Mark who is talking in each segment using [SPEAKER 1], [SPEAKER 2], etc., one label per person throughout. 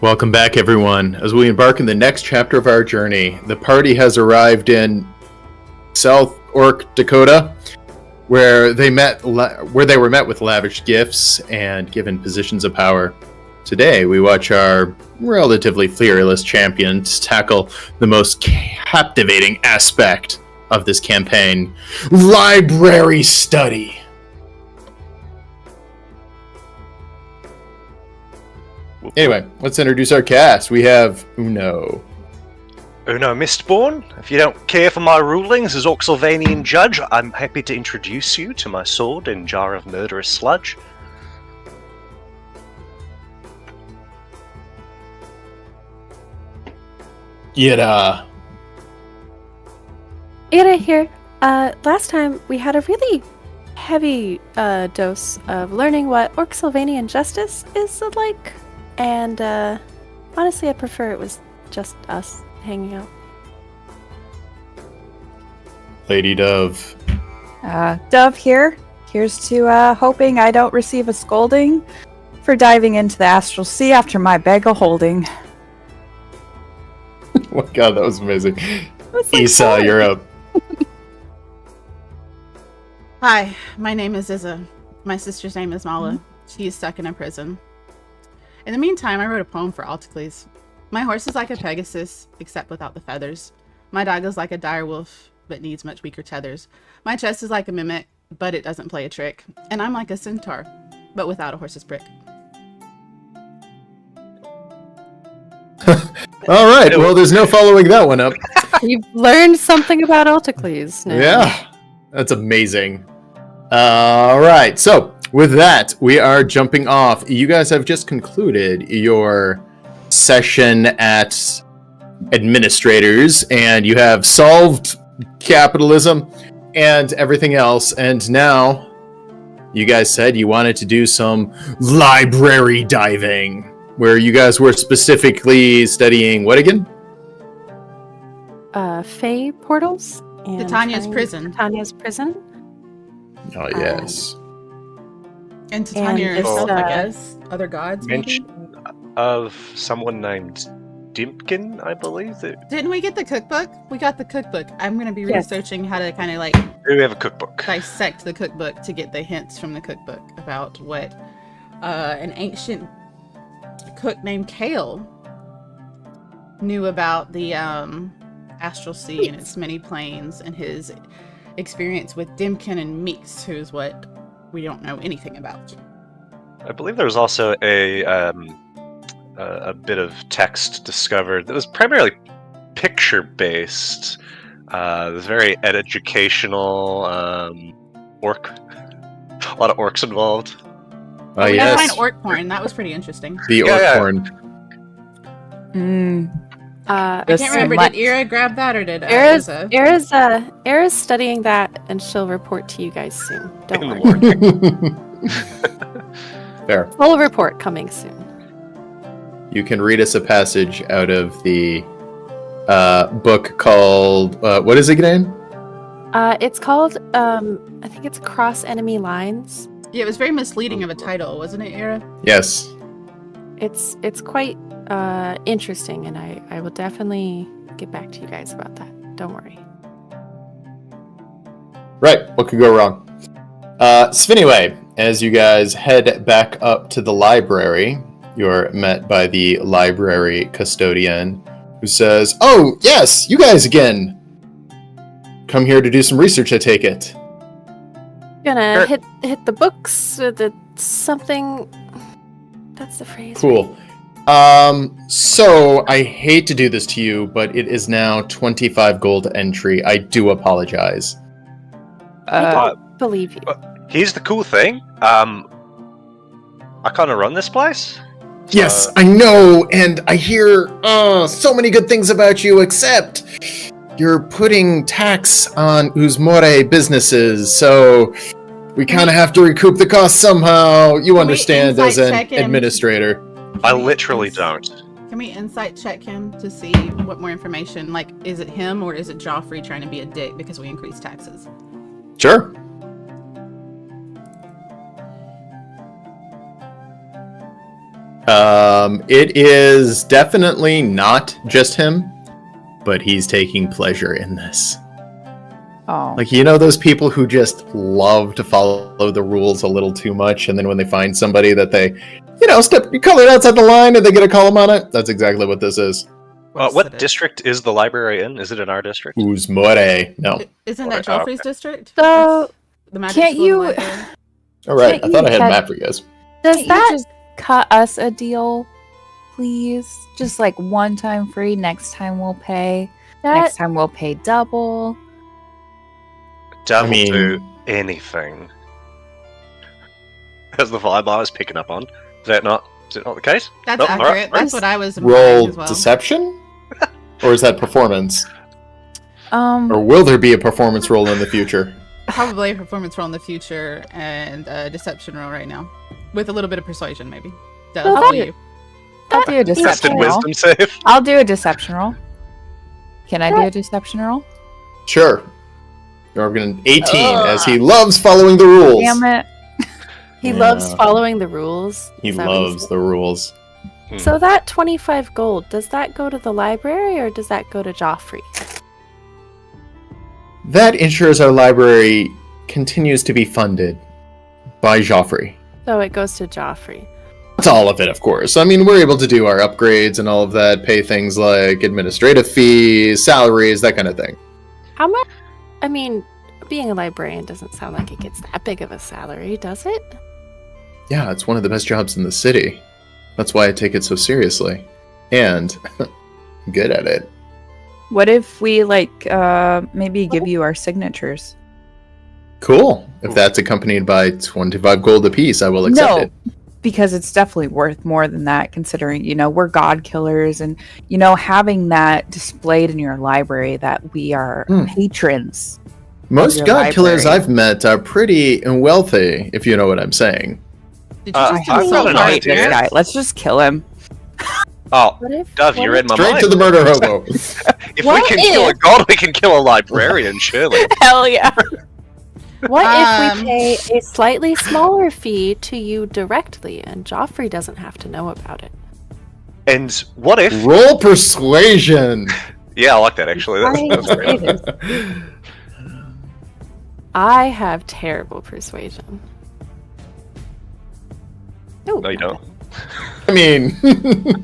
[SPEAKER 1] Welcome back, everyone. As we embark in the next chapter of our journey, the party has arrived in South Orc, Dakota, where they were met with lavish gifts and given positions of power. Today, we watch our relatively fearless champions tackle the most captivating aspect of this campaign: library study. Anyway, let's introduce our cast. We have Uno.
[SPEAKER 2] Uno Mistborn. If you don't care for my rulings as Orcsylvanian judge, I'm happy to introduce you to my sword and jar of murderous sludge.
[SPEAKER 1] Ira.
[SPEAKER 3] Ira here. Last time we had a really heavy dose of learning what Orcsylvanian justice is like. And honestly, I prefer it was just us hanging out.
[SPEAKER 1] Lady Dove.
[SPEAKER 4] Dove here. Here's to hoping I don't receive a scolding for diving into the Astral Sea after my bag of holding.
[SPEAKER 1] Oh my god, that was amazing.
[SPEAKER 4] Like
[SPEAKER 1] Isa, you're up.
[SPEAKER 5] Hi, my name is Izza. My sister's name is Mala. She's stuck in a prison. In the meantime, I wrote a poem for Altacles. My horse is like a Pegasus, except without the feathers. My dog is like a dire wolf, but needs much weaker tethers. My chest is like a mimic, but it doesn't play a trick. And I'm like a centaur, but without a horse's prick.
[SPEAKER 1] All right, well, there's no following that one up.
[SPEAKER 3] You've learned something about Altacles now.
[SPEAKER 1] Yeah, that's amazing. All right, so with that, we are jumping off. You guys have just concluded your session at administrators, and you have solved capitalism and everything else, and now you guys said you wanted to do some library diving, where you guys were specifically studying what again?
[SPEAKER 3] Fae portals. And
[SPEAKER 5] Titania's prison.
[SPEAKER 3] Titania's prison.
[SPEAKER 1] Oh, yes.
[SPEAKER 5] And Titania
[SPEAKER 3] And
[SPEAKER 5] herself,
[SPEAKER 3] this,
[SPEAKER 5] I guess. Other gods, maybe?
[SPEAKER 2] Mention of someone named Dimpkin, I believe.
[SPEAKER 5] Didn't we get the cookbook? We got the cookbook. I'm going to be
[SPEAKER 3] Yes.
[SPEAKER 5] researching how to kind of like
[SPEAKER 2] We have a cookbook.
[SPEAKER 5] dissect the cookbook to get the hints from the cookbook about what an ancient cook named Kale knew about the Astral Sea and its many planes, and his experience with Dimkin and Meeks, who's what we don't know anything about.
[SPEAKER 2] I believe there was also a bit of text discovered that was primarily picture-based. It was very educational, orc. A lot of orcs involved.
[SPEAKER 1] Oh,
[SPEAKER 5] We gotta
[SPEAKER 1] yes.
[SPEAKER 5] find orc porn. That was pretty interesting.
[SPEAKER 1] The
[SPEAKER 2] Yeah,
[SPEAKER 1] orc
[SPEAKER 2] yeah.
[SPEAKER 1] porn.
[SPEAKER 5] I can't remember. Did Ira grab that or did Izza?
[SPEAKER 3] Era's studying that, and she'll report to you guys soon. Don't
[SPEAKER 2] In the
[SPEAKER 3] worry.
[SPEAKER 2] morning.
[SPEAKER 1] Fair.
[SPEAKER 3] Full report coming soon.
[SPEAKER 1] You can read us a passage out of the book called what is it again?
[SPEAKER 3] It's called I think it's Cross Enemy Lines.
[SPEAKER 5] Yeah, it was very misleading of a title, wasn't it, Ira?
[SPEAKER 1] Yes.
[SPEAKER 3] It's quite interesting, and I will definitely get back to you guys about that. Don't worry.
[SPEAKER 1] Right. What could go wrong? So anyway, as you guys head back up to the library, you're met by the library custodian, who says, "Oh, yes, you guys again. Come here to do some research, I take it."
[SPEAKER 3] Gonna hit the books with something. That's the phrase.
[SPEAKER 1] Cool. So I hate to do this to you, but it is now 25 gold entry. I do apologize.
[SPEAKER 3] I don't believe you.
[SPEAKER 2] Here's the cool thing. I kind of run this place.
[SPEAKER 1] Yes, I know, and I hear so many good things about you, except you're putting tax on Uzmore businesses, so we kind of have to recoup the cost somehow. You understand as an
[SPEAKER 5] insight check him?
[SPEAKER 1] administrator.
[SPEAKER 2] I literally don't.
[SPEAKER 5] Can we insight check him to see what more information? Like, is it him or is it Joffrey trying to be a dick because we increased taxes?
[SPEAKER 1] Sure. It is definitely not just him, but he's taking pleasure in this.
[SPEAKER 4] Oh.
[SPEAKER 1] Like, you know those people who just love to follow the rules a little too much, and then when they find somebody that they, step colored outside the line and they get a column on it? That's exactly what this is.
[SPEAKER 2] What district is the library in? Is it in our district?
[SPEAKER 1] Uzmore. No.
[SPEAKER 5] Isn't that Joffrey's district?
[SPEAKER 4] So,
[SPEAKER 5] That's the magic
[SPEAKER 4] can't
[SPEAKER 5] school
[SPEAKER 4] you-
[SPEAKER 5] library.
[SPEAKER 1] All right,
[SPEAKER 4] Can't
[SPEAKER 1] I thought
[SPEAKER 4] you
[SPEAKER 1] I had a
[SPEAKER 4] catch-
[SPEAKER 1] map for you guys.
[SPEAKER 4] Does
[SPEAKER 3] Can't you
[SPEAKER 4] that
[SPEAKER 3] just-
[SPEAKER 4] cut us a deal, please? Just like one time free, next time we'll pay. Next time we'll pay double.
[SPEAKER 2] Devil
[SPEAKER 1] I mean-
[SPEAKER 2] do anything. That's the vibe I was picking up on. Is it not the case?
[SPEAKER 5] That's
[SPEAKER 2] Nope,
[SPEAKER 5] accurate.
[SPEAKER 2] alright,
[SPEAKER 5] That's what I was implying
[SPEAKER 1] Roll
[SPEAKER 5] as well.
[SPEAKER 1] deception? Or is that performance? Or
[SPEAKER 4] Um,
[SPEAKER 1] will there be a performance roll in the future?
[SPEAKER 5] Probably a performance roll in the future and a deception roll right now. With a little bit of persuasion, maybe. Duh,
[SPEAKER 3] Well,
[SPEAKER 5] up to
[SPEAKER 3] that-
[SPEAKER 5] you.
[SPEAKER 4] I'll do a
[SPEAKER 2] Tested
[SPEAKER 4] deception roll.
[SPEAKER 2] wisdom save.
[SPEAKER 4] I'll do a deception roll. Can I do a deception roll?
[SPEAKER 1] Sure. You're going 18, as he loves following the rules.
[SPEAKER 4] Damn it.
[SPEAKER 3] He
[SPEAKER 1] Yeah.
[SPEAKER 3] loves following the rules.
[SPEAKER 1] He
[SPEAKER 3] Is that what
[SPEAKER 1] loves the rules.
[SPEAKER 3] So that 25 gold, does that go to the library or does that go to Joffrey?
[SPEAKER 1] That ensures our library continues to be funded by Joffrey.
[SPEAKER 3] So it goes to Joffrey.
[SPEAKER 1] Not all of it, of course. I mean, we're able to do our upgrades and all of that, pay things like administrative fees, salaries, that kind of thing.
[SPEAKER 3] How much? I mean, being a librarian doesn't sound like it gets that big of a salary, does it?
[SPEAKER 1] Yeah, it's one of the best jobs in the city. That's why I take it so seriously. And I'm good at it.
[SPEAKER 4] What if we maybe give you our signatures?
[SPEAKER 1] Cool. If that's accompanied by 25 gold apiece, I will accept it.
[SPEAKER 4] Because it's definitely worth more than that, considering, we're god killers and, having that displayed in your library that we are patrons.
[SPEAKER 1] Most
[SPEAKER 4] your
[SPEAKER 1] god killers
[SPEAKER 4] library.
[SPEAKER 1] I've met are pretty wealthy, if you know what I'm saying.
[SPEAKER 5] Did you just
[SPEAKER 2] I've got
[SPEAKER 5] insult
[SPEAKER 2] an
[SPEAKER 5] our
[SPEAKER 2] idea.
[SPEAKER 4] This
[SPEAKER 5] parents?
[SPEAKER 4] guy. Let's just kill him.
[SPEAKER 2] Oh,
[SPEAKER 3] What if?
[SPEAKER 2] Dove,
[SPEAKER 3] what
[SPEAKER 2] you
[SPEAKER 3] if-
[SPEAKER 2] read my
[SPEAKER 1] Straight
[SPEAKER 2] mind.
[SPEAKER 1] to the murder hobo.
[SPEAKER 2] If
[SPEAKER 3] What
[SPEAKER 2] we can kill a
[SPEAKER 3] if-
[SPEAKER 2] god, we can kill a librarian, surely.
[SPEAKER 4] Hell yeah.
[SPEAKER 3] What if
[SPEAKER 5] Um,
[SPEAKER 3] we pay a slightly smaller fee to you directly and Joffrey doesn't have to know about it?
[SPEAKER 2] And what if...
[SPEAKER 1] Roll persuasion.
[SPEAKER 2] Yeah, I like that, actually. That's
[SPEAKER 3] I
[SPEAKER 2] great.
[SPEAKER 3] say this. I have terrible persuasion.
[SPEAKER 2] No, you don't.
[SPEAKER 1] I mean,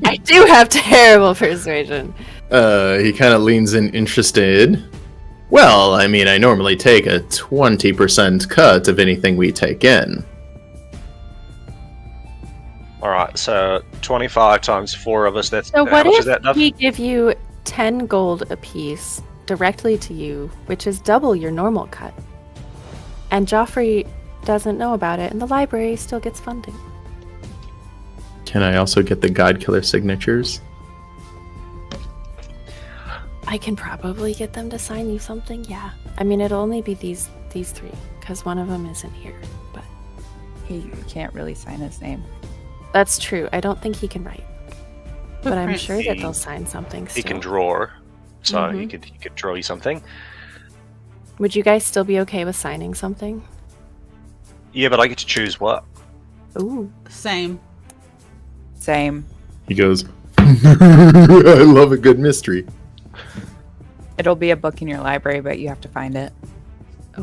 [SPEAKER 3] I do have terrible persuasion.
[SPEAKER 1] he kind of leans in interested. Well, I mean, I normally take a 20% cut of anything we take in.
[SPEAKER 2] Alright, so 25 times 4 of us, that's...
[SPEAKER 3] So
[SPEAKER 2] how
[SPEAKER 3] what
[SPEAKER 2] much
[SPEAKER 3] if
[SPEAKER 2] is that, Dove?
[SPEAKER 3] we give you 10 gold apiece directly to you, which is double your normal cut, and Joffrey doesn't know about it, and the library still gets funding?
[SPEAKER 1] Can I also get the God Killer signatures?
[SPEAKER 3] I can probably get them to sign you something. Yeah, I mean it'll only be these three because one of them isn't here. But
[SPEAKER 4] He can't really sign his name.
[SPEAKER 3] that's true. I don't think he can write, but I'm
[SPEAKER 5] Footprints.
[SPEAKER 3] sure that they'll sign something.
[SPEAKER 2] He
[SPEAKER 3] Still.
[SPEAKER 2] can draw, so he
[SPEAKER 3] Mhm.
[SPEAKER 2] could draw you something.
[SPEAKER 3] Would you guys still be okay with signing something?
[SPEAKER 2] Yeah, but I get to choose what.
[SPEAKER 3] Ooh,
[SPEAKER 5] Same.
[SPEAKER 4] Same.
[SPEAKER 1] He goes, I love a good mystery.
[SPEAKER 4] It'll be a book in your library, but you have to find it.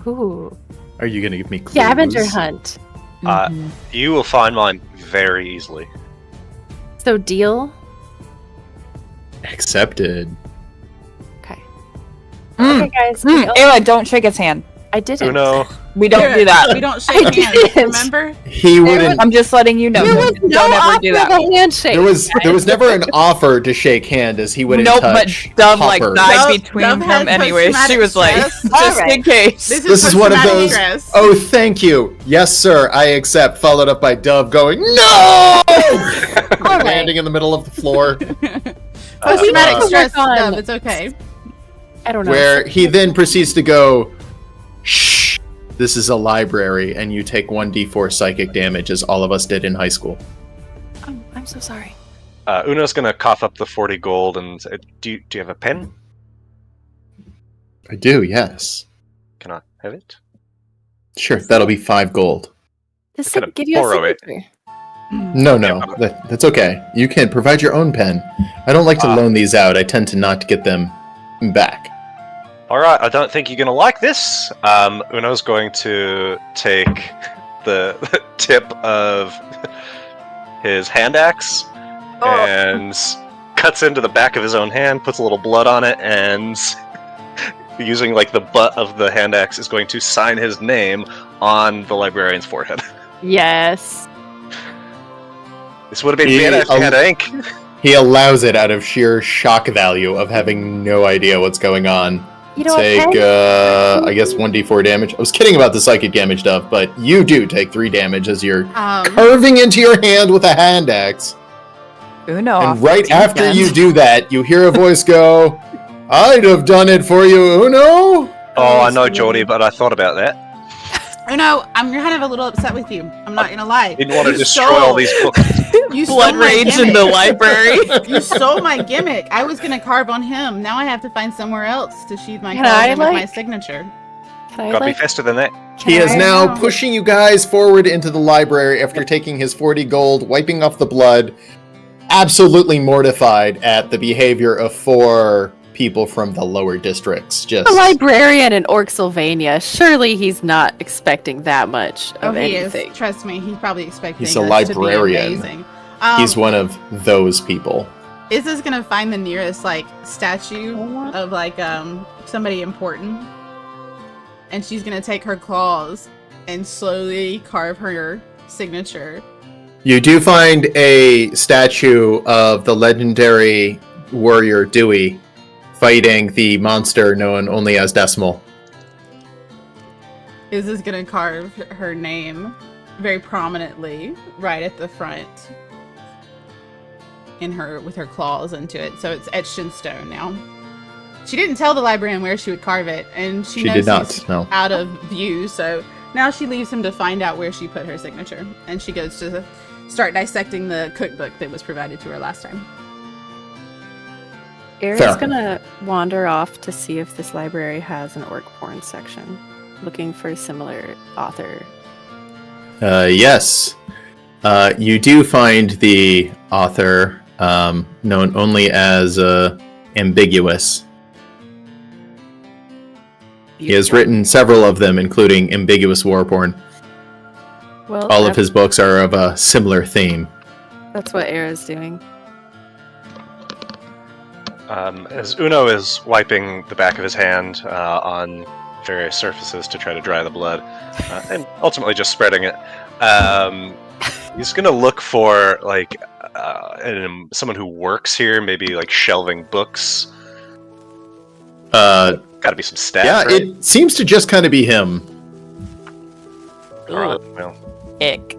[SPEAKER 3] ooh,
[SPEAKER 1] Are you going to give me clues?
[SPEAKER 3] scavenger hunt.
[SPEAKER 2] Uh,
[SPEAKER 4] Mhm.
[SPEAKER 2] You will find mine very easily.
[SPEAKER 3] So deal.
[SPEAKER 1] Accepted.
[SPEAKER 3] Okay.
[SPEAKER 4] Mm.
[SPEAKER 3] Okay, guys.
[SPEAKER 4] Mm, Ayla, don't shake his hand.
[SPEAKER 3] I didn't.
[SPEAKER 2] Uno.
[SPEAKER 4] We don't do that.
[SPEAKER 5] We don't shake hands,
[SPEAKER 3] didn't.
[SPEAKER 5] remember?
[SPEAKER 1] He wouldn't.
[SPEAKER 4] I'm just letting you know.
[SPEAKER 3] There was
[SPEAKER 4] Don't
[SPEAKER 3] no
[SPEAKER 4] ever do
[SPEAKER 3] offer
[SPEAKER 4] that.
[SPEAKER 3] of a handshake.
[SPEAKER 1] There was never an offer to shake hand, as he wouldn't
[SPEAKER 4] Nope, but
[SPEAKER 1] touch.
[SPEAKER 4] Dove like
[SPEAKER 1] Hopper.
[SPEAKER 4] died
[SPEAKER 5] Dove-
[SPEAKER 4] between
[SPEAKER 5] Dove had
[SPEAKER 4] them anyway. She
[SPEAKER 5] post-traumatic
[SPEAKER 4] was like,
[SPEAKER 5] stress.
[SPEAKER 4] just in case.
[SPEAKER 1] This is one of
[SPEAKER 5] post-traumatic
[SPEAKER 1] those.
[SPEAKER 5] stress.
[SPEAKER 1] Oh, thank you. Yes, sir. I accept. Followed up by Dove going, no!
[SPEAKER 3] right.
[SPEAKER 1] Landing in the middle of the floor,
[SPEAKER 5] Post-traumatic
[SPEAKER 1] Uh,
[SPEAKER 5] stress
[SPEAKER 3] on-
[SPEAKER 5] stuff, it's okay.
[SPEAKER 3] I don't know.
[SPEAKER 1] where he then proceeds to go, shh. This is a library, and you take 1d4 psychic damage, as all of us did in high school.
[SPEAKER 3] Oh, I'm so sorry.
[SPEAKER 2] Uno's gonna cough up the 40 gold and say, do you have a pen?
[SPEAKER 1] I do, yes.
[SPEAKER 2] Can I have it?
[SPEAKER 1] Sure, that'll be 5 gold.
[SPEAKER 3] Just
[SPEAKER 2] Gonna
[SPEAKER 3] give you a
[SPEAKER 2] borrow it.
[SPEAKER 3] signature.
[SPEAKER 1] No, that's okay. You can provide your own pen. I don't like to loan these out. I tend to not get them back.
[SPEAKER 2] Alright, I don't think you're going to like this. Uno's going to take the tip of his hand axe and cuts into the back of his own hand, puts a little blood on it, and using like the butt of the hand axe is going to sign his name on the librarian's forehead.
[SPEAKER 3] Yes.
[SPEAKER 2] This would have been better if he had ink.
[SPEAKER 1] He allows it out of sheer shock value of having no idea what's going on.
[SPEAKER 3] You know
[SPEAKER 1] Take, I guess 1d4 damage. I was kidding about the psychic damage stuff, but you do take 3 damage as you're carving into your hand with a hand axe.
[SPEAKER 4] Uno.
[SPEAKER 1] And right after you do that, you hear a voice go, "I'd have done it for you, Uno."
[SPEAKER 2] Oh, I know, Geordie, but I thought about that.
[SPEAKER 5] Uno, I'm kind of a little upset with you. I'm not gonna lie.
[SPEAKER 2] Didn't want to destroy all these books.
[SPEAKER 5] You
[SPEAKER 4] Blood
[SPEAKER 5] stole my
[SPEAKER 4] rage in
[SPEAKER 5] gimmick.
[SPEAKER 4] the library.
[SPEAKER 5] You stole my gimmick. I was gonna carve on him. Now I have to find somewhere else to sheathe my
[SPEAKER 3] Can
[SPEAKER 5] claws
[SPEAKER 3] I,
[SPEAKER 5] in with my
[SPEAKER 3] like-
[SPEAKER 5] signature.
[SPEAKER 3] Can I,
[SPEAKER 2] Gotta be
[SPEAKER 3] like,
[SPEAKER 2] faster than that.
[SPEAKER 1] He is
[SPEAKER 3] I-
[SPEAKER 1] now pushing you guys forward into the library after taking his 40 gold, wiping off the blood, absolutely mortified at the behavior of 4 people from the lower districts. Just
[SPEAKER 3] a librarian in Orcsylvania. Surely he's not expecting that much of
[SPEAKER 5] He
[SPEAKER 3] anything.
[SPEAKER 5] is. Trust me, he's probably expecting
[SPEAKER 1] He's a
[SPEAKER 5] us
[SPEAKER 1] librarian.
[SPEAKER 5] to be amazing.
[SPEAKER 1] he's one of those people.
[SPEAKER 5] Izza's gonna find the nearest like statue of like somebody important, and she's gonna take her claws and slowly carve her signature.
[SPEAKER 1] You do find a statue of the legendary warrior Dewey fighting the monster known only as Decimal.
[SPEAKER 5] Izza's gonna carve her name very prominently right at the front with her claws into it, so it's etched in stone now. She didn't tell the librarian where she would carve it, and she knows
[SPEAKER 1] did not,
[SPEAKER 5] he's
[SPEAKER 1] no.
[SPEAKER 5] out of view, so now she leaves him to find out where she put her signature, and she goes to start dissecting the cookbook that was provided to her last time.
[SPEAKER 3] Era's
[SPEAKER 1] Fair.
[SPEAKER 3] gonna wander off to see if this library has an orc porn section, looking for a similar author.
[SPEAKER 1] Yes. You do find the author known only as Ambiguous. He has written several of them, including Ambiguous War Porn.
[SPEAKER 3] Well,
[SPEAKER 1] All of his books are of a similar theme.
[SPEAKER 3] that's what Era's doing.
[SPEAKER 2] As Uno is wiping the back of his hand on various surfaces to try to dry the blood, and ultimately just spreading it, he's gonna look for like someone who works here, maybe like shelving books. Gotta be some staff.
[SPEAKER 1] Yeah,
[SPEAKER 2] right?
[SPEAKER 1] it seems to just kind of be him.
[SPEAKER 2] All right, well,
[SPEAKER 4] Ick.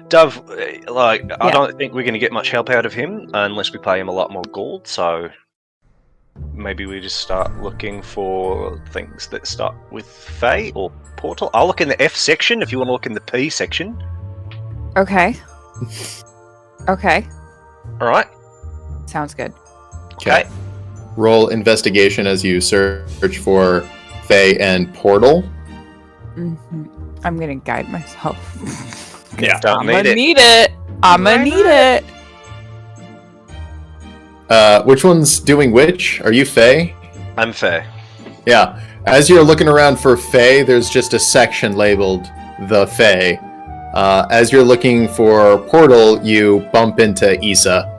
[SPEAKER 2] Dove, like, I don't think we're going to get much help out of him unless we pay him a lot more gold, so maybe we just start looking for things that start with Fae or Portal. I'll look in the F section if you want to look in the P section.
[SPEAKER 4] Okay. Okay.
[SPEAKER 2] Alright,
[SPEAKER 4] Sounds good.
[SPEAKER 2] okay.
[SPEAKER 1] Roll investigation as you search for Fae and Portal.
[SPEAKER 4] I'm gonna guide myself.
[SPEAKER 2] Yeah, don't
[SPEAKER 4] I'm
[SPEAKER 2] need
[SPEAKER 4] gonna
[SPEAKER 2] it.
[SPEAKER 4] need it. I'm gonna need it.
[SPEAKER 1] Which one's doing which? Are you Fae?
[SPEAKER 2] I'm Fae.
[SPEAKER 1] Yeah. As you're looking around for Fae, there's just a section labeled The Fae. As you're looking for Portal, you bump into Issa.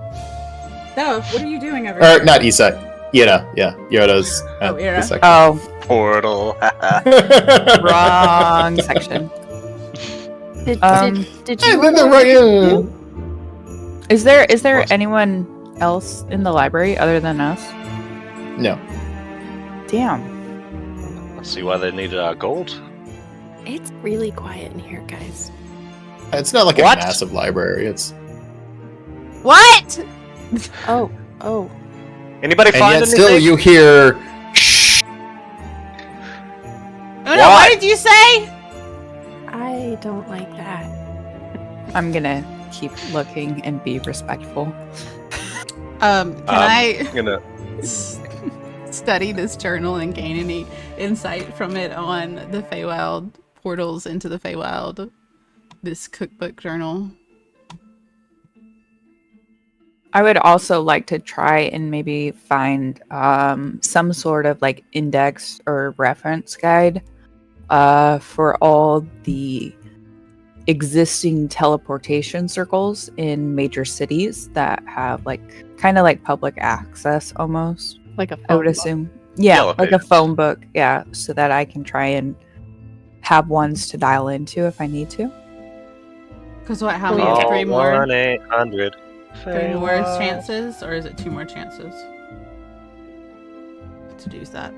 [SPEAKER 5] Dove, what are you doing over
[SPEAKER 1] Or, not Issa. Yeda. Yeah. Yoda's at
[SPEAKER 5] Oh, Ira.
[SPEAKER 1] the section.
[SPEAKER 4] Oh,
[SPEAKER 2] Portal.
[SPEAKER 4] wrong section.
[SPEAKER 3] Did
[SPEAKER 1] Hey,
[SPEAKER 3] you?
[SPEAKER 1] they're right in.
[SPEAKER 4] Is there
[SPEAKER 2] What?
[SPEAKER 4] anyone else in the library other than us?
[SPEAKER 1] No.
[SPEAKER 4] Damn.
[SPEAKER 2] Let's see why they needed our gold.
[SPEAKER 3] It's really quiet in here, guys.
[SPEAKER 1] It's not like
[SPEAKER 2] What?
[SPEAKER 1] a massive library. It's
[SPEAKER 5] What?
[SPEAKER 3] Oh.
[SPEAKER 2] Anybody
[SPEAKER 1] and
[SPEAKER 2] find
[SPEAKER 1] yet
[SPEAKER 2] anything?
[SPEAKER 1] still you hear shh.
[SPEAKER 5] Uno, what did you say?
[SPEAKER 3] I don't like that.
[SPEAKER 4] I'm gonna keep looking and be respectful.
[SPEAKER 5] Can I
[SPEAKER 2] I'm gonna...
[SPEAKER 5] study this journal and gain any insight from it on the Feywild portals into the Feywild? This cookbook journal.
[SPEAKER 4] I would also like to try and maybe find some sort of like index or reference guide for all the existing teleportation circles in major cities that have like kind of like public access almost.
[SPEAKER 3] Like a
[SPEAKER 4] I would
[SPEAKER 3] phone book.
[SPEAKER 4] assume. Yeah,
[SPEAKER 2] Yellow
[SPEAKER 4] like a
[SPEAKER 2] pages.
[SPEAKER 4] phone book. Yeah, so that I can try and have ones to dial into if I need to.
[SPEAKER 5] Because what? How many?
[SPEAKER 2] Call
[SPEAKER 5] 3 more?
[SPEAKER 2] 1-800.
[SPEAKER 5] 3 more chances, or is it 2 more chances to do that?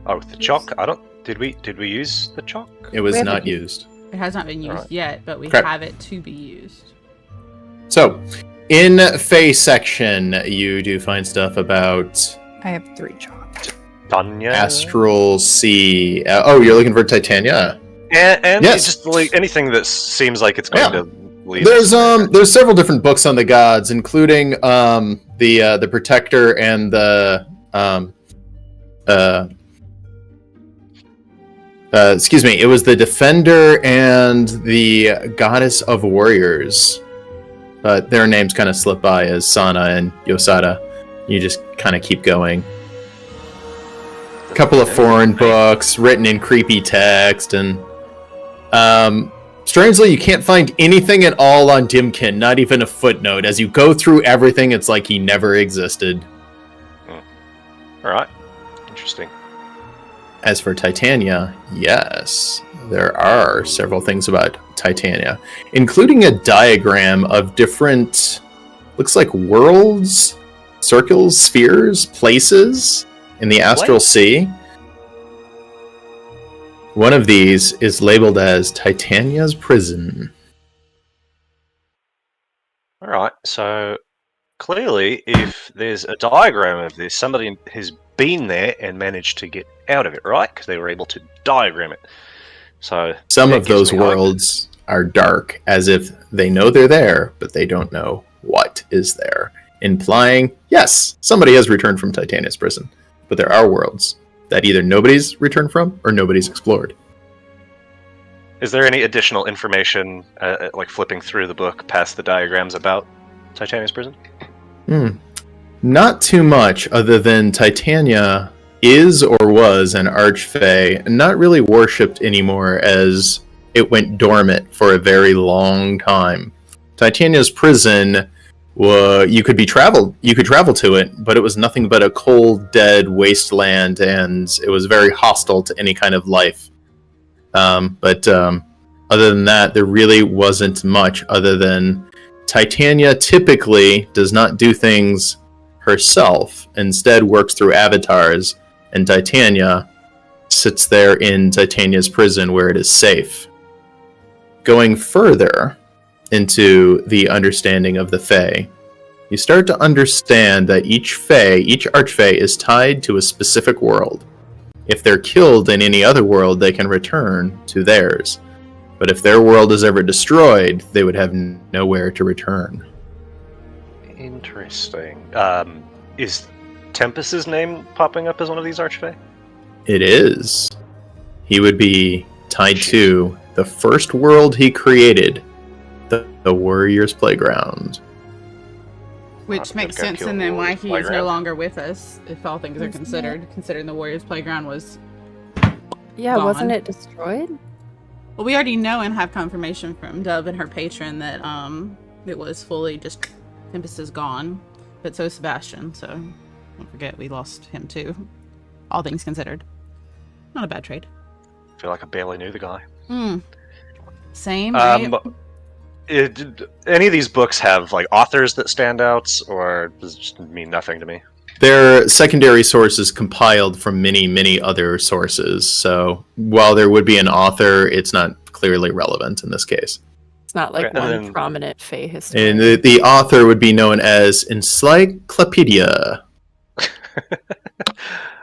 [SPEAKER 2] Oh, with the chalk. I don't. Did we use the chalk?
[SPEAKER 1] It was
[SPEAKER 4] We have
[SPEAKER 1] not
[SPEAKER 4] to-
[SPEAKER 1] used.
[SPEAKER 5] It has not been used
[SPEAKER 2] Alright.
[SPEAKER 5] yet, but we
[SPEAKER 1] Crap.
[SPEAKER 5] have it to be used.
[SPEAKER 1] So, in Fae section, you do find stuff about
[SPEAKER 4] I have 3 chalk.
[SPEAKER 2] Tanya.
[SPEAKER 1] Astral Sea. Oh, you're looking for Titania?
[SPEAKER 2] And
[SPEAKER 1] Yes.
[SPEAKER 2] just like anything that seems like it's going
[SPEAKER 1] Yeah.
[SPEAKER 2] to lead. us
[SPEAKER 1] There's several different books on the gods, including the Protector and the excuse me, it was the Defender and the Goddess of Warriors. But their names kind of slip by as Sana and Yosada. You just kind of keep going. A couple of foreign books written in creepy text, and strangely, you can't find anything at all on Dimkin, not even a footnote. As you go through everything, it's like he never existed.
[SPEAKER 2] All right. Interesting.
[SPEAKER 1] As for Titania, yes, there are several things about Titania, including a diagram of different, looks like worlds, circles, spheres, places in the Astral Sea. One of these is labeled as Titania's Prison.
[SPEAKER 2] All right. So clearly, if there's a diagram of this, somebody has been there and managed to get out of it, right? Because they were able to diagram it. So
[SPEAKER 1] Some
[SPEAKER 2] that
[SPEAKER 1] of
[SPEAKER 2] gives
[SPEAKER 1] those
[SPEAKER 2] me hope.
[SPEAKER 1] worlds are dark, as if they know they're there, but they don't know what is there, implying, yes, somebody has returned from Titania's Prison, but there are worlds that either nobody's returned from or nobody's explored.
[SPEAKER 2] Is there any additional information, like flipping through the book past the diagrams about Titania's Prison?
[SPEAKER 1] Not too much, other than Titania is or was an archfey, not really worshipped anymore, as it went dormant for a very long time. Titania's Prison, you could travel to it, but it was nothing but a cold, dead wasteland, and it was very hostile to any kind of life. But other than that, there really wasn't much other than Titania typically does not do things herself, instead works through avatars, and Titania sits there in Titania's prison where it is safe. Going further into the understanding of the Fae, you start to understand that each archfey is tied to a specific world. If they're killed in any other world, they can return to theirs. But if their world is ever destroyed, they would have nowhere to return.
[SPEAKER 2] Interesting. Is Tempest's name popping up as one of these archfey?
[SPEAKER 1] It is. He would be tied to the first world he created, the Warrior's Playground.
[SPEAKER 5] Which makes sense, and then why he is no longer with us, if all things are considered, considering the Warriors Playground was...
[SPEAKER 3] Yeah,
[SPEAKER 5] gone.
[SPEAKER 3] wasn't it destroyed?
[SPEAKER 5] Well, we already know and have confirmation from Dove and her patron that it was fully just... Tempest is gone, but so is Sebastian, so don't forget we lost him too. All things considered. Not a bad trade.
[SPEAKER 2] I feel like I barely knew the guy.
[SPEAKER 5] Same, right?
[SPEAKER 2] Any of these books have like authors that stand out, or does it just mean nothing to me?
[SPEAKER 1] They're secondary sources compiled from many, many other sources. So while there would be an author, it's not clearly relevant in this case.
[SPEAKER 3] It's not like
[SPEAKER 2] Okay,
[SPEAKER 3] one
[SPEAKER 2] and then-
[SPEAKER 3] prominent Fae history.
[SPEAKER 1] And the author would be known as Encyclopedia,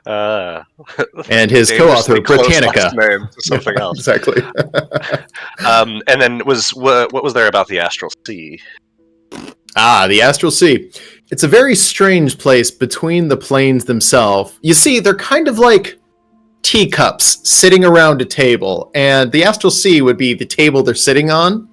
[SPEAKER 1] and his co-author
[SPEAKER 2] dangerously close
[SPEAKER 1] Britannica.
[SPEAKER 2] last name to something else.
[SPEAKER 1] Exactly.
[SPEAKER 2] And then what was there about the Astral Sea?
[SPEAKER 1] The Astral Sea. It's a very strange place between the planes themselves. You see, they're kind of like teacups sitting around a table, and the Astral Sea would be the table they're sitting on.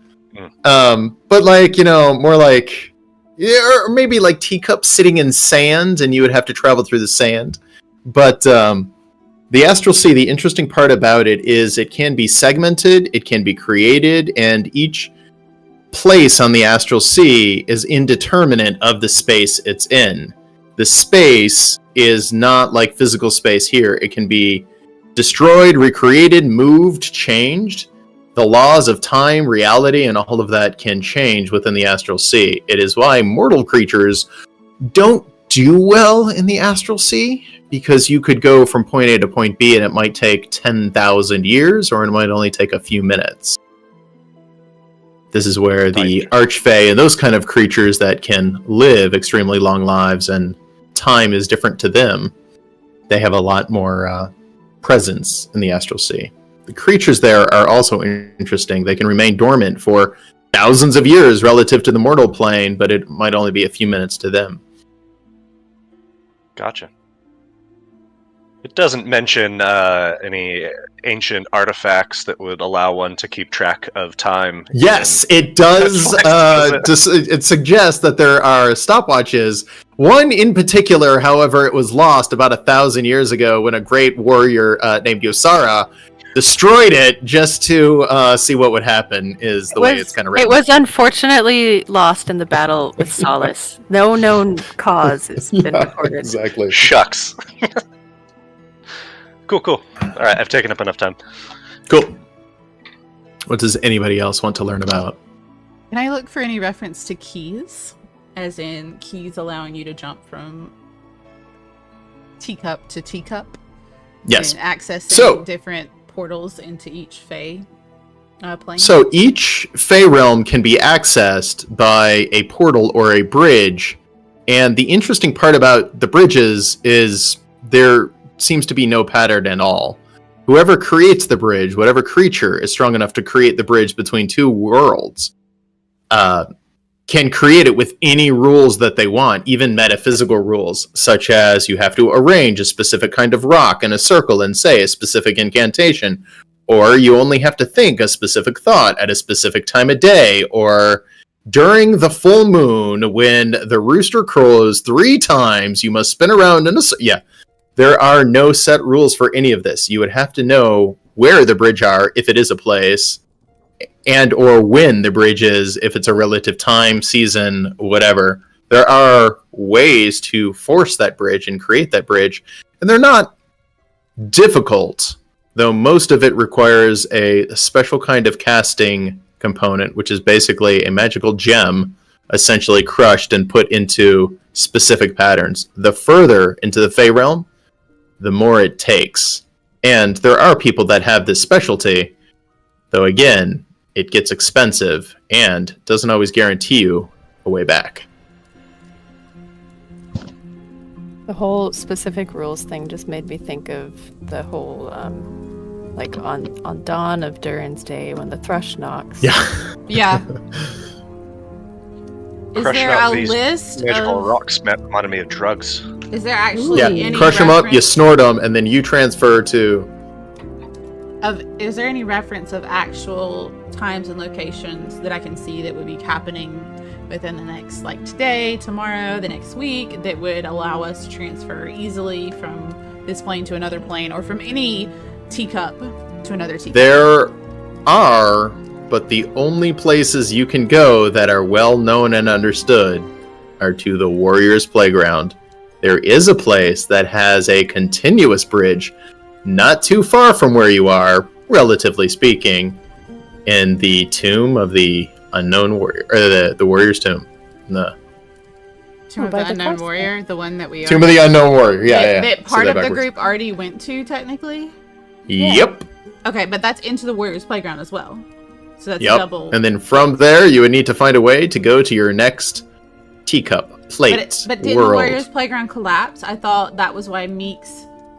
[SPEAKER 1] But like, more like Yeah, or maybe like teacups sitting in sand, and you would have to travel through the sand. But the Astral Sea, the interesting part about it is it can be segmented, it can be created, and each place on the Astral Sea is indeterminate of the space it's in. The space is not like physical space here. It can be destroyed, recreated, moved, changed. The laws of time, reality, and all of that can change within the Astral Sea. It is why mortal creatures don't do well in the Astral Sea, because you could go from point A to point B and it might take 10,000 years, or it might only take a few minutes. This is where the Archfey and those kind of creatures that can live extremely long lives and time is different to them, they have a lot more presence in the Astral Sea. The creatures there are also interesting. They can remain dormant for thousands of years relative to the mortal plane, but it might only be a few minutes to them.
[SPEAKER 2] Gotcha. It doesn't mention any ancient artifacts that would allow one to keep track of time.
[SPEAKER 1] Yes, it does. It suggests that there are stopwatches. One in particular, however, it was lost about 1,000 years ago when a great warrior named Yosara destroyed it just to see what would happen, is the way it's kind of written.
[SPEAKER 3] It was unfortunately lost in the battle with Solace. No known cause has been recorded.
[SPEAKER 1] Exactly.
[SPEAKER 2] Shucks. Cool. Alright, I've taken up enough time.
[SPEAKER 1] Cool. What does anybody else want to learn about?
[SPEAKER 5] Can I look for any reference to keys? As in keys allowing you to jump from teacup to teacup?
[SPEAKER 1] Yes.
[SPEAKER 5] And accessing different portals into each Fey plane?
[SPEAKER 1] So each Fey realm can be accessed by a portal or a bridge. And the interesting part about the bridges is there seems to be no pattern at all. Whoever creates the bridge, whatever creature is strong enough to create the bridge between two worlds, can create it with any rules that they want, even metaphysical rules, such as you have to arrange a specific kind of rock in a circle and say a specific incantation, or you only have to think a specific thought at a specific time of day, or during the full moon when the rooster crows 3 times, you must spin around in a... Yeah. There are no set rules for any of this. You would have to know where the bridge are, if it is a place, and or when the bridge is, if it's a relative time, season, whatever. There are ways to force that bridge and create that bridge, and they're not difficult, though most of it requires a special kind of casting component, which is basically a magical gem essentially crushed and put into specific patterns. The further into the Fey realm, the more it takes. And there are people that have this specialty, though again, it gets expensive and doesn't always guarantee you a way back.
[SPEAKER 3] The whole specific rules thing just made me think of the whole, like on dawn of Durin's Day when the thrush knocks.
[SPEAKER 1] Yeah.
[SPEAKER 5] Yeah. Is
[SPEAKER 2] Crushing
[SPEAKER 5] there
[SPEAKER 2] up
[SPEAKER 5] a
[SPEAKER 2] these
[SPEAKER 5] list
[SPEAKER 2] magical
[SPEAKER 5] of...
[SPEAKER 2] rocks reminded me of drugs.
[SPEAKER 5] Is there actually
[SPEAKER 1] Yeah,
[SPEAKER 5] any
[SPEAKER 1] crush them up, you
[SPEAKER 5] reference
[SPEAKER 1] snort them, and then you transfer to...
[SPEAKER 5] Is there any reference of actual times and locations that I can see that would be happening within the next, like today, tomorrow, the next week, that would allow us to transfer easily from this plane to another plane, or from any teacup to another teacup?
[SPEAKER 1] There are, but the only places you can go that are well known and understood are to the Warriors' Playground. There is a place that has a continuous bridge not too far from where you are, relatively speaking, in the tomb of the unknown warrior, or the warrior's tomb. The
[SPEAKER 5] Tomb of
[SPEAKER 3] by
[SPEAKER 5] the
[SPEAKER 3] the
[SPEAKER 5] Unknown
[SPEAKER 3] cross.
[SPEAKER 5] Warrior, the one that we
[SPEAKER 1] tomb of the unknown warrior. Yeah,
[SPEAKER 5] that
[SPEAKER 1] Say
[SPEAKER 5] part
[SPEAKER 1] that
[SPEAKER 5] of the
[SPEAKER 1] backwards.
[SPEAKER 5] group already went to, technically.
[SPEAKER 1] Yep.
[SPEAKER 5] Okay, but that's into the Warriors' Playground as well. So that's
[SPEAKER 1] Yep.
[SPEAKER 5] double.
[SPEAKER 1] And then from there, you would need to find a way to go to your next teacup, plate,
[SPEAKER 5] But didn't
[SPEAKER 1] world.
[SPEAKER 5] the Warriors' Playground collapse? I thought that was why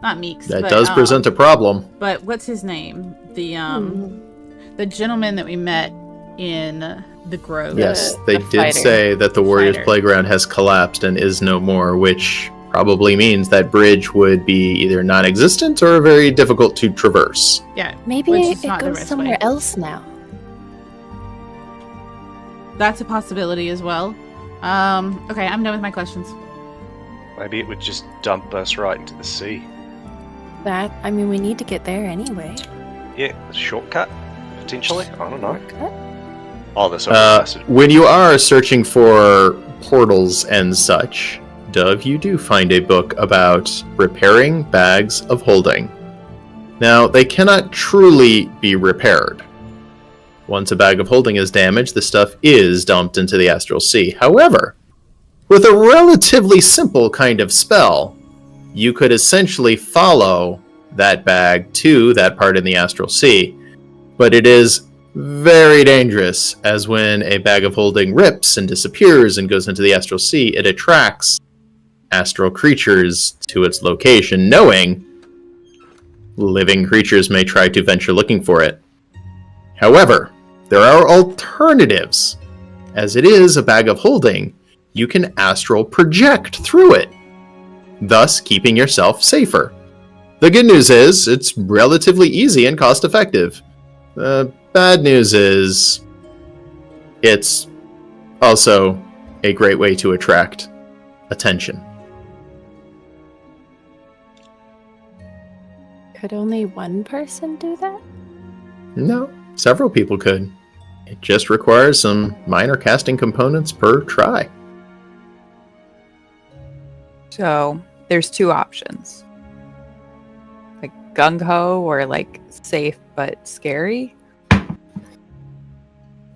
[SPEAKER 5] not Meeks.
[SPEAKER 1] That
[SPEAKER 5] but,
[SPEAKER 1] does present a problem.
[SPEAKER 5] But what's his name? The gentleman that we met in the Grove.
[SPEAKER 1] Yes, they
[SPEAKER 3] the
[SPEAKER 1] did
[SPEAKER 3] fighter.
[SPEAKER 1] say that the Warriors'
[SPEAKER 5] Fighter.
[SPEAKER 1] Playground has collapsed and is no more, which probably means that bridge would be either non-existent or very difficult to traverse.
[SPEAKER 5] Yeah.
[SPEAKER 3] Maybe
[SPEAKER 5] which
[SPEAKER 3] it
[SPEAKER 5] is not the
[SPEAKER 3] goes
[SPEAKER 5] best
[SPEAKER 3] somewhere
[SPEAKER 5] way.
[SPEAKER 3] else now.
[SPEAKER 5] That's a possibility as well. Okay, I'm done with my questions.
[SPEAKER 2] Maybe it would just dump us right into the sea.
[SPEAKER 3] I mean, we need to get there anyway.
[SPEAKER 2] Yeah, a shortcut, potentially. I don't know.
[SPEAKER 3] Shortcut?
[SPEAKER 2] All this over message.
[SPEAKER 1] When you are searching for portals and such, Dove, you do find a book about repairing bags of holding. Now, they cannot truly be repaired. Once a bag of holding is damaged, the stuff is dumped into the Astral Sea. However, with a relatively simple kind of spell, you could essentially follow that bag to that part in the Astral Sea. But it is very dangerous, as when a bag of holding rips and disappears and goes into the Astral Sea, it attracts astral creatures to its location, knowing living creatures may try to venture looking for it. However, there are alternatives. As it is a bag of holding, you can astral project through it, thus keeping yourself safer. The good news is, it's relatively easy and cost-effective. The bad news is, it's also a great way to attract attention.
[SPEAKER 3] Could only one person do that?
[SPEAKER 1] No, several people could. It just requires some minor casting components per try.
[SPEAKER 4] So there's two options. Like gung-ho or like safe but scary.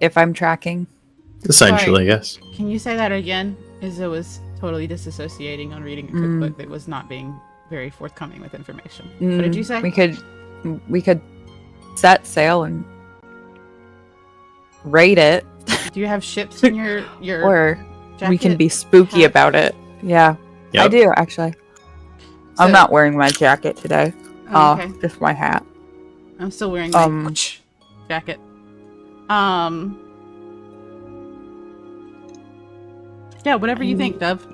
[SPEAKER 4] If I'm tracking.
[SPEAKER 1] Essentially, yes.
[SPEAKER 5] Can you say that again? Izza was totally disassociating on reading a cookbook that was not being very forthcoming with information. What did you say?
[SPEAKER 4] We could set sail and raid it.
[SPEAKER 5] Do you have ships in your
[SPEAKER 4] or
[SPEAKER 5] jacket?
[SPEAKER 4] we can be spooky
[SPEAKER 5] hat?
[SPEAKER 4] about it. Yeah.
[SPEAKER 1] Yep.
[SPEAKER 4] I do actually. I'm not wearing my jacket today.
[SPEAKER 5] Oh, okay.
[SPEAKER 4] Just my hat.
[SPEAKER 5] I'm still wearing my jacket. Yeah, whatever you think, Dove.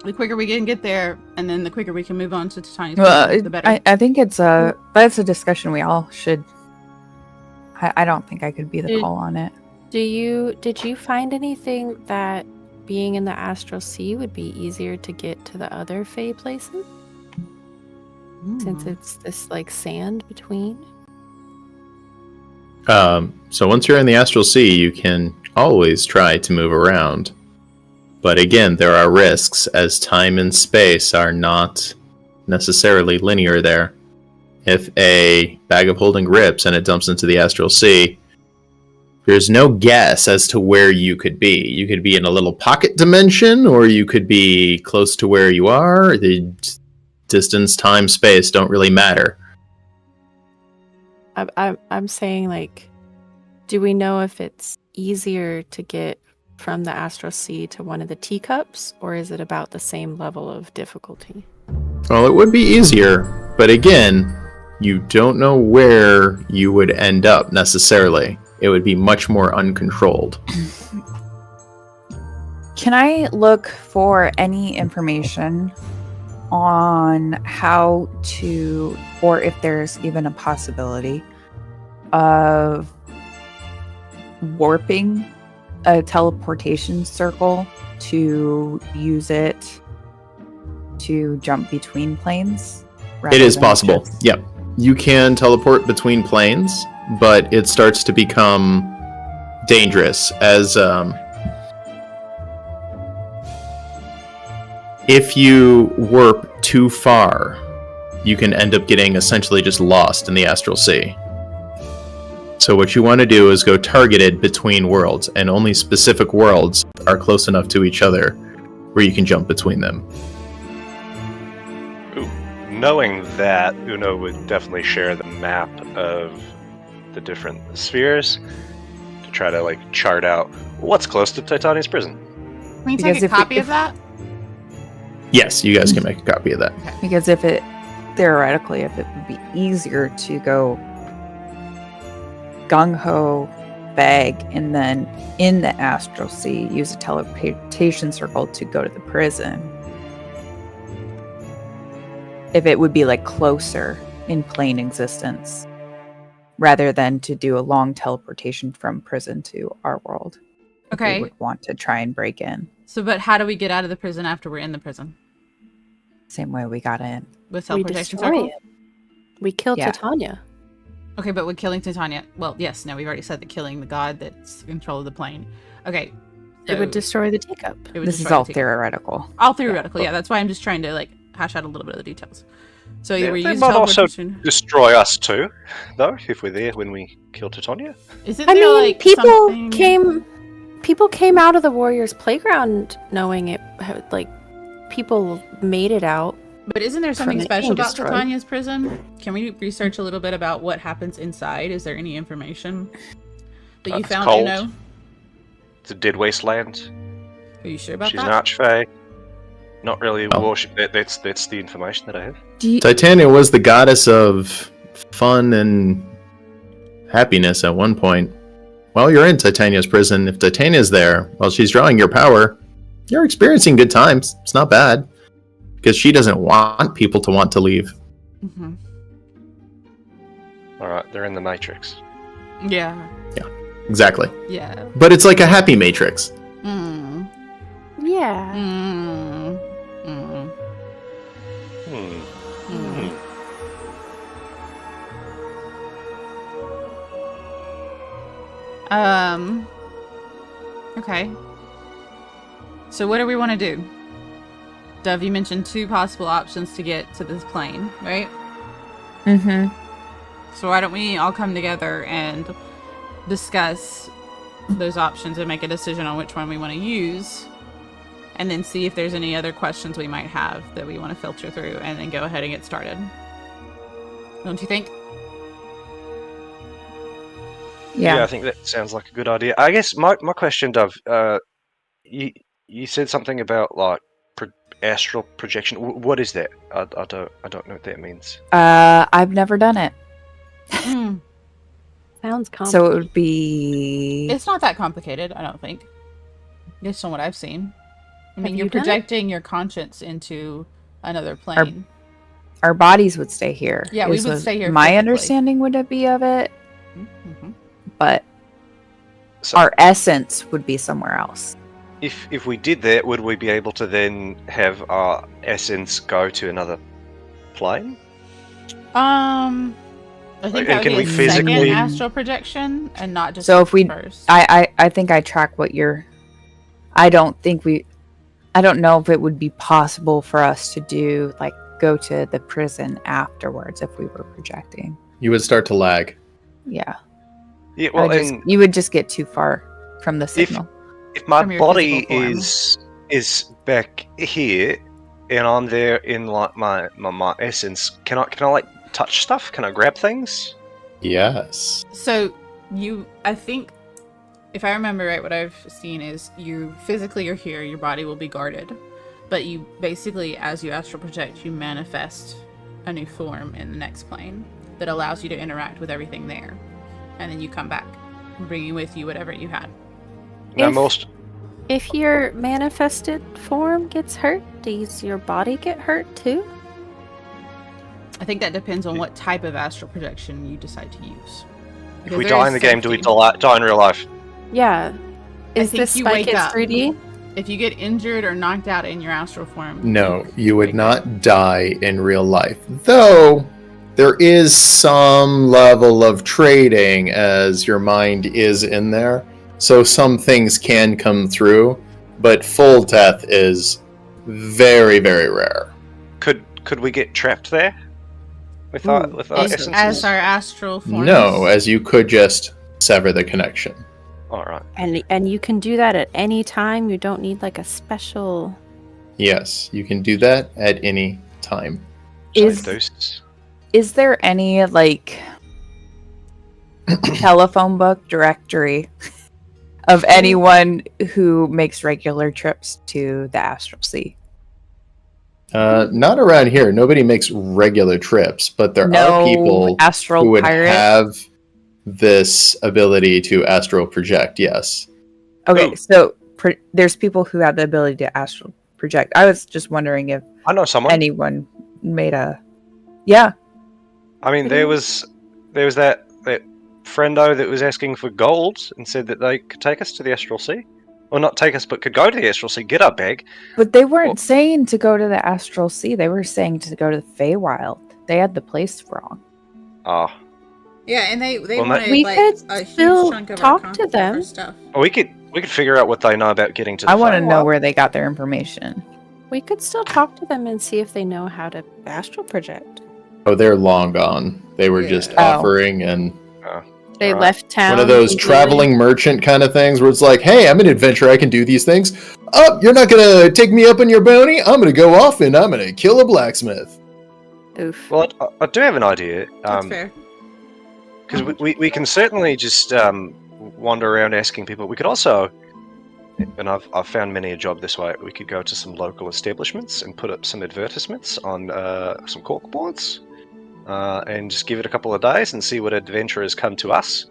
[SPEAKER 5] The quicker we can get there, and then the quicker we can move on to Titania's prison, the better.
[SPEAKER 4] I think that's a discussion we all should. I don't think I could be the call on it.
[SPEAKER 3] Did you find anything that being in the Astral Sea would be easier to get to the other Fae places? Since it's this like sand between?
[SPEAKER 1] So once you're in the Astral Sea, you can always try to move around. But again, there are risks, as time and space are not necessarily linear there. If a bag of holding rips and it dumps into the Astral Sea, there's no guess as to where you could be. You could be in a little pocket dimension, or you could be close to where you are. The distance, time, space don't really matter.
[SPEAKER 3] I'm saying, like, do we know if it's easier to get from the Astral Sea to one of the teacups, or is it about the same level of difficulty?
[SPEAKER 1] Well, it would be easier, but again, you don't know where you would end up necessarily. It would be much more uncontrolled.
[SPEAKER 4] Can I look for any information on how to, or if there's even a possibility of warping a teleportation circle to use it to jump between planes?
[SPEAKER 1] It is possible. Yep. You can teleport between planes, but it starts to become dangerous as if you warp too far, you can end up getting essentially just lost in the Astral Sea. So what you want to do is go targeted between worlds, and only specific worlds are close enough to each other where you can jump between them.
[SPEAKER 2] Ooh. Knowing that, Uno would definitely share the map of the different spheres to try to like chart out what's close to Titania's prison.
[SPEAKER 5] Can you take a copy of that?
[SPEAKER 1] Yes, you guys can make a copy of that.
[SPEAKER 4] Because if it theoretically, if it would be easier to go gung-ho bag and then in the Astral Sea use a teleportation circle to go to the prison, if it would be like closer in plain existence rather than to do a long teleportation from prison to our world. if
[SPEAKER 5] Okay.
[SPEAKER 4] we would want to try and break in.
[SPEAKER 5] So, but how do we get out of the prison after we're in the prison?
[SPEAKER 4] Same way we got in.
[SPEAKER 5] With
[SPEAKER 3] We
[SPEAKER 5] teleportation
[SPEAKER 3] destroy
[SPEAKER 5] circle?
[SPEAKER 3] it. We killed
[SPEAKER 4] Yeah.
[SPEAKER 3] Titania.
[SPEAKER 5] Okay, but with killing Titania, well, yes, no, we've already said that killing the god that's in control of the plane. Okay.
[SPEAKER 3] It would
[SPEAKER 5] so
[SPEAKER 3] destroy the teacup.
[SPEAKER 5] it would
[SPEAKER 4] This is
[SPEAKER 5] destroy
[SPEAKER 4] all
[SPEAKER 5] the teacup.
[SPEAKER 4] theoretical.
[SPEAKER 5] All theoretical, yeah. That's why I'm just trying to, like, hash out a little bit of the details. So either we
[SPEAKER 2] They
[SPEAKER 5] use
[SPEAKER 2] might also
[SPEAKER 5] teleportation...
[SPEAKER 2] destroy us too, though, if we're there when we kill Titania.
[SPEAKER 5] Isn't
[SPEAKER 3] I
[SPEAKER 5] there,
[SPEAKER 3] mean,
[SPEAKER 5] like,
[SPEAKER 3] people
[SPEAKER 5] something...
[SPEAKER 3] came out of the Warriors' playground knowing it. Like, people made it out.
[SPEAKER 5] But isn't there something
[SPEAKER 3] From it
[SPEAKER 5] special
[SPEAKER 3] being
[SPEAKER 5] about
[SPEAKER 3] destroyed.
[SPEAKER 5] Titania's prison? Can we research a little bit about what happens inside? Is there any information that you
[SPEAKER 2] It's
[SPEAKER 5] found,
[SPEAKER 2] cold.
[SPEAKER 5] Uno?
[SPEAKER 2] It's a dead wasteland.
[SPEAKER 5] Are you sure about
[SPEAKER 2] She's an
[SPEAKER 5] that?
[SPEAKER 2] archfey. Not really
[SPEAKER 1] Oh.
[SPEAKER 2] worship. That's the information that I have.
[SPEAKER 4] Do you,
[SPEAKER 1] Titania was the goddess of fun and happiness at one point. While you're in Titania's prison, if Titania's there while she's drawing your power, you're experiencing good times. It's not bad. Because she doesn't want people to want to leave.
[SPEAKER 5] Mm-hmm.
[SPEAKER 2] All right, they're in the Matrix.
[SPEAKER 5] Yeah.
[SPEAKER 1] Exactly.
[SPEAKER 5] Yeah.
[SPEAKER 1] But it's like a happy matrix.
[SPEAKER 5] Mm.
[SPEAKER 3] Yeah.
[SPEAKER 5] Mm. Mm.
[SPEAKER 2] Hmm.
[SPEAKER 5] Mm. Okay. So what do we want to do? Dove, you mentioned 2 possible options to get to this plane, right?
[SPEAKER 4] mm-hmm.
[SPEAKER 5] So why don't we all come together and discuss those options and make a decision on which one we want to use, and then see if there's any other questions we might have that we want to filter through, and then go ahead and get started. Don't you think?
[SPEAKER 4] Yeah.
[SPEAKER 2] I think that sounds like a good idea. I guess my question, Dove, you said something about like astral projection. What is that? I don't know what that means.
[SPEAKER 4] I've never done it.
[SPEAKER 5] Hmm.
[SPEAKER 3] Sounds complicated.
[SPEAKER 4] So it would be...
[SPEAKER 5] It's not that complicated, I don't think. Based on what I've seen. I mean,
[SPEAKER 3] Have
[SPEAKER 5] you're
[SPEAKER 3] you done it?
[SPEAKER 5] projecting your conscience into another plane.
[SPEAKER 4] Our bodies would stay here.
[SPEAKER 5] Yeah, we
[SPEAKER 4] is
[SPEAKER 5] would
[SPEAKER 4] what
[SPEAKER 5] stay here
[SPEAKER 4] My
[SPEAKER 5] physically.
[SPEAKER 4] understanding would it be of it,
[SPEAKER 5] Mm-hmm.
[SPEAKER 4] but
[SPEAKER 2] So
[SPEAKER 4] our essence would be somewhere else.
[SPEAKER 2] if we did that, would we be able to then have our essence go to another plane?
[SPEAKER 5] I think
[SPEAKER 2] And
[SPEAKER 5] that would
[SPEAKER 2] can
[SPEAKER 5] be
[SPEAKER 2] we
[SPEAKER 5] a second
[SPEAKER 2] physically-
[SPEAKER 5] astral projection, and not just
[SPEAKER 4] So if we-
[SPEAKER 5] first.
[SPEAKER 4] I think I track what you're... I don't know if it would be possible for us to do, like, go to the prison afterwards if we were projecting.
[SPEAKER 1] You would start to lag.
[SPEAKER 4] Yeah.
[SPEAKER 2] Yeah, well,
[SPEAKER 4] You would just get too far from the signal.
[SPEAKER 2] if my
[SPEAKER 5] From your
[SPEAKER 2] body
[SPEAKER 5] physical form.
[SPEAKER 2] is back here and I'm there in like my essence, can I like touch stuff? Can I grab things?
[SPEAKER 1] Yes.
[SPEAKER 5] So I think, if I remember right, what I've seen is you physically are here, your body will be guarded, but you basically, as you astral project, you manifest a new form in the next plane that allows you to interact with everything there, and then you come back, bringing with you whatever you had.
[SPEAKER 2] Now
[SPEAKER 3] If-
[SPEAKER 2] most
[SPEAKER 3] If your manifested form gets hurt, does your body get hurt too?
[SPEAKER 5] I think that depends on what type of astral projection you decide to use.
[SPEAKER 2] if
[SPEAKER 5] Because
[SPEAKER 2] we
[SPEAKER 5] there
[SPEAKER 2] die
[SPEAKER 5] is
[SPEAKER 2] in the game, do we
[SPEAKER 5] safety.
[SPEAKER 2] die in real life?
[SPEAKER 3] Yeah. Is
[SPEAKER 5] think
[SPEAKER 3] this
[SPEAKER 5] you
[SPEAKER 3] spike
[SPEAKER 5] wake
[SPEAKER 3] it's
[SPEAKER 5] up.
[SPEAKER 3] 3D?
[SPEAKER 5] If you get injured or knocked out in your astral form,
[SPEAKER 1] No, you would not die in real life. Though, there is some level of trading as your mind is in there. So some things can come through, but full death is very, very rare.
[SPEAKER 2] Could we get trapped there with our
[SPEAKER 5] as
[SPEAKER 2] essences?
[SPEAKER 5] our astral forms.
[SPEAKER 1] No, as you could just sever the connection.
[SPEAKER 2] All right.
[SPEAKER 3] And you can do that at any time. You don't need like a special.
[SPEAKER 1] Yes, you can do that at any time.
[SPEAKER 4] Is there any, like, telephone book directory of anyone who makes regular trips to the Astral Sea?
[SPEAKER 1] Not around here. Nobody makes regular trips, but there
[SPEAKER 4] No
[SPEAKER 1] are people
[SPEAKER 4] astral
[SPEAKER 1] who would
[SPEAKER 4] pirate?
[SPEAKER 1] have this ability to astral project. Yes.
[SPEAKER 4] Okay, so there's people who have the ability to astral project. I was just wondering if
[SPEAKER 2] I know someone.
[SPEAKER 4] anyone made a... Yeah.
[SPEAKER 2] I mean, there was that friendo that was asking for gold and said that they could take us to the Astral Sea. Well, not take us, but could go to the Astral Sea, get our bag.
[SPEAKER 4] But they weren't
[SPEAKER 2] Well-
[SPEAKER 4] saying to go to the Astral Sea. They were saying to go to the Feywild. They had the place wrong.
[SPEAKER 2] Oh,
[SPEAKER 5] Yeah, and they
[SPEAKER 2] Well,
[SPEAKER 5] wanted
[SPEAKER 3] We
[SPEAKER 5] like
[SPEAKER 3] could
[SPEAKER 5] a huge
[SPEAKER 3] still
[SPEAKER 5] chunk of
[SPEAKER 3] talk
[SPEAKER 5] our
[SPEAKER 3] to
[SPEAKER 5] content
[SPEAKER 3] them.
[SPEAKER 5] for stuff.
[SPEAKER 2] we could figure out what they know about getting to the
[SPEAKER 4] I want to know
[SPEAKER 2] Feywild.
[SPEAKER 4] where they got their information.
[SPEAKER 3] We could still talk to them and see if they know how to astral project.
[SPEAKER 1] Oh, they're long gone. They were just
[SPEAKER 4] Oh.
[SPEAKER 1] offering, and
[SPEAKER 3] They
[SPEAKER 2] Alright.
[SPEAKER 3] left town.
[SPEAKER 1] one of those
[SPEAKER 3] easily.
[SPEAKER 1] traveling merchant kind of things where it's like, hey, I'm an adventurer, I can do these things. Oh, you're not gonna take me up on your bounty? I'm gonna go off and I'm gonna kill a blacksmith.
[SPEAKER 3] Oof.
[SPEAKER 2] Well, I do have an idea.
[SPEAKER 5] That's fair.
[SPEAKER 2] Because we can certainly just wander around asking people. We could also, and I've found many a job this way. We could go to some local establishments and put up some advertisements on some cork boards, and just give it a couple of days and see what adventurers come to us.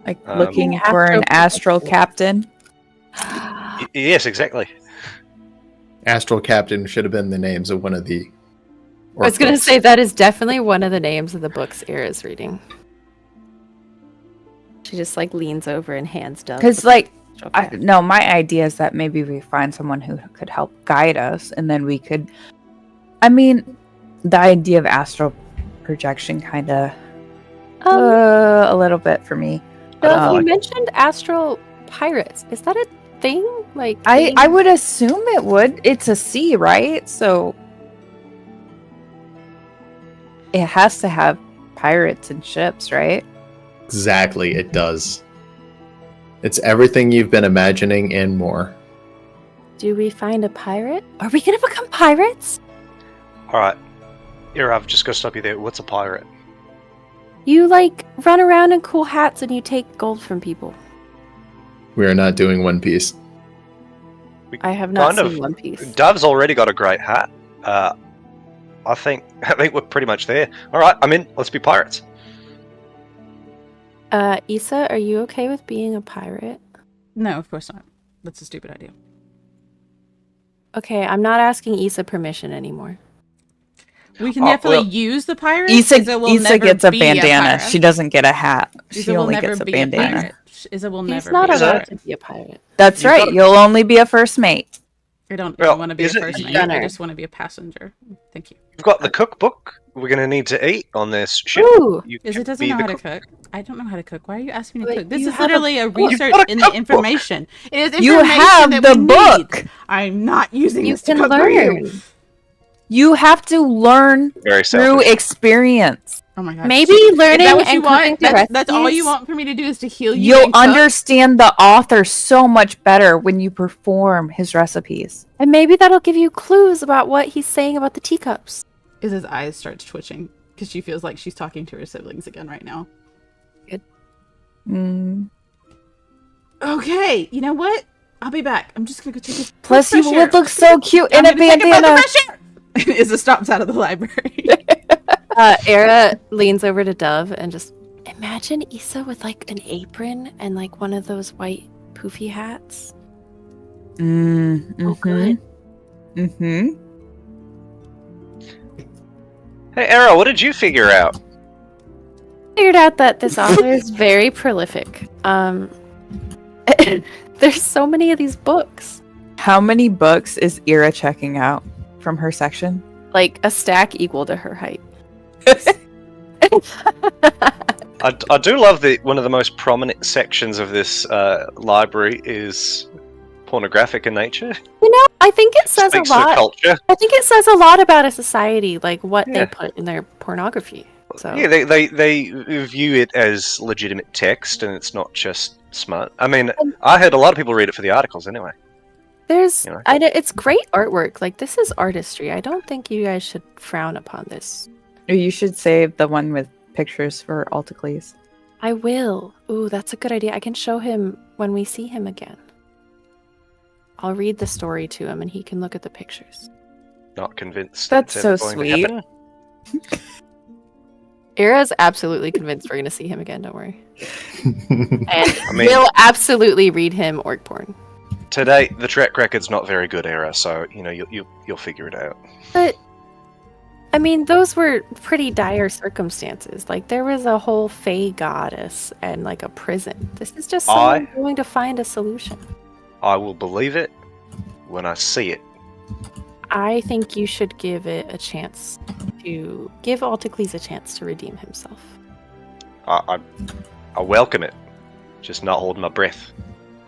[SPEAKER 4] Like
[SPEAKER 2] Um,
[SPEAKER 4] looking for an astral captain.
[SPEAKER 2] Yes, exactly.
[SPEAKER 1] Astral Captain should have been the names of one of the.
[SPEAKER 3] I was going to say that is definitely one of the names of the books Era's reading. She just like leans over and hands Dove.
[SPEAKER 4] Because, like,
[SPEAKER 3] Okay.
[SPEAKER 4] no, my idea is that maybe we find someone who could help guide us, and then we could. I mean, the idea of astral projection kind of a little bit for me.
[SPEAKER 3] Dove, you
[SPEAKER 2] like it.
[SPEAKER 3] mentioned astral pirates. Is that a thing? Like
[SPEAKER 4] I would assume it would. It's a sea, right? So it has to have pirates and ships, right?
[SPEAKER 1] Exactly, it does. It's everything you've been imagining and more.
[SPEAKER 3] Do we find a pirate? Are we going to become pirates?
[SPEAKER 2] All right. Here, I've just got to stop you there. What's a pirate?
[SPEAKER 3] You like run around in cool hats and you take gold from people.
[SPEAKER 1] We are not doing One Piece.
[SPEAKER 3] I have not
[SPEAKER 2] Kind
[SPEAKER 3] seen
[SPEAKER 2] of.
[SPEAKER 3] One Piece.
[SPEAKER 2] Dove's already got a great hat. I think we're pretty much there. All right, I'm in. Let's be pirates.
[SPEAKER 3] Issa, are you okay with being a pirate?
[SPEAKER 5] No, of course not. That's a stupid idea.
[SPEAKER 3] Okay, I'm not asking Issa permission anymore.
[SPEAKER 5] We can
[SPEAKER 2] Oh,
[SPEAKER 5] definitely
[SPEAKER 2] well,
[SPEAKER 5] use the pirates.
[SPEAKER 4] Issa,
[SPEAKER 5] will
[SPEAKER 4] Issa
[SPEAKER 5] never
[SPEAKER 4] gets a
[SPEAKER 5] be
[SPEAKER 4] bandana.
[SPEAKER 5] pirate.
[SPEAKER 4] She doesn't get a hat.
[SPEAKER 5] Issa
[SPEAKER 4] She
[SPEAKER 5] will
[SPEAKER 4] only
[SPEAKER 5] never
[SPEAKER 4] gets a
[SPEAKER 5] be
[SPEAKER 4] bandana.
[SPEAKER 5] pirate. Issa will
[SPEAKER 3] He's
[SPEAKER 5] never
[SPEAKER 3] not
[SPEAKER 5] be a
[SPEAKER 2] allowed
[SPEAKER 3] allowed
[SPEAKER 5] pirate.
[SPEAKER 3] to be a pirate.
[SPEAKER 4] That's
[SPEAKER 2] You've
[SPEAKER 4] right.
[SPEAKER 2] got-
[SPEAKER 4] You'll only be a first mate.
[SPEAKER 5] I don't
[SPEAKER 2] Well,
[SPEAKER 5] want to be a
[SPEAKER 2] is it-
[SPEAKER 5] first mate.
[SPEAKER 3] Gunner.
[SPEAKER 5] I just want to be a passenger. Thank you.
[SPEAKER 2] We've got the cookbook. We're going to need to eat on this ship.
[SPEAKER 3] Ooh,
[SPEAKER 2] You
[SPEAKER 5] Is
[SPEAKER 2] can
[SPEAKER 5] it doesn't
[SPEAKER 2] be
[SPEAKER 5] know
[SPEAKER 2] the
[SPEAKER 5] how to
[SPEAKER 2] cook.
[SPEAKER 5] cook? I don't know how to cook. Why are you asking me
[SPEAKER 3] But
[SPEAKER 5] to cook? This
[SPEAKER 3] you
[SPEAKER 5] is
[SPEAKER 3] have a
[SPEAKER 5] literally a
[SPEAKER 2] book.
[SPEAKER 5] research
[SPEAKER 2] You've got a
[SPEAKER 5] in the
[SPEAKER 2] cookbook.
[SPEAKER 5] information. It is information
[SPEAKER 4] You have
[SPEAKER 5] that
[SPEAKER 4] the
[SPEAKER 5] we
[SPEAKER 4] book.
[SPEAKER 5] need. I'm not using
[SPEAKER 3] you
[SPEAKER 5] this to
[SPEAKER 3] can
[SPEAKER 5] cook for you.
[SPEAKER 3] learn.
[SPEAKER 4] You have to learn
[SPEAKER 2] Very
[SPEAKER 4] through
[SPEAKER 2] selfish.
[SPEAKER 4] experience.
[SPEAKER 5] Oh my god.
[SPEAKER 3] Maybe
[SPEAKER 5] Is
[SPEAKER 3] learning
[SPEAKER 5] that what
[SPEAKER 3] and
[SPEAKER 5] you
[SPEAKER 3] cooking
[SPEAKER 5] want?
[SPEAKER 3] the
[SPEAKER 5] That's all you
[SPEAKER 3] recipes-
[SPEAKER 5] want for me to do is to heal you.
[SPEAKER 4] You'll
[SPEAKER 5] and cook?
[SPEAKER 4] understand the author so much better when you perform his recipes.
[SPEAKER 3] And maybe that'll give you clues about what he's saying about the teacups.
[SPEAKER 5] Iz's eyes starts twitching because she feels like she's talking to her siblings again right now.
[SPEAKER 4] Mm.
[SPEAKER 5] Okay, you know what? I'll be back. I'm just gonna go take a
[SPEAKER 4] Plus,
[SPEAKER 5] fresh
[SPEAKER 4] you
[SPEAKER 5] air.
[SPEAKER 4] would look so cute in
[SPEAKER 5] I'm
[SPEAKER 4] a
[SPEAKER 5] gonna take
[SPEAKER 4] bandana.
[SPEAKER 5] breath of fresh air. And Izza stops out of the library.
[SPEAKER 3] Era leans over to Dove and just imagine Issa with like an apron and like one of those white poofy hats. Oh, good.
[SPEAKER 4] Mm-hmm.
[SPEAKER 2] Hey, Era, what did you figure out?
[SPEAKER 3] Figured out that this author is very prolific. There's so many of these books.
[SPEAKER 4] How many books is Ira checking out from her section?
[SPEAKER 3] Like a stack equal to her height.
[SPEAKER 2] I do love that one of the most prominent sections of this library is pornographic in nature.
[SPEAKER 3] You know, I think it says a
[SPEAKER 2] Speaks to
[SPEAKER 3] lot.
[SPEAKER 2] culture.
[SPEAKER 3] I think it says a lot about a society, like what
[SPEAKER 2] Yeah.
[SPEAKER 3] they put in their pornography. So
[SPEAKER 2] Yeah, they view it as legitimate text, and it's not just smut. I mean, I heard a lot of people read it for the articles anyway.
[SPEAKER 3] there's,
[SPEAKER 2] You know.
[SPEAKER 3] I know it's great artwork. Like this is artistry. I don't think you guys should frown upon this.
[SPEAKER 4] Or you should save the one with pictures for Alticles.
[SPEAKER 3] I will. Ooh, that's a good idea. I can show him when we see him again. I'll read the story to him and he can look at the pictures.
[SPEAKER 2] Not convinced.
[SPEAKER 4] That's
[SPEAKER 2] it's ever
[SPEAKER 4] so
[SPEAKER 2] going to
[SPEAKER 4] sweet.
[SPEAKER 2] happen.
[SPEAKER 3] Ira's absolutely convinced we're going to see him again, don't worry. And
[SPEAKER 2] I mean-
[SPEAKER 3] we'll absolutely read him orc porn.
[SPEAKER 2] Today, the track record's not very good, Era. So you'll figure it out.
[SPEAKER 3] But, I mean, those were pretty dire circumstances. Like, there was a whole fae goddess and, like, a prison. This is just someone going to find a solution.
[SPEAKER 2] I will believe it when I see it.
[SPEAKER 3] I think you should give it a chance to give Alticles a chance to redeem himself.
[SPEAKER 2] I welcome it. Just not holding my breath.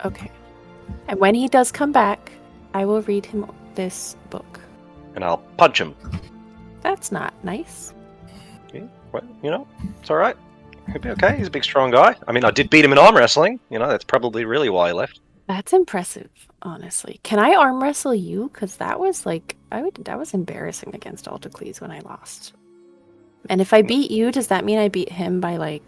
[SPEAKER 3] Okay. And when he does come back, I will read him this book.
[SPEAKER 2] And I'll punch him.
[SPEAKER 3] That's not nice.
[SPEAKER 2] Yeah, well, it's alright. He'll be okay. He's a big, strong guy. I mean, I did beat him in arm wrestling. That's probably really why he left.
[SPEAKER 3] That's impressive, honestly. Can I arm wrestle you? Because that was that was embarrassing against Alticles when I lost. And if I beat you, does that mean I beat him by the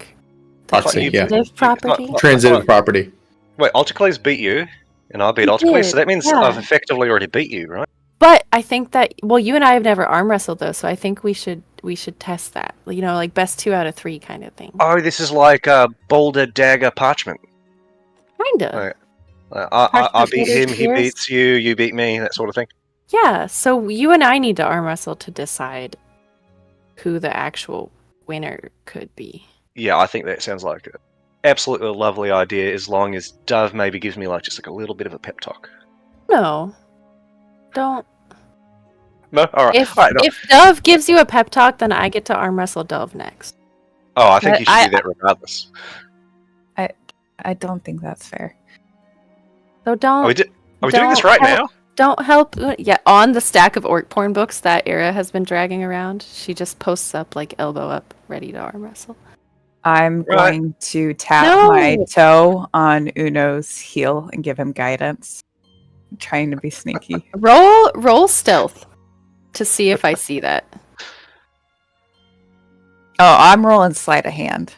[SPEAKER 1] Proxy, yeah.
[SPEAKER 3] transitive property?
[SPEAKER 1] Transitive property.
[SPEAKER 2] Wait, Alticles beat you, and I beat
[SPEAKER 3] He
[SPEAKER 2] Alticles,
[SPEAKER 3] did,
[SPEAKER 2] so that means
[SPEAKER 3] yeah.
[SPEAKER 2] I've effectively already beat you, right?
[SPEAKER 3] But I think that you and I have never arm wrestled though, so I think we should test that. Best 2 out of 3 kind of thing.
[SPEAKER 2] Oh, this is like boulder, dagger, parchment.
[SPEAKER 3] Kinda.
[SPEAKER 2] Right. I beat him, he
[SPEAKER 3] Cheers.
[SPEAKER 2] beats you, you beat me, that sort of thing.
[SPEAKER 3] Yeah, so you and I need to arm wrestle to decide who the actual winner could be.
[SPEAKER 2] Yeah, I think that sounds like an absolutely lovely idea, as long as Dove maybe gives me just a little bit of a pep talk.
[SPEAKER 3] No. Don't.
[SPEAKER 2] No? Alright.
[SPEAKER 3] If Dove gives you a pep talk, then I get to arm wrestle Dove next.
[SPEAKER 2] Oh, I think you should
[SPEAKER 4] I-
[SPEAKER 2] do that regardless.
[SPEAKER 4] I don't think that's fair.
[SPEAKER 3] So don't.
[SPEAKER 2] Are we doing this
[SPEAKER 3] don't
[SPEAKER 2] right
[SPEAKER 3] help-
[SPEAKER 2] now?
[SPEAKER 3] Don't help. Yeah, on the stack of orc porn books that Era has been dragging around, she just posts up elbow up, ready to arm wrestle.
[SPEAKER 4] I'm
[SPEAKER 2] Right.
[SPEAKER 4] going to tap
[SPEAKER 3] No.
[SPEAKER 4] my toe on Uno's heel and give him guidance. I'm trying to be sneaky.
[SPEAKER 3] Roll stealth to see if I see that.
[SPEAKER 4] Oh, I'm rolling sleight of hand.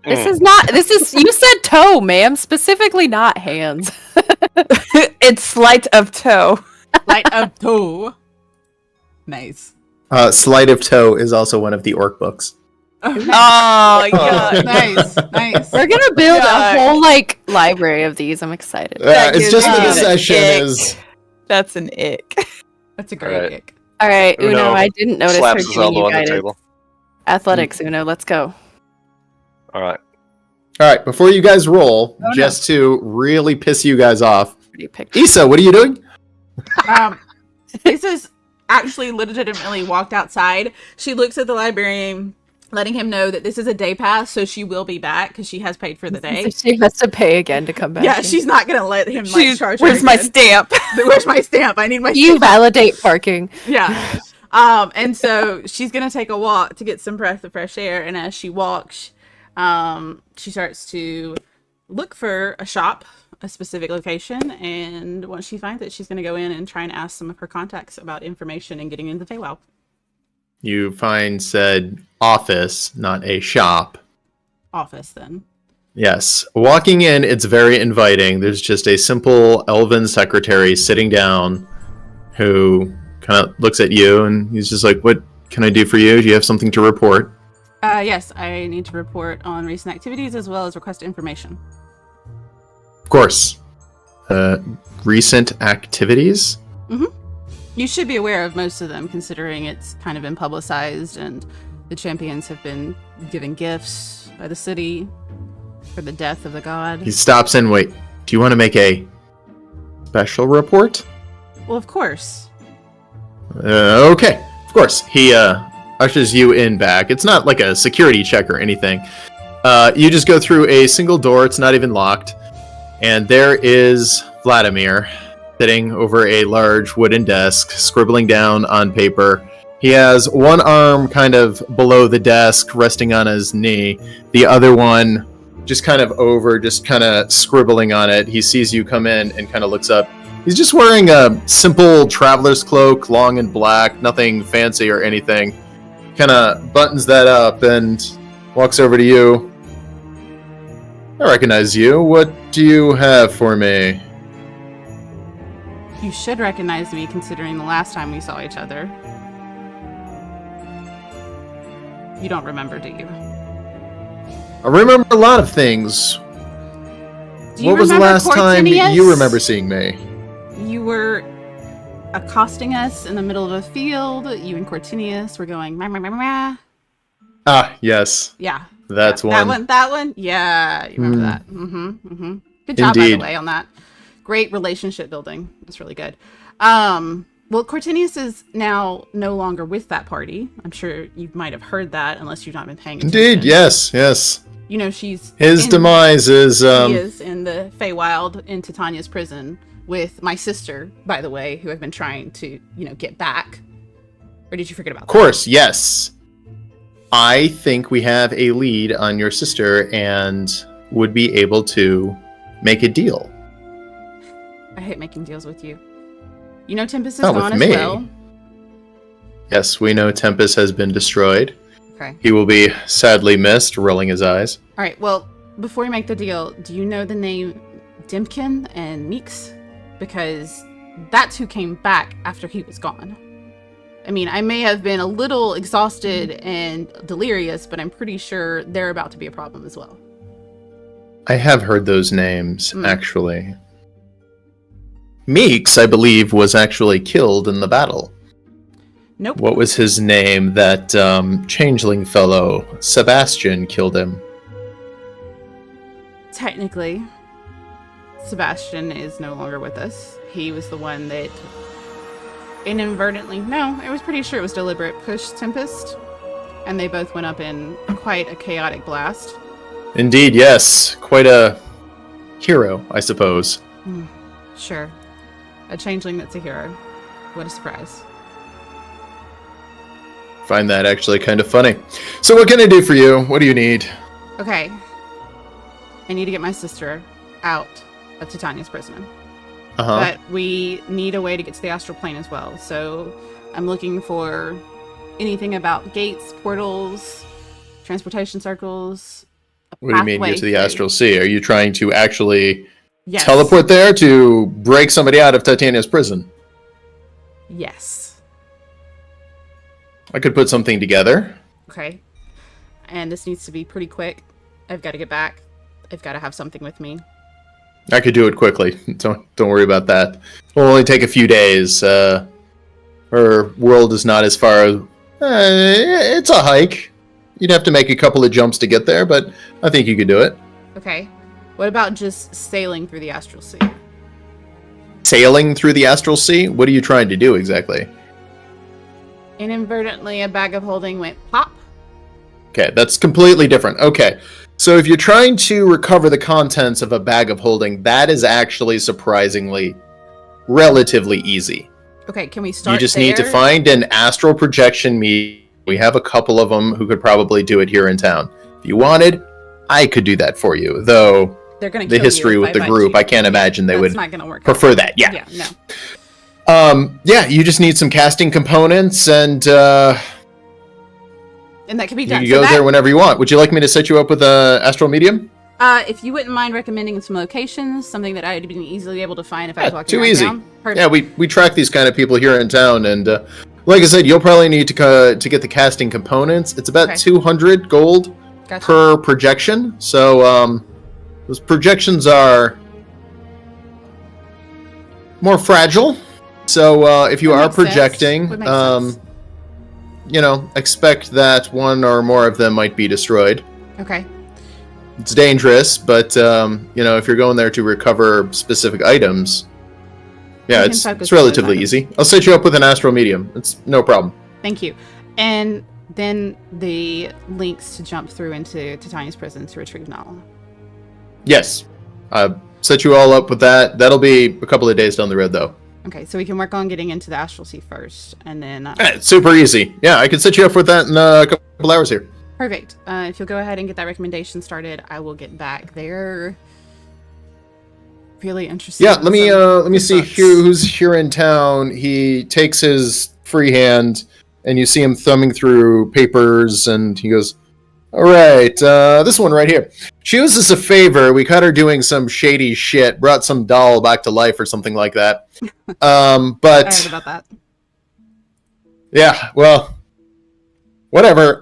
[SPEAKER 3] This is you said toe, ma'am, specifically not hands.
[SPEAKER 4] It's sleight of toe.
[SPEAKER 5] Light of toe. Nice.
[SPEAKER 1] Sleight of Toe is also one of the orc books.
[SPEAKER 5] Oh,
[SPEAKER 4] Oh, yeah.
[SPEAKER 5] nice. Nice.
[SPEAKER 3] We're gonna build
[SPEAKER 4] God.
[SPEAKER 3] a whole library of these. I'm excited.
[SPEAKER 1] It's
[SPEAKER 4] gives
[SPEAKER 1] just
[SPEAKER 4] me
[SPEAKER 1] for the
[SPEAKER 4] an
[SPEAKER 1] session
[SPEAKER 4] ick.
[SPEAKER 1] is...
[SPEAKER 4] That's an ick.
[SPEAKER 5] That's a great
[SPEAKER 2] Alright.
[SPEAKER 5] pick.
[SPEAKER 3] All right, Uno.
[SPEAKER 2] Uno
[SPEAKER 3] I didn't notice her
[SPEAKER 2] Slaps his
[SPEAKER 3] giving
[SPEAKER 2] elbow
[SPEAKER 3] you
[SPEAKER 2] on the
[SPEAKER 3] guidance.
[SPEAKER 2] table.
[SPEAKER 3] Athletics, Uno. Let's go.
[SPEAKER 2] Alright.
[SPEAKER 1] Alright, before you guys roll,
[SPEAKER 3] no.
[SPEAKER 1] just to really piss you guys off,
[SPEAKER 3] Pretty picked.
[SPEAKER 1] Issa, what are you doing?
[SPEAKER 5] This is actually legitimately walked outside. She looks at the librarian, letting him know that this is a day pass, so she will be back because she has paid for the day.
[SPEAKER 3] She has to pay again to come back.
[SPEAKER 5] Yeah, she's not gonna let him charge.
[SPEAKER 4] Where's
[SPEAKER 5] her
[SPEAKER 4] my
[SPEAKER 5] again.
[SPEAKER 4] stamp?
[SPEAKER 5] Where's my stamp? I need my
[SPEAKER 3] You
[SPEAKER 5] stamp.
[SPEAKER 3] validate parking.
[SPEAKER 5] Yeah. And so she's gonna take a walk to get some breath of fresh air, and as she walks, she starts to look for a shop, a specific location, and once she finds it, she's gonna go in and try and ask some of her contacts about information and getting into the Feywild.
[SPEAKER 1] You find said office, not a shop.
[SPEAKER 5] Office then.
[SPEAKER 1] Yes. Walking in, it's very inviting. There's just a simple elven secretary sitting down who kind of looks at you and he's just like, what can I do for you? Do you have something to report?
[SPEAKER 5] Yes, I need to report on recent activities as well as request information.
[SPEAKER 1] Of course. Recent activities?
[SPEAKER 5] You should be aware of most of them, considering it's kind of been publicized and the champions have been given gifts by the city for the death of the god.
[SPEAKER 1] He stops in. Wait, do you want to make a special report?
[SPEAKER 5] Well, of course.
[SPEAKER 1] Okay. Of course. He ushers you in back. It's not like a security check or anything. You just go through a single door. It's not even locked. And there is Vladimir sitting over a large wooden desk, scribbling down on paper. He has one arm kind of below the desk, resting on his knee. The other one just kind of over, just kind of scribbling on it. He sees you come in and kind of looks up. He's just wearing a simple traveler's cloak, long and black, nothing fancy or anything. Kind of buttons that up and walks over to you. I recognize you. What do you have for me?
[SPEAKER 5] You should recognize me, considering the last time we saw each other. You don't remember, do you?
[SPEAKER 1] I remember a lot of things.
[SPEAKER 5] Do you
[SPEAKER 1] What was the
[SPEAKER 5] remember
[SPEAKER 1] last time
[SPEAKER 5] Cortinius?
[SPEAKER 1] you remember seeing me?
[SPEAKER 5] You were accosting us in the middle of a field. You and Cortinius were going, meh, meh, meh, meh.
[SPEAKER 1] Ah, yes.
[SPEAKER 5] Yeah.
[SPEAKER 1] That's
[SPEAKER 5] Yeah,
[SPEAKER 1] one.
[SPEAKER 5] That one. Yeah, you remember that. Good job, by
[SPEAKER 1] Indeed.
[SPEAKER 5] the way, on that. Great relationship building. That's really good. Well, Cortinius is now no longer with that party. I'm sure you might have heard that, unless you've not been paying attention.
[SPEAKER 1] Indeed, yes.
[SPEAKER 5] You know, she's...
[SPEAKER 1] His demise is...
[SPEAKER 5] She is in the Feywild in Titania's prison with my sister, by the way, who I've been trying to, get back. Or did you forget about that?
[SPEAKER 1] Of course, yes. I think we have a lead on your sister and would be able to make a deal.
[SPEAKER 5] I hate making deals with you. You know Tempest is
[SPEAKER 1] Not
[SPEAKER 5] gone
[SPEAKER 1] with
[SPEAKER 5] as
[SPEAKER 1] me.
[SPEAKER 5] well.
[SPEAKER 1] Yes, we know Tempest has been destroyed.
[SPEAKER 5] Okay.
[SPEAKER 1] He will be sadly missed, rolling his eyes.
[SPEAKER 5] All right, well, before we make the deal, do you know the name Dimpkin and Meeks? Because that's who came back after he was gone. I mean, I may have been a little exhausted and delirious, but I'm pretty sure they're about to be a problem as well.
[SPEAKER 1] I have heard those names, actually. Meeks, I believe, was actually killed in the battle.
[SPEAKER 5] Nope.
[SPEAKER 1] What was his name? That changeling fellow, Sebastian, killed him.
[SPEAKER 5] Technically, Sebastian is no longer with us. He was the one that inadvertently, no, I was pretty sure it was deliberate, pushed Tempest, and they both went up in quite a chaotic blast.
[SPEAKER 1] Indeed, yes. Quite a hero, I suppose.
[SPEAKER 5] Sure. A changeling that's a hero. What a surprise.
[SPEAKER 1] Find that actually kind of funny. So what can I do for you? What do you need?
[SPEAKER 5] Okay. I need to get my sister out of Titania's prison.
[SPEAKER 1] Uh-huh.
[SPEAKER 5] But we need a way to get to the astral plane as well. So I'm looking for anything about gates, portals, transportation circles.
[SPEAKER 1] What do you mean get to the
[SPEAKER 5] through.
[SPEAKER 1] Astral Sea? Are you trying to actually
[SPEAKER 5] Yes.
[SPEAKER 1] teleport there to break somebody out of Titania's prison?
[SPEAKER 5] Yes.
[SPEAKER 1] I could put something together.
[SPEAKER 5] Okay. And this needs to be pretty quick. I've got to get back. I've got to have something with me.
[SPEAKER 1] I could do it quickly. Don't worry about that. It'll only take a few days. Her world is not as far. It's a hike. You'd have to make a couple of jumps to get there, but I think you could do it.
[SPEAKER 5] Okay. What about just sailing through the Astral Sea?
[SPEAKER 1] Sailing through the Astral Sea? What are you trying to do exactly?
[SPEAKER 5] Inadvertently, a bag of holding went pop.
[SPEAKER 1] Okay, that's completely different. Okay, so if you're trying to recover the contents of a bag of holding, that is actually surprisingly relatively easy.
[SPEAKER 5] Okay, can we start
[SPEAKER 1] You just
[SPEAKER 5] there?
[SPEAKER 1] need to find an astral projection medium. We have a couple of them who could probably do it here in town. If you wanted, I could do that for you, though
[SPEAKER 5] They're gonna
[SPEAKER 1] the
[SPEAKER 5] kill
[SPEAKER 1] history
[SPEAKER 5] you if
[SPEAKER 1] with the
[SPEAKER 5] bite
[SPEAKER 1] group,
[SPEAKER 5] you.
[SPEAKER 1] I can't imagine they
[SPEAKER 5] That's
[SPEAKER 1] would
[SPEAKER 5] not gonna work
[SPEAKER 1] prefer
[SPEAKER 5] out.
[SPEAKER 1] that. Yeah.
[SPEAKER 5] Yeah, no.
[SPEAKER 1] Yeah, you just need some casting components, and
[SPEAKER 5] And that can be
[SPEAKER 1] you
[SPEAKER 5] done.
[SPEAKER 1] can
[SPEAKER 5] So
[SPEAKER 1] go
[SPEAKER 5] that-
[SPEAKER 1] there whenever you want. Would you like me to set you up with a astral medium?
[SPEAKER 5] If you wouldn't mind recommending some locations, something that I'd be easily able to find if I was walking
[SPEAKER 1] too
[SPEAKER 5] around
[SPEAKER 1] easy.
[SPEAKER 5] town. Perfect.
[SPEAKER 1] Yeah, we track these kind of people here in town, and like I said, you'll probably need to get the casting components. It's about
[SPEAKER 5] Okay.
[SPEAKER 1] 200 gold
[SPEAKER 5] Gotcha.
[SPEAKER 1] per projection. So those projections are more fragile. So if you
[SPEAKER 5] That
[SPEAKER 1] are
[SPEAKER 5] makes sense.
[SPEAKER 1] projecting,
[SPEAKER 5] Would make sense.
[SPEAKER 1] expect that one or more of them might be destroyed.
[SPEAKER 5] Okay.
[SPEAKER 1] It's dangerous, but if you're going there to recover specific items, yeah,
[SPEAKER 5] We can
[SPEAKER 1] it's
[SPEAKER 5] focus
[SPEAKER 1] it's
[SPEAKER 5] on those
[SPEAKER 1] relatively
[SPEAKER 5] items.
[SPEAKER 1] easy. I'll set you up with an astral medium. It's no problem.
[SPEAKER 5] Thank you. And then the links to jump through into Titania's prison to retrieve Nala.
[SPEAKER 1] Yes, set you all up with that. That'll be a couple of days down the road, though.
[SPEAKER 5] Okay, so we can work on getting into the Astral Sea first, and then...
[SPEAKER 1] It's super easy. Yeah, I can set you up with that in a couple hours here.
[SPEAKER 5] Perfect. If you'll go ahead and get that recommendation started, I will get back there. Really interesting.
[SPEAKER 1] Yeah, let me see
[SPEAKER 5] books.
[SPEAKER 1] who's here in town. He takes his free hand, and you see him thumbing through papers, and he goes, "All right, this one right here. She owes us a favor. We caught her doing some shady shit. Brought some doll back to life or something like that.
[SPEAKER 5] I heard
[SPEAKER 1] But
[SPEAKER 5] about that.
[SPEAKER 1] yeah, well, whatever.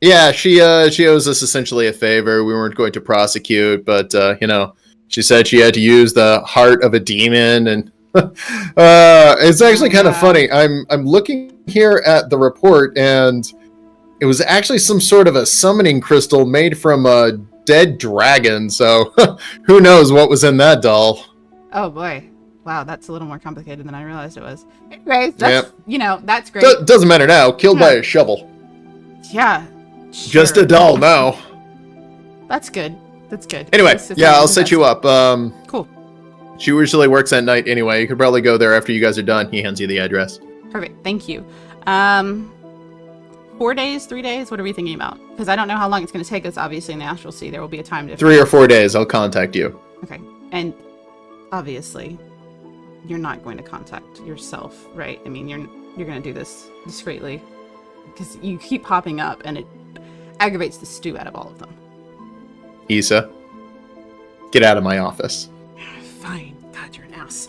[SPEAKER 1] Yeah, she owes us essentially a favor. We weren't going to prosecute, but she said she had to use the heart of a demon, and it's actually kind of
[SPEAKER 5] Wow.
[SPEAKER 1] funny. I'm looking here at the report, and it was actually some sort of a summoning crystal made from a dead dragon. So who knows what was in that doll?
[SPEAKER 5] Oh boy. Wow, that's a little more complicated than I realized it was. Anyways, that's, that's great.
[SPEAKER 1] Doesn't matter now. Killed by a shovel.
[SPEAKER 5] Yeah.
[SPEAKER 1] Just
[SPEAKER 5] sure.
[SPEAKER 1] a doll now.
[SPEAKER 5] That's good. That's good.
[SPEAKER 1] Anyway,
[SPEAKER 5] It's
[SPEAKER 1] yeah, I'll
[SPEAKER 5] the
[SPEAKER 1] set
[SPEAKER 5] best.
[SPEAKER 1] you up.
[SPEAKER 5] Cool.
[SPEAKER 1] She usually works at night anyway. You could probably go there after you guys are done. He hands you the address.
[SPEAKER 5] Perfect. Thank you. 4 days, 3 days? What are we thinking about? Because I don't know how long it's going to take us, obviously, in the Astral Sea. There will be a time difference.
[SPEAKER 1] 3 or 4 days. I'll contact you.
[SPEAKER 5] Okay. And obviously, you're not going to contact yourself, right? I mean, you're going to do this discreetly. Because you keep popping up, and it aggravates the stew out of all of them.
[SPEAKER 1] Issa, get out of my office.
[SPEAKER 5] Fine. God, you're an ass.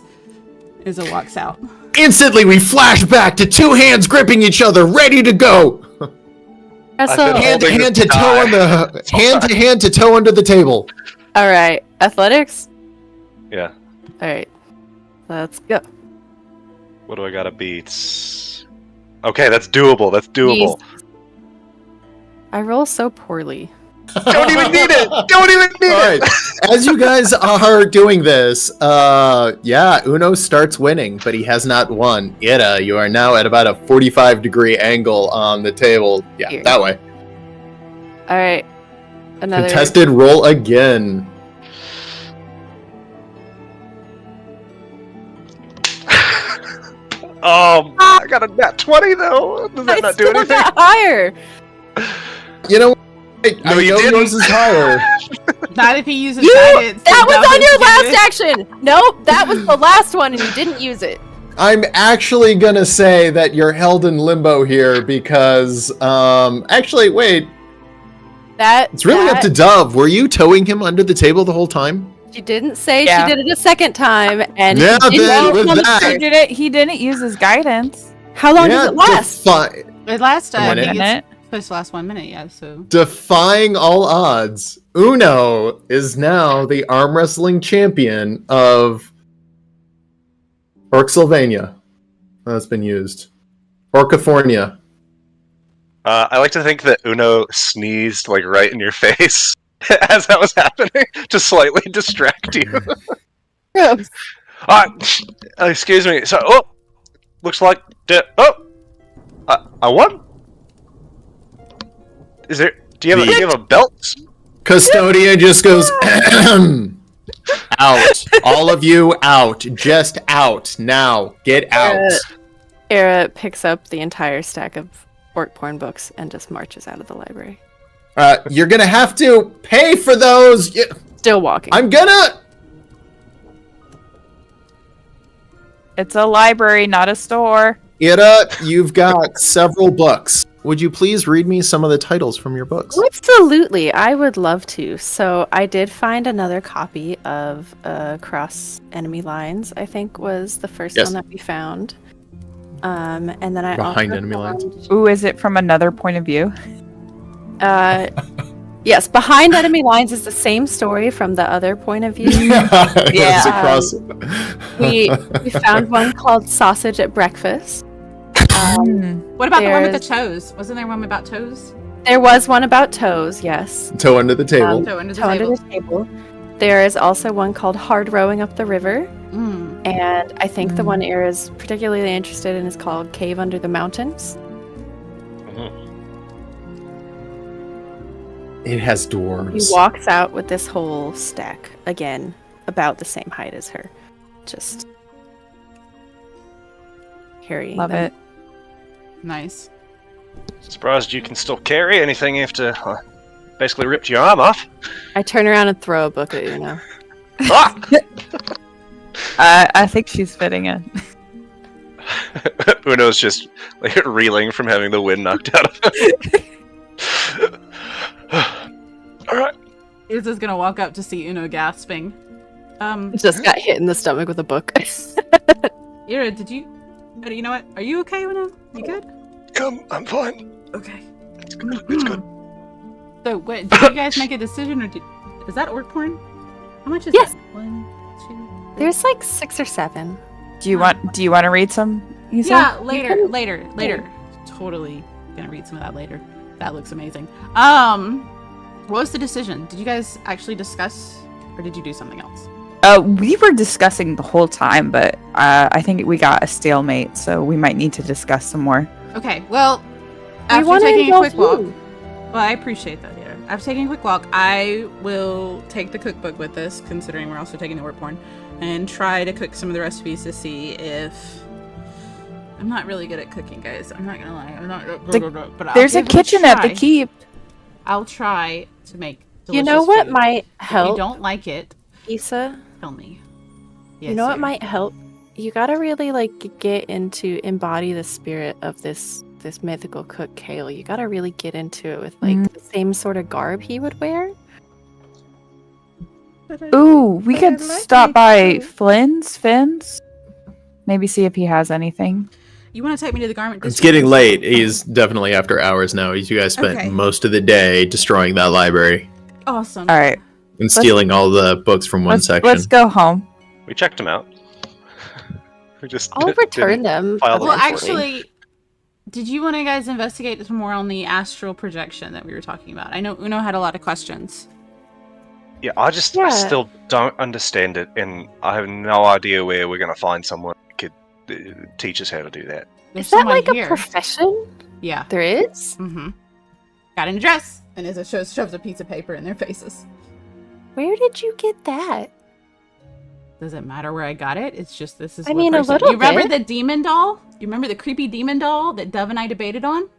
[SPEAKER 5] Izza walks out.
[SPEAKER 1] Instantly, we flash back to 2 hands gripping each other, ready to go.
[SPEAKER 3] So,
[SPEAKER 1] Hand to
[SPEAKER 2] Holding
[SPEAKER 1] hand
[SPEAKER 2] the
[SPEAKER 1] to toe
[SPEAKER 2] tie.
[SPEAKER 1] on the hand to toe under the table.
[SPEAKER 3] all right, athletics.
[SPEAKER 2] Yeah.
[SPEAKER 3] All right, let's go.
[SPEAKER 2] What do I gotta beat? Okay, that's doable. That's doable.
[SPEAKER 3] I roll so poorly.
[SPEAKER 2] Don't even need it. Don't even need
[SPEAKER 1] All
[SPEAKER 2] it.
[SPEAKER 1] right. As you guys are doing this, Uno starts winning, but he has not won. Ida, you are now at about a 45-degree angle on the table. Yeah,
[SPEAKER 3] Here.
[SPEAKER 1] that way.
[SPEAKER 3] All right, another.
[SPEAKER 1] Contested roll again.
[SPEAKER 2] I got a nat 20 though. Does that
[SPEAKER 3] I
[SPEAKER 2] not do
[SPEAKER 3] still
[SPEAKER 2] anything?
[SPEAKER 3] got higher.
[SPEAKER 1] You know,
[SPEAKER 2] No,
[SPEAKER 1] I
[SPEAKER 2] you
[SPEAKER 1] know
[SPEAKER 2] didn't.
[SPEAKER 1] yours is higher.
[SPEAKER 5] Not if he uses
[SPEAKER 3] You.
[SPEAKER 5] guidance.
[SPEAKER 3] That
[SPEAKER 5] to
[SPEAKER 3] was on your
[SPEAKER 5] double
[SPEAKER 3] last action. Nope, that was the last one, and you didn't use it.
[SPEAKER 1] I'm actually gonna say that you're held in limbo here because, actually, wait.
[SPEAKER 3] That
[SPEAKER 1] It's really up to Dove. Were you towing him under the table the whole time?
[SPEAKER 3] She didn't say
[SPEAKER 4] Yeah.
[SPEAKER 3] she did it a second time, and
[SPEAKER 1] Yeah,
[SPEAKER 3] he didn't
[SPEAKER 1] then,
[SPEAKER 3] use
[SPEAKER 1] with
[SPEAKER 3] one
[SPEAKER 1] that-
[SPEAKER 3] first.
[SPEAKER 4] He didn't use his guidance.
[SPEAKER 3] How long does it last?
[SPEAKER 5] It lasts, I
[SPEAKER 1] minute.
[SPEAKER 5] think
[SPEAKER 4] Minute.
[SPEAKER 5] it's supposed to last 1 minute, yeah, so.
[SPEAKER 1] Defying all odds, Uno is now the arm wrestling champion of Orcsylvania. That's been used. Orcifornia.
[SPEAKER 2] I like to think that Uno sneezed like right in your face as that was happening to slightly distract you. Excuse me. So, looks like I won. Is there? Do you have a belt?
[SPEAKER 1] Custodian just goes out. All of you out. Just out now. Get out.
[SPEAKER 3] Era picks up the entire stack of orc porn books and just marches out of the library.
[SPEAKER 1] You're gonna have to pay for those.
[SPEAKER 3] Still walking.
[SPEAKER 1] I'm gonna.
[SPEAKER 4] It's a library, not a store.
[SPEAKER 1] Ira, you've got several books. Would you please read me some of the titles from your books?
[SPEAKER 3] Absolutely, I would love to. So I did find another copy of Cross Enemy Lines, I think was the first
[SPEAKER 1] Yes.
[SPEAKER 3] one that we found. And then I
[SPEAKER 1] Behind
[SPEAKER 3] also
[SPEAKER 1] Enemy Lines.
[SPEAKER 3] found,
[SPEAKER 4] Ooh, is it from another point of view?
[SPEAKER 3] yes, Behind Enemy Lines is the same story from the other point of view.
[SPEAKER 1] Yes, across.
[SPEAKER 3] we found one called Sausage at Breakfast.
[SPEAKER 5] What about the one with the
[SPEAKER 3] There's-
[SPEAKER 5] toes? Wasn't there one about toes?
[SPEAKER 3] There was one about toes, yes.
[SPEAKER 1] Toe under the table.
[SPEAKER 5] Toe under the
[SPEAKER 3] Toe under
[SPEAKER 5] table.
[SPEAKER 3] the table. There is also one called Hard Rowing Up the River.
[SPEAKER 5] Mm.
[SPEAKER 3] And I think the one Era is particularly interested in is called Cave Under the Mountains.
[SPEAKER 1] It has
[SPEAKER 3] He
[SPEAKER 1] dwarves.
[SPEAKER 3] walks out with this whole stack, again, about the same height as her. Just carrying
[SPEAKER 4] Love
[SPEAKER 3] them.
[SPEAKER 4] it.
[SPEAKER 5] Nice.
[SPEAKER 2] Surprised you can still carry anything after basically ripped your arm off.
[SPEAKER 3] I turn around and throw a book at Uno.
[SPEAKER 2] Ah!
[SPEAKER 4] I think she's fitting in.
[SPEAKER 2] Uno's just like reeling from having the wind knocked out of him. All right.
[SPEAKER 5] Izza's gonna walk up to see Uno gasping.
[SPEAKER 3] Just got hit in the stomach with a book.
[SPEAKER 5] Ira, did you? You know what? Are you okay, Uno? You good?
[SPEAKER 2] I'm fine.
[SPEAKER 5] Okay.
[SPEAKER 2] It's good. It's good.
[SPEAKER 5] So, what? Did you guys make a decision, or is that orc porn? How much is
[SPEAKER 3] Yes.
[SPEAKER 5] it? 1, 2.
[SPEAKER 3] There's like 6 or 7.
[SPEAKER 4] Do you want to read some? Isa?
[SPEAKER 5] Yeah, later. Totally gonna read some of that later. That looks amazing. What was the decision? Did you guys actually discuss, or did you do something else?
[SPEAKER 4] We were discussing the whole time, but I think we got a stalemate, so we might need to discuss some more.
[SPEAKER 5] Okay, well,
[SPEAKER 3] We
[SPEAKER 5] after
[SPEAKER 3] wanna
[SPEAKER 5] taking a
[SPEAKER 3] involve
[SPEAKER 5] quick walk,
[SPEAKER 3] you.
[SPEAKER 5] well, I appreciate that, yeah. After taking a quick walk, I will take the cookbook with us, considering we're also taking the wort porn, and try to cook some of the recipes to see if. I'm not really good at cooking, guys. I'm not gonna lie. I'm not. But I'll
[SPEAKER 4] There's a
[SPEAKER 5] give it
[SPEAKER 4] kitchen at the
[SPEAKER 5] try.
[SPEAKER 4] keep.
[SPEAKER 5] I'll try to make.
[SPEAKER 3] You know
[SPEAKER 5] delicious
[SPEAKER 3] what
[SPEAKER 5] food.
[SPEAKER 3] might
[SPEAKER 5] If you
[SPEAKER 3] help,
[SPEAKER 5] don't like it,
[SPEAKER 3] Issa?
[SPEAKER 5] tell me.
[SPEAKER 3] You know what
[SPEAKER 5] dear.
[SPEAKER 3] might help? You gotta really like get into embody the spirit of this mythical cook Kale. You gotta really get into it with like the same sort of garb he would wear.
[SPEAKER 4] Ooh, we
[SPEAKER 5] But
[SPEAKER 4] could
[SPEAKER 5] I like
[SPEAKER 4] stop by
[SPEAKER 5] making
[SPEAKER 4] Finn's. Maybe see if he has anything.
[SPEAKER 5] You want to take me to the garment?
[SPEAKER 1] It's
[SPEAKER 5] district?
[SPEAKER 1] getting late. He's definitely after hours now. You guys spent
[SPEAKER 5] Okay.
[SPEAKER 1] most of the day destroying that library
[SPEAKER 5] Awesome.
[SPEAKER 4] All right,
[SPEAKER 1] and stealing all the books from one section.
[SPEAKER 4] let's go home.
[SPEAKER 2] We checked him out. We just
[SPEAKER 3] I'll
[SPEAKER 2] didn't
[SPEAKER 3] return them.
[SPEAKER 2] file them
[SPEAKER 5] Well,
[SPEAKER 2] for it.
[SPEAKER 5] actually, did you want to guys investigate some more on the astral projection that we were talking about? I know Uno had a lot of questions.
[SPEAKER 2] Yeah, I still don't understand it, and I have no idea where we're going to find someone who could teach us how to do that.
[SPEAKER 5] There's
[SPEAKER 3] Is that
[SPEAKER 5] someone
[SPEAKER 3] like
[SPEAKER 5] here.
[SPEAKER 3] a profession?
[SPEAKER 5] Yeah.
[SPEAKER 3] There is?
[SPEAKER 5] Mm-hmm. Got an address, and as it shoves a piece of paper in their faces.
[SPEAKER 3] Where did you get that?
[SPEAKER 5] Does it matter where I got it? It's just this is.
[SPEAKER 3] I
[SPEAKER 5] what
[SPEAKER 3] mean, a
[SPEAKER 5] person-
[SPEAKER 3] little
[SPEAKER 5] You remember
[SPEAKER 3] bit.
[SPEAKER 5] the demon doll? You remember the creepy demon doll that Dove and I debated on?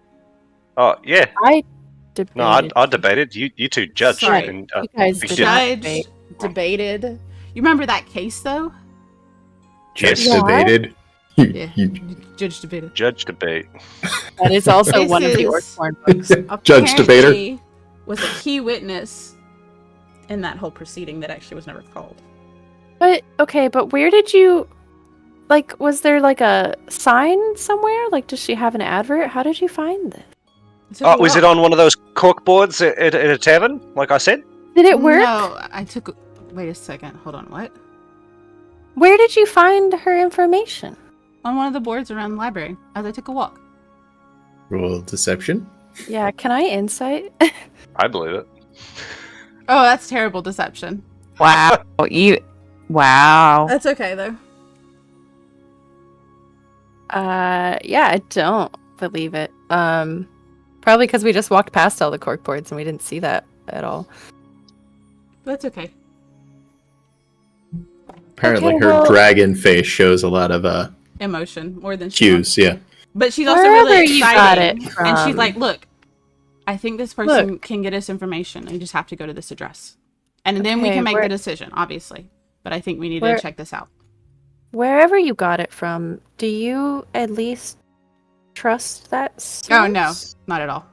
[SPEAKER 2] Oh, yeah.
[SPEAKER 3] I debated.
[SPEAKER 2] No, I debated. You two judged.
[SPEAKER 5] Sorry.
[SPEAKER 2] And,
[SPEAKER 3] You guys
[SPEAKER 2] we
[SPEAKER 3] did
[SPEAKER 2] should-
[SPEAKER 3] not
[SPEAKER 5] Judge
[SPEAKER 3] debate.
[SPEAKER 5] debated. You remember that case though?
[SPEAKER 1] Just
[SPEAKER 3] Yeah.
[SPEAKER 1] debated.
[SPEAKER 5] Yeah.
[SPEAKER 1] You
[SPEAKER 5] Judge debated.
[SPEAKER 2] Judge debate.
[SPEAKER 3] That is also
[SPEAKER 5] This
[SPEAKER 3] one of the
[SPEAKER 5] is-
[SPEAKER 3] Orcborn books.
[SPEAKER 1] Judge debater.
[SPEAKER 5] Apparently was a key witness in that whole proceeding that actually was never called.
[SPEAKER 3] But okay, but where did you like was there like a sign somewhere? Like does she have an advert? How did you find this?
[SPEAKER 2] Oh, was it on one of those cork boards at a tavern, like I said?
[SPEAKER 3] Did it work?
[SPEAKER 5] No, I took. Wait a second. Hold on. What?
[SPEAKER 3] Where did you find her information?
[SPEAKER 5] On one of the boards around the library as I took a walk.
[SPEAKER 1] Roll deception.
[SPEAKER 3] Yeah, can I insight?
[SPEAKER 2] I believe it.
[SPEAKER 5] Oh, that's terrible deception.
[SPEAKER 4] Wow, wow.
[SPEAKER 5] That's okay though.
[SPEAKER 3] Yeah, I don't believe it. Probably because we just walked past all the cork boards and we didn't see that at all.
[SPEAKER 5] That's okay.
[SPEAKER 1] Apparently,
[SPEAKER 3] Okay,
[SPEAKER 1] her
[SPEAKER 3] well-
[SPEAKER 1] dragon face shows a lot of
[SPEAKER 5] Emotion more than she wants.
[SPEAKER 1] cues. Yeah.
[SPEAKER 5] But she's also
[SPEAKER 3] Wherever
[SPEAKER 5] really
[SPEAKER 3] you
[SPEAKER 5] excited.
[SPEAKER 3] got it
[SPEAKER 5] And she's
[SPEAKER 3] from.
[SPEAKER 5] like, look, I think this person can get us information. You just have to go to this address. And then we
[SPEAKER 3] Okay,
[SPEAKER 5] can make
[SPEAKER 3] where-
[SPEAKER 5] the decision, obviously. But I think we need
[SPEAKER 3] Where-
[SPEAKER 5] to check this out.
[SPEAKER 3] Wherever you got it from, do you at least trust that source?
[SPEAKER 5] Oh, no. Not at all.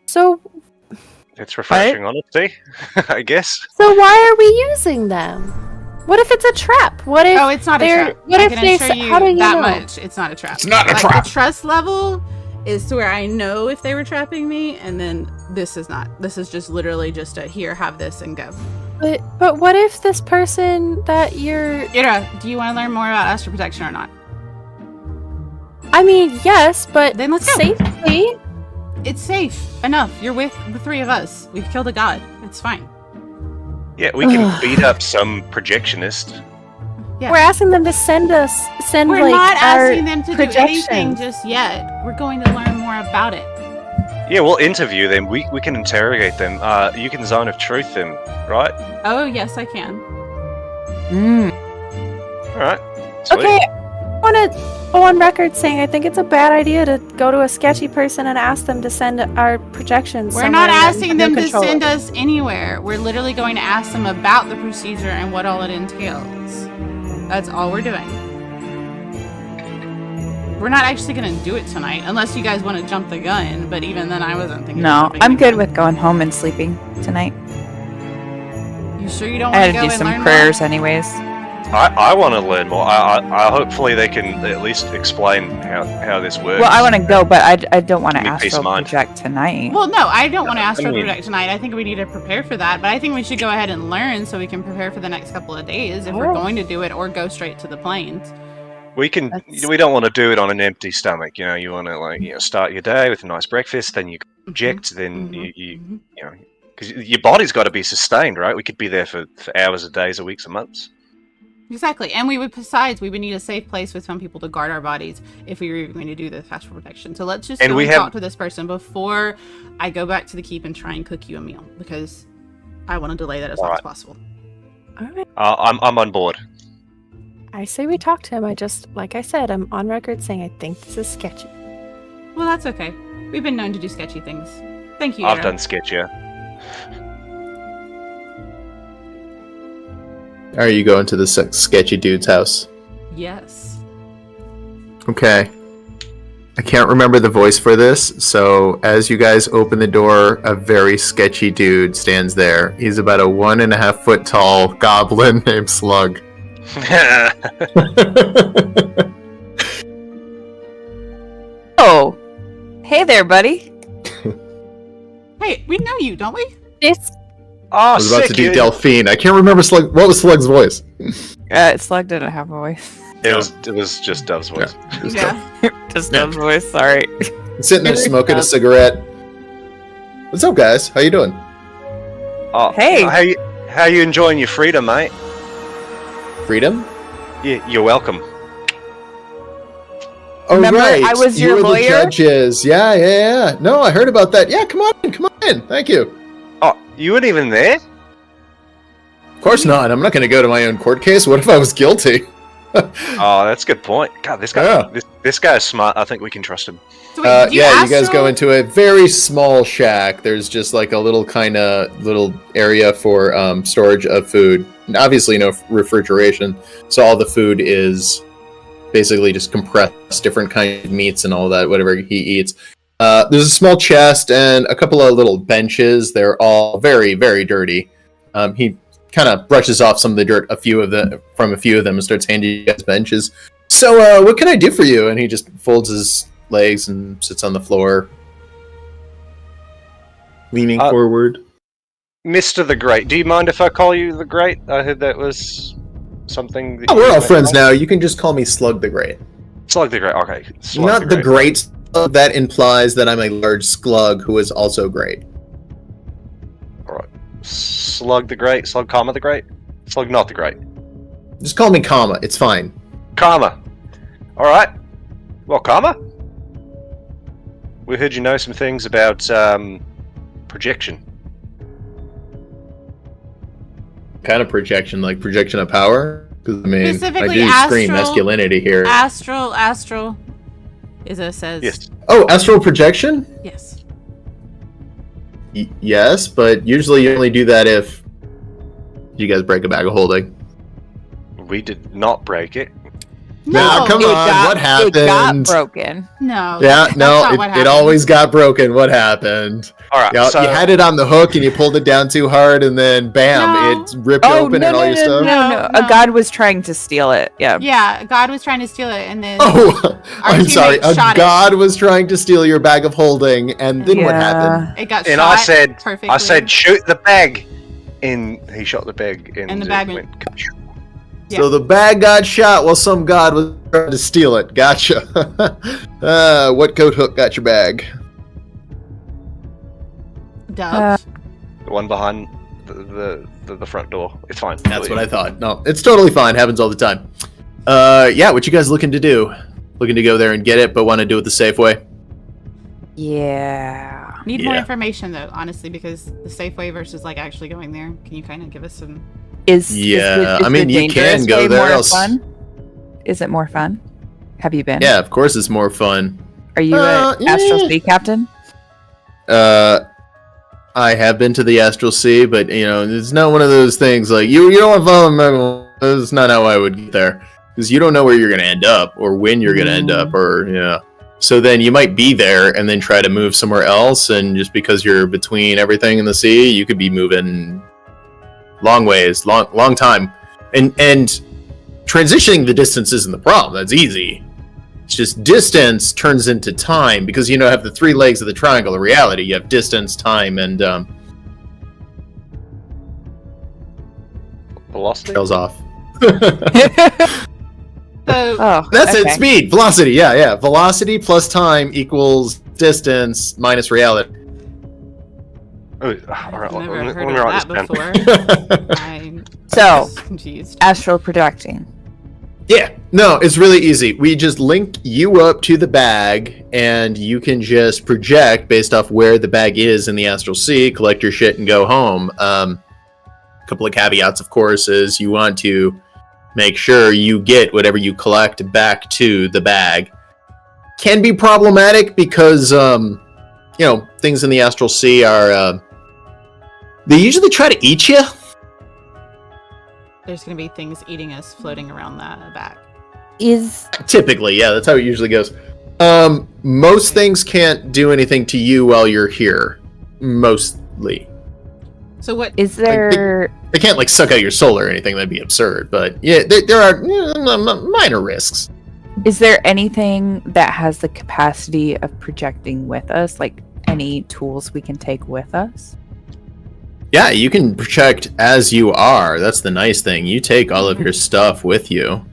[SPEAKER 3] So
[SPEAKER 2] It's refreshing honesty, I guess.
[SPEAKER 3] So why are we using them? What if it's a trap? What if
[SPEAKER 5] Oh, it's not a
[SPEAKER 3] they're-
[SPEAKER 5] trap.
[SPEAKER 3] what
[SPEAKER 5] I
[SPEAKER 3] if
[SPEAKER 5] can
[SPEAKER 3] they
[SPEAKER 5] assure
[SPEAKER 3] say-
[SPEAKER 5] you
[SPEAKER 3] how do you
[SPEAKER 5] that
[SPEAKER 3] know?
[SPEAKER 5] much. It's not a trap.
[SPEAKER 1] It's not a
[SPEAKER 5] Like,
[SPEAKER 1] trap.
[SPEAKER 5] The trust level is to where I know if they were trapping me, and then this is not. This is just literally just a here, have this, and go.
[SPEAKER 3] but what if this person that you're
[SPEAKER 5] Ira, do you want to learn more about astral protection or not?
[SPEAKER 3] I mean, yes, but
[SPEAKER 5] Then let's go.
[SPEAKER 3] safely.
[SPEAKER 5] It's safe enough. You're with the three of us. We've killed a god. It's fine.
[SPEAKER 2] Yeah, we can beat up some projectionist.
[SPEAKER 5] Yeah.
[SPEAKER 3] We're asking them to send
[SPEAKER 5] We're
[SPEAKER 3] like
[SPEAKER 5] not
[SPEAKER 3] our
[SPEAKER 5] asking them to do anything
[SPEAKER 3] projections.
[SPEAKER 5] just yet. We're going to learn more about it.
[SPEAKER 2] Yeah, we'll interview them. We can interrogate them. You can zone of truth them, right?
[SPEAKER 5] Oh, yes, I can.
[SPEAKER 2] All right. Sweet.
[SPEAKER 3] Okay, I want to go on record saying I think it's a bad idea to go to a sketchy person and ask them to send our projections.
[SPEAKER 5] We're not
[SPEAKER 3] somewhere
[SPEAKER 5] asking
[SPEAKER 3] under
[SPEAKER 5] them to
[SPEAKER 3] control.
[SPEAKER 5] send us anywhere. We're literally going to ask them about the procedure and what all it entails. That's all we're doing. We're not actually going to do it tonight, unless you guys want to jump the gun, but even then I wasn't thinking of
[SPEAKER 4] No,
[SPEAKER 5] jumping
[SPEAKER 4] I'm
[SPEAKER 5] the
[SPEAKER 4] good
[SPEAKER 5] gun.
[SPEAKER 4] with going home and sleeping tonight.
[SPEAKER 5] You sure you don't
[SPEAKER 4] I
[SPEAKER 5] want
[SPEAKER 4] had
[SPEAKER 5] to go
[SPEAKER 4] to do
[SPEAKER 5] and
[SPEAKER 4] some
[SPEAKER 5] learn
[SPEAKER 4] prayers anyways.
[SPEAKER 2] I want to learn more. I hopefully they can at least explain how this works.
[SPEAKER 4] Well, I want to go, but I don't want to
[SPEAKER 2] Give me peace of
[SPEAKER 4] astral
[SPEAKER 2] mind.
[SPEAKER 4] project tonight.
[SPEAKER 5] more? Well, no, I don't want to astral
[SPEAKER 2] mean-
[SPEAKER 5] project tonight. I think we need to prepare for that, but I think we should go ahead and learn so we can prepare for the next couple of days if we're
[SPEAKER 3] Oh.
[SPEAKER 5] going to do it or go straight to the plains.
[SPEAKER 2] We can.
[SPEAKER 3] That's-
[SPEAKER 2] We don't want to do it on an empty stomach. You know, you want to start your day with a nice breakfast, then you project, then
[SPEAKER 5] Mhm,
[SPEAKER 2] you
[SPEAKER 5] mhm.
[SPEAKER 2] you know Because your body's got to be sustained, right? We could be there for hours, or days, or weeks, or months.
[SPEAKER 5] Exactly. And we would need a safe place with some people to guard our bodies if we were even going to do the astral protection. So let's just talk to this person before I go back to the keep and try and cook you a meal, because I want to delay that as long as possible.
[SPEAKER 3] All right.
[SPEAKER 2] I'm on board.
[SPEAKER 3] I say we talk to him. Like I said, I'm on record saying I think this is sketchy.
[SPEAKER 5] Well, that's okay. We've been known to do sketchy things. Thank you.
[SPEAKER 2] I've
[SPEAKER 5] Aaron.
[SPEAKER 2] done sketchier.
[SPEAKER 1] Are you going to the sketchy dude's house?
[SPEAKER 5] Yes.
[SPEAKER 1] Okay. I can't remember the voice for this, so as you guys open the door, a very sketchy dude stands there. He's about a 1.5 foot tall goblin named Slug.
[SPEAKER 4] Oh, hey there, buddy.
[SPEAKER 5] Hey, we know you, don't we?
[SPEAKER 3] It's
[SPEAKER 2] Oh,
[SPEAKER 1] I was about
[SPEAKER 2] sick,
[SPEAKER 1] to do
[SPEAKER 2] you-
[SPEAKER 1] Delphine. I can't remember Slug. What was Slug's voice?
[SPEAKER 4] Slug didn't have a voice.
[SPEAKER 2] It was just Dove's voice.
[SPEAKER 4] Just
[SPEAKER 1] Yeah.
[SPEAKER 4] Dove's voice. Sorry.
[SPEAKER 1] I'm sitting there smoking a cigarette. What's up, guys? How you doing?
[SPEAKER 2] Oh,
[SPEAKER 4] Hey.
[SPEAKER 2] how you enjoying your freedom, mate?
[SPEAKER 1] Freedom?
[SPEAKER 2] Yeah, you're welcome.
[SPEAKER 1] Oh,
[SPEAKER 4] Remember,
[SPEAKER 1] right.
[SPEAKER 4] I was
[SPEAKER 1] you
[SPEAKER 4] your
[SPEAKER 1] were
[SPEAKER 4] lawyer?
[SPEAKER 1] The judges. Yeah. No, I heard about that. Yeah, come on in. Thank you.
[SPEAKER 2] Oh, you weren't even there?
[SPEAKER 1] Of course not. I'm not going to go to my own court case. What if I was guilty?
[SPEAKER 2] Oh, that's a good point. God, this guy,
[SPEAKER 1] Yeah.
[SPEAKER 2] this guy is smart. I think we can trust him.
[SPEAKER 5] So wait, did
[SPEAKER 1] you guys
[SPEAKER 5] astral-
[SPEAKER 1] go into a very small shack. There's just like a little little area for storage of food. And obviously no refrigeration. So all the food is basically just compressed, different kinds of meats and all that, whatever he eats. There's a small chest and a couple of little benches. They're all very, very dirty. He kind of brushes off some of the dirt from a few of them and starts handing you guys benches. So, what can I do for you? And he just folds his legs and sits on the floor, leaning forward.
[SPEAKER 2] Mr. the Great, do you mind if I call you the Great? I heard that was something. That
[SPEAKER 1] Oh,
[SPEAKER 2] you
[SPEAKER 1] we're all
[SPEAKER 2] might
[SPEAKER 1] friends
[SPEAKER 2] know.
[SPEAKER 1] now. You can just call me Slug the Great.
[SPEAKER 2] Slug the Great. Okay. Slug
[SPEAKER 1] Not the great. That implies that I'm a large slug who is also great.
[SPEAKER 2] All right. Slug the Great. Slug, comma the Great. Slug not the Great.
[SPEAKER 1] Just call me Comma. It's fine.
[SPEAKER 2] Karma. All right. Well, Karma. We heard you know some things about projection.
[SPEAKER 1] Kind of projection, like projection of power. Because I mean, I
[SPEAKER 5] Specifically
[SPEAKER 1] do scream
[SPEAKER 5] astral-
[SPEAKER 1] masculinity here.
[SPEAKER 5] Astral. Izza says.
[SPEAKER 2] Yes.
[SPEAKER 1] Oh, astral projection?
[SPEAKER 5] Yes.
[SPEAKER 1] Yes, but usually you only do that if you guys break a bag of holding.
[SPEAKER 2] We did not break it.
[SPEAKER 1] Now, come on, what happened?
[SPEAKER 4] It got broken.
[SPEAKER 5] No.
[SPEAKER 1] Yeah,
[SPEAKER 5] that's
[SPEAKER 1] no,
[SPEAKER 5] not what
[SPEAKER 1] it
[SPEAKER 5] happened.
[SPEAKER 1] always got broken. What happened?
[SPEAKER 2] All right.
[SPEAKER 1] Yeah,
[SPEAKER 2] so
[SPEAKER 1] you had it on the hook and you pulled it down too hard, and then bam,
[SPEAKER 5] No.
[SPEAKER 1] it ripped open and all your stuff.
[SPEAKER 5] No.
[SPEAKER 4] A god was trying to steal it. Yeah.
[SPEAKER 5] Yeah, God was trying to steal it, and then
[SPEAKER 1] Oh, I'm
[SPEAKER 5] teammate
[SPEAKER 1] sorry. A
[SPEAKER 5] shot it.
[SPEAKER 1] god was trying to steal your bag of holding, and then what happened?
[SPEAKER 5] it got
[SPEAKER 2] and
[SPEAKER 5] shot
[SPEAKER 2] I said,
[SPEAKER 5] perfectly.
[SPEAKER 2] I said, shoot the bag, and he shot the bag, and
[SPEAKER 5] the
[SPEAKER 2] it
[SPEAKER 5] bag
[SPEAKER 2] went.
[SPEAKER 5] Yeah.
[SPEAKER 1] So the bag got shot while some god was trying to steal it. Gotcha. What coat hook got your bag?
[SPEAKER 5] Dove.
[SPEAKER 2] The one behind the front door. It's fine.
[SPEAKER 1] That's what I thought. No, it's totally fine. Happens all the time. Yeah, what you guys looking to do? Looking to go there and get it, but want to do it the safe way?
[SPEAKER 4] Yeah.
[SPEAKER 5] Need more
[SPEAKER 1] yeah.
[SPEAKER 5] information though, honestly, because the safe way versus like actually going there. Can you kind of give us some?
[SPEAKER 1] Yeah, I mean,
[SPEAKER 4] the
[SPEAKER 1] you can
[SPEAKER 4] dangerous
[SPEAKER 1] go
[SPEAKER 4] way
[SPEAKER 1] there,
[SPEAKER 4] more
[SPEAKER 1] else-
[SPEAKER 4] fun? Is it more fun? Have you been?
[SPEAKER 1] Yeah, of course it's more fun.
[SPEAKER 4] Are you an Astral Sea captain?
[SPEAKER 1] I have been to the Astral Sea, but you know, it's not one of those things like you don't want to follow me. That's not how I would get there, because you don't know where you're going to end up or when you're going to end up, or So then you might be there and then try to move somewhere else, and just because you're between everything in the sea, you could be moving long ways, long time, and transitioning the distance isn't the problem. That's easy. It's just distance turns into time, because have the three legs of the triangle of reality. You have distance, time, and
[SPEAKER 2] Velocity.
[SPEAKER 1] trails off.
[SPEAKER 5] So
[SPEAKER 4] Oh,
[SPEAKER 1] That's
[SPEAKER 4] okay.
[SPEAKER 1] it. Speed, velocity. Yeah. Velocity plus time equals distance minus reality.
[SPEAKER 2] Oh, all right,
[SPEAKER 5] I've never
[SPEAKER 2] let
[SPEAKER 5] heard
[SPEAKER 2] me
[SPEAKER 5] of
[SPEAKER 2] write
[SPEAKER 5] that
[SPEAKER 2] this down.
[SPEAKER 5] before. I'm
[SPEAKER 4] So,
[SPEAKER 5] confused.
[SPEAKER 4] astral projecting.
[SPEAKER 1] Yeah, no, it's really easy. We just link you up to the bag, and you can just project based off where the bag is in the Astral Sea, collect your shit, and go home. A couple of caveats, of course, is you want to make sure you get whatever you collect back to the bag. Can be problematic because, things in the Astral Sea are... they usually try to eat you.
[SPEAKER 5] There's gonna be things eating us floating around the back.
[SPEAKER 1] Typically, yeah, that's how it usually goes. Most things can't do anything to you while you're here. Mostly.
[SPEAKER 5] So what
[SPEAKER 4] Is there...
[SPEAKER 1] They can't, like, suck out your soul or anything. That'd be absurd. But, yeah, there are minor risks.
[SPEAKER 4] Is there anything that has the capacity of projecting with us? Like, any tools we can take with us?
[SPEAKER 1] Yeah, you can project as you are. That's the nice thing. You take all of your stuff with you.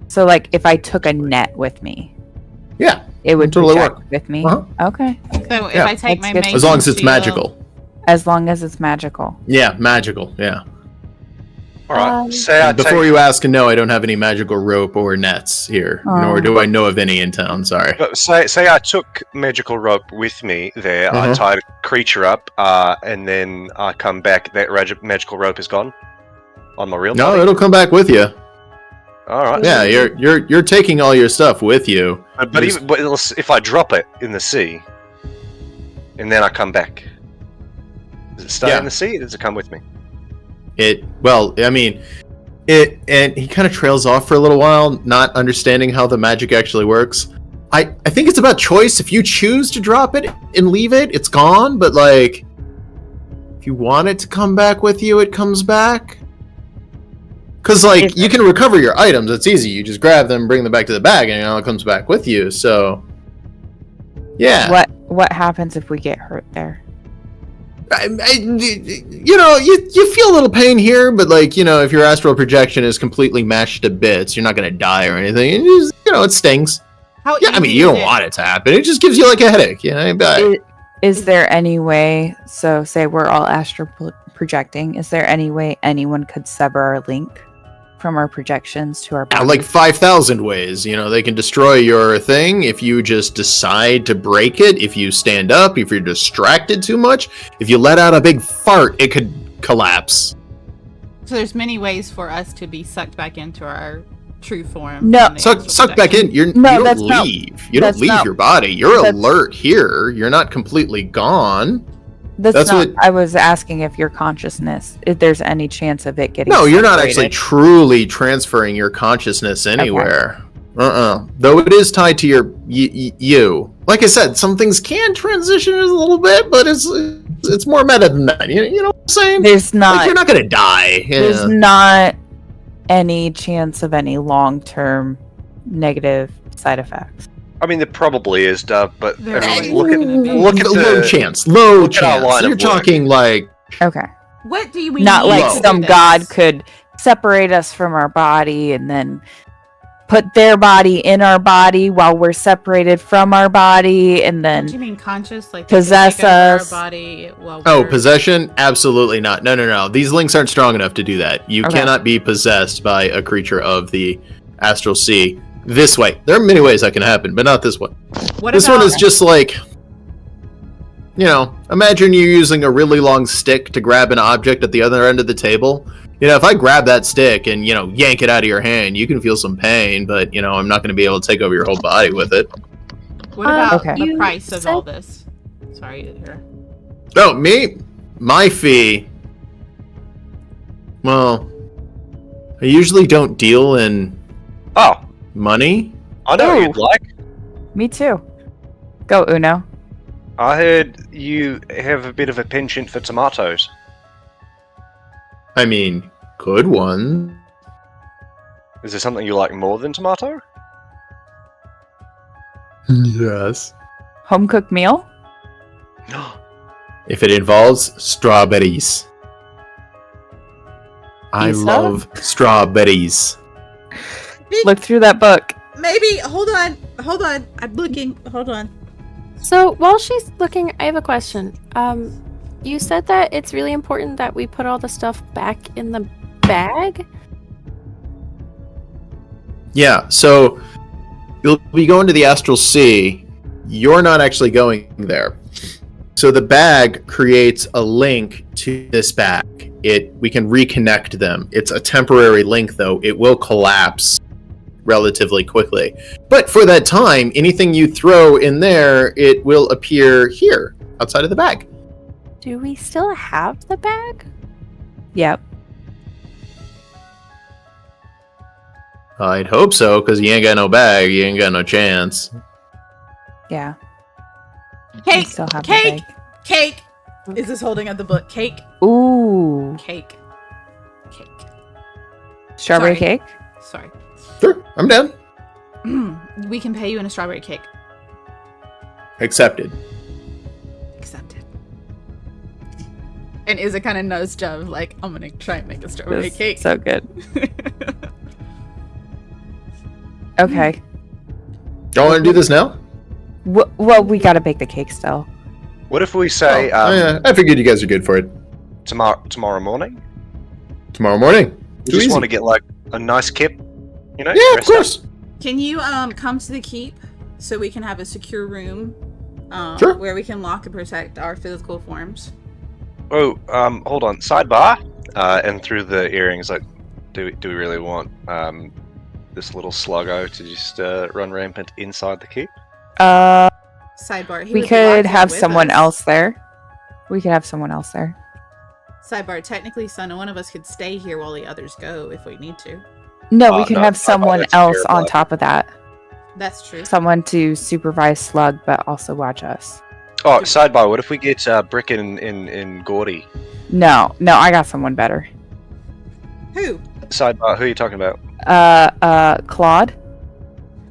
[SPEAKER 4] So, like, if I took a net with me,
[SPEAKER 1] Yeah,
[SPEAKER 4] it would
[SPEAKER 1] totally
[SPEAKER 4] project
[SPEAKER 1] work.
[SPEAKER 4] with me?
[SPEAKER 1] Uh-huh.
[SPEAKER 4] Okay.
[SPEAKER 5] So if
[SPEAKER 1] Yeah,
[SPEAKER 5] I take
[SPEAKER 4] that's
[SPEAKER 5] my
[SPEAKER 4] good.
[SPEAKER 5] mace
[SPEAKER 1] as long as it's
[SPEAKER 5] shield-
[SPEAKER 1] magical.
[SPEAKER 4] As long as it's magical.
[SPEAKER 1] Yeah, magical, yeah.
[SPEAKER 2] All right.
[SPEAKER 3] Um,
[SPEAKER 2] Say I
[SPEAKER 1] Before
[SPEAKER 2] take,
[SPEAKER 1] you ask, no, I don't have any magical rope or nets here. Nor do I know of any in town, sorry.
[SPEAKER 2] but say I took magical rope with me there. I
[SPEAKER 1] Uh-huh.
[SPEAKER 2] tied a creature up, and then I come back. That magical rope is gone on my real
[SPEAKER 1] No,
[SPEAKER 2] body.
[SPEAKER 1] it'll come back with you.
[SPEAKER 2] All right.
[SPEAKER 1] Yeah, you're taking all your stuff with you.
[SPEAKER 2] But if I drop it in the sea, and then I come back, does it stay
[SPEAKER 1] Yeah.
[SPEAKER 2] in the sea? Or does it come with me?
[SPEAKER 1] And he kind of trails off for a little while, not understanding how the magic actually works. I think it's about choice. If you choose to drop it and leave it, it's gone. But, like, if you want it to come back with you, it comes back. Because, like, you can recover your items. It's easy. You just grab them, bring them back to the bag, and it all comes back with you. So, yeah.
[SPEAKER 4] What happens if we get hurt there?
[SPEAKER 1] You feel a little pain here, but, like, if your astral projection is completely mashed to bits, you're not going to die or anything. It just, it stings.
[SPEAKER 5] How
[SPEAKER 1] Yeah, I mean,
[SPEAKER 5] easy
[SPEAKER 1] you
[SPEAKER 5] is
[SPEAKER 1] don't
[SPEAKER 5] it?
[SPEAKER 1] want it to happen. It just gives you, like, a headache. But
[SPEAKER 4] Is there any way, so say we're all astral projecting, is there any way anyone could sever our link from our projections to our body?
[SPEAKER 1] like 5,000 ways. They can destroy your thing if you just decide to break it, if you stand up, if you're distracted too much, if you let out a big fart, it could collapse.
[SPEAKER 5] So there's many ways for us to be sucked back into our true form.
[SPEAKER 4] No.
[SPEAKER 5] in the
[SPEAKER 1] Suck
[SPEAKER 5] astral
[SPEAKER 1] back in.
[SPEAKER 5] projection.
[SPEAKER 1] You
[SPEAKER 4] No,
[SPEAKER 1] don't
[SPEAKER 4] that's not-
[SPEAKER 1] leave. You don't
[SPEAKER 4] that's
[SPEAKER 1] leave
[SPEAKER 4] not-
[SPEAKER 1] your body. You're
[SPEAKER 4] that's-
[SPEAKER 1] alert here. You're not completely gone.
[SPEAKER 4] That's not,
[SPEAKER 1] what-
[SPEAKER 4] I was asking if your consciousness, if there's any chance of it getting
[SPEAKER 1] No, you're not actually
[SPEAKER 4] separated.
[SPEAKER 1] truly transferring your consciousness anywhere. Though it is tied to your you. Like I said, some things can transition a little bit, but it's more meta than that. You know what I'm saying?
[SPEAKER 4] There's
[SPEAKER 1] Like,
[SPEAKER 4] not,
[SPEAKER 1] you're not gonna die.
[SPEAKER 4] there's
[SPEAKER 1] Yeah.
[SPEAKER 4] not any chance of any long-term negative side effects.
[SPEAKER 2] I mean, there probably is, Dove, but
[SPEAKER 5] There
[SPEAKER 2] I mean,
[SPEAKER 5] always
[SPEAKER 2] look at
[SPEAKER 5] gonna be.
[SPEAKER 2] look at
[SPEAKER 1] low
[SPEAKER 2] the
[SPEAKER 1] chance. Low
[SPEAKER 2] look at our
[SPEAKER 1] chance.
[SPEAKER 2] line
[SPEAKER 1] You're
[SPEAKER 2] of work.
[SPEAKER 1] talking like
[SPEAKER 4] Okay.
[SPEAKER 5] What do we
[SPEAKER 4] Not
[SPEAKER 5] need
[SPEAKER 4] like
[SPEAKER 5] to
[SPEAKER 4] some
[SPEAKER 5] do this?
[SPEAKER 4] god could separate us from our body and then put their body in our body while we're separated from our body and
[SPEAKER 5] What do you
[SPEAKER 4] then
[SPEAKER 5] mean conscious? Like they
[SPEAKER 4] possess
[SPEAKER 5] take over
[SPEAKER 4] us?
[SPEAKER 5] Our body while
[SPEAKER 1] oh,
[SPEAKER 5] we're-
[SPEAKER 1] possession? Absolutely not. No. These links aren't strong enough to do that. You
[SPEAKER 4] Okay.
[SPEAKER 1] cannot be possessed by a creature of the Astral Sea this way. There are many ways that can happen, but not this one.
[SPEAKER 5] What
[SPEAKER 1] This
[SPEAKER 5] about,
[SPEAKER 1] one is just like, imagine you're using a really long stick to grab an object at the other end of the table. If I grab that stick and, yank it out of your hand, you can feel some pain, but, I'm not going to be able to take over your whole body with it.
[SPEAKER 5] What about
[SPEAKER 4] Okay.
[SPEAKER 5] the
[SPEAKER 3] You
[SPEAKER 5] price of
[SPEAKER 3] said-
[SPEAKER 5] all this? Sorry to hear.
[SPEAKER 1] Oh, me? My fee? Well, I usually don't deal in
[SPEAKER 2] Oh,
[SPEAKER 1] money.
[SPEAKER 2] I know what
[SPEAKER 4] Oh.
[SPEAKER 2] you'd like.
[SPEAKER 4] me too. Go Uno.
[SPEAKER 2] I heard you have a bit of a penchant for tomatoes.
[SPEAKER 1] I mean, good one.
[SPEAKER 2] Is there something you like more than tomato?
[SPEAKER 1] Yes.
[SPEAKER 4] Home cooked meal?
[SPEAKER 1] If it involves strawberries. I
[SPEAKER 4] Pizza?
[SPEAKER 1] love strawberries.
[SPEAKER 4] Look through that book.
[SPEAKER 5] Maybe. Hold on. I'm looking. Hold on.
[SPEAKER 3] So while she's looking, I have a question. you said that it's really important that we put all the stuff back in the bag?
[SPEAKER 1] Yeah, so you'll be going to the Astral Sea. You're not actually going there. So the bag creates a link to this bag. We can reconnect them. It's a temporary link, though. It will collapse relatively quickly. But for that time, anything you throw in there, it will appear here, outside of the bag.
[SPEAKER 3] Do we still have the bag?
[SPEAKER 4] Yep.
[SPEAKER 1] I'd hope so, because you ain't got no bag, you ain't got no chance.
[SPEAKER 4] Yeah.
[SPEAKER 5] Cake!
[SPEAKER 4] We still have the
[SPEAKER 5] Cake!
[SPEAKER 4] bag.
[SPEAKER 5] Cake! Is this holding up the book? Cake?
[SPEAKER 4] Ooh.
[SPEAKER 5] Cake. Cake.
[SPEAKER 4] Strawberry
[SPEAKER 5] Sorry.
[SPEAKER 4] cake?
[SPEAKER 5] Sorry.
[SPEAKER 1] Sure, I'm down.
[SPEAKER 5] We can pay you in a strawberry cake.
[SPEAKER 1] Accepted.
[SPEAKER 5] Accepted. And Izza kind of knows Jeff, like, I'm gonna try and make a strawberry
[SPEAKER 4] This is
[SPEAKER 5] cake.
[SPEAKER 4] so good. Okay.
[SPEAKER 1] Y'all want to do this now?
[SPEAKER 4] Well, we gotta bake the cake still.
[SPEAKER 2] What if we say
[SPEAKER 1] yeah, I figured you guys are good for it.
[SPEAKER 2] tomorrow morning?
[SPEAKER 1] Tomorrow morning.
[SPEAKER 2] We
[SPEAKER 1] Too
[SPEAKER 2] just
[SPEAKER 1] easy.
[SPEAKER 2] want to get like a nice kip, you know?
[SPEAKER 1] Yeah, of
[SPEAKER 2] dress up.
[SPEAKER 1] course.
[SPEAKER 5] Can you come to the keep so we can have a secure room
[SPEAKER 1] Sure.
[SPEAKER 5] where we can lock and protect our physical forms?
[SPEAKER 2] Oh, hold on. Sidebar. And through the earrings, like, do we really want this little sluggo to just run rampant inside the keep?
[SPEAKER 5] Sidebar. He
[SPEAKER 4] We
[SPEAKER 5] would be locked
[SPEAKER 4] could
[SPEAKER 5] in
[SPEAKER 4] have
[SPEAKER 5] with
[SPEAKER 4] someone
[SPEAKER 5] us.
[SPEAKER 4] else there. We could have someone else there.
[SPEAKER 5] Sidebar. Technically, son, one of us could stay here while the others go if we need to.
[SPEAKER 4] No, we could
[SPEAKER 2] no,
[SPEAKER 4] have
[SPEAKER 2] I thought
[SPEAKER 4] someone
[SPEAKER 2] that's
[SPEAKER 4] else
[SPEAKER 2] terrible.
[SPEAKER 4] on top of that.
[SPEAKER 5] That's true.
[SPEAKER 4] Someone to supervise Slug, but also watch us.
[SPEAKER 2] Oh, sidebar. What if we get Brick and Gordy?
[SPEAKER 4] No, I got someone better.
[SPEAKER 5] Who?
[SPEAKER 2] Sidebar. Who are you talking about?
[SPEAKER 4] Claude?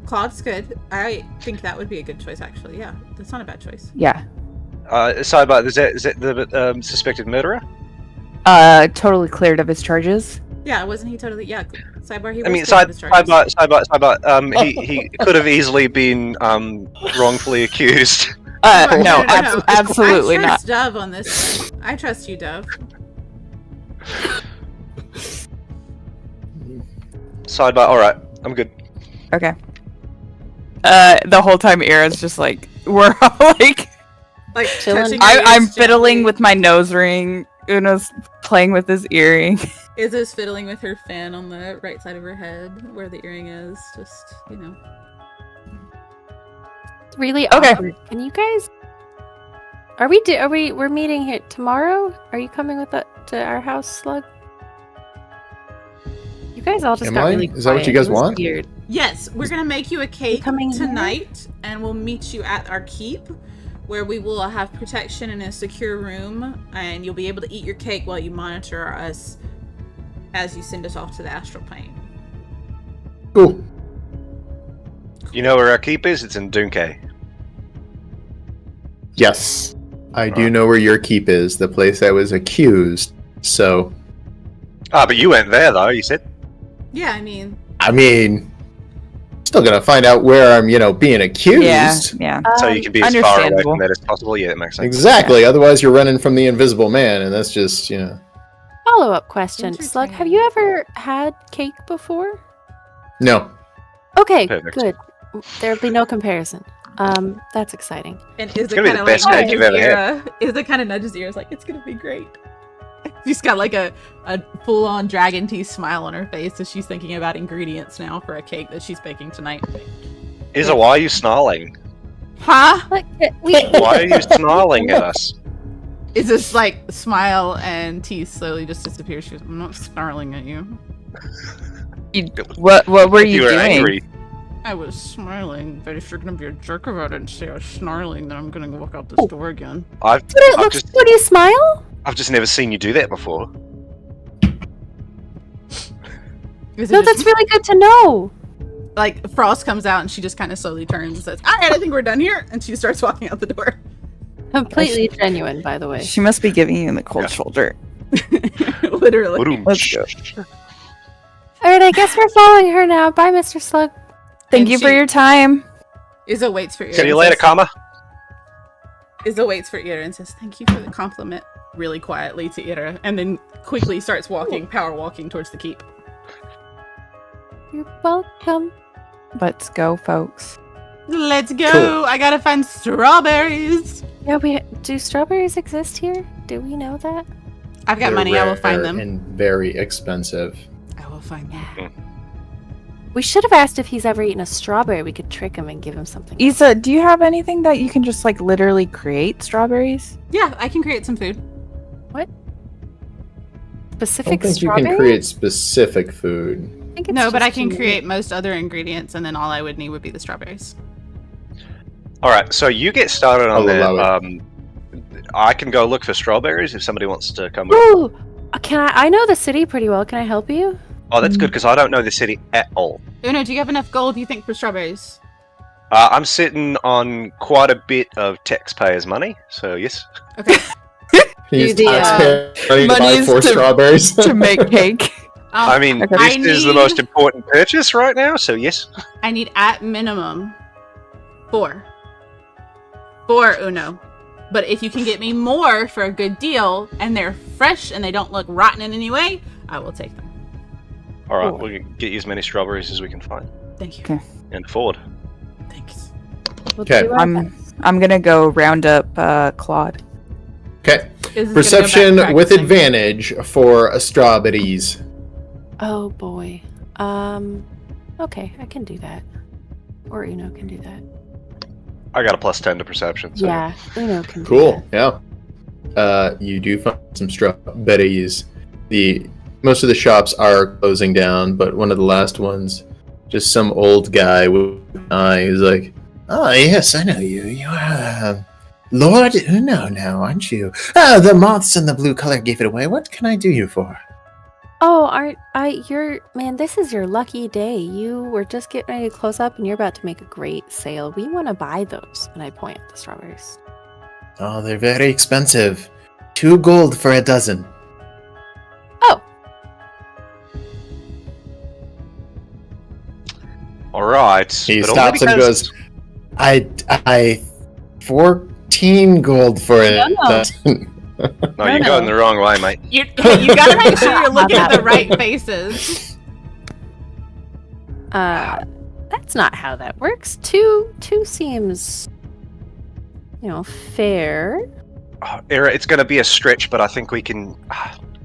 [SPEAKER 5] Claude's good. I think that would be a good choice, actually. Yeah, that's not a bad choice.
[SPEAKER 4] Yeah.
[SPEAKER 2] Sidebar. Is that the suspected murderer?
[SPEAKER 4] Totally cleared of his charges.
[SPEAKER 5] Yeah, wasn't he totally? Yeah, Sidebar. He was
[SPEAKER 2] I mean,
[SPEAKER 5] cleared of his charges.
[SPEAKER 2] sidebar. He could have easily been wrongfully accused.
[SPEAKER 4] No, absolutely
[SPEAKER 5] I
[SPEAKER 4] not.
[SPEAKER 5] trust Dove on this. I trust you, Dove.
[SPEAKER 2] Sidebar. All right, I'm good.
[SPEAKER 4] Okay. The whole time Ira's just like, we're all like,
[SPEAKER 5] Like
[SPEAKER 3] Chilling.
[SPEAKER 5] touching
[SPEAKER 4] I'm
[SPEAKER 5] ears
[SPEAKER 4] fiddling
[SPEAKER 5] gently.
[SPEAKER 4] with my nose ring. Uno's playing with his earring.
[SPEAKER 5] Izzo's fiddling with her fan on the right side of her head, where the earring is. Just, you know.
[SPEAKER 3] It's really
[SPEAKER 4] Okay.
[SPEAKER 3] awkward. Can you guys? We're meeting here tomorrow? Are you coming with us to our house, Slug? You guys all just
[SPEAKER 1] Am
[SPEAKER 3] got
[SPEAKER 1] I?
[SPEAKER 3] really
[SPEAKER 1] Is that what you
[SPEAKER 3] quiet.
[SPEAKER 1] guys
[SPEAKER 3] It was
[SPEAKER 1] want?
[SPEAKER 3] Weird.
[SPEAKER 5] Yes, we're gonna make you a cake
[SPEAKER 3] coming in here?
[SPEAKER 5] tonight, and we'll meet you at our keep, where we will have protection in a secure room, and you'll be able to eat your cake while you monitor us as you send us off to the astral plane.
[SPEAKER 1] Cool.
[SPEAKER 2] You know where our keep is? It's in Dunce.
[SPEAKER 1] Yes. I do know where your keep is, the place I was accused. So,
[SPEAKER 2] Ah, but you went there though. You said.
[SPEAKER 5] Yeah, I mean,
[SPEAKER 1] still gonna find out where I'm, being accused.
[SPEAKER 4] Yeah.
[SPEAKER 2] So you can be as far away
[SPEAKER 4] understandable.
[SPEAKER 2] from that as possible. Yeah, that makes sense.
[SPEAKER 1] Exactly. Otherwise, you're running from the invisible man, and that's just,
[SPEAKER 3] Follow-up question, Slug. Have you
[SPEAKER 5] Entertaining.
[SPEAKER 3] ever had cake before?
[SPEAKER 1] No.
[SPEAKER 3] Okay,
[SPEAKER 2] Perfect.
[SPEAKER 3] good. There'll be no comparison. That's exciting.
[SPEAKER 5] and Izza
[SPEAKER 2] gonna be
[SPEAKER 5] kind
[SPEAKER 2] the
[SPEAKER 5] of
[SPEAKER 2] best
[SPEAKER 5] like
[SPEAKER 2] cake you've
[SPEAKER 5] nudges
[SPEAKER 2] ever
[SPEAKER 5] Ira. Izza kind of nudges ears like, it's gonna be great. She's got like a full-on dragon teeth smile on her face as she's thinking about ingredients now for a cake that she's baking tonight.
[SPEAKER 2] Izza, why are you snarling?
[SPEAKER 5] Huh?
[SPEAKER 3] Look,
[SPEAKER 2] Why are you snarling at us?
[SPEAKER 5] It's just like smile and teeth slowly just disappear. She goes, I'm not snarling at you.
[SPEAKER 4] What were you
[SPEAKER 2] were
[SPEAKER 4] doing?
[SPEAKER 2] angry.
[SPEAKER 5] I was smiling, but if you're gonna be a jerk about it and say I was snarling, then I'm gonna walk out the door again.
[SPEAKER 2] I've
[SPEAKER 3] Would you smile?
[SPEAKER 2] just never seen you do that before.
[SPEAKER 5] Is it
[SPEAKER 3] No,
[SPEAKER 5] just-
[SPEAKER 3] that's really good to know.
[SPEAKER 5] like Frost comes out and she just kind of slowly turns and says, "Alright, I think we're done here," and she starts walking out the door.
[SPEAKER 3] Completely genuine, by the way.
[SPEAKER 4] She must be giving you the cold
[SPEAKER 2] Yeah.
[SPEAKER 4] shoulder.
[SPEAKER 5] Literally.
[SPEAKER 4] Let's go.
[SPEAKER 3] All right, I guess we're following her now. Bye, Mr. Slug.
[SPEAKER 4] Thank
[SPEAKER 5] And
[SPEAKER 4] you for
[SPEAKER 5] she-
[SPEAKER 4] your time.
[SPEAKER 5] Izzo waits for Ira.
[SPEAKER 2] See you
[SPEAKER 5] and
[SPEAKER 2] later,
[SPEAKER 5] says-
[SPEAKER 2] comma.
[SPEAKER 5] Izzo waits for Ira and says, "Thank you for the compliment. really quietly to Ira, and then quickly starts power walking towards the keep.
[SPEAKER 3] You're welcome.
[SPEAKER 4] Let's go, folks.
[SPEAKER 5] Let's go!
[SPEAKER 1] Cool.
[SPEAKER 5] I gotta find strawberries!
[SPEAKER 3] Yeah, do strawberries exist here? Do we know that?
[SPEAKER 5] I've got
[SPEAKER 1] They're
[SPEAKER 5] money, I will
[SPEAKER 1] rare
[SPEAKER 5] find them.
[SPEAKER 1] and very expensive.
[SPEAKER 5] I will find them.
[SPEAKER 3] Yeah. We should have asked if he's ever eaten a strawberry. We could trick him and give him something.
[SPEAKER 4] Isa, do you have anything that you can just like literally create strawberries?
[SPEAKER 5] Yeah, I can create some food.
[SPEAKER 1] I
[SPEAKER 3] Specific
[SPEAKER 1] don't think you
[SPEAKER 3] strawberry?
[SPEAKER 1] can create specific food.
[SPEAKER 3] I think it's
[SPEAKER 5] No, but
[SPEAKER 3] just
[SPEAKER 5] I can
[SPEAKER 3] generic.
[SPEAKER 5] create most other ingredients, and then all I would need would be the strawberries.
[SPEAKER 2] All right, so you get started on
[SPEAKER 1] I'll
[SPEAKER 2] that.
[SPEAKER 1] allow
[SPEAKER 2] I can go look for strawberries if somebody wants to come with.
[SPEAKER 3] Ooh! Can I know the city pretty well. Can I help you?
[SPEAKER 2] Oh, that's good because I don't know the city at all.
[SPEAKER 5] Uno, do you have enough gold, you think, for strawberries?
[SPEAKER 2] I'm sitting on quite a bit of taxpayers' money, so yes.
[SPEAKER 5] Okay.
[SPEAKER 1] Use
[SPEAKER 3] the,
[SPEAKER 1] taxpayer money to
[SPEAKER 4] money
[SPEAKER 1] buy
[SPEAKER 4] is
[SPEAKER 1] 4
[SPEAKER 4] to-
[SPEAKER 1] strawberries.
[SPEAKER 4] To make cake.
[SPEAKER 2] I mean,
[SPEAKER 4] Okay.
[SPEAKER 2] this
[SPEAKER 5] I
[SPEAKER 2] is the
[SPEAKER 5] need-
[SPEAKER 2] most important purchase right now, so yes.
[SPEAKER 5] I need at minimum 4. 4 Uno. But if you can get me more for a good deal, and they're fresh and they don't look rotten in any way, I will take them.
[SPEAKER 2] All right,
[SPEAKER 3] Cool.
[SPEAKER 2] we'll get you as many strawberries as we can find
[SPEAKER 5] Thank you.
[SPEAKER 4] Okay.
[SPEAKER 2] and afford.
[SPEAKER 5] Thanks.
[SPEAKER 3] We'll
[SPEAKER 1] Okay.
[SPEAKER 3] do our best.
[SPEAKER 4] I'm gonna go round up Claude.
[SPEAKER 1] Okay.
[SPEAKER 5] This is
[SPEAKER 1] Perception
[SPEAKER 5] gonna go back
[SPEAKER 1] with
[SPEAKER 5] practicing.
[SPEAKER 1] advantage for strawberries.
[SPEAKER 3] Oh boy. Okay, I can do that. Or Uno can do that.
[SPEAKER 2] I got a +10 to perception. So.
[SPEAKER 3] Yeah, Uno can do
[SPEAKER 1] Cool. Yeah. You do find some strawberries. Most of the shops are closing down, but one of the last ones, just some old guy with an eye who's like, "Oh yes, I know you. You are Lord Uno now, aren't you? Oh, the moths and the blue color gave it away. What can I do you for?"
[SPEAKER 3] Oh, man, this is your lucky day. You were just getting ready to close up and you're about to make a great sale. We want to buy those. And I point at the strawberries.
[SPEAKER 1] Oh, they're very expensive. 2 gold for a dozen.
[SPEAKER 3] Oh,
[SPEAKER 2] All right.
[SPEAKER 1] He
[SPEAKER 2] but only
[SPEAKER 1] stops and
[SPEAKER 2] because-
[SPEAKER 1] goes, I 14 gold for a
[SPEAKER 3] No.
[SPEAKER 1] dozen.
[SPEAKER 2] No, you're going the wrong way, mate.
[SPEAKER 5] You gotta make sure you're looking at the right faces.
[SPEAKER 3] that's not how that works. Two seems, fair.
[SPEAKER 2] Era, it's going to be a stretch, but I think we can.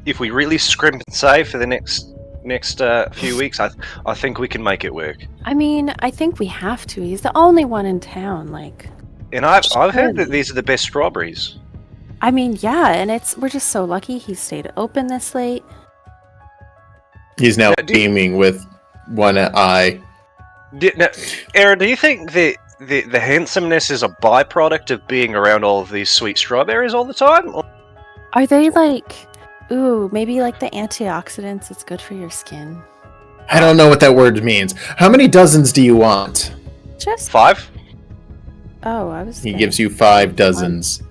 [SPEAKER 2] If we really scrimp and save for the next few weeks, I think we can make it work.
[SPEAKER 3] I mean, I think we have to. He's the only one in town.
[SPEAKER 2] And I've heard that these are the best strawberries.
[SPEAKER 3] I mean, yeah, and we're just so lucky he stayed open this late.
[SPEAKER 1] He's now
[SPEAKER 2] Yeah,
[SPEAKER 1] beaming with one eye.
[SPEAKER 2] Era, do you think that the handsomeness is a byproduct of being around all of these sweet strawberries all the time? Or-
[SPEAKER 3] Are they maybe like the antioxidants? It's good for your skin.
[SPEAKER 1] I don't know what that word means. How many dozens do you want?
[SPEAKER 3] Just
[SPEAKER 2] 5?
[SPEAKER 3] I was.
[SPEAKER 1] He gives you 5 dozens.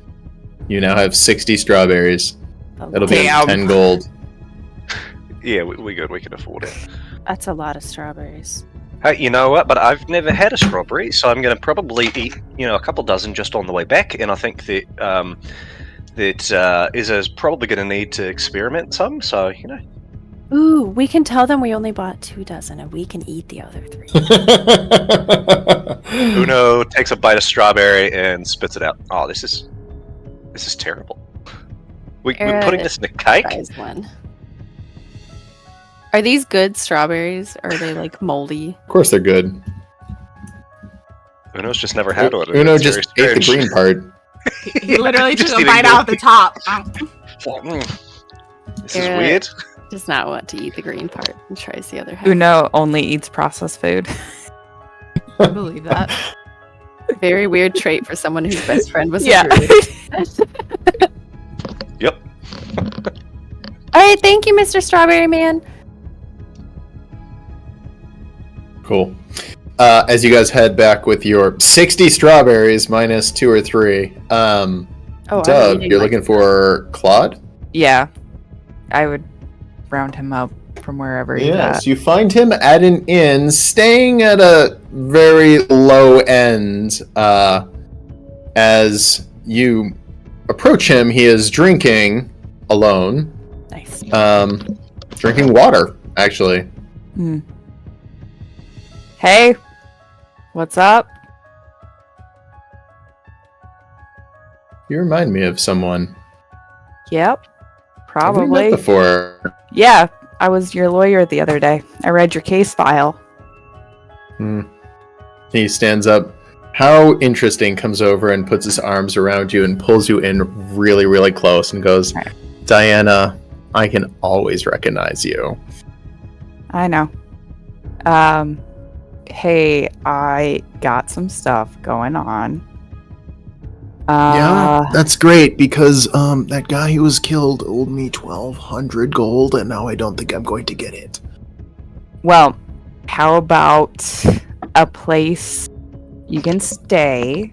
[SPEAKER 1] You now have 60 strawberries. That'll be
[SPEAKER 4] Damn.
[SPEAKER 1] 10 gold.
[SPEAKER 2] Yeah, we good. We can afford it.
[SPEAKER 3] That's a lot of strawberries.
[SPEAKER 2] Hey, you know what? But I've never had a strawberry, so I'm going to probably eat, a couple dozen just on the way back. And I think that Izza's probably going to need to experiment some. So
[SPEAKER 3] Ooh, we can tell them we only bought 2 dozen, and we can eat the other 3.
[SPEAKER 2] Uno takes a bite of strawberry and spits it out. Oh, this is terrible. We're putting this in a cake.
[SPEAKER 3] Tries one. Are these good strawberries? Or are they moldy?
[SPEAKER 1] Of course they're good.
[SPEAKER 2] Uno's just never had one.
[SPEAKER 1] Uno
[SPEAKER 2] It's
[SPEAKER 1] just
[SPEAKER 2] very
[SPEAKER 1] ate the
[SPEAKER 2] strange.
[SPEAKER 1] green part.
[SPEAKER 5] He literally
[SPEAKER 2] Just
[SPEAKER 5] took a
[SPEAKER 2] eating
[SPEAKER 5] bite out the top.
[SPEAKER 2] This is
[SPEAKER 3] Era
[SPEAKER 2] weird.
[SPEAKER 3] Does not want to eat the green part and tries the other half.
[SPEAKER 4] Uno only eats processed food.
[SPEAKER 5] I believe that.
[SPEAKER 3] Very weird trait for someone whose best friend was
[SPEAKER 4] Yeah.
[SPEAKER 3] a druid.
[SPEAKER 2] Yep.
[SPEAKER 3] All right, thank you, Mr. Strawberry Man.
[SPEAKER 1] Cool. As you guys head back with your 60 strawberries minus 2 or 3,
[SPEAKER 3] I'm
[SPEAKER 1] Doug,
[SPEAKER 3] eating
[SPEAKER 1] you're
[SPEAKER 3] my-
[SPEAKER 1] looking for Claude?
[SPEAKER 4] Yeah, I would round him up from wherever he's
[SPEAKER 1] Yes,
[SPEAKER 4] at.
[SPEAKER 1] you find him at an inn, staying at a very low end, as you approach him, he is drinking alone.
[SPEAKER 3] Nice.
[SPEAKER 1] Drinking water, actually.
[SPEAKER 4] Hey, what's up?
[SPEAKER 1] You remind me of someone.
[SPEAKER 4] Yep,
[SPEAKER 1] Have we met
[SPEAKER 4] probably.
[SPEAKER 1] before?
[SPEAKER 4] Yeah, I was your lawyer the other day. I read your case file.
[SPEAKER 1] He stands up. How interesting comes over and puts his arms around you and pulls you in really, really close and goes,
[SPEAKER 4] Right.
[SPEAKER 1] Diana, I can always recognize you.
[SPEAKER 4] I know. Hey, I got some stuff going on.
[SPEAKER 6] Yeah, that's great because that guy who was killed owed me 1,200 gold, and now I don't think I'm going to get it.
[SPEAKER 4] Well, how about a place you can stay?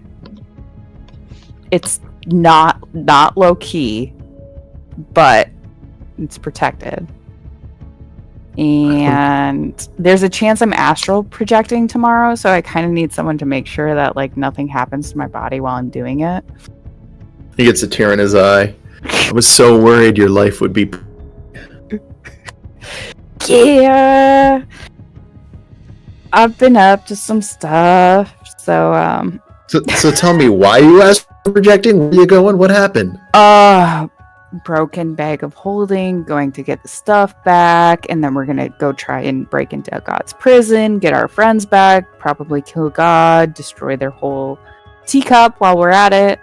[SPEAKER 4] It's not low key, but it's protected. And there's a chance I'm astral projecting tomorrow, so I kind of need someone to make sure that like nothing happens to my body while I'm doing it.
[SPEAKER 1] He gets a tear in his eye. I was so worried your life would be...
[SPEAKER 4] Yeah. I've been up to some stuff, so
[SPEAKER 1] So tell me, why you astral projecting? Where are you going? What happened?
[SPEAKER 4] broken bag of holding, going to get the stuff back, and then we're gonna go try and break into God's prison, get our friends back, probably kill God, destroy their whole teacup while we're at it.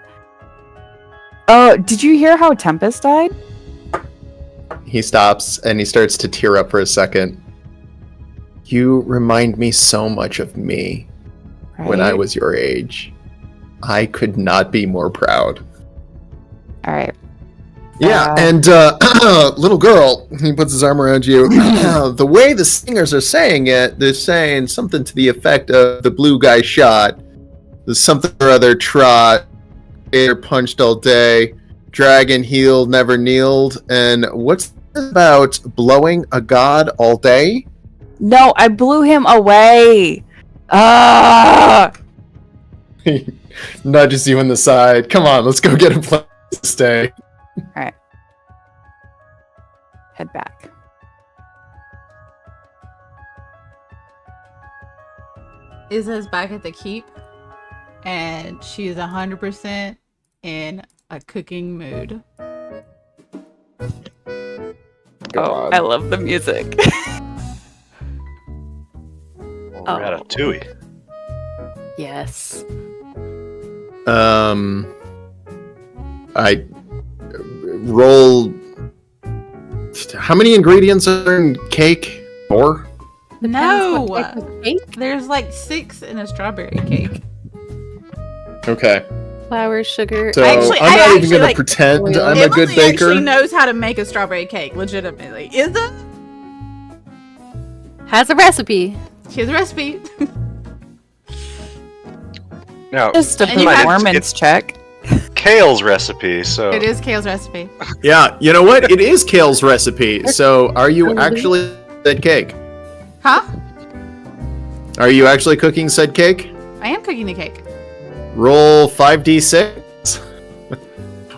[SPEAKER 4] Oh, did you hear how Tempest died?
[SPEAKER 1] He stops and he starts to tear up for a second. You remind me so much of me when I
[SPEAKER 4] Right?
[SPEAKER 1] was your age. I could not be more proud.
[SPEAKER 4] All right.
[SPEAKER 1] Yeah, and little girl, he puts his arm around you. The way the singers are saying it, they're saying something to the effect of the blue guy shot, there's something or other trot, gator punched all day, dragon healed, never kneeled, and what's this about blowing a god all day?
[SPEAKER 4] No, I blew him away. Ah!
[SPEAKER 1] Nudges you in the side. Come on, let's go get a place to stay.
[SPEAKER 4] Head back.
[SPEAKER 5] Izza's back at the keep, and she's 100% in a cooking mood.
[SPEAKER 4] Oh, I love the music.
[SPEAKER 2] Oh, Ratatouille.
[SPEAKER 3] Yes.
[SPEAKER 1] I roll. How many ingredients are in cake? 4?
[SPEAKER 5] No!
[SPEAKER 3] Depends what type of cake.
[SPEAKER 5] There's like 6 in a strawberry cake.
[SPEAKER 1] Okay.
[SPEAKER 3] Flour, sugar.
[SPEAKER 1] So
[SPEAKER 5] Actually,
[SPEAKER 1] I'm
[SPEAKER 5] I
[SPEAKER 1] not even
[SPEAKER 5] actually,
[SPEAKER 1] gonna
[SPEAKER 5] like,
[SPEAKER 1] pretend
[SPEAKER 3] oil.
[SPEAKER 1] I'm a good
[SPEAKER 5] Emily
[SPEAKER 1] baker.
[SPEAKER 5] actually knows how to make a strawberry cake, legitimately. Izza?
[SPEAKER 3] Has a recipe.
[SPEAKER 5] She has a recipe.
[SPEAKER 2] Now,
[SPEAKER 4] Just a
[SPEAKER 5] And you have-
[SPEAKER 4] performance check.
[SPEAKER 2] Kale's recipe, so
[SPEAKER 5] It is Kale's recipe.
[SPEAKER 1] Yeah, you know what? It is Kale's recipe. So are you actually said cake?
[SPEAKER 5] Huh?
[SPEAKER 1] Are you actually cooking said cake?
[SPEAKER 5] I am cooking the cake.
[SPEAKER 1] Roll 5d6.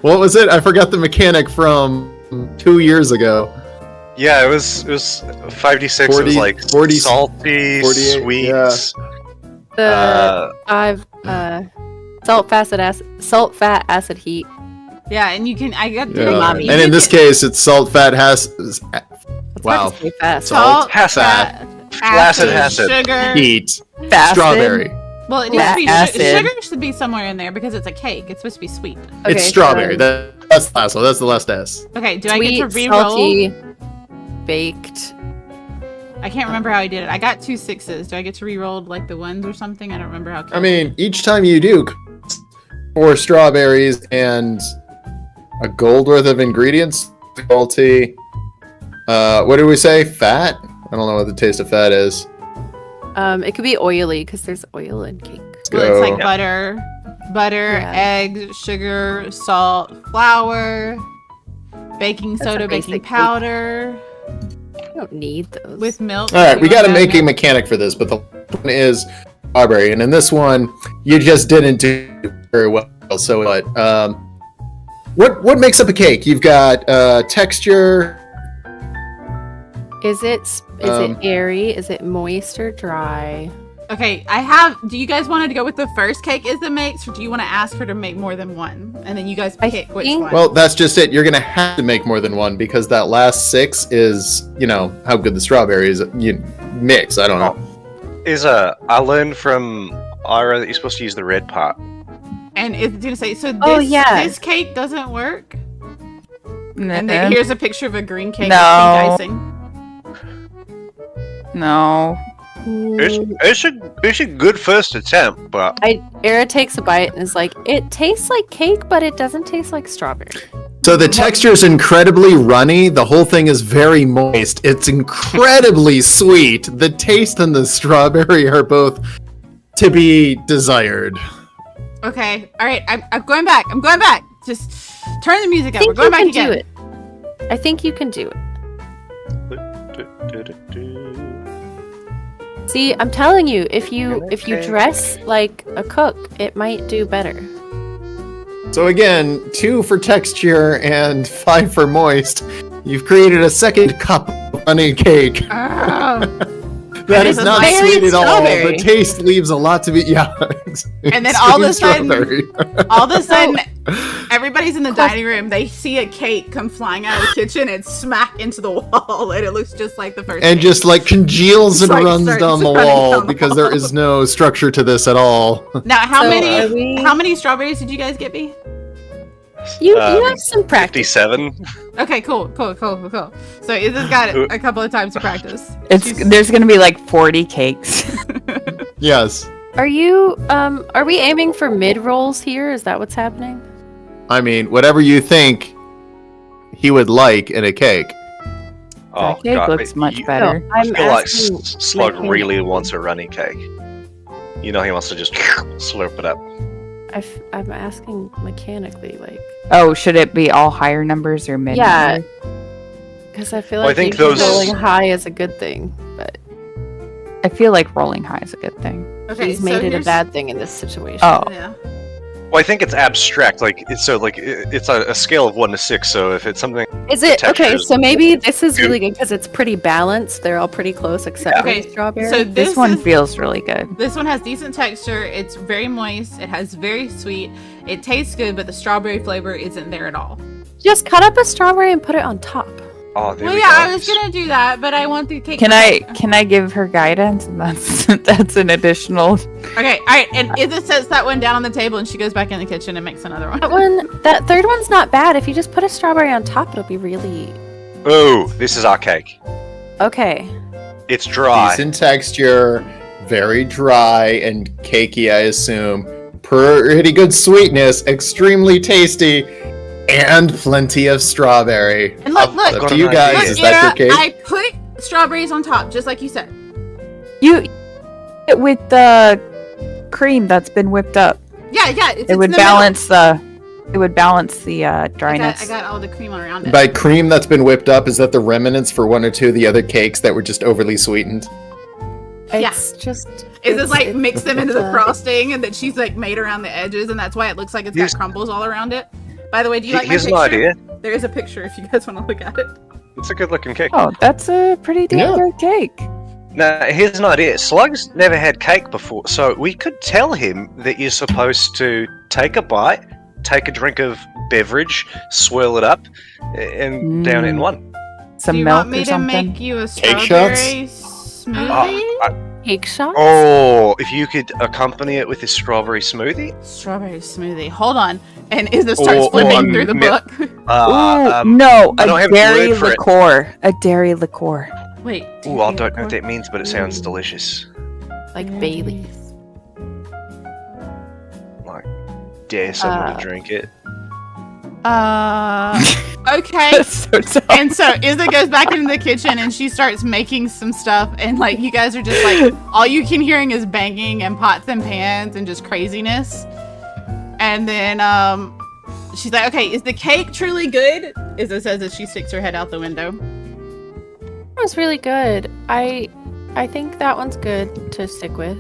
[SPEAKER 1] What was it? I forgot the mechanic from 2 years ago.
[SPEAKER 2] yeah, it was 5d6. It
[SPEAKER 1] 40
[SPEAKER 2] was like
[SPEAKER 1] 40
[SPEAKER 2] salty,
[SPEAKER 1] 48,
[SPEAKER 2] sweet.
[SPEAKER 1] yeah.
[SPEAKER 3] The 5 salt, fat, acid, heat.
[SPEAKER 5] Yeah, and you can. I got
[SPEAKER 1] Yeah.
[SPEAKER 3] Umami.
[SPEAKER 1] And in this case, it's salt, fat,
[SPEAKER 3] It's
[SPEAKER 1] wow,
[SPEAKER 3] hard to say fast.
[SPEAKER 1] Salt,
[SPEAKER 2] Hassad. Flaccid acid.
[SPEAKER 5] sugar.
[SPEAKER 1] heat,
[SPEAKER 4] Fasted.
[SPEAKER 1] strawberry.
[SPEAKER 5] Well, it needs to be
[SPEAKER 4] Acid.
[SPEAKER 5] sugar should be somewhere in there because it's a cake. It's supposed to be sweet.
[SPEAKER 3] Okay,
[SPEAKER 1] It's strawberry.
[SPEAKER 3] so
[SPEAKER 1] That's the last one. That's the last S.
[SPEAKER 5] Okay, do I
[SPEAKER 3] sweet,
[SPEAKER 5] get to re-roll?
[SPEAKER 3] salty, baked.
[SPEAKER 5] I can't remember how I did it. I got 2 6s. Do I get to re-roll like the ones or something? I don't remember how.
[SPEAKER 1] I mean, each time you do 4 strawberries and a gold worth of ingredients, salty. What did we say? Fat? I don't know what the taste of fat is.
[SPEAKER 3] It could be oily because there's oil in cake.
[SPEAKER 5] Well, it's like
[SPEAKER 1] Go.
[SPEAKER 5] butter,
[SPEAKER 3] Yeah.
[SPEAKER 5] eggs, sugar, salt, flour, baking
[SPEAKER 3] That's
[SPEAKER 5] soda,
[SPEAKER 3] a
[SPEAKER 5] baking
[SPEAKER 3] basic cake.
[SPEAKER 5] powder
[SPEAKER 3] I don't need those.
[SPEAKER 5] with milk.
[SPEAKER 1] All right, we got to
[SPEAKER 5] to
[SPEAKER 1] make a mechanic for this, but the one is strawberry, and in this one, you just didn't do very well. So what? what makes up a cake? You've got texture.
[SPEAKER 3] Is it
[SPEAKER 1] Um,
[SPEAKER 3] airy? Is it moist or dry?
[SPEAKER 5] Okay, do you guys want to go with the first cake Izza makes, or do you want to ask her to make more than one? And then you guys
[SPEAKER 3] I
[SPEAKER 5] pick which
[SPEAKER 3] think-
[SPEAKER 5] one.
[SPEAKER 1] Well, that's just it. You're gonna have to make more than one because that last 6 is, how good the strawberries you mix. I don't know.
[SPEAKER 2] I learned from Ira that you're supposed to use the red part.
[SPEAKER 5] And it's gonna say, so
[SPEAKER 3] Oh, yeah.
[SPEAKER 5] this cake doesn't work? And
[SPEAKER 4] N-
[SPEAKER 5] then here's a picture of a green cake
[SPEAKER 4] No.
[SPEAKER 5] with pink icing.
[SPEAKER 4] No.
[SPEAKER 2] It's a good first attempt, but
[SPEAKER 3] Era takes a bite and is like, it tastes like cake, but it doesn't taste like strawberry.
[SPEAKER 1] So the texture is incredibly runny. The whole thing is very moist. It's incredibly sweet. The taste and the strawberry are both to be desired.
[SPEAKER 5] Okay, all right, I'm going back. Just turn the music
[SPEAKER 3] I
[SPEAKER 5] up. We're
[SPEAKER 3] think
[SPEAKER 5] going
[SPEAKER 3] you
[SPEAKER 5] back
[SPEAKER 3] can
[SPEAKER 5] again.
[SPEAKER 3] do it. I think you can do it. See, I'm telling you, if you dress like a cook, it might do better.
[SPEAKER 1] So again, 2 for texture and 5 for moist. You've created a second cup of honey cake.
[SPEAKER 5] Oh.
[SPEAKER 1] That
[SPEAKER 5] This
[SPEAKER 1] is
[SPEAKER 5] is
[SPEAKER 1] not
[SPEAKER 5] like
[SPEAKER 1] sweet at all.
[SPEAKER 3] strawberry.
[SPEAKER 1] The taste leaves a lot to be. Yeah.
[SPEAKER 5] And then all of a sudden-
[SPEAKER 1] strawberry.
[SPEAKER 5] All of a sudden, everybody's in the dining room. They see a cake come flying out of the kitchen and smack into the wall, and it looks just like the first.
[SPEAKER 1] And
[SPEAKER 5] cake.
[SPEAKER 1] just like congeals and
[SPEAKER 5] It's like
[SPEAKER 1] runs
[SPEAKER 5] starts
[SPEAKER 1] down the
[SPEAKER 5] running
[SPEAKER 1] wall
[SPEAKER 5] down the
[SPEAKER 1] because there
[SPEAKER 5] wall.
[SPEAKER 1] is no structure to this at all.
[SPEAKER 5] Now, how
[SPEAKER 3] So
[SPEAKER 5] many?
[SPEAKER 3] are we-
[SPEAKER 5] How many strawberries did you guys get me?
[SPEAKER 3] You have some practice.
[SPEAKER 2] 57.
[SPEAKER 5] Okay, cool. So Izza's got it a couple of times to practice.
[SPEAKER 4] There's gonna be like 40 cakes.
[SPEAKER 1] Yes.
[SPEAKER 3] Are we aiming for mid rolls here? Is that what's happening?
[SPEAKER 1] I mean, whatever you think he would like in a cake.
[SPEAKER 2] Oh,
[SPEAKER 4] That cake
[SPEAKER 2] God.
[SPEAKER 4] looks much
[SPEAKER 2] You-
[SPEAKER 4] better.
[SPEAKER 2] I feel like
[SPEAKER 3] asking
[SPEAKER 2] Slug
[SPEAKER 3] my
[SPEAKER 2] really
[SPEAKER 3] opinion.
[SPEAKER 2] wants a runny cake. You know he wants to just slurp it up.
[SPEAKER 3] I'm asking mechanically, like,
[SPEAKER 4] Oh, should it be all higher numbers or mid?
[SPEAKER 3] Yeah.
[SPEAKER 4] numbers?
[SPEAKER 3] because I feel
[SPEAKER 2] Well, I
[SPEAKER 3] like
[SPEAKER 2] think
[SPEAKER 3] usually
[SPEAKER 2] those-
[SPEAKER 3] rolling high is a good thing, but
[SPEAKER 4] I feel like rolling high is a good thing.
[SPEAKER 5] Okay,
[SPEAKER 3] he's made it a bad thing in this situation.
[SPEAKER 4] Oh.
[SPEAKER 5] Yeah.
[SPEAKER 2] Well, I think it's abstract. It's a scale of 1 to 6. So if it's something,
[SPEAKER 3] Is it
[SPEAKER 2] the
[SPEAKER 3] okay?
[SPEAKER 2] texture is
[SPEAKER 3] So maybe this is
[SPEAKER 2] good.
[SPEAKER 3] really good because it's pretty balanced. They're all pretty close except for
[SPEAKER 5] Okay,
[SPEAKER 3] the strawberry.
[SPEAKER 5] so
[SPEAKER 4] This one
[SPEAKER 5] is-
[SPEAKER 4] feels really good.
[SPEAKER 5] This one has decent texture. It's very moist. It has very sweet. It tastes good, but the strawberry flavor isn't there at all.
[SPEAKER 3] just cut up a strawberry and put it on top.
[SPEAKER 2] oh, there
[SPEAKER 5] Well,
[SPEAKER 2] we
[SPEAKER 5] yeah,
[SPEAKER 2] go.
[SPEAKER 5] I was gonna do that, but I want the cake.
[SPEAKER 4] Can I give her guidance? That's an additional.
[SPEAKER 5] Okay, all right. And Izza sets that one down on the table, and she goes back in the kitchen and makes another one.
[SPEAKER 3] That third one's not bad. If you just put a strawberry on top, it'll be really
[SPEAKER 2] Oh, this is our cake.
[SPEAKER 3] okay.
[SPEAKER 2] It's dry.
[SPEAKER 1] Decent texture, very dry and cakey, I assume. Pretty good sweetness, extremely tasty, and plenty of strawberry.
[SPEAKER 5] And look,
[SPEAKER 1] Up
[SPEAKER 5] look,
[SPEAKER 1] to you
[SPEAKER 2] Look,
[SPEAKER 1] guys.
[SPEAKER 5] look,
[SPEAKER 1] Is that your
[SPEAKER 5] Ira,
[SPEAKER 1] cake?
[SPEAKER 5] I put strawberries on top, just like you said.
[SPEAKER 4] You with the cream that's been whipped up.
[SPEAKER 5] Yeah, it's
[SPEAKER 4] It would
[SPEAKER 5] in the
[SPEAKER 4] balance the. It would balance the dryness.
[SPEAKER 5] I got all the cream all around it.
[SPEAKER 1] By cream that's been whipped up, is that the remnants for 1 or 2 of the other cakes that were just overly sweetened?
[SPEAKER 5] Yeah.
[SPEAKER 3] It's just
[SPEAKER 5] Is this like
[SPEAKER 3] it's-
[SPEAKER 5] mix them into the
[SPEAKER 3] uh,
[SPEAKER 5] frosting, and that she's like made around the edges, and that's why it looks like it's got
[SPEAKER 2] Here's-
[SPEAKER 5] crumbles all around it. By the way, do you like my
[SPEAKER 2] Here's
[SPEAKER 5] picture?
[SPEAKER 2] an idea.
[SPEAKER 5] There is a picture if you guys want to look at it.
[SPEAKER 2] It's a good-looking cake.
[SPEAKER 4] Oh, that's a pretty damn
[SPEAKER 1] Yeah.
[SPEAKER 4] good cake.
[SPEAKER 2] Now, here's an idea. Slug's never had cake before, so we could tell him that you're supposed to take a bite, take a drink of beverage, swirl it up, and down it in one.
[SPEAKER 4] Some
[SPEAKER 5] do you
[SPEAKER 4] milk
[SPEAKER 5] want me
[SPEAKER 4] or
[SPEAKER 5] to
[SPEAKER 4] something.
[SPEAKER 5] make you a
[SPEAKER 1] Cake
[SPEAKER 5] strawberry smoothie?
[SPEAKER 3] cake shop.
[SPEAKER 2] Oh, if you could accompany it with a strawberry smoothie?
[SPEAKER 5] Strawberry smoothie. Hold on. And Izza starts
[SPEAKER 2] Or
[SPEAKER 5] flipping
[SPEAKER 2] a
[SPEAKER 5] through the
[SPEAKER 2] mi-
[SPEAKER 5] book.
[SPEAKER 4] No,
[SPEAKER 2] I don't
[SPEAKER 4] a
[SPEAKER 2] have a
[SPEAKER 4] dairy
[SPEAKER 2] word for it.
[SPEAKER 4] liqueur. A dairy liqueur.
[SPEAKER 5] Wait.
[SPEAKER 2] Ooh, I don't know what that means, but it sounds delicious.
[SPEAKER 3] Like Bailey's.
[SPEAKER 2] Like, dare someone
[SPEAKER 3] Uh,
[SPEAKER 2] to drink it.
[SPEAKER 5] Okay.
[SPEAKER 4] That's so dumb.
[SPEAKER 5] And so Izza goes back into the kitchen and she starts making some stuff, and like you guys are just like all you can hearing is banging and pots and pans and just craziness. And then she's like, "Okay, is the cake truly good?" Izza says as she sticks her head out the window.
[SPEAKER 3] That was really good. I think that one's good to stick with.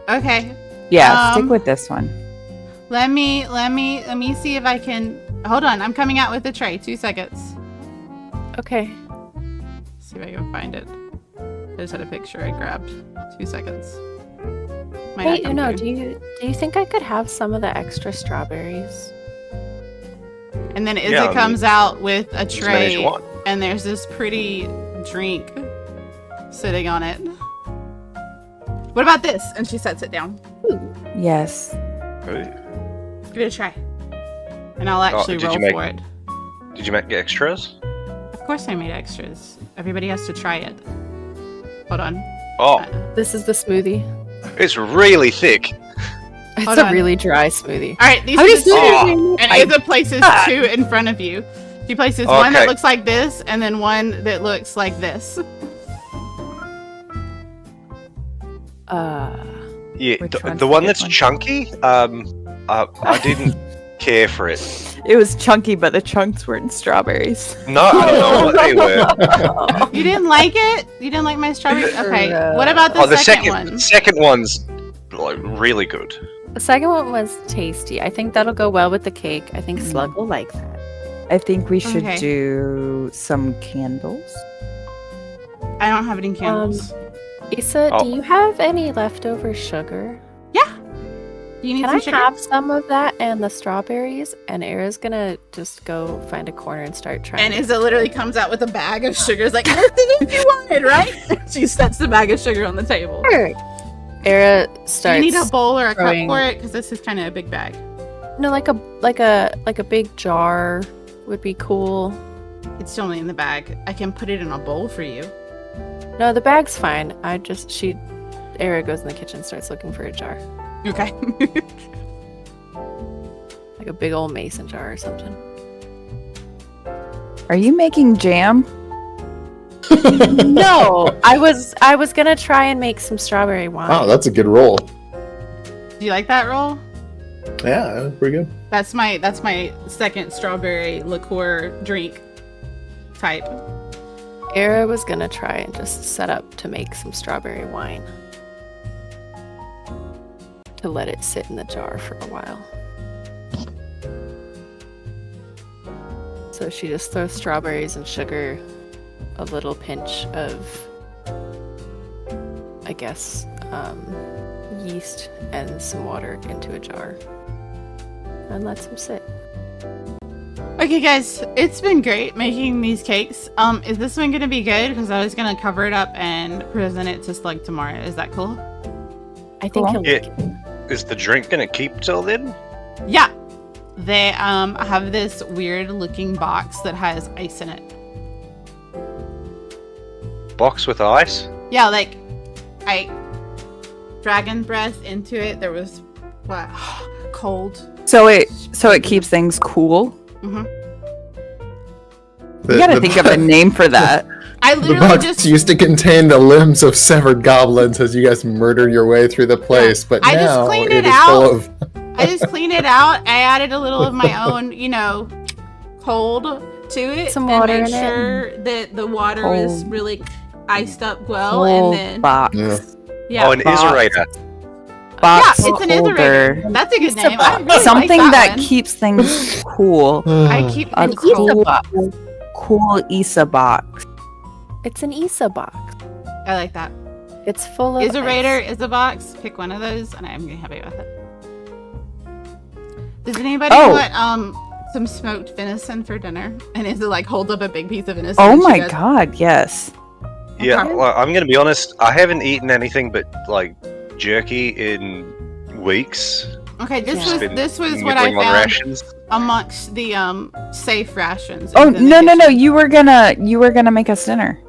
[SPEAKER 5] Okay.
[SPEAKER 4] Yeah, stick
[SPEAKER 5] Um,
[SPEAKER 4] with this one.
[SPEAKER 5] Let me see if I can Hold on, I'm coming out with the tray. 2 seconds.
[SPEAKER 3] Okay.
[SPEAKER 5] See if I can find it. I just had a picture I grabbed. 2 seconds. Might
[SPEAKER 3] Hey,
[SPEAKER 5] not come
[SPEAKER 3] Uno,
[SPEAKER 5] through.
[SPEAKER 3] do you think I could have some of the extra strawberries?
[SPEAKER 5] And then Izzy
[SPEAKER 2] Yeah, I mean,
[SPEAKER 5] comes out with a
[SPEAKER 2] As many as you
[SPEAKER 5] tray,
[SPEAKER 2] want.
[SPEAKER 5] and there's this pretty drink sitting on it. What about this? And she sets it down.
[SPEAKER 4] Yes.
[SPEAKER 5] Give it a try. And I'll actually
[SPEAKER 2] did you
[SPEAKER 5] roll
[SPEAKER 2] make-
[SPEAKER 5] for it.
[SPEAKER 2] Did you make extras?
[SPEAKER 5] Of course I made extras. Everybody has to try it. Hold on.
[SPEAKER 2] Oh,
[SPEAKER 3] This is the smoothie.
[SPEAKER 2] it's really thick.
[SPEAKER 3] It's
[SPEAKER 5] Hold
[SPEAKER 3] a
[SPEAKER 5] on.
[SPEAKER 3] really dry smoothie.
[SPEAKER 5] Alright, these
[SPEAKER 3] How
[SPEAKER 5] are
[SPEAKER 3] many
[SPEAKER 5] the two.
[SPEAKER 2] Oh.
[SPEAKER 5] And Izzy places 2 in front of you. She places one that
[SPEAKER 2] Okay.
[SPEAKER 5] looks like this, and then one that looks like this.
[SPEAKER 2] Yeah,
[SPEAKER 4] Which one's
[SPEAKER 2] the one
[SPEAKER 4] the
[SPEAKER 2] that's
[SPEAKER 4] good one?
[SPEAKER 2] chunky. I didn't care for it.
[SPEAKER 4] It was chunky, but the chunks weren't strawberries.
[SPEAKER 2] No, I don't know what they were.
[SPEAKER 5] You didn't like it? You didn't like my strawberry? Okay.
[SPEAKER 3] No.
[SPEAKER 5] What about the
[SPEAKER 2] Oh, the
[SPEAKER 5] second one?
[SPEAKER 2] second one's like really good.
[SPEAKER 3] The second one was tasty. I think that'll go well with the cake. I think Slug will like that.
[SPEAKER 4] I think we should
[SPEAKER 5] Okay.
[SPEAKER 4] do some candles.
[SPEAKER 5] I don't have any candles.
[SPEAKER 3] Issa,
[SPEAKER 2] Oh.
[SPEAKER 3] do you have any leftover sugar?
[SPEAKER 5] You need
[SPEAKER 3] Can
[SPEAKER 5] some
[SPEAKER 3] I
[SPEAKER 5] sugar?
[SPEAKER 3] have some of that and the strawberries? And Era's gonna just go find a corner and start trying.
[SPEAKER 5] And
[SPEAKER 3] to-
[SPEAKER 5] Izza literally comes out with a bag of sugar. It's like, this is what you wanted, right? She sets the bag of sugar on the table.
[SPEAKER 3] Sure. Era
[SPEAKER 5] Do
[SPEAKER 3] starts.
[SPEAKER 5] you need a bowl or a
[SPEAKER 3] throwing-
[SPEAKER 5] cup for it? Because this is kind of a big bag.
[SPEAKER 3] No, like a big jar would be cool.
[SPEAKER 5] It's still only in the bag. I can put it in a bowl for you.
[SPEAKER 3] No, the bag's fine. Era goes in the kitchen, starts looking for a jar,
[SPEAKER 5] Okay.
[SPEAKER 3] like a big old mason jar or something.
[SPEAKER 4] Are you making jam?
[SPEAKER 3] No, I was gonna try and make some strawberry wine.
[SPEAKER 1] Oh, that's a good roll.
[SPEAKER 5] Do you like that roll?
[SPEAKER 1] Yeah, that was pretty good.
[SPEAKER 5] That's my second strawberry liqueur drink type.
[SPEAKER 3] Era was gonna try and just set up to make some strawberry wine. To let it sit in the jar for a while. So she just throws strawberries and sugar, a little pinch of, I guess, yeast and some water into a jar. And lets them sit.
[SPEAKER 5] Okay, guys, it's been great making these cakes. Is this one gonna be good? Because I was gonna cover it up and present it to Slug tomorrow. Is that cool?
[SPEAKER 3] I think
[SPEAKER 4] Cool.
[SPEAKER 3] he'll
[SPEAKER 2] Yeah. Is the drink gonna keep till then?
[SPEAKER 5] Yeah. They have this weird looking box that has ice in it.
[SPEAKER 2] Box with ice?
[SPEAKER 5] Yeah, like I dragon breath into it. There was what cold.
[SPEAKER 4] So it keeps things cool.
[SPEAKER 5] hmm
[SPEAKER 4] You gotta think of a name for that.
[SPEAKER 5] I
[SPEAKER 1] The
[SPEAKER 5] literally
[SPEAKER 1] box
[SPEAKER 5] just
[SPEAKER 1] used to contain the limbs of severed goblins as you guys murdered your way through the place, but
[SPEAKER 5] I just
[SPEAKER 1] now
[SPEAKER 5] cleaned
[SPEAKER 1] it
[SPEAKER 5] it
[SPEAKER 1] is full
[SPEAKER 5] out.
[SPEAKER 1] of.
[SPEAKER 5] I just cleaned it out. I added a little of my own, cold to it.
[SPEAKER 3] Some
[SPEAKER 5] and
[SPEAKER 3] water
[SPEAKER 5] made
[SPEAKER 3] in it.
[SPEAKER 5] sure that the water is
[SPEAKER 4] Cold.
[SPEAKER 5] really iced up well.
[SPEAKER 4] Whole
[SPEAKER 5] And then
[SPEAKER 4] box.
[SPEAKER 1] Yeah.
[SPEAKER 5] yeah,
[SPEAKER 2] Oh, an
[SPEAKER 4] Box.
[SPEAKER 2] Iserator.
[SPEAKER 4] Box
[SPEAKER 5] yeah, it's an
[SPEAKER 4] holder.
[SPEAKER 5] iterator. That's a good name. I really
[SPEAKER 4] Something
[SPEAKER 5] like
[SPEAKER 4] that
[SPEAKER 5] one.
[SPEAKER 4] keeps things cool.
[SPEAKER 5] I keep
[SPEAKER 4] A
[SPEAKER 5] things cold.
[SPEAKER 4] cool Issa box.
[SPEAKER 3] It's an Issa box.
[SPEAKER 5] I like that.
[SPEAKER 3] It's full of
[SPEAKER 5] Iserator
[SPEAKER 3] ice.
[SPEAKER 5] is a box. Pick one of those, and I'm gonna be happy with it. Does anybody
[SPEAKER 4] Oh.
[SPEAKER 5] want some smoked venison for dinner? And is it like holds up a big piece of venison?
[SPEAKER 4] Oh
[SPEAKER 5] and she
[SPEAKER 4] my
[SPEAKER 5] goes,
[SPEAKER 4] god, yes.
[SPEAKER 2] Yeah,
[SPEAKER 5] Okay.
[SPEAKER 2] well, I'm gonna be honest. I haven't eaten anything but like jerky in weeks.
[SPEAKER 5] Okay, this
[SPEAKER 3] Yeah.
[SPEAKER 5] was
[SPEAKER 2] Been
[SPEAKER 5] this was what I
[SPEAKER 2] nibbling on
[SPEAKER 5] found
[SPEAKER 2] rations.
[SPEAKER 5] amongst the safe rations.
[SPEAKER 4] Oh
[SPEAKER 5] within the
[SPEAKER 4] no,
[SPEAKER 5] kitchen.
[SPEAKER 4] you were gonna make us dinner.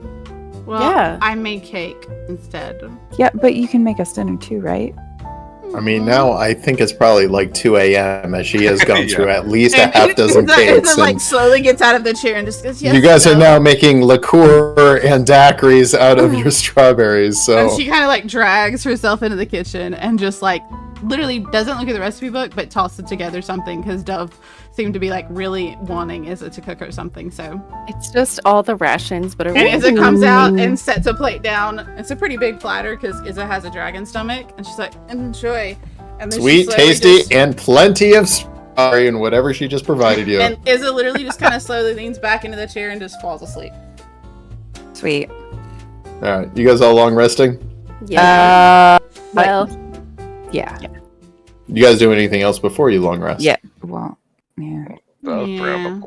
[SPEAKER 5] Well,
[SPEAKER 3] Yeah.
[SPEAKER 5] I made cake instead.
[SPEAKER 4] Yeah, but you can make us dinner too, right?
[SPEAKER 1] I mean, now I think it's probably like 2 a.m. as she has gone
[SPEAKER 2] Yeah.
[SPEAKER 1] through at least a
[SPEAKER 5] And
[SPEAKER 1] half dozen
[SPEAKER 5] Izza
[SPEAKER 1] cakes.
[SPEAKER 5] like
[SPEAKER 1] And
[SPEAKER 5] slowly gets out of the chair and just goes, yes,
[SPEAKER 1] you guys are
[SPEAKER 5] no.
[SPEAKER 1] now making liqueur and daiquiris out of your strawberries.
[SPEAKER 5] And
[SPEAKER 1] So
[SPEAKER 5] she kind of like drags herself into the kitchen and just like literally doesn't look at the recipe book, but tosses together something because Dove seemed to be like really wanting Izza to cook her something. So,
[SPEAKER 3] It's just all the rations, but
[SPEAKER 5] and Izza comes out and sets a plate down. It's a pretty big platter because Izza has a dragon stomach, and she's like, enjoy. And then she
[SPEAKER 1] sweet,
[SPEAKER 5] slowly
[SPEAKER 1] tasty,
[SPEAKER 5] just-
[SPEAKER 1] and plenty of Sorry, and whatever she just provided you.
[SPEAKER 5] And Izza literally just kind of slowly leans back into the chair and just falls asleep.
[SPEAKER 4] Sweet.
[SPEAKER 1] All right, you guys all long resting?
[SPEAKER 3] Well,
[SPEAKER 4] Yeah.
[SPEAKER 1] You guys do anything else before you long rest?
[SPEAKER 4] Yeah. Well, yeah.
[SPEAKER 2] Probably.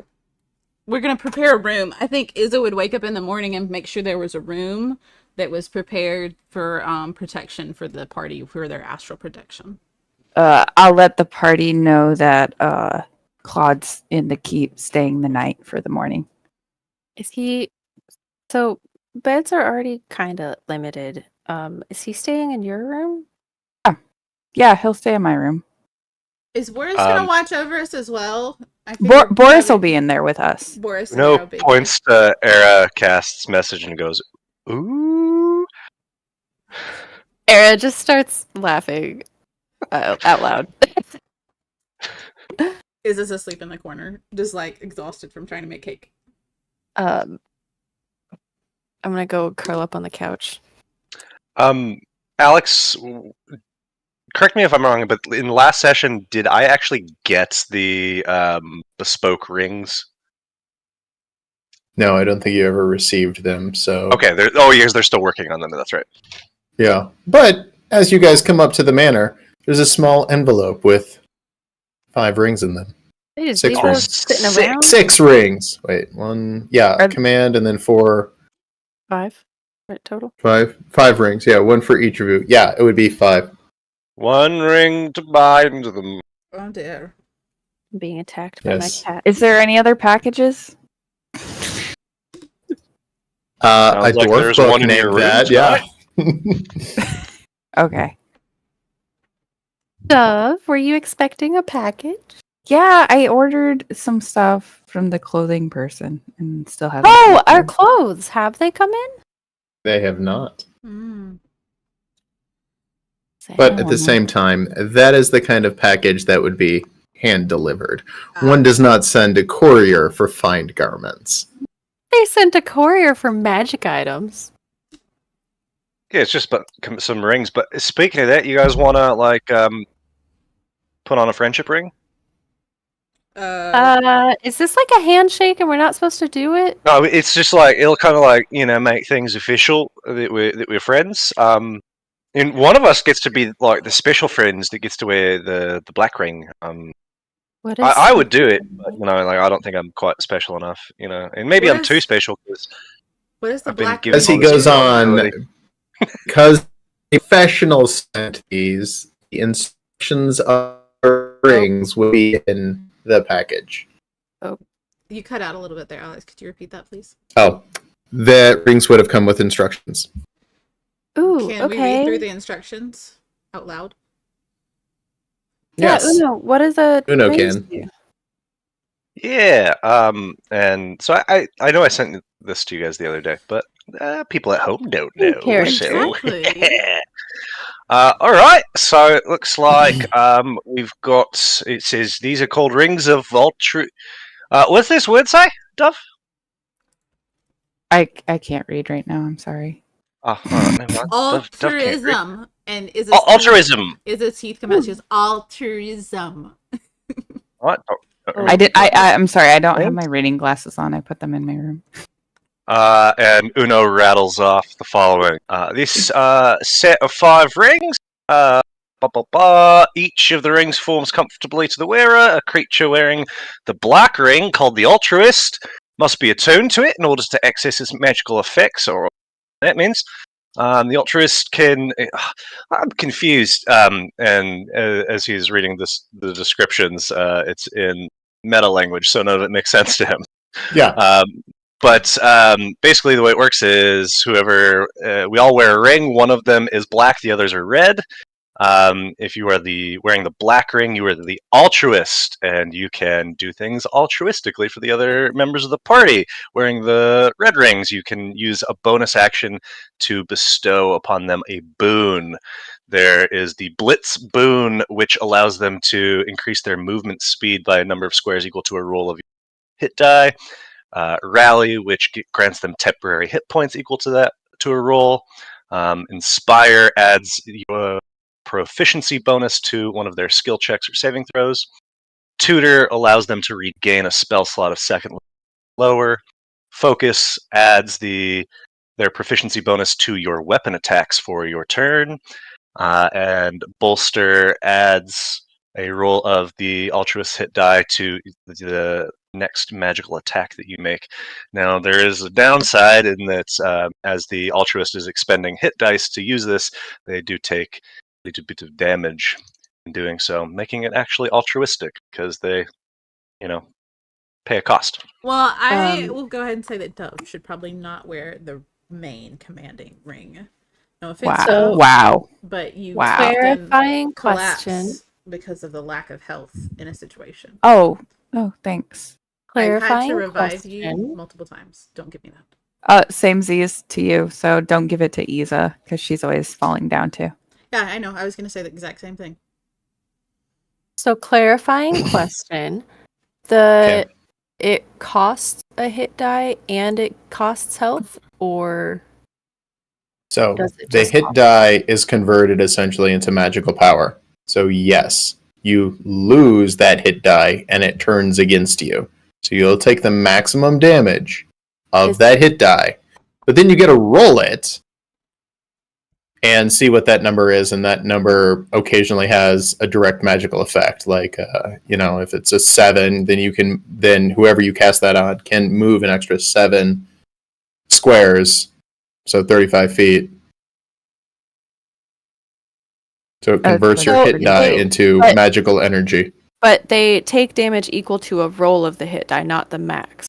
[SPEAKER 5] We're gonna prepare a room. I think Izza would wake up in the morning and make sure there was a room that was prepared for protection for the party, for their astral protection.
[SPEAKER 4] I'll let the party know that Claude's in the keep staying the night for the morning.
[SPEAKER 3] is he? So beds are already kind of limited. Is he staying in your room?
[SPEAKER 4] Yeah, he'll stay in my room.
[SPEAKER 5] Is Boris gonna watch over us as well? I think
[SPEAKER 4] Boris will be in there with us.
[SPEAKER 5] Boris and
[SPEAKER 2] No
[SPEAKER 5] Era will be
[SPEAKER 2] points to Era casts message and goes, ooh.
[SPEAKER 3] Era just starts laughing out loud.
[SPEAKER 5] Izza's asleep in the corner, just like exhausted from trying to make cake.
[SPEAKER 3] I'm gonna go curl up on the couch.
[SPEAKER 2] Alex, correct me if I'm wrong, but in the last session, did I actually get the bespoke rings?
[SPEAKER 1] No, I don't think you ever received them. So
[SPEAKER 2] Okay, they're still working on them. That's right.
[SPEAKER 1] yeah. But as you guys come up to the manor, there's a small envelope with 5 rings in them.
[SPEAKER 3] They just
[SPEAKER 1] 6
[SPEAKER 3] leave us
[SPEAKER 1] rings.
[SPEAKER 3] sitting around.
[SPEAKER 1] 6 rings. Wait, 1. Yeah,
[SPEAKER 4] Are-
[SPEAKER 1] command, and then 4,
[SPEAKER 3] 5 right, total.
[SPEAKER 1] 5 rings. Yeah, 1 for each of you. Yeah, it would be 5.
[SPEAKER 2] One ring to bind them.
[SPEAKER 5] Oh dear.
[SPEAKER 3] I'm being attacked by
[SPEAKER 1] Yes.
[SPEAKER 3] my cat.
[SPEAKER 4] Is there any other packages?
[SPEAKER 1] A
[SPEAKER 2] Sounds like
[SPEAKER 1] dwarf
[SPEAKER 2] there's
[SPEAKER 1] book
[SPEAKER 2] one in
[SPEAKER 1] named
[SPEAKER 2] your room
[SPEAKER 1] that. Yeah.
[SPEAKER 4] Okay.
[SPEAKER 3] Dove, were you expecting a package?
[SPEAKER 4] Yeah, I ordered some stuff from the clothing person and still haven't.
[SPEAKER 3] Oh,
[SPEAKER 4] come
[SPEAKER 3] our
[SPEAKER 4] through.
[SPEAKER 3] clothes. Have they come in?
[SPEAKER 1] They have not.
[SPEAKER 5] Mm.
[SPEAKER 1] But
[SPEAKER 3] Sad.
[SPEAKER 1] at the same time, that is the kind of package that would be hand delivered.
[SPEAKER 5] Ah.
[SPEAKER 1] One does not send a courier for find garments.
[SPEAKER 3] They sent a courier for magic items.
[SPEAKER 2] Yeah, it's just some rings. But speaking of that, you guys want to put on a friendship ring?
[SPEAKER 3] Is this like a handshake and we're not supposed to do it?
[SPEAKER 2] No, it's just like it'll kind of make things official that we're friends. And one of us gets to be like the special friends that gets to wear the black ring.
[SPEAKER 3] What is
[SPEAKER 2] I would do it, but I don't think I'm quite special enough, and maybe
[SPEAKER 5] What
[SPEAKER 2] I'm
[SPEAKER 5] is-
[SPEAKER 2] too special because
[SPEAKER 5] What is the
[SPEAKER 2] I've been
[SPEAKER 5] black?
[SPEAKER 2] given
[SPEAKER 1] As he
[SPEAKER 2] all this
[SPEAKER 1] goes on,
[SPEAKER 2] responsibility.
[SPEAKER 1] because professional sent these, the instructions of the rings will be in the package.
[SPEAKER 5] You cut out a little bit there, Alex. Could you repeat that, please?
[SPEAKER 1] Oh, the rings would have come with instructions.
[SPEAKER 3] Ooh,
[SPEAKER 5] Can we
[SPEAKER 3] okay.
[SPEAKER 5] read through the instructions out loud?
[SPEAKER 3] Yeah,
[SPEAKER 1] Yes.
[SPEAKER 3] Uno, what is a
[SPEAKER 1] Uno
[SPEAKER 3] rings
[SPEAKER 1] can.
[SPEAKER 3] do?
[SPEAKER 2] Yeah, and so I know I sent this to you guys the other day, but people at home don't know.
[SPEAKER 3] Who cares?
[SPEAKER 2] So.
[SPEAKER 5] Exactly.
[SPEAKER 2] All right, so it looks like we've got. It says these are called rings of Vultru. What's this word say, Dove?
[SPEAKER 4] I can't read right now. I'm sorry.
[SPEAKER 2] Oh, all right, never mind. Dove can't read.
[SPEAKER 5] Altruism. And is
[SPEAKER 2] Altruism.
[SPEAKER 5] Izza's teeth come out. She goes, altruism.
[SPEAKER 2] What?
[SPEAKER 4] I'm sorry. I don't have my reading glasses on. I put them in my room.
[SPEAKER 2] And Uno rattles off the following. This set of 5 rings. Each of the rings forms comfortably to the wearer. A creature wearing the black ring, called the Altruist, must be attuned to it in order to access its magical effects, or that means. The Altruist can... I'm confused, and as he's reading the descriptions, it's in meta language, so none of it makes sense to him.
[SPEAKER 1] Yeah.
[SPEAKER 2] But basically the way it works is whoever... we all wear a ring. One of them is black, the others are red. If you are wearing the black ring, you are the altruist, and you can do things altruistically for the other members of the party. Wearing the red rings, you can use a bonus action to bestow upon them a boon. There is the Blitz boon, which allows them to increase their movement speed by a number of squares equal to a roll of hit die. Rally, which grants them temporary hit points equal to a roll. Inspire adds your proficiency bonus to one of their skill checks or saving throws. Tutor allows them to regain a spell slot of second lower. Focus adds their proficiency bonus to your weapon attacks for your turn. And Bolster adds a roll of the altruist hit die to the next magical attack that you make. Now, there is a downside in that as the altruist is expending hit dice to use this, they do take a little bit of damage in doing so, making it actually altruistic because they, pay a cost.
[SPEAKER 5] Well, I will go ahead and say that Dove should probably not wear the main commanding ring. No offense, Dove,
[SPEAKER 4] Wow.
[SPEAKER 5] but you
[SPEAKER 3] Clarifying
[SPEAKER 5] collapse
[SPEAKER 3] question.
[SPEAKER 5] because of the lack of health in a situation.
[SPEAKER 4] Oh, thanks.
[SPEAKER 5] I had
[SPEAKER 3] Clarifying
[SPEAKER 5] to revive you
[SPEAKER 3] question.
[SPEAKER 5] multiple times. Don't give me that.
[SPEAKER 4] Same Z's to you, so don't give it to Isa, because she's always falling down too.
[SPEAKER 5] Yeah, I know. I was going to say the exact same thing.
[SPEAKER 3] So clarifying question.
[SPEAKER 1] Okay.
[SPEAKER 3] It costs a hit die and it costs health, or
[SPEAKER 1] So
[SPEAKER 3] does it
[SPEAKER 1] the
[SPEAKER 3] just
[SPEAKER 1] hit
[SPEAKER 3] cost-
[SPEAKER 1] die is converted essentially into magical power. So yes, you lose that hit die and it turns against you. So you'll take the maximum damage of
[SPEAKER 3] Is-
[SPEAKER 1] that hit die. But then you get to roll it and see what that number is, and that number occasionally has a direct magical effect. Like, if it's a 7, then whoever you cast that on can move an extra 7 squares, so 35 feet. So it converts your hit die into magical energy.
[SPEAKER 3] But they take damage equal to a roll of the hit die, not the max.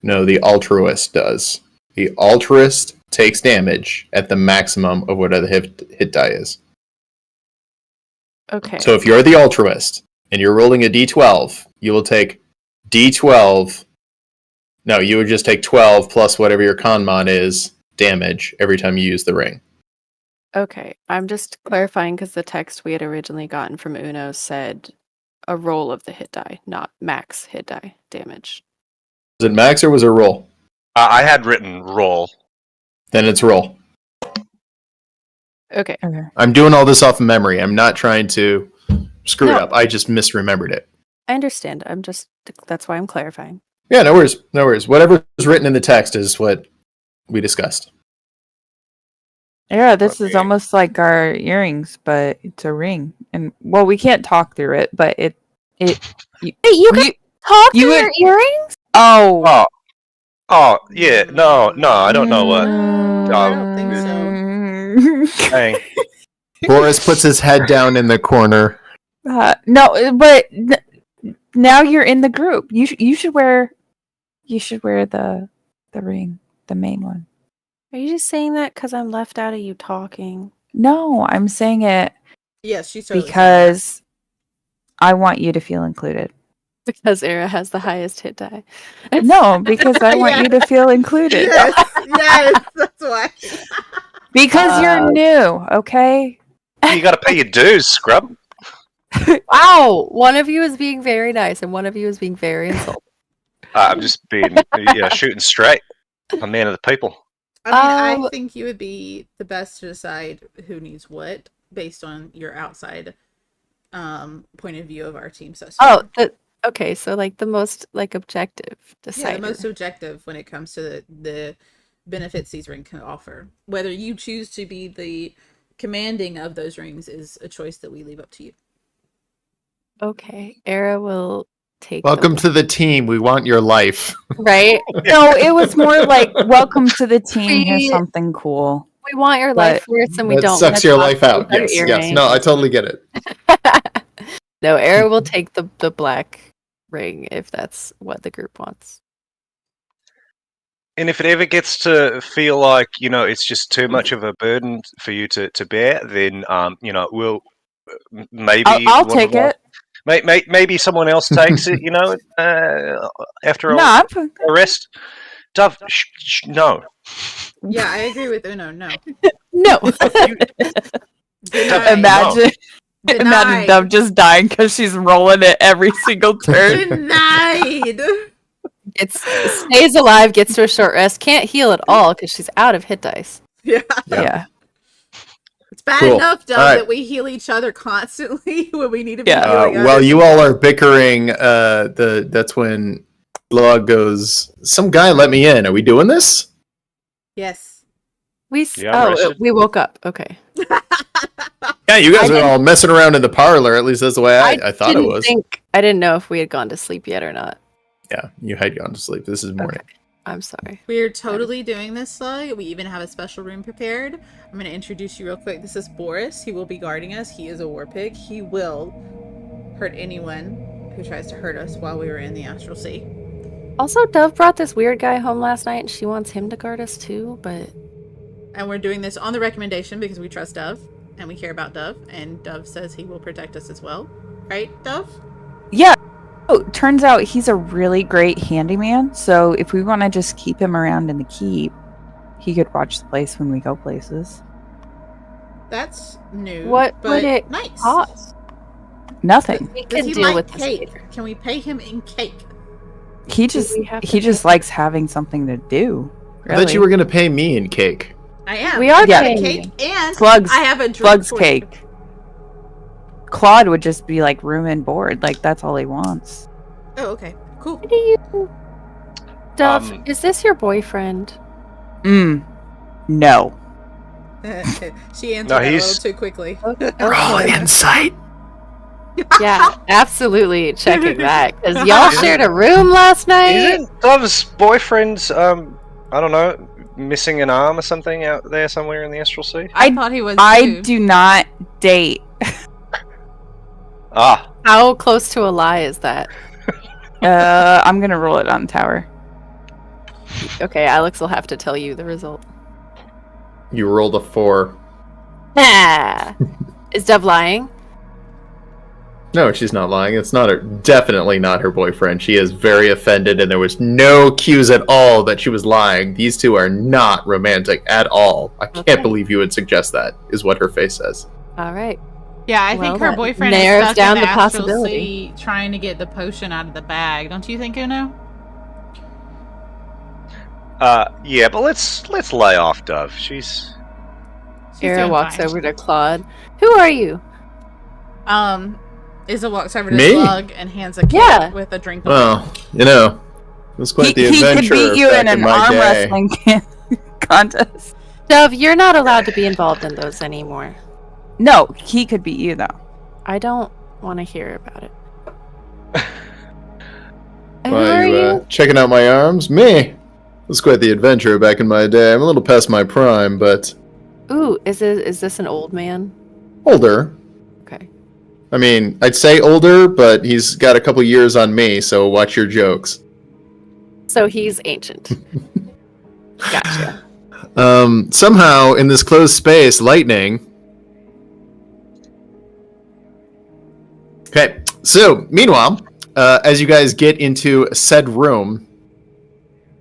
[SPEAKER 1] No, the altruist does. The altruist takes damage at the maximum of whatever the hit die is.
[SPEAKER 3] Okay.
[SPEAKER 1] So if you're the altruist and you're rolling a d12, you will take d12. No, you would just take 12 plus whatever your con mod is damage every time you use the ring.
[SPEAKER 3] Okay, I'm just clarifying because the text we had originally gotten from Uno said a roll of the hit die, not max hit die damage.
[SPEAKER 1] Was it max or was it roll?
[SPEAKER 2] I had written roll.
[SPEAKER 1] Then it's roll.
[SPEAKER 3] Okay.
[SPEAKER 1] I'm doing all this off memory. I'm not trying to screw it
[SPEAKER 3] No.
[SPEAKER 1] up. I just misremembered it.
[SPEAKER 3] I understand. That's why I'm clarifying.
[SPEAKER 1] Yeah, no worries. No worries. Whatever is written in the text is what we discussed.
[SPEAKER 4] Yeah, this is almost like our earrings, but it's a ring. And well, we can't talk through it, but you
[SPEAKER 3] can talk through your earrings?
[SPEAKER 4] Oh.
[SPEAKER 2] Oh, yeah. No, I don't know what.
[SPEAKER 5] I don't think so.
[SPEAKER 2] Dang.
[SPEAKER 1] Boris puts his head down in the corner.
[SPEAKER 4] No, but now you're in the group. You should wear the ring, the main one.
[SPEAKER 3] Are you just saying that because I'm left out of you talking?
[SPEAKER 4] No, I'm saying it
[SPEAKER 5] Yes, she's totally
[SPEAKER 4] because I want you to feel included.
[SPEAKER 3] Because Era has the highest hit die.
[SPEAKER 4] No, because I want you to feel included.
[SPEAKER 5] Yes, that's why.
[SPEAKER 4] Because you're new, okay?
[SPEAKER 2] You gotta pay your dues, scrub.
[SPEAKER 3] Wow! One of you is being very nice and one of you is being very insulting.
[SPEAKER 2] I'm just being, shooting straight. I'm a man of the people.
[SPEAKER 5] I mean, I think you would be the best to decide who needs what based on your outside point of view of our team system.
[SPEAKER 3] Okay, so like the most objective decider.
[SPEAKER 5] Yeah, the most objective when it comes to the benefits these rings can offer. Whether you choose to be the commanding of those rings is a choice that we leave up to you.
[SPEAKER 3] Okay, Era will take.
[SPEAKER 1] Welcome to the team. We want your life.
[SPEAKER 3] Right?
[SPEAKER 4] No, it was more like, welcome to the team. Here's something cool.
[SPEAKER 3] We want your life force, and we
[SPEAKER 1] that
[SPEAKER 3] don't.
[SPEAKER 1] Sucks your life out. Yes. No, I totally get it.
[SPEAKER 3] No, Era will take the black ring if that's what the group wants.
[SPEAKER 2] And if it ever gets to feel like, it's just too much of a burden for you to bear, then, we'll maybe...
[SPEAKER 4] I'll take it.
[SPEAKER 2] Maybe someone else takes it, after
[SPEAKER 4] No,
[SPEAKER 2] a rest. Dove, no.
[SPEAKER 5] Yeah, I agree with Uno. No.
[SPEAKER 3] No.
[SPEAKER 4] Imagine Dove just dying because she's rolling it every single turn.
[SPEAKER 5] Denied.
[SPEAKER 3] Stays alive, gets to a short rest, can't heal at all because she's out of hit dice.
[SPEAKER 5] Yeah.
[SPEAKER 4] Yeah.
[SPEAKER 5] It's bad
[SPEAKER 1] Cool.
[SPEAKER 5] enough, Dove,
[SPEAKER 1] All right.
[SPEAKER 5] that we heal each other constantly when we need to be
[SPEAKER 4] Yeah.
[SPEAKER 5] healing others.
[SPEAKER 1] While you all are bickering, that's when Log goes, some guy let me in. Are we doing this?
[SPEAKER 5] Yes.
[SPEAKER 2] Yeah, I'm rested.
[SPEAKER 3] We woke up. Okay.
[SPEAKER 1] Yeah, you guys
[SPEAKER 3] I
[SPEAKER 1] were all messing around in the parlor. At least that's the way I thought it was.
[SPEAKER 3] I didn't know if we had gone to sleep yet or not.
[SPEAKER 1] Yeah, you had gone to sleep. This is morning.
[SPEAKER 3] Okay. I'm sorry.
[SPEAKER 5] We're totally doing this, Slug. We even have a special room prepared. I'm going to introduce you real quick. This is Boris. He will be guarding us. He is a war pig. He will hurt anyone who tries to hurt us while we were in the Astral Sea.
[SPEAKER 3] Also, Dove brought this weird guy home last night, and she wants him to guard us too. But
[SPEAKER 5] And we're doing this on the recommendation because we trust Dove and we care about Dove. And Dove says he will protect us as well. Right, Dove?
[SPEAKER 4] Yeah. Oh, turns out he's a really great handyman. So if we want to just keep him around in the keep, he could watch the place when we go places.
[SPEAKER 5] That's new.
[SPEAKER 3] what
[SPEAKER 5] but
[SPEAKER 3] would it
[SPEAKER 5] nice.
[SPEAKER 3] cost?
[SPEAKER 4] Nothing.
[SPEAKER 3] We
[SPEAKER 5] Does
[SPEAKER 3] can
[SPEAKER 5] he
[SPEAKER 3] deal
[SPEAKER 5] like
[SPEAKER 3] with this
[SPEAKER 5] cake?
[SPEAKER 3] later.
[SPEAKER 5] Can we pay him in cake?
[SPEAKER 4] He
[SPEAKER 3] Do
[SPEAKER 4] just
[SPEAKER 3] we have to
[SPEAKER 4] he just
[SPEAKER 3] pay?
[SPEAKER 4] likes having something to do.
[SPEAKER 1] I thought you were going to pay me in cake.
[SPEAKER 5] I am.
[SPEAKER 3] We are
[SPEAKER 5] I got a
[SPEAKER 3] paying
[SPEAKER 5] cake
[SPEAKER 3] you.
[SPEAKER 5] and
[SPEAKER 4] Slugs.
[SPEAKER 5] I have a drink
[SPEAKER 4] Slugs
[SPEAKER 5] for you.
[SPEAKER 4] cake. Claude would just be like room and board. Like that's all he wants.
[SPEAKER 5] Oh, okay. Cool.
[SPEAKER 3] What do you? Dove,
[SPEAKER 2] Um,
[SPEAKER 3] is this your boyfriend?
[SPEAKER 4] No.
[SPEAKER 5] She answered
[SPEAKER 2] No,
[SPEAKER 5] that a
[SPEAKER 2] he's-
[SPEAKER 5] little too quickly.
[SPEAKER 6] Roll insight.
[SPEAKER 3] Yeah, absolutely checking that because y'all shared a room last night.
[SPEAKER 2] Isn't Dove's boyfriend, I don't know, missing an arm or something out there somewhere in the Astral Sea?
[SPEAKER 5] I thought he was
[SPEAKER 4] I
[SPEAKER 5] too.
[SPEAKER 4] do not date.
[SPEAKER 2] Ah,
[SPEAKER 3] How close to a lie is that?
[SPEAKER 4] I'm gonna roll it on tower.
[SPEAKER 3] Okay, Alex will have to tell you the result.
[SPEAKER 1] You rolled a 4.
[SPEAKER 3] Ah, is Dove lying?
[SPEAKER 1] No, she's not lying. It's not definitely not her boyfriend. She is very offended, and there was no cues at all that she was lying. These two are not romantic at all. I can't
[SPEAKER 3] Okay.
[SPEAKER 1] believe you would suggest that, is what her face says.
[SPEAKER 3] All right.
[SPEAKER 5] Yeah, I
[SPEAKER 3] Well,
[SPEAKER 5] think her
[SPEAKER 3] that
[SPEAKER 5] boyfriend
[SPEAKER 3] narrows
[SPEAKER 5] is stuck
[SPEAKER 3] down
[SPEAKER 5] in the
[SPEAKER 3] the
[SPEAKER 5] Astral
[SPEAKER 3] possibility.
[SPEAKER 5] Sea trying to get the potion out of the bag. Don't you think, Uno?
[SPEAKER 2] yeah, but let's lay off Dove. She's
[SPEAKER 3] Era
[SPEAKER 5] doing
[SPEAKER 3] walks
[SPEAKER 5] fine.
[SPEAKER 3] over to Claude. Who are you?
[SPEAKER 5] Izza walks over to
[SPEAKER 1] Me?
[SPEAKER 5] Slug and hands a cake
[SPEAKER 3] Yeah.
[SPEAKER 5] with a drink.
[SPEAKER 1] Well, you know, it was quite the
[SPEAKER 4] He could
[SPEAKER 1] adventure
[SPEAKER 4] beat you
[SPEAKER 1] back
[SPEAKER 4] in an
[SPEAKER 1] my
[SPEAKER 4] arm
[SPEAKER 1] day.
[SPEAKER 4] wrestling contest.
[SPEAKER 3] Dove, you're not allowed to be involved in those anymore.
[SPEAKER 4] No, he could beat you though.
[SPEAKER 3] I don't want to hear about it. Who
[SPEAKER 1] Why,
[SPEAKER 3] are
[SPEAKER 1] you
[SPEAKER 3] you?
[SPEAKER 1] checking out my arms? Me. It was quite the adventure back in my day. I'm a little past my prime, but
[SPEAKER 3] Ooh, is this an old man?
[SPEAKER 1] older.
[SPEAKER 3] Okay.
[SPEAKER 1] I mean, I'd say older, but he's got a couple years on me, so watch your jokes.
[SPEAKER 3] So he's ancient. Gotcha.
[SPEAKER 1] Somehow, in this closed space, lightning... Okay, so, meanwhile, as you guys get into said room,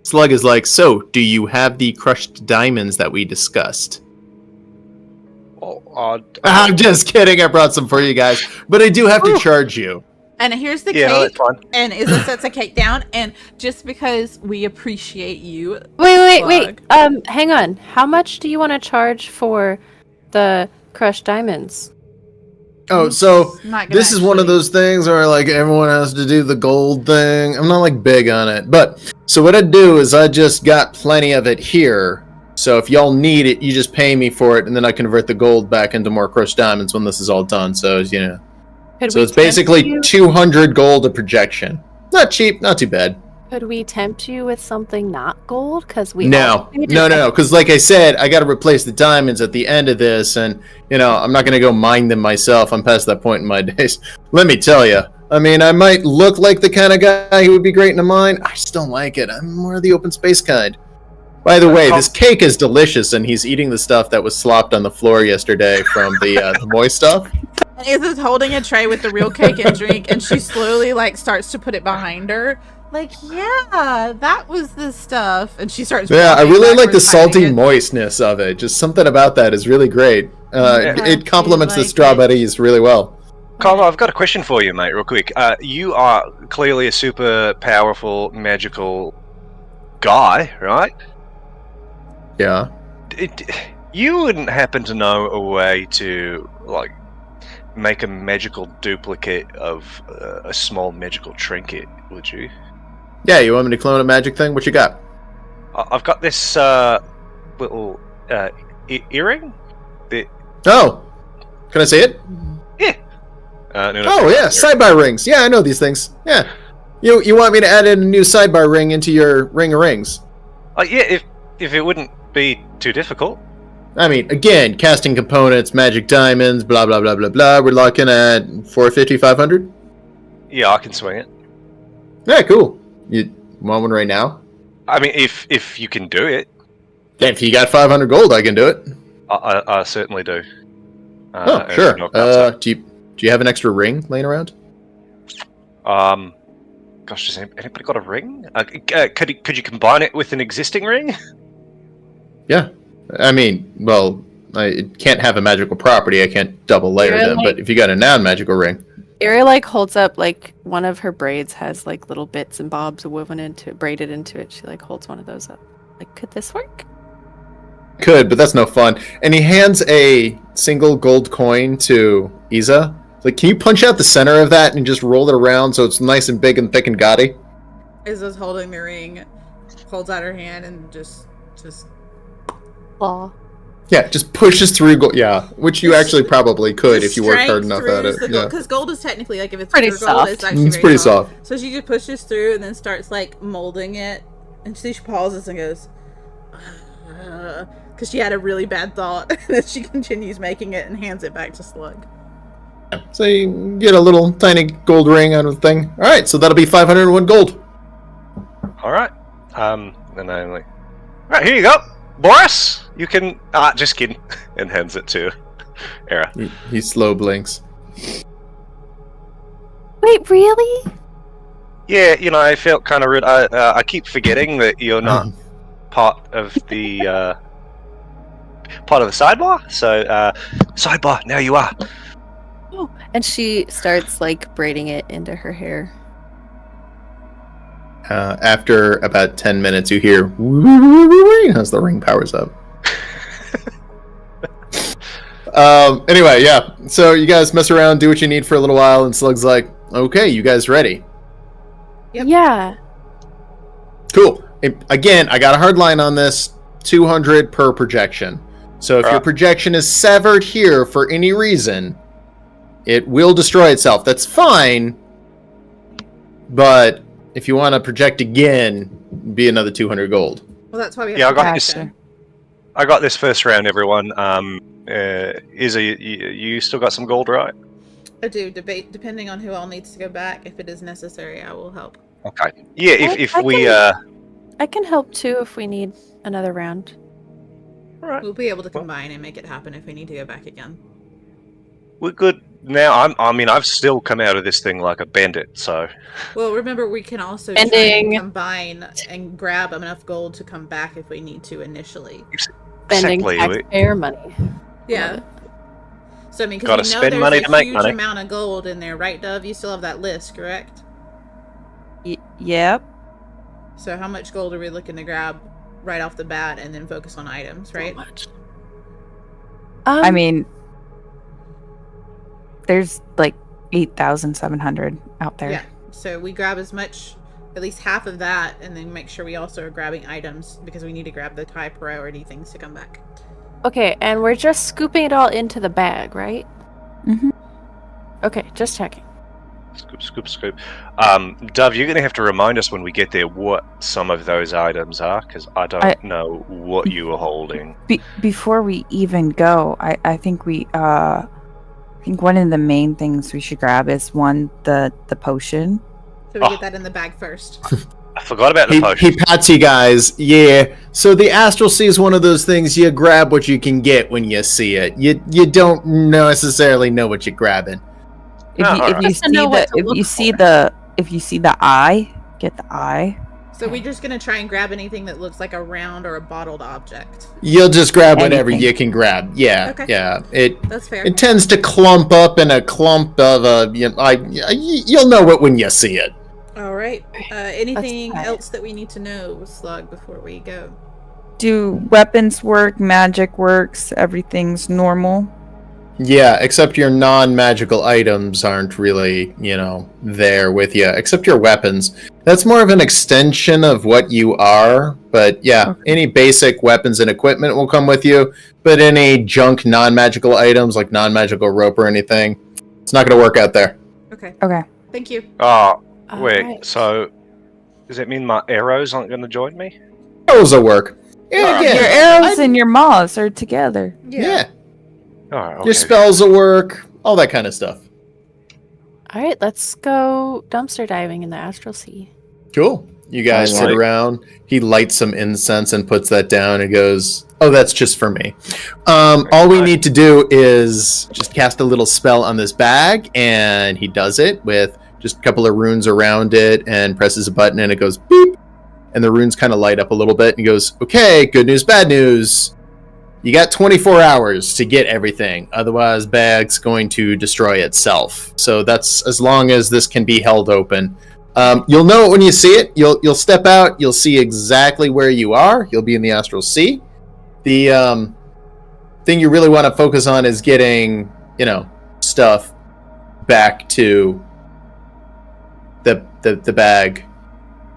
[SPEAKER 1] Slug is like, so, do you have the crushed diamonds that we discussed? I'm just kidding, I brought some for you guys, but I do have to charge you.
[SPEAKER 5] And here's the
[SPEAKER 2] yeah, no, that's
[SPEAKER 5] cake.
[SPEAKER 2] fine.
[SPEAKER 5] And Izza sets a cake down. And just because we appreciate you,
[SPEAKER 3] Wait. Hang on. How much do you want to charge for the crushed diamonds?
[SPEAKER 1] Oh, so
[SPEAKER 5] not gonna
[SPEAKER 1] this is one of
[SPEAKER 5] actually-
[SPEAKER 1] those things where like everyone has to do the gold thing. I'm not like big on it, but so what I do is I just got plenty of it here. So if y'all need it, you just pay me for it, and then I convert the gold back into more crushed diamonds when this is all done. So you know,
[SPEAKER 3] Could
[SPEAKER 1] so
[SPEAKER 3] we
[SPEAKER 1] it's
[SPEAKER 3] tempt
[SPEAKER 1] basically
[SPEAKER 3] you?
[SPEAKER 1] 200 gold a projection. Not cheap, not too bad.
[SPEAKER 3] Could we tempt you with something not gold? Because we
[SPEAKER 1] No, because like I said, I got to replace the diamonds at the end of this, and you know I'm not gonna go mine them myself. I'm past that point in my days. Let me tell you. I mean, I might look like the kind of guy who would be great in a mine. I just don't like it. I'm more the open space kind. By the way, this cake is delicious, and he's eating the stuff that was slopped on the floor yesterday from the moist stuff.
[SPEAKER 5] And Izza's holding a tray with the real cake and drink. And she slowly like starts to put it behind her. Like, yeah, that was the stuff. And she starts.
[SPEAKER 1] Yeah, I
[SPEAKER 5] walking
[SPEAKER 1] really like the
[SPEAKER 5] backwards, hiding
[SPEAKER 1] salty
[SPEAKER 5] it.
[SPEAKER 1] moistness of it. Just something about that is really great. It complements the
[SPEAKER 5] like it.
[SPEAKER 1] strawberries really well.
[SPEAKER 2] Carlo, I've got a question for you, mate, real quick. You are clearly a super powerful, magical guy, right?
[SPEAKER 1] Yeah.
[SPEAKER 2] You wouldn't happen to know a way to, like, make a magical duplicate of a small magical trinket, would you?
[SPEAKER 1] Yeah, you want me to clone a magic thing? What you got?
[SPEAKER 2] I've got this little earring.
[SPEAKER 1] Oh, can I see it?
[SPEAKER 2] Yeah.
[SPEAKER 1] Oh yeah, sidebar rings. Yeah, I know these things. Yeah. You want me to add in a new sidebar ring into your ring of rings?
[SPEAKER 2] Yeah, if it wouldn't be too difficult.
[SPEAKER 1] I mean, again, casting components, magic diamonds, blah blah blah blah blah. We're looking at 450, 500.
[SPEAKER 2] Yeah, I can swing it.
[SPEAKER 1] Yeah, cool. You want one right now?
[SPEAKER 2] I mean, if you can do it.
[SPEAKER 1] If you got 500 gold, I can do it.
[SPEAKER 2] I certainly do.
[SPEAKER 1] Sure. Do you have an extra ring laying around?
[SPEAKER 2] Gosh, has anybody got a ring? Could you combine it with an existing ring?
[SPEAKER 1] Yeah. I mean, well, I can't have a magical property. I can't double layer them. But if you got a non-magical ring.
[SPEAKER 3] Ira like holds up like one of her braids has like little bits and bobs woven into it, braided into it. She like holds one of those up. Like, could this work?
[SPEAKER 1] Could, but that's no fun. And he hands a single gold coin to Iza. Like, can you punch out the center of that and just roll it around so it's nice and big and thick and gaudy?
[SPEAKER 5] Iza's holding the ring, holds out her hand, and just
[SPEAKER 3] Claw.
[SPEAKER 1] Yeah, just pushes through gold. Yeah, which you actually probably could if you work hard enough at it. Yeah.
[SPEAKER 5] Because gold is technically, like, if it's
[SPEAKER 3] Pretty
[SPEAKER 5] pure gold,
[SPEAKER 3] soft.
[SPEAKER 5] it's actually
[SPEAKER 1] It's
[SPEAKER 5] very
[SPEAKER 1] pretty soft.
[SPEAKER 5] So she just pushes through and then starts, like, molding it. And she pauses and goes, because she had a really bad thought. And then she continues making it and hands it back to Slug.
[SPEAKER 1] So you get a little tiny gold ring out of the thing. All right, so that'll be 501 gold.
[SPEAKER 2] All right. And I'm like, all right, here you go, Boris. You can. Just kidding. And hands it to Era.
[SPEAKER 1] He slow blinks.
[SPEAKER 3] Wait, really?
[SPEAKER 2] Yeah, I felt kind of rude. I keep forgetting that you're not part of the sidebar. So sidebar, now you are.
[SPEAKER 3] Oh. And she starts like braiding it into her hair.
[SPEAKER 1] After about 10 minutes, you hear woo as the ring powers up. Anyway, yeah. So you guys mess around, do what you need for a little while, and Slug's like, "Okay, you guys ready?"
[SPEAKER 5] Yep.
[SPEAKER 3] Yeah.
[SPEAKER 1] Cool. Again, I got a hard line on this. 200 per projection. So if your projection is severed here for any reason, it will destroy itself. That's fine. But if you want to project again, be another 200 gold.
[SPEAKER 5] Well, that's why we have
[SPEAKER 2] Yeah, I got
[SPEAKER 5] protection.
[SPEAKER 2] this. I got this first round, everyone. Izzy, you still got some gold, right?
[SPEAKER 5] I do. Depending on who all needs to go back, if it is necessary, I will help.
[SPEAKER 2] Okay. Yeah, if we
[SPEAKER 3] I can help too if we need another round.
[SPEAKER 2] all right.
[SPEAKER 5] We'll be able to combine and make it happen if we need to go back again.
[SPEAKER 2] We're good now. I've still come out of this thing like a bandit, so.
[SPEAKER 5] Well, remember, we can also try
[SPEAKER 3] Spending.
[SPEAKER 5] and combine and grab enough gold to come back if we need to initially.
[SPEAKER 3] Spending
[SPEAKER 2] Exactly.
[SPEAKER 3] taxpayer money.
[SPEAKER 5] Yeah.
[SPEAKER 3] Love it.
[SPEAKER 5] So, I mean,
[SPEAKER 2] Gotta
[SPEAKER 5] because
[SPEAKER 2] spend
[SPEAKER 5] there's
[SPEAKER 2] money
[SPEAKER 5] a
[SPEAKER 2] to make
[SPEAKER 5] huge
[SPEAKER 2] money.
[SPEAKER 5] amount of gold in there, right, Dove? You still have that list, correct?
[SPEAKER 4] Yep.
[SPEAKER 5] So how much gold are we looking to grab right off the bat and then focus on items, right?
[SPEAKER 4] I mean, there's like 8,700 out there.
[SPEAKER 5] Yeah. So we grab as much, at least half of that, and then make sure we also are grabbing items because we need to grab the high priority things to come back.
[SPEAKER 3] Okay, and we're just scooping it all into the bag, right?
[SPEAKER 4] Mm-hmm.
[SPEAKER 3] Okay, just checking.
[SPEAKER 2] Scoop. Dove, you're going to have to remind us when we get there what some of those items are, because I don't know what you were holding.
[SPEAKER 4] Before we even go, I think I think one of the main things we should grab is the potion.
[SPEAKER 5] So we get that in the bag first.
[SPEAKER 2] I forgot about the
[SPEAKER 1] He
[SPEAKER 2] potion.
[SPEAKER 1] pats you guys. Yeah. So the Astral Sea is one of those things you grab what you can get when you see it. You don't necessarily know what you're grabbing.
[SPEAKER 4] If you see the eye, get the eye.
[SPEAKER 5] So we're just going to try and grab anything that looks like a round or a bottled object.
[SPEAKER 1] You'll just grab whatever
[SPEAKER 4] Anything.
[SPEAKER 1] you can grab. Yeah.
[SPEAKER 5] Okay.
[SPEAKER 1] Yeah.
[SPEAKER 5] That's fair.
[SPEAKER 1] It tends to clump up in a clump of you'll know it when you see it.
[SPEAKER 5] All right. Anything
[SPEAKER 3] try it.
[SPEAKER 5] else that we need to know, Slug, before we go?
[SPEAKER 4] Do weapons work? Magic works? Everything's normal?
[SPEAKER 1] Yeah, except your non-magical items aren't really, there with you. Except your weapons. That's more of an extension of what you are. But yeah,
[SPEAKER 4] Okay.
[SPEAKER 1] any basic weapons and equipment will come with you. But any junk non-magical items, like non-magical rope or anything, it's not going to work out there.
[SPEAKER 5] Okay.
[SPEAKER 4] Okay.
[SPEAKER 5] Thank you.
[SPEAKER 2] Oh, wait.
[SPEAKER 3] Alright.
[SPEAKER 2] So, does it mean my arrows aren't going to join me?
[SPEAKER 1] Those will work. Yeah,
[SPEAKER 4] Your
[SPEAKER 1] again,
[SPEAKER 4] arrows and your maws are together.
[SPEAKER 1] yeah.
[SPEAKER 2] Oh, okay.
[SPEAKER 1] Your spells will work. All that kind of stuff.
[SPEAKER 3] All right, let's go dumpster diving in the Astral Sea.
[SPEAKER 1] Cool. You guys sit
[SPEAKER 2] Alright.
[SPEAKER 1] around. He lights some incense and puts that down and goes, "Oh, that's just for me." All we need to do is just cast a little spell on this bag, and he does it with just a couple of runes around it and presses a button, and it goes beep, and the runes kind of light up a little bit, and he goes, "Okay, good news, bad news. You got 24 hours to get everything. Otherwise, bag's going to destroy itself. So that's as long as this can be held open." You'll know it when you see it. You'll step out. You'll see exactly where you are. You'll be in the Astral Sea. The thing you really want to focus on is getting, stuff back to the bag.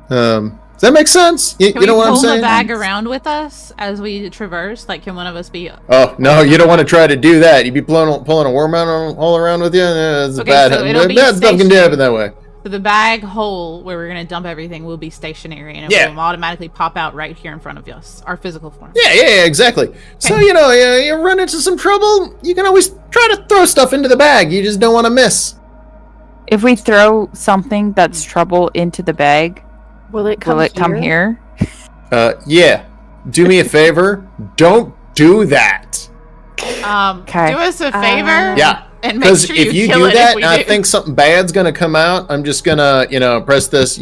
[SPEAKER 1] Does that make sense? You
[SPEAKER 7] Can we
[SPEAKER 1] know what I'm
[SPEAKER 7] pull
[SPEAKER 1] saying?
[SPEAKER 7] the bag around with us as we traverse? Like, can one of us be?
[SPEAKER 1] Oh no, you don't want to try to do that. You'd be pulling a worm out all around with you. That's
[SPEAKER 7] Okay,
[SPEAKER 1] bad.
[SPEAKER 7] so it'll be
[SPEAKER 1] Bad stuff can
[SPEAKER 7] stationary.
[SPEAKER 1] happen that way.
[SPEAKER 7] So the bag hole where we're gonna dump everything will be stationary, and it
[SPEAKER 1] Yeah.
[SPEAKER 7] will automatically pop out right here in front of us, our physical form.
[SPEAKER 1] Yeah, exactly. So you run into some trouble. You can always try to throw stuff into the bag. You just don't want to miss.
[SPEAKER 4] If we throw something that's trouble into the bag,
[SPEAKER 3] Will it come
[SPEAKER 4] will it come here?
[SPEAKER 1] Yeah. Do me a favor. Don't do that.
[SPEAKER 4] Okay.
[SPEAKER 7] Do us a favor.
[SPEAKER 1] Yeah.
[SPEAKER 7] And make
[SPEAKER 1] Because
[SPEAKER 7] sure
[SPEAKER 1] if you
[SPEAKER 7] kill
[SPEAKER 1] do
[SPEAKER 7] it
[SPEAKER 1] that,
[SPEAKER 7] if we
[SPEAKER 1] and I
[SPEAKER 7] do.
[SPEAKER 1] think something bad's gonna come out, I'm just gonna, press this,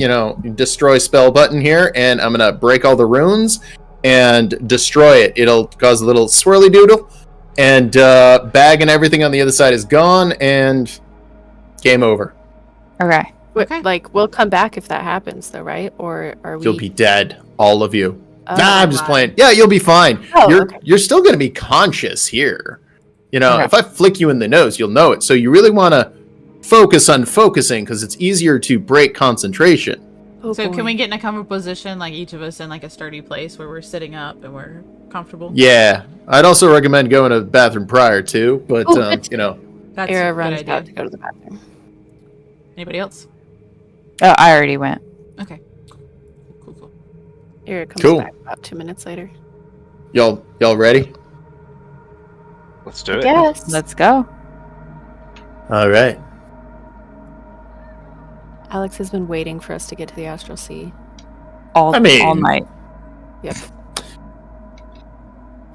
[SPEAKER 1] destroy spell button here, and I'm gonna break all the runes and destroy it. It'll cause a little swirly doodle, and bag and everything on the other side is gone, and game over.
[SPEAKER 4] Okay.
[SPEAKER 7] Okay.
[SPEAKER 3] Like, we'll come back if that happens, though, right? Or are we?
[SPEAKER 1] You'll be dead, all of you.
[SPEAKER 3] Oh,
[SPEAKER 1] Nah, I'm just
[SPEAKER 7] my.
[SPEAKER 1] playing. Yeah, you'll be fine.
[SPEAKER 3] Oh,
[SPEAKER 1] you're
[SPEAKER 3] okay.
[SPEAKER 1] you're still gonna be conscious here.
[SPEAKER 4] Okay.
[SPEAKER 1] If I flick you in the nose, you'll know it. So you really want to focus on focusing because it's easier to break concentration.
[SPEAKER 3] Oh,
[SPEAKER 7] So
[SPEAKER 3] boy.
[SPEAKER 7] can we get in a comfortable position, like each of us in like a sturdy place where we're sitting up and we're comfortable?
[SPEAKER 1] Yeah, I'd also recommend going to the bathroom prior too. But
[SPEAKER 3] Oh, good.
[SPEAKER 7] That's
[SPEAKER 3] Era
[SPEAKER 7] a good
[SPEAKER 3] runs
[SPEAKER 7] idea.
[SPEAKER 3] out to go to the bathroom.
[SPEAKER 7] Anybody else?
[SPEAKER 4] Oh, I already went.
[SPEAKER 7] Okay. Cool.
[SPEAKER 3] Era comes
[SPEAKER 1] Cool.
[SPEAKER 3] back about 2 minutes later.
[SPEAKER 1] y'all ready?
[SPEAKER 2] Let's do it.
[SPEAKER 3] Yes.
[SPEAKER 4] Let's go.
[SPEAKER 1] All right.
[SPEAKER 3] Alex has been waiting for us to get to the Astral Sea.
[SPEAKER 4] All
[SPEAKER 1] I
[SPEAKER 4] night.
[SPEAKER 3] Yep.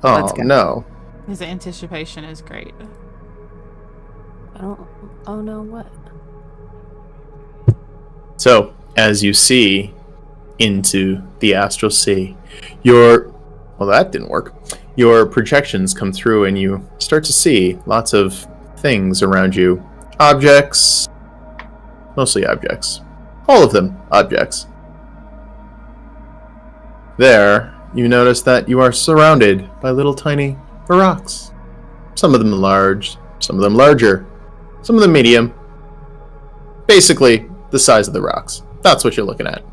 [SPEAKER 1] Oh
[SPEAKER 4] Let's go.
[SPEAKER 1] no.
[SPEAKER 7] His anticipation is great.
[SPEAKER 3] I don't. Oh no, what?
[SPEAKER 1] So as you see into the Astral Sea, well, that didn't work. Your projections come through and you start to see lots of things around you. Objects. Mostly objects. All of them objects. There, you notice that you are surrounded by little tiny rocks. Some of them large, some of them larger, some of them medium. Basically, the size of the rocks. That's what you're looking at.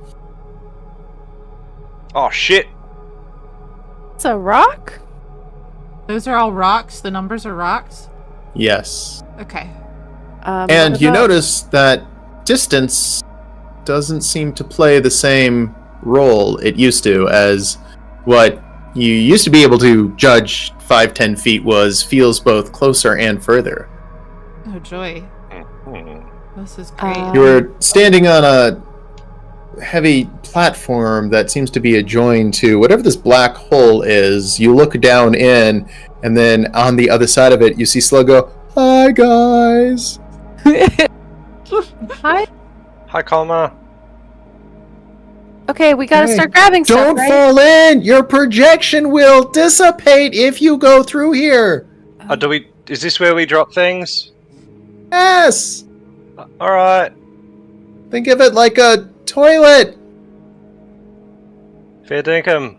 [SPEAKER 2] Oh shit!
[SPEAKER 3] It's a rock.
[SPEAKER 7] Those are all rocks. The numbers are rocks.
[SPEAKER 1] Yes.
[SPEAKER 7] Okay.
[SPEAKER 1] And
[SPEAKER 3] what
[SPEAKER 1] you
[SPEAKER 3] about-
[SPEAKER 1] notice that distance doesn't seem to play the same role it used to, as what you used to be able to judge 5-10 feet feels both closer and further.
[SPEAKER 7] Oh joy.
[SPEAKER 2] Mhm.
[SPEAKER 7] This is great.
[SPEAKER 1] You're standing on a heavy platform that seems to be adjoined to whatever this black hole is. You look down in, and then on the other side of it, you see Slug go, "Hi, guys."
[SPEAKER 3] Hi.
[SPEAKER 2] Hi, Kalma.
[SPEAKER 3] Okay, we gotta
[SPEAKER 1] Hey,
[SPEAKER 3] start grabbing stuff,
[SPEAKER 1] Don't
[SPEAKER 3] right?
[SPEAKER 1] fall in! Your projection will dissipate if you go through here!
[SPEAKER 2] Is this where we drop things?
[SPEAKER 1] Yes!
[SPEAKER 2] Alright.
[SPEAKER 1] Think of it like a toilet!
[SPEAKER 2] Fair dinkum.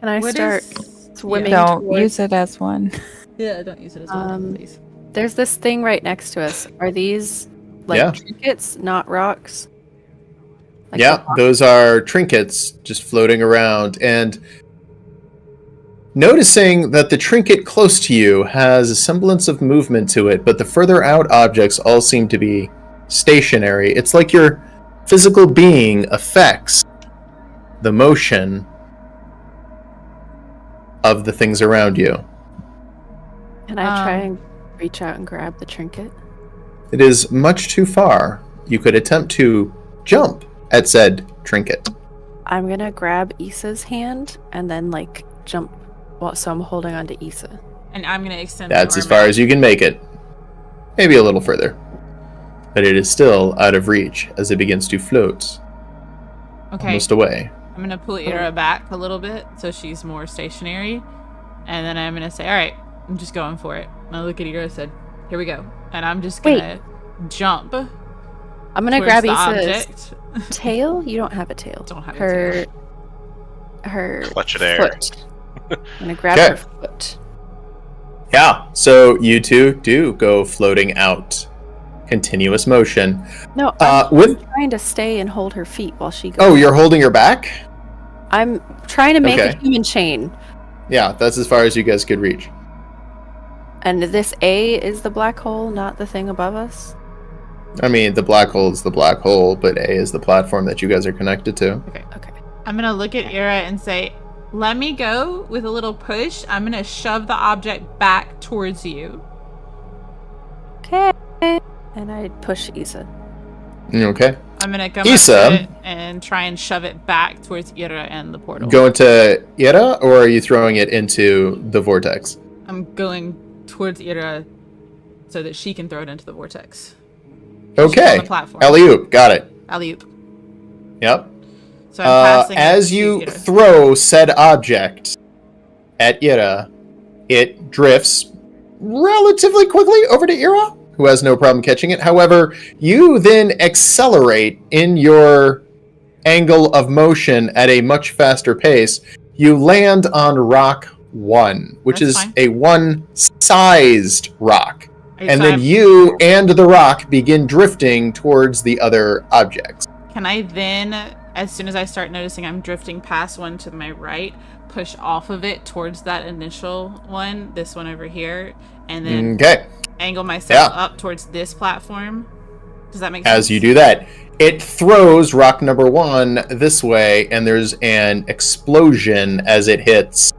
[SPEAKER 3] Can I
[SPEAKER 7] What
[SPEAKER 3] start
[SPEAKER 7] is-
[SPEAKER 3] swimming?
[SPEAKER 4] Don't
[SPEAKER 3] towards-
[SPEAKER 4] use it as one.
[SPEAKER 7] Yeah, don't use it as well,
[SPEAKER 3] Um,
[SPEAKER 7] please.
[SPEAKER 3] There's this thing right next to us. Are these like
[SPEAKER 1] Yeah.
[SPEAKER 3] trinkets, not rocks? Like
[SPEAKER 1] Yeah,
[SPEAKER 3] the rock-
[SPEAKER 1] those are trinkets just floating around. And noticing that the trinket close to you has a semblance of movement to it, but the further out objects all seem to be stationary. It's like your physical being affects the motion of the things around you.
[SPEAKER 3] Can I try and reach out and grab the trinket?
[SPEAKER 1] It is much too far. You could attempt to jump at said trinket.
[SPEAKER 3] I'm gonna grab Issa's hand and then like jump so I'm holding on to Issa.
[SPEAKER 7] And I'm gonna extend.
[SPEAKER 1] That's
[SPEAKER 7] the
[SPEAKER 1] as
[SPEAKER 7] arm
[SPEAKER 1] far
[SPEAKER 7] out.
[SPEAKER 1] as you can make it. Maybe a little further. But it is still out of reach as it begins to float
[SPEAKER 7] Okay.
[SPEAKER 1] almost away.
[SPEAKER 7] I'm gonna pull Ira back a little bit so she's more stationary, and then I'm gonna say, "All right, I'm just going for it." And I look at Ira and said, "Here we go," and I'm just gonna jump.
[SPEAKER 3] I'm gonna
[SPEAKER 7] towards
[SPEAKER 3] grab
[SPEAKER 7] the
[SPEAKER 3] Issa's
[SPEAKER 7] object.
[SPEAKER 3] tail. You don't have a tail.
[SPEAKER 7] Don't have a
[SPEAKER 3] her
[SPEAKER 7] tail.
[SPEAKER 3] her
[SPEAKER 2] Clutch it air.
[SPEAKER 3] foot. I'm gonna grab
[SPEAKER 1] Okay.
[SPEAKER 3] her foot.
[SPEAKER 1] Yeah, so you two do go floating out. Continuous motion.
[SPEAKER 3] No,
[SPEAKER 1] Uh,
[SPEAKER 3] I'm
[SPEAKER 1] with
[SPEAKER 3] trying to stay and hold her feet while she goes.
[SPEAKER 1] oh, you're holding her back?
[SPEAKER 3] I'm trying to make
[SPEAKER 1] Okay.
[SPEAKER 3] a human chain.
[SPEAKER 1] Yeah, that's as far as you guys could reach.
[SPEAKER 3] And this A is the black hole, not the thing above us.
[SPEAKER 1] I mean, the black hole is the black hole, but A is the platform that you guys are connected to.
[SPEAKER 3] Okay.
[SPEAKER 7] I'm gonna look at Ira and say, "Let me go with a little push. I'm gonna shove the object back towards you."
[SPEAKER 3] Okay. And I push Issa.
[SPEAKER 1] Okay.
[SPEAKER 7] I'm gonna come
[SPEAKER 1] Issa?
[SPEAKER 7] up to it and try and shove it back towards Ira and the portal.
[SPEAKER 1] Going to Ira, or are you throwing it into the vortex?
[SPEAKER 7] I'm going towards Ira so that she can throw it into the vortex.
[SPEAKER 1] Okay.
[SPEAKER 7] on the platform.
[SPEAKER 1] Alley-oop. Got it.
[SPEAKER 7] Alley-oop.
[SPEAKER 1] Yep.
[SPEAKER 7] So I'm passing it
[SPEAKER 1] as
[SPEAKER 7] to
[SPEAKER 1] you
[SPEAKER 7] Ira.
[SPEAKER 1] throw said object at Ira, it drifts relatively quickly over to Ira, who has no problem catching it. However, you then accelerate in your angle of motion at a much faster pace. You land on rock 1, which
[SPEAKER 7] That's
[SPEAKER 1] is
[SPEAKER 7] fine.
[SPEAKER 1] a 1-sized rock.
[SPEAKER 7] Alright,
[SPEAKER 1] And
[SPEAKER 7] so
[SPEAKER 1] then
[SPEAKER 7] I'm-
[SPEAKER 1] you and the rock begin drifting towards the other objects.
[SPEAKER 7] Can I then, as soon as I start noticing I'm drifting past one to my right, push off of it towards that initial one, this one over here, and then
[SPEAKER 1] Okay.
[SPEAKER 7] angle myself
[SPEAKER 1] Yeah.
[SPEAKER 7] up towards this platform? Does that make sense?
[SPEAKER 1] As you do that, it throws rock number 1 this way, and there's an explosion as it hits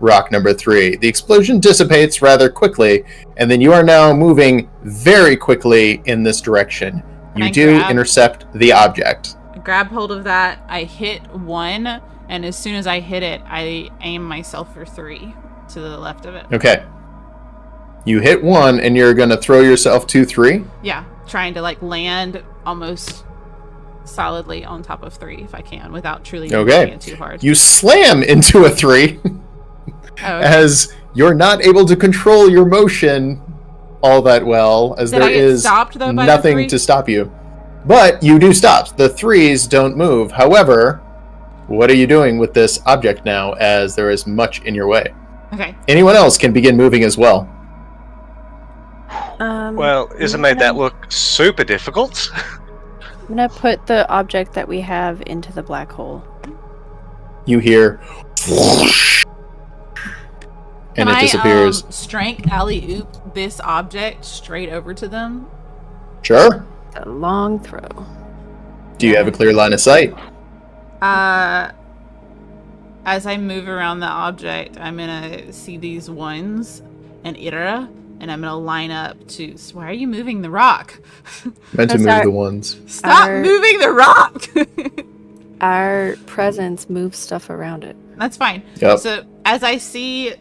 [SPEAKER 1] rock number 3. The explosion dissipates rather quickly, and then you are now moving very quickly in this direction.
[SPEAKER 7] Can
[SPEAKER 1] You
[SPEAKER 7] I
[SPEAKER 1] do
[SPEAKER 7] grab-
[SPEAKER 1] intercept the object.
[SPEAKER 7] I grab hold of that, I hit 1, and as soon as I hit it, I aim myself for 3 to the left of it.
[SPEAKER 1] Okay. You hit 1, and you're going to throw yourself to 3?
[SPEAKER 7] Yeah, trying to like land almost solidly on top of 3 if I can without truly
[SPEAKER 1] Okay.
[SPEAKER 7] hitting it too hard.
[SPEAKER 1] You slam into a 3
[SPEAKER 7] Oh, okay.
[SPEAKER 1] as you're not able to control your motion all that well, as
[SPEAKER 7] Did
[SPEAKER 1] there
[SPEAKER 7] I get
[SPEAKER 1] is
[SPEAKER 7] stopped, though, by the
[SPEAKER 1] nothing
[SPEAKER 7] 3?
[SPEAKER 1] to stop you. But you do stop. The 3s don't move. However, what are you doing with this object now, as there is much in your way?
[SPEAKER 7] Okay.
[SPEAKER 1] Anyone else can begin moving as well.
[SPEAKER 2] Well, isn't made that look super difficult?
[SPEAKER 3] I'm gonna put the object that we have into the black hole.
[SPEAKER 1] You hear whoosh, and
[SPEAKER 7] Can
[SPEAKER 1] it disappears.
[SPEAKER 7] I strength alley oop this object straight over to them?
[SPEAKER 1] Sure.
[SPEAKER 3] It's a long throw.
[SPEAKER 1] Do you have a clear line of sight?
[SPEAKER 7] As I move around the object, I'm gonna see these ones and Ira, and I'm gonna line up to. Why are you moving the rock?
[SPEAKER 1] Meant to
[SPEAKER 3] That's
[SPEAKER 1] move
[SPEAKER 3] our-
[SPEAKER 1] the ones.
[SPEAKER 7] Stop
[SPEAKER 3] Our-
[SPEAKER 7] moving the rock.
[SPEAKER 3] Our presence moves stuff around it.
[SPEAKER 7] That's fine.
[SPEAKER 1] Yep.
[SPEAKER 7] So as I see,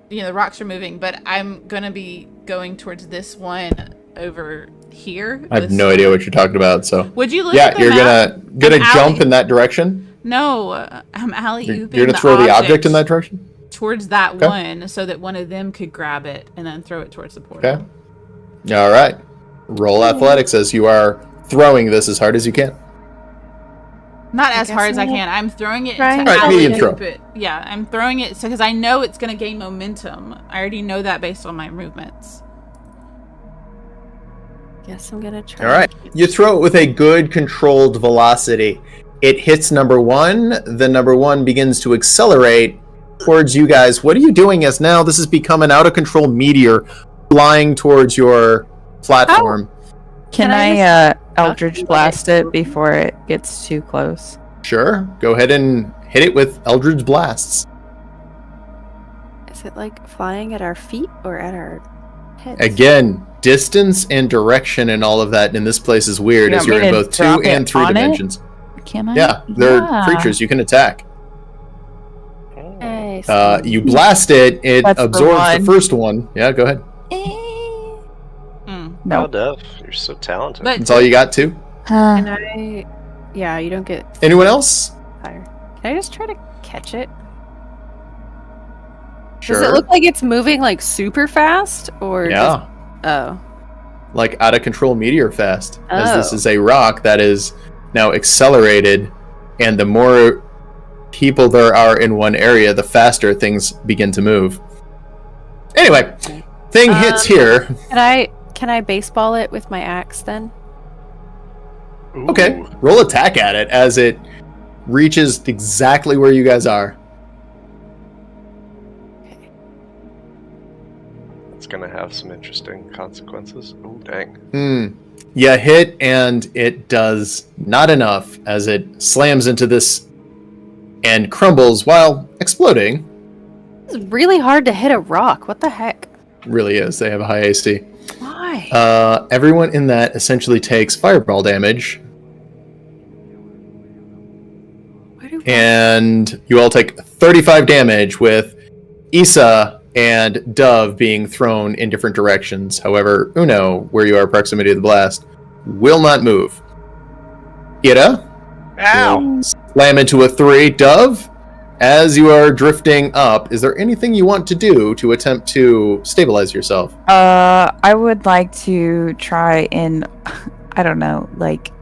[SPEAKER 7] the rocks are moving, but I'm gonna be going towards this one over here.
[SPEAKER 1] I have
[SPEAKER 7] this
[SPEAKER 1] no
[SPEAKER 7] one.
[SPEAKER 1] idea what you're talking about. So
[SPEAKER 7] Would you look
[SPEAKER 1] yeah,
[SPEAKER 7] at the
[SPEAKER 1] you're
[SPEAKER 7] map?
[SPEAKER 1] gonna
[SPEAKER 7] I'm
[SPEAKER 1] jump
[SPEAKER 7] alley-
[SPEAKER 1] in that direction.
[SPEAKER 7] No, I'm alley
[SPEAKER 1] You're,
[SPEAKER 7] ooping
[SPEAKER 1] you're gonna throw the object in that direction.
[SPEAKER 7] towards that
[SPEAKER 1] Okay.
[SPEAKER 7] one, so that one of them could grab it and then throw it towards the portal.
[SPEAKER 1] Okay. All right. Roll athletics as you are throwing this as hard as you can.
[SPEAKER 7] Not as
[SPEAKER 3] guess
[SPEAKER 7] hard as I
[SPEAKER 3] I'm
[SPEAKER 7] can. I'm throwing it
[SPEAKER 3] trying
[SPEAKER 7] into
[SPEAKER 1] Alright, medium
[SPEAKER 7] alley-oop
[SPEAKER 1] throw.
[SPEAKER 7] it. Yeah, I'm throwing it because I know it's going to gain momentum. I already know that based on my movements.
[SPEAKER 3] Guess I'm gonna try.
[SPEAKER 1] All right. You throw it with a good controlled velocity. It hits number one. The number one begins to accelerate towards you guys. What are you doing as now this has become an out of control meteor flying towards your platform?
[SPEAKER 4] Can
[SPEAKER 3] Can I
[SPEAKER 4] I
[SPEAKER 3] just-
[SPEAKER 4] Eldritch Blast it before it gets too close?
[SPEAKER 1] Sure. Go ahead and hit it with Eldritch Blasts.
[SPEAKER 3] Is it like flying at our feet or at our heads?
[SPEAKER 1] Again, distance and direction and all of that in this place is weird
[SPEAKER 4] You
[SPEAKER 1] as
[SPEAKER 4] want
[SPEAKER 1] you're
[SPEAKER 4] me
[SPEAKER 1] in
[SPEAKER 4] to
[SPEAKER 1] both 2
[SPEAKER 4] drop it
[SPEAKER 1] and 3
[SPEAKER 4] on it?
[SPEAKER 1] dimensions.
[SPEAKER 4] Can I?
[SPEAKER 1] Yeah, they're
[SPEAKER 4] Yeah.
[SPEAKER 1] creatures you can attack.
[SPEAKER 3] Hey, so
[SPEAKER 1] You blast it, it
[SPEAKER 4] That's the
[SPEAKER 1] absorbs the
[SPEAKER 4] one.
[SPEAKER 1] first one. Yeah, go ahead.
[SPEAKER 7] Mm.
[SPEAKER 2] Wow,
[SPEAKER 4] No.
[SPEAKER 2] Dev, you're so talented.
[SPEAKER 7] But
[SPEAKER 1] That's all you got, too.
[SPEAKER 3] can I? Yeah, you don't get
[SPEAKER 1] Anyone else?
[SPEAKER 3] fire. Can I just try to catch it?
[SPEAKER 1] Sure.
[SPEAKER 3] Does it look like it's moving like super fast, or
[SPEAKER 1] Yeah,
[SPEAKER 3] oh,
[SPEAKER 1] like out of control meteor fast. As this
[SPEAKER 3] Oh.
[SPEAKER 1] is a rock that is now accelerated, and the more people there are in one area, the faster things begin to move. Anyway, thing hits here.
[SPEAKER 3] can I baseball it with my axe then?
[SPEAKER 1] Okay,
[SPEAKER 2] Ooh.
[SPEAKER 1] roll attack at it as it reaches exactly where you guys are.
[SPEAKER 2] It's gonna have some interesting consequences. Oh, dang.
[SPEAKER 1] You hit, and it does not enough as it slams into this and crumbles while exploding.
[SPEAKER 3] It's really hard to hit a rock. What the heck?
[SPEAKER 1] Really is. They have a high AC.
[SPEAKER 3] Why?
[SPEAKER 1] Everyone in that essentially takes fireball damage,
[SPEAKER 3] Why do
[SPEAKER 1] and you all take 35 damage with Issa and Dove being thrown in different directions. However, Uno, where you are proximity to the blast, will not move. Ida,
[SPEAKER 2] Ow!
[SPEAKER 1] slam into a 3. Dove, as you are drifting up, is there anything you want to do to attempt to stabilize yourself?
[SPEAKER 4] I would like to try and, I don't know, like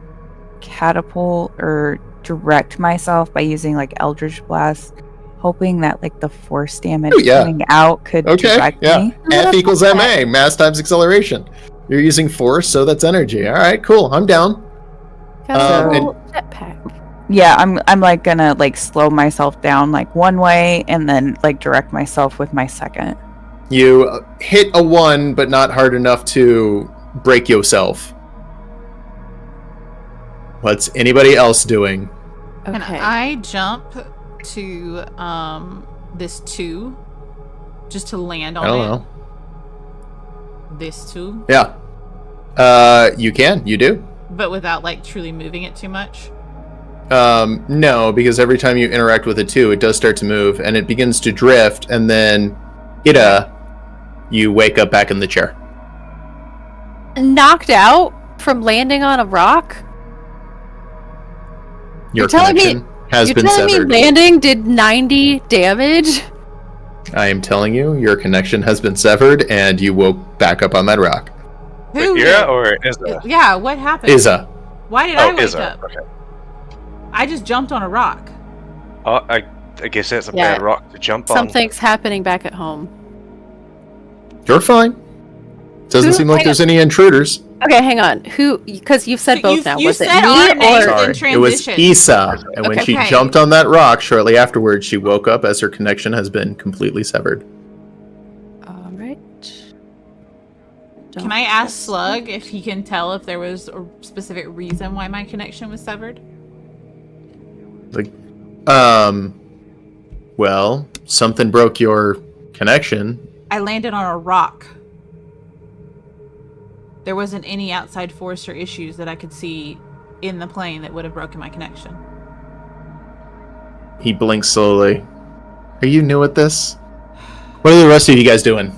[SPEAKER 4] catapult or direct myself by using like Eldritch Blast, hoping that like the force damage
[SPEAKER 1] Oh, yeah.
[SPEAKER 4] coming out could
[SPEAKER 1] Okay,
[SPEAKER 4] direct
[SPEAKER 1] yeah.
[SPEAKER 4] me.
[SPEAKER 1] F equals MA, mass times acceleration. You're using force, so that's energy. All right, cool. I'm down.
[SPEAKER 3] Got a
[SPEAKER 1] and-
[SPEAKER 3] little jetpack.
[SPEAKER 4] Yeah, I'm like gonna like slow myself down like one way and then like direct myself with my second.
[SPEAKER 1] You hit a 1, but not hard enough to break yourself. What's anybody else doing?
[SPEAKER 7] Can
[SPEAKER 3] Okay.
[SPEAKER 7] I jump to this 2 just to land on
[SPEAKER 1] I don't
[SPEAKER 7] it?
[SPEAKER 1] know.
[SPEAKER 7] This 2,
[SPEAKER 1] Yeah. You can. You do.
[SPEAKER 7] but without like truly moving it too much.
[SPEAKER 1] No, because every time you interact with it too, it does start to move, and it begins to drift, and then Ida, you wake up back in the chair.
[SPEAKER 3] Knocked out from landing on a rock?
[SPEAKER 1] Your
[SPEAKER 3] You're telling me-
[SPEAKER 1] connection has
[SPEAKER 3] You're
[SPEAKER 1] been
[SPEAKER 3] telling
[SPEAKER 1] severed.
[SPEAKER 3] me landing did 90 damage?
[SPEAKER 1] I am telling you, your connection has been severed, and you woke back up on that rock.
[SPEAKER 7] Who?
[SPEAKER 2] Wait, Ira or Izza?
[SPEAKER 7] Yeah, what happened?
[SPEAKER 1] Isa.
[SPEAKER 7] Why did I
[SPEAKER 2] Oh,
[SPEAKER 7] wake
[SPEAKER 2] Izza.
[SPEAKER 7] up?
[SPEAKER 2] Okay.
[SPEAKER 7] I just jumped on a rock.
[SPEAKER 2] Oh, I guess that's a
[SPEAKER 3] Yeah.
[SPEAKER 2] bad rock to jump on.
[SPEAKER 3] Something's happening back at home.
[SPEAKER 1] You're fine. Doesn't
[SPEAKER 3] Who-
[SPEAKER 1] seem like
[SPEAKER 3] hang
[SPEAKER 1] there's any intruders.
[SPEAKER 3] Okay, hang on. Who? Because you've said both now.
[SPEAKER 7] You
[SPEAKER 3] Was it
[SPEAKER 7] said our
[SPEAKER 3] me
[SPEAKER 7] names
[SPEAKER 3] or?
[SPEAKER 7] in
[SPEAKER 1] Sorry, it was
[SPEAKER 7] transition.
[SPEAKER 1] Isa, and when she
[SPEAKER 7] Okay.
[SPEAKER 1] jumped on that rock shortly afterwards, she woke up as her connection has been completely severed.
[SPEAKER 3] All right.
[SPEAKER 7] Can I ask Slug if he can tell if there was a specific reason why my connection was severed?
[SPEAKER 1] Well, something broke your connection.
[SPEAKER 7] I landed on a rock. There wasn't any outside force or issues that I could see in the plane that would have broken my connection.
[SPEAKER 1] He blinks slowly. Are you new at this? What are the rest of you guys doing?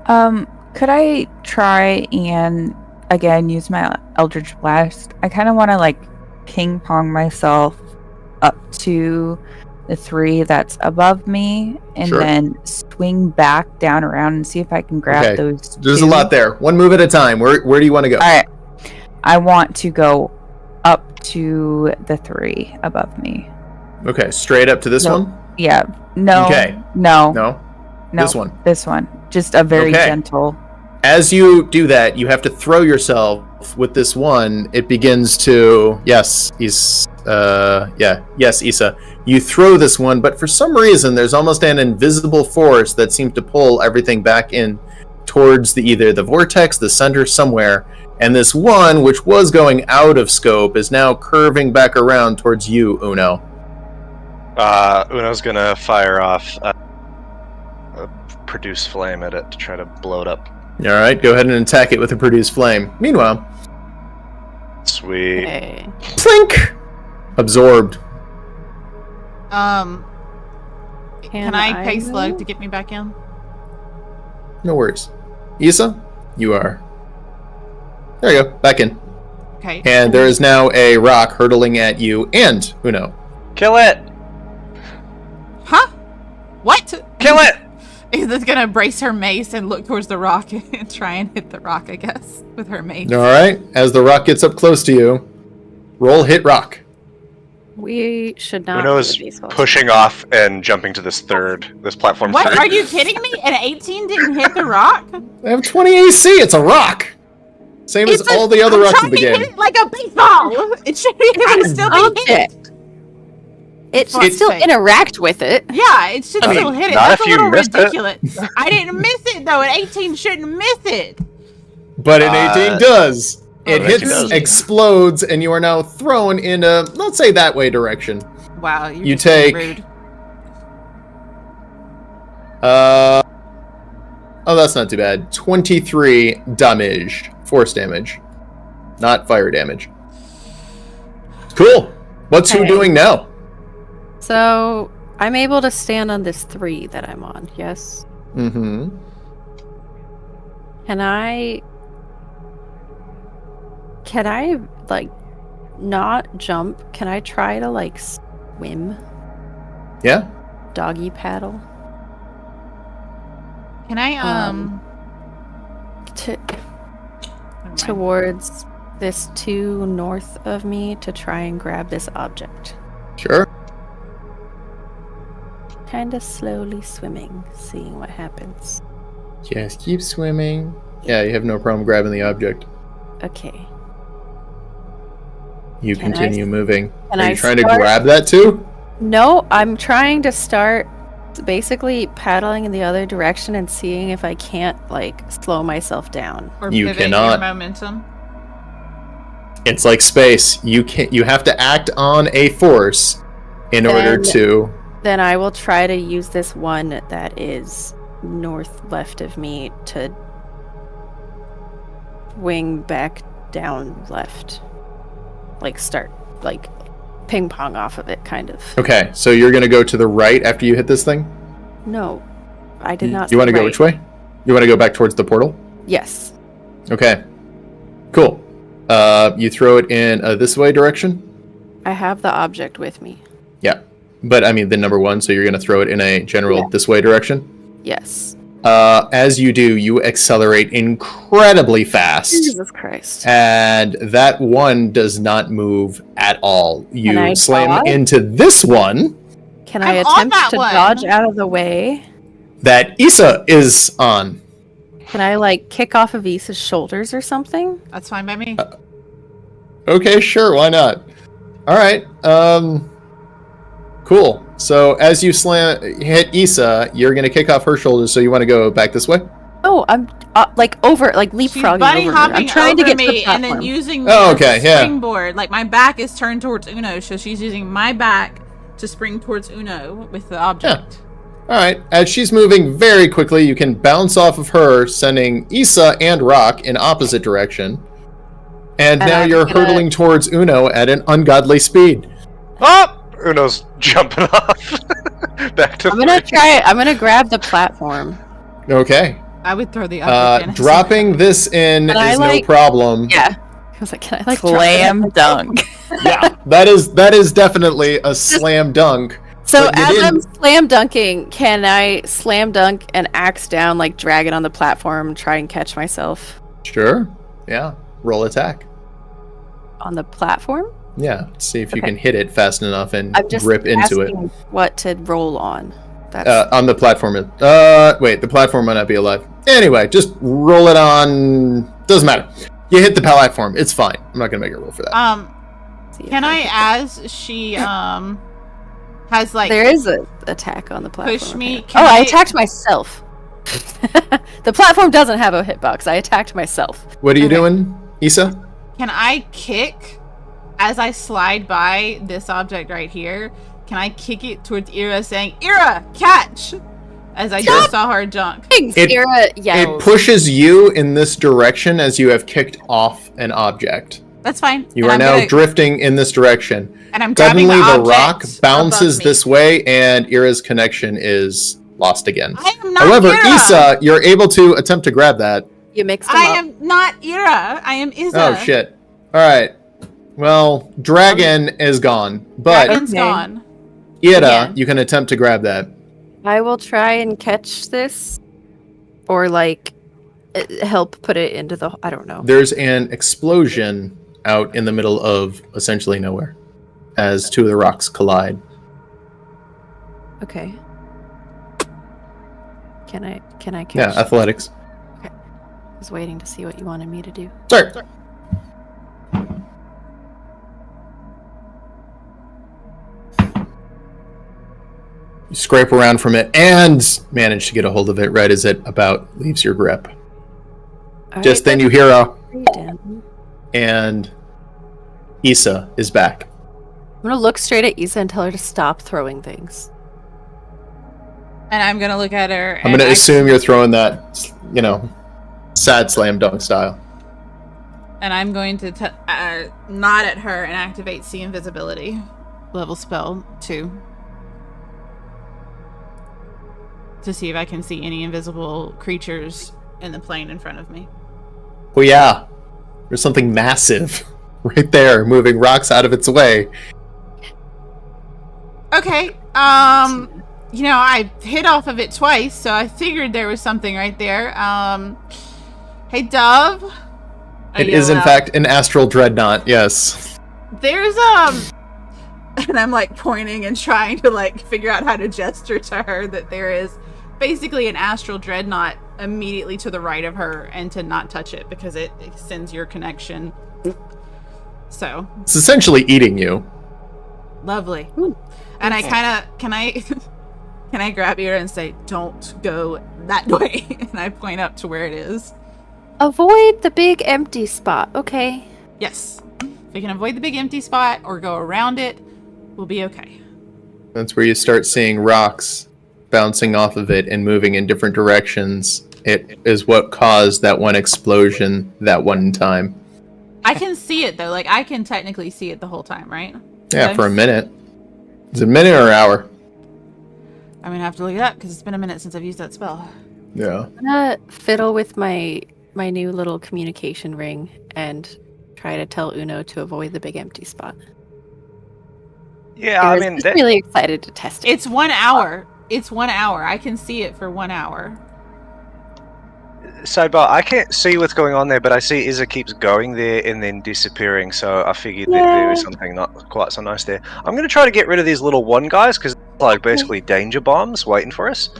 [SPEAKER 4] Could I try and again use my Eldritch Blast? I kind of want to like ping pong myself up to the 3 that's above me and
[SPEAKER 1] Sure.
[SPEAKER 4] then swing back down around and see if I can grab
[SPEAKER 1] Okay.
[SPEAKER 4] those.
[SPEAKER 1] There's a
[SPEAKER 4] 2.
[SPEAKER 1] lot there. One move at a time. Where do you want to go?
[SPEAKER 4] All right. I want to go up to the 3 above me.
[SPEAKER 1] Okay, straight up to this
[SPEAKER 4] No.
[SPEAKER 1] one?
[SPEAKER 4] Yeah. No.
[SPEAKER 1] Okay.
[SPEAKER 4] No.
[SPEAKER 1] No?
[SPEAKER 4] No.
[SPEAKER 1] This one.
[SPEAKER 4] This one. Just a very
[SPEAKER 1] Okay.
[SPEAKER 4] gentle.
[SPEAKER 1] As you do that, you have to throw yourself with this one. It begins to... Yes, Issa. You throw this one, but for some reason, there's almost an invisible force that seems to pull everything back in towards either the vortex, the center, somewhere. And this one, which was going out of scope, is now curving back around towards you, Uno.
[SPEAKER 2] Uno's gonna fire off a produce flame at it to try to blow it up.
[SPEAKER 1] All right, go ahead and attack it with a produce flame. Meanwhile,
[SPEAKER 2] Sweet.
[SPEAKER 3] Okay.
[SPEAKER 1] plink! Absorbed.
[SPEAKER 5] Can I pay slug
[SPEAKER 3] move?
[SPEAKER 5] to get me back in?
[SPEAKER 1] No worries. Issa, you are. There you go, back in.
[SPEAKER 5] Okay.
[SPEAKER 1] And there is now a rock hurtling at you and Uno.
[SPEAKER 2] Kill it!
[SPEAKER 5] Huh? What?
[SPEAKER 2] Kill it!
[SPEAKER 5] Is gonna brace her mace and look towards the rock and try and hit the rock, I guess, with her mace.
[SPEAKER 1] All right, as the rock gets up close to you, roll hit rock.
[SPEAKER 3] We should not.
[SPEAKER 2] Uno's
[SPEAKER 3] do these while-
[SPEAKER 2] pushing off and jumping to this platform
[SPEAKER 5] What?
[SPEAKER 2] 3.
[SPEAKER 5] Are you kidding me? An 18 didn't hit the rock?
[SPEAKER 1] I have 20 AC, it's a rock! Same as all the other rocks in the
[SPEAKER 5] I'm trying to hit
[SPEAKER 1] game.
[SPEAKER 5] it like a baseball. It should be able to still be hit.
[SPEAKER 3] Object. It should
[SPEAKER 5] Fuck's
[SPEAKER 3] still
[SPEAKER 5] sake.
[SPEAKER 3] interact with it.
[SPEAKER 5] Yeah, it should
[SPEAKER 2] I mean,
[SPEAKER 5] still hit it.
[SPEAKER 2] not
[SPEAKER 5] That's
[SPEAKER 2] if
[SPEAKER 5] a
[SPEAKER 2] you
[SPEAKER 5] little
[SPEAKER 2] missed it.
[SPEAKER 5] ridiculous. I didn't miss it though. An 18 shouldn't miss it.
[SPEAKER 1] But an 18 does. It
[SPEAKER 2] yes, it
[SPEAKER 1] hits,
[SPEAKER 2] does.
[SPEAKER 1] explodes, and you are now thrown in a, let's say, that way direction.
[SPEAKER 5] Wow,
[SPEAKER 1] You
[SPEAKER 5] just being
[SPEAKER 1] take-
[SPEAKER 5] rude.
[SPEAKER 1] Oh, that's not too bad. 23 damage. Force damage. Not fire damage. Cool. What's who
[SPEAKER 3] Okay.
[SPEAKER 1] doing now?
[SPEAKER 3] So I'm able to stand on this 3 that I'm on. Yes.
[SPEAKER 1] Mm-hmm.
[SPEAKER 3] Can I like not jump? Can I try to like swim?
[SPEAKER 1] Yeah?
[SPEAKER 3] Doggy paddle?
[SPEAKER 5] Can I
[SPEAKER 3] To,
[SPEAKER 5] never mind.
[SPEAKER 3] towards this 2 north of me to try and grab this object.
[SPEAKER 1] Sure.
[SPEAKER 3] Kinda slowly swimming, seeing what happens.
[SPEAKER 1] Just keep swimming. Yeah, you have no problem grabbing the object.
[SPEAKER 3] Okay.
[SPEAKER 1] You
[SPEAKER 3] Can I-
[SPEAKER 1] continue moving.
[SPEAKER 3] can
[SPEAKER 1] Are you
[SPEAKER 3] I
[SPEAKER 1] trying to
[SPEAKER 3] start-
[SPEAKER 1] grab that too?
[SPEAKER 3] No, I'm trying to start basically paddling in the other direction and seeing if I can't like slow myself down.
[SPEAKER 5] Or
[SPEAKER 1] You
[SPEAKER 5] pivot
[SPEAKER 1] cannot.
[SPEAKER 5] your momentum.
[SPEAKER 1] It's like space. You have to act on a force in order
[SPEAKER 3] Then-
[SPEAKER 1] to.
[SPEAKER 3] Then I will try to use this one that is north left of me to wing back down left. Like start like ping pong off of it kind of.
[SPEAKER 1] Okay, so you're gonna go to the right after you hit this thing?
[SPEAKER 3] No. I did not
[SPEAKER 1] You want to
[SPEAKER 3] say
[SPEAKER 1] go
[SPEAKER 3] right.
[SPEAKER 1] which way? You want to go back towards the portal?
[SPEAKER 3] Yes.
[SPEAKER 1] Okay. Cool. You throw it in this way direction?
[SPEAKER 3] I have the object with me.
[SPEAKER 1] Yeah. But I mean the number 1, so you're gonna throw it in a general
[SPEAKER 3] Yeah.
[SPEAKER 1] this way direction?
[SPEAKER 3] Yes.
[SPEAKER 1] As you do, you accelerate incredibly fast.
[SPEAKER 3] Jesus Christ.
[SPEAKER 1] And that one does not move at all.
[SPEAKER 3] Can
[SPEAKER 1] You
[SPEAKER 3] I
[SPEAKER 1] slam
[SPEAKER 3] dodge?
[SPEAKER 1] into this one
[SPEAKER 3] Can I
[SPEAKER 5] I'm on
[SPEAKER 3] attempt
[SPEAKER 5] that
[SPEAKER 3] to
[SPEAKER 5] one.
[SPEAKER 3] dodge out of the way?
[SPEAKER 1] that Issa is on.
[SPEAKER 3] Can I like kick off of Issa's shoulders or something?
[SPEAKER 5] That's fine by me.
[SPEAKER 1] Okay, sure, why not? All right. Cool. So as you hit Issa, you're gonna kick off her shoulders. So you want to go back this way?
[SPEAKER 3] Oh, I'm like over, like
[SPEAKER 5] She's
[SPEAKER 3] leapfrogging
[SPEAKER 5] bunny
[SPEAKER 3] over. her.
[SPEAKER 5] hopping
[SPEAKER 3] I'm trying to
[SPEAKER 5] over
[SPEAKER 3] get
[SPEAKER 5] me
[SPEAKER 3] to the
[SPEAKER 5] and then
[SPEAKER 3] platform.
[SPEAKER 5] using
[SPEAKER 1] Oh,
[SPEAKER 5] the
[SPEAKER 1] okay, yeah.
[SPEAKER 5] springboard. Like my back is turned towards Uno, so she's using my back to spring towards Uno with the object.
[SPEAKER 1] All right. As she's moving very quickly, you can bounce off of her, sending Issa and Rock in opposite direction. And
[SPEAKER 3] And
[SPEAKER 1] now
[SPEAKER 3] I'm
[SPEAKER 1] you're
[SPEAKER 3] gonna-
[SPEAKER 1] hurtling towards Uno at an ungodly speed.
[SPEAKER 2] Oh! Uno's jumping off. Back to
[SPEAKER 3] I'm gonna grab the platform.
[SPEAKER 1] Okay.
[SPEAKER 5] I would throw the object in.
[SPEAKER 1] Dropping this in
[SPEAKER 3] Can I,
[SPEAKER 1] is no
[SPEAKER 3] like-
[SPEAKER 1] problem.
[SPEAKER 3] Yeah. I was like, can I like drop it?
[SPEAKER 4] Slam dunk.
[SPEAKER 1] Yeah, that is definitely a slam dunk.
[SPEAKER 3] So
[SPEAKER 1] But you
[SPEAKER 3] as
[SPEAKER 1] didn't-
[SPEAKER 3] I'm slam dunking, can I slam dunk and axe down, like drag it on the platform, and try and catch myself?
[SPEAKER 1] Sure. Yeah. Roll attack.
[SPEAKER 3] On the platform?
[SPEAKER 1] Yeah, see if you
[SPEAKER 3] Okay.
[SPEAKER 1] can hit it fast enough and
[SPEAKER 3] I'm just
[SPEAKER 1] rip into it.
[SPEAKER 3] asking what to roll on. That's
[SPEAKER 1] On the platform. Wait, the platform might not be alive. Anyway, just roll it on. Doesn't matter. You hit the platform. It's fine. I'm not gonna make a roll for that.
[SPEAKER 3] see if
[SPEAKER 5] Can I,
[SPEAKER 3] can-
[SPEAKER 5] as she has like
[SPEAKER 3] There is an attack on the platform.
[SPEAKER 5] push me?
[SPEAKER 3] okay.
[SPEAKER 5] Can
[SPEAKER 3] I attacked myself. The platform doesn't have a hitbox. I attacked myself.
[SPEAKER 1] What are you
[SPEAKER 5] okay.
[SPEAKER 1] doing, Issa?
[SPEAKER 5] Can I kick as I slide by this object right here? Can I kick it towards Ira, saying, "Ira, catch!" As I just saw her junk.
[SPEAKER 1] It-
[SPEAKER 3] Ira
[SPEAKER 1] It
[SPEAKER 3] yells.
[SPEAKER 1] pushes you in this direction as you have kicked off an object.
[SPEAKER 5] That's fine.
[SPEAKER 1] You
[SPEAKER 5] And
[SPEAKER 1] are
[SPEAKER 5] I'm
[SPEAKER 1] now
[SPEAKER 5] gonna-
[SPEAKER 1] drifting in this direction.
[SPEAKER 5] And I'm grabbing
[SPEAKER 1] Suddenly, the
[SPEAKER 5] the
[SPEAKER 1] rock
[SPEAKER 5] object
[SPEAKER 1] bounces
[SPEAKER 5] above me.
[SPEAKER 1] this way, and Ira's connection is lost again.
[SPEAKER 5] I am not
[SPEAKER 1] However,
[SPEAKER 5] Ira.
[SPEAKER 1] Issa, you're able to attempt to grab that.
[SPEAKER 3] You mixed them
[SPEAKER 5] I
[SPEAKER 3] up.
[SPEAKER 5] am not Ira. I am Izza.
[SPEAKER 1] Oh shit! All right. Well, dragon is gone, but
[SPEAKER 5] Dragon's
[SPEAKER 4] Okay.
[SPEAKER 5] gone.
[SPEAKER 1] Ira,
[SPEAKER 3] Again.
[SPEAKER 1] you can attempt to grab that.
[SPEAKER 3] I will try and catch this, or like help put it into the. I don't know.
[SPEAKER 1] There's an explosion out in the middle of essentially nowhere, as two of the rocks collide.
[SPEAKER 3] Okay. Can I catch?
[SPEAKER 1] Yeah, athletics.
[SPEAKER 3] I was waiting to see what you wanted me to do.
[SPEAKER 1] Sorry. You scrape around from it and manage to get a hold of it right as it about leaves your grip.
[SPEAKER 3] All
[SPEAKER 1] Just
[SPEAKER 3] right,
[SPEAKER 1] then you hear a,
[SPEAKER 3] three down.
[SPEAKER 1] and Issa is back.
[SPEAKER 3] I'm gonna look straight at Issa and tell her to stop throwing things.
[SPEAKER 5] And I'm gonna look at her.
[SPEAKER 1] I'm gonna assume you're throwing that, sad slam dunk style.
[SPEAKER 5] And I'm going to nod at her and activate See Invisibility. Level spell 2. To see if I can see any invisible creatures in the plane in front of me.
[SPEAKER 1] Oh yeah, there's something massive right there, moving rocks out of its way.
[SPEAKER 5] Okay. I hit off of it twice, so I figured there was something right there. Hey, Dove.
[SPEAKER 1] It is in fact an astral dreadnought. Yes.
[SPEAKER 5] There's and I'm like pointing and trying to like figure out how to gesture to her that there is basically an astral dreadnought immediately to the right of her, and to not touch it because it extends your connection. So
[SPEAKER 1] It's essentially eating you.
[SPEAKER 5] lovely.
[SPEAKER 3] Ooh,
[SPEAKER 5] And I
[SPEAKER 3] okay.
[SPEAKER 5] kind of can I grab Ira and say, "Don't go that way," and I point up to where it is.
[SPEAKER 3] Avoid the big empty spot. Okay.
[SPEAKER 5] Yes, if we can avoid the big empty spot or go around it, we'll be okay.
[SPEAKER 1] That's where you start seeing rocks bouncing off of it and moving in different directions. It is what caused that one explosion that one time.
[SPEAKER 5] I can see it though. Like I can technically see it the whole time, right?
[SPEAKER 1] Yeah,
[SPEAKER 5] Okay.
[SPEAKER 1] for a minute. Is it a minute or an hour?
[SPEAKER 5] I'm gonna have to look it up because it's been a minute since I've used that spell.
[SPEAKER 1] Yeah.
[SPEAKER 3] I'm gonna fiddle with my new little communication ring and try to tell Uno to avoid the big empty spot.
[SPEAKER 2] Yeah, I
[SPEAKER 3] was
[SPEAKER 2] mean,
[SPEAKER 3] just really excited to test it.
[SPEAKER 5] It's 1 hour. It's 1 hour. I can see it for 1 hour.
[SPEAKER 2] sidebar, I can't see what's going on there, but I see Izza keeps going there and then disappearing, so I figured that there was something not quite so nice there. I'm going to try to get rid of these little one guys, because they're like basically danger bombs waiting for us.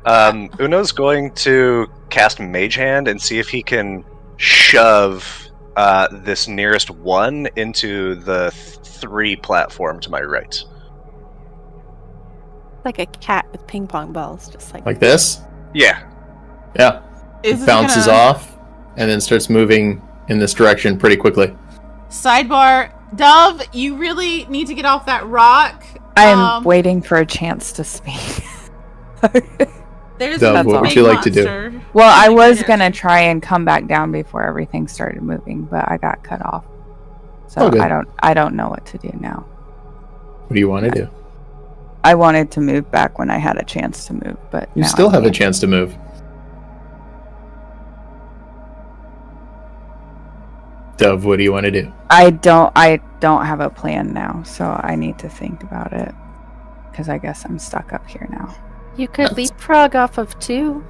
[SPEAKER 2] Uno's going to cast Mage Hand and see if he can shove this nearest one into the 3 platform to my right.
[SPEAKER 3] Like a cat with ping pong balls, just
[SPEAKER 1] Like this?
[SPEAKER 2] Yeah.
[SPEAKER 1] Yeah.
[SPEAKER 5] Is
[SPEAKER 1] It bounces off and then starts moving in this direction pretty quickly.
[SPEAKER 5] Sidebar, Dove, you really need to get off that rock.
[SPEAKER 4] I'm waiting for a chance to speak.
[SPEAKER 5] There's
[SPEAKER 1] Dove,
[SPEAKER 5] a
[SPEAKER 1] what would
[SPEAKER 5] big
[SPEAKER 1] you like to do?
[SPEAKER 5] monster.
[SPEAKER 4] Well, I was
[SPEAKER 5] Right
[SPEAKER 4] gonna try and come back down before everything started moving, but I got cut off. So
[SPEAKER 1] Oh, good.
[SPEAKER 4] I don't know what to do now.
[SPEAKER 1] What do you want to do?
[SPEAKER 4] I wanted to move back when I had a chance to move, but
[SPEAKER 1] You
[SPEAKER 4] now
[SPEAKER 1] still
[SPEAKER 4] I
[SPEAKER 1] have a
[SPEAKER 4] can't.
[SPEAKER 1] chance to move. Dove, what do you want to do?
[SPEAKER 4] I don't have a plan now, so I need to think about it. Because I guess I'm stuck up here now.
[SPEAKER 3] You could leapfrog off of 2.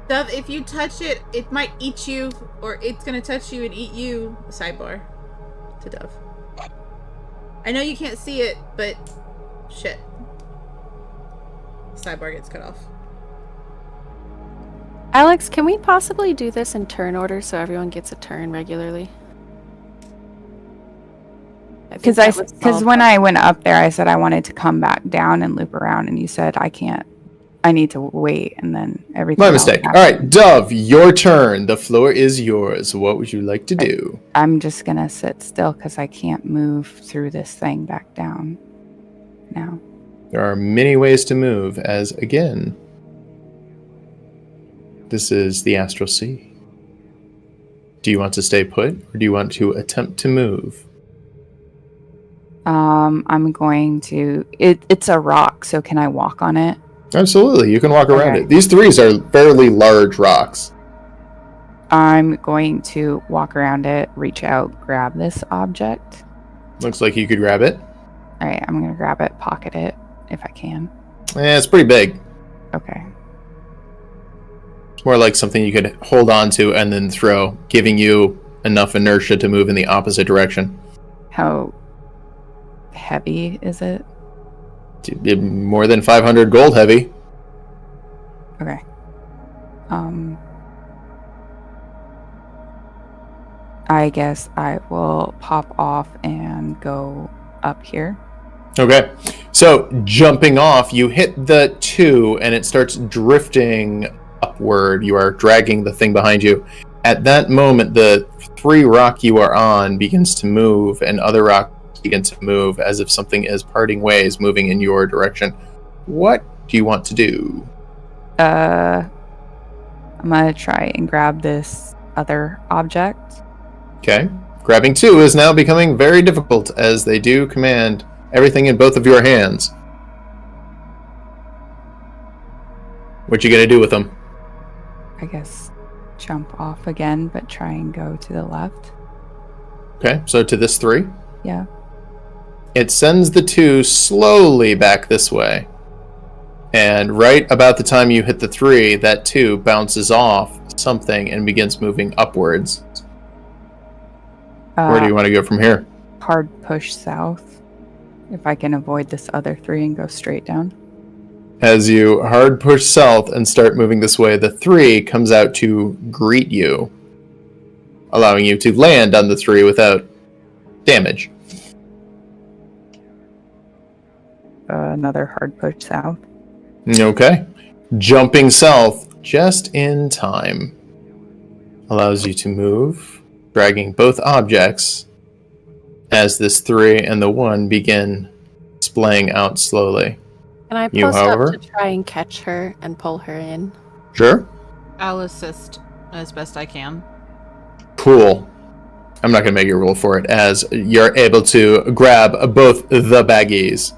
[SPEAKER 5] Dove, if you touch it, it might eat you, or it's gonna touch you and eat you. Sidebar. to Dove. I know you can't see it, but shit. Sidebar gets cut off.
[SPEAKER 3] Alex, can we possibly do this in turn order so everyone gets a turn regularly?
[SPEAKER 4] Because when I went up there, I said I wanted to come back down and loop around, and you said I can't. I need to wait, and then everything.
[SPEAKER 1] My mistake. All right, Dove, your turn. The floor is yours. What would you like to do?
[SPEAKER 4] I'm just gonna sit still because I can't move through this thing back down now.
[SPEAKER 1] There are many ways to move, as again, this is the Astral Sea. Do you want to stay put, or do you want to attempt to move?
[SPEAKER 4] I'm going to. It's a rock, so can I walk on it?
[SPEAKER 1] Absolutely, you can walk around it. These threes are fairly large rocks.
[SPEAKER 4] I'm going to walk around it, reach out, grab this object.
[SPEAKER 1] Looks like you could grab it.
[SPEAKER 4] All right, I'm going to grab it, pocket it, if I can.
[SPEAKER 1] It's pretty big.
[SPEAKER 4] Okay.
[SPEAKER 1] It's more like something you could hold on to and then throw, giving you enough inertia to move in the opposite direction.
[SPEAKER 4] How heavy is it?
[SPEAKER 1] More than 500 gold heavy.
[SPEAKER 4] Okay. I guess I will pop off and go up here.
[SPEAKER 1] Okay. So, jumping off, you hit the 2 and it starts drifting upward. You are dragging the thing behind you. At that moment, the 3 rock you are on begins to move, and other rocks begin to move as if something is parting ways, moving in your direction. What do you want to do?
[SPEAKER 4] I'm gonna try and grab this other object.
[SPEAKER 1] Okay. Grabbing 2 is now becoming very difficult, as they do command everything in both of your hands. What you gonna do with them?
[SPEAKER 4] I guess jump off again, but try and go to the left.
[SPEAKER 1] Okay, so to this 3.
[SPEAKER 4] Yeah.
[SPEAKER 1] It sends the 2 slowly back this way. And right about the time you hit the 3, that 2 bounces off something and begins moving upwards. Where do you want to go from here?
[SPEAKER 4] Hard push south. If I can avoid this other 3 and go straight down.
[SPEAKER 1] As you hard push south and start moving this way, the 3 comes out to greet you, allowing you to land on the 3 without damage.
[SPEAKER 4] Another hard push south.
[SPEAKER 1] Okay. Jumping south just in time allows you to move, dragging both objects as this 3 and the 1 begin splaying out slowly.
[SPEAKER 3] Can I post up to try and catch her and pull her in?
[SPEAKER 1] Sure.
[SPEAKER 7] I'll assist as best I can.
[SPEAKER 1] Cool. I'm not going to make you roll for it, as you're able to grab both the baggies.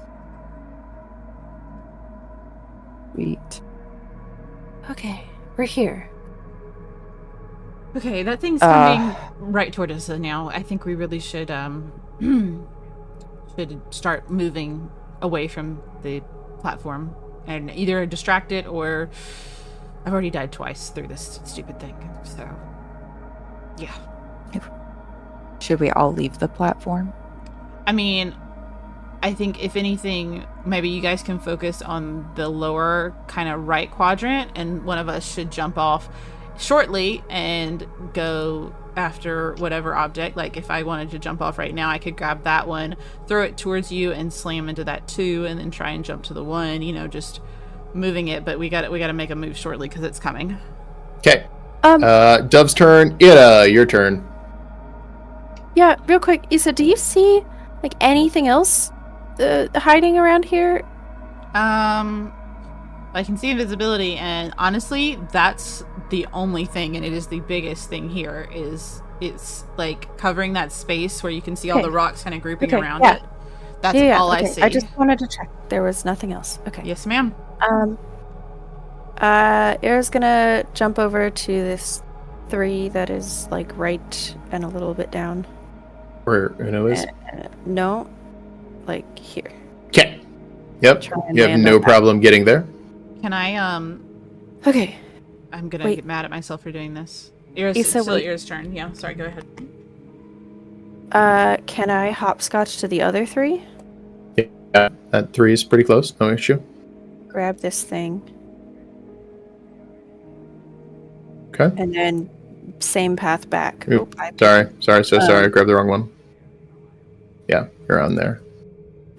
[SPEAKER 4] Sweet.
[SPEAKER 3] Okay, we're here.
[SPEAKER 5] Okay, that thing's coming right toward us now. I think we really should should start moving away from the platform and either distract it, or I've already died twice through this stupid thing. So, yeah.
[SPEAKER 4] Should we all leave the platform?
[SPEAKER 5] I mean, I think if anything, maybe you guys can focus on the lower kind of right quadrant, and one of us should jump off shortly and go after whatever object. Like if I wanted to jump off right now, I could grab that one, throw it towards you, and slam into that 2, and then try and jump to the 1. You know, just moving it. But we got to make a move shortly because it's coming.
[SPEAKER 1] Okay. Dove's turn. Ida, your turn.
[SPEAKER 3] Yeah, real quick, Issa, do you see like anything else hiding around here?
[SPEAKER 5] I can see invisibility, and honestly, that's the only thing, and it is the biggest thing here. It's like covering that space where you can see all the rocks kind of grouping around it. That's all I see.
[SPEAKER 3] I just wanted to check. There was nothing else. Okay.
[SPEAKER 5] Yes, ma'am.
[SPEAKER 3] Era's gonna jump over to this 3 that is like right and a little bit down.
[SPEAKER 1] Where Uno is?
[SPEAKER 3] No, like here.
[SPEAKER 1] Okay. Yep. You have no problem getting there.
[SPEAKER 5] Can I,
[SPEAKER 3] Okay.
[SPEAKER 5] I'm gonna get mad at myself for doing this. It's still Era's turn. Yeah, sorry, go ahead.
[SPEAKER 3] Can I hopscotch to the other 3?
[SPEAKER 1] Yeah, that 3 is pretty close. No issue.
[SPEAKER 3] Grab this thing.
[SPEAKER 1] Okay.
[SPEAKER 3] And then same path back.
[SPEAKER 1] Oop,
[SPEAKER 3] I
[SPEAKER 1] sorry. So sorry. I
[SPEAKER 3] Um,
[SPEAKER 1] grabbed the wrong one. Yeah, you're on there.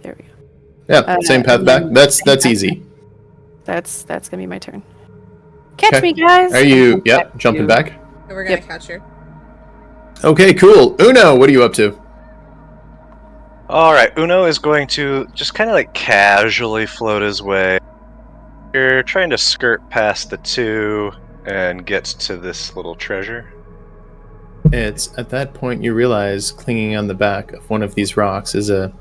[SPEAKER 3] There we go.
[SPEAKER 1] Yeah, same path
[SPEAKER 3] and
[SPEAKER 1] back.
[SPEAKER 3] then
[SPEAKER 1] That's
[SPEAKER 3] same path
[SPEAKER 1] easy.
[SPEAKER 3] That's gonna be my turn. Catch
[SPEAKER 1] Okay.
[SPEAKER 3] me, guys!
[SPEAKER 1] Are you? Yep, jumping back.
[SPEAKER 5] So we're gonna
[SPEAKER 3] Yep.
[SPEAKER 5] catch her.
[SPEAKER 1] Okay, cool. Uno, what are you up to?
[SPEAKER 2] All right, Uno is going to just kind of like casually float his way. You're trying to skirt past the 2 and get to this little treasure.
[SPEAKER 1] It's at that point you realize clinging on the back of one of these rocks is a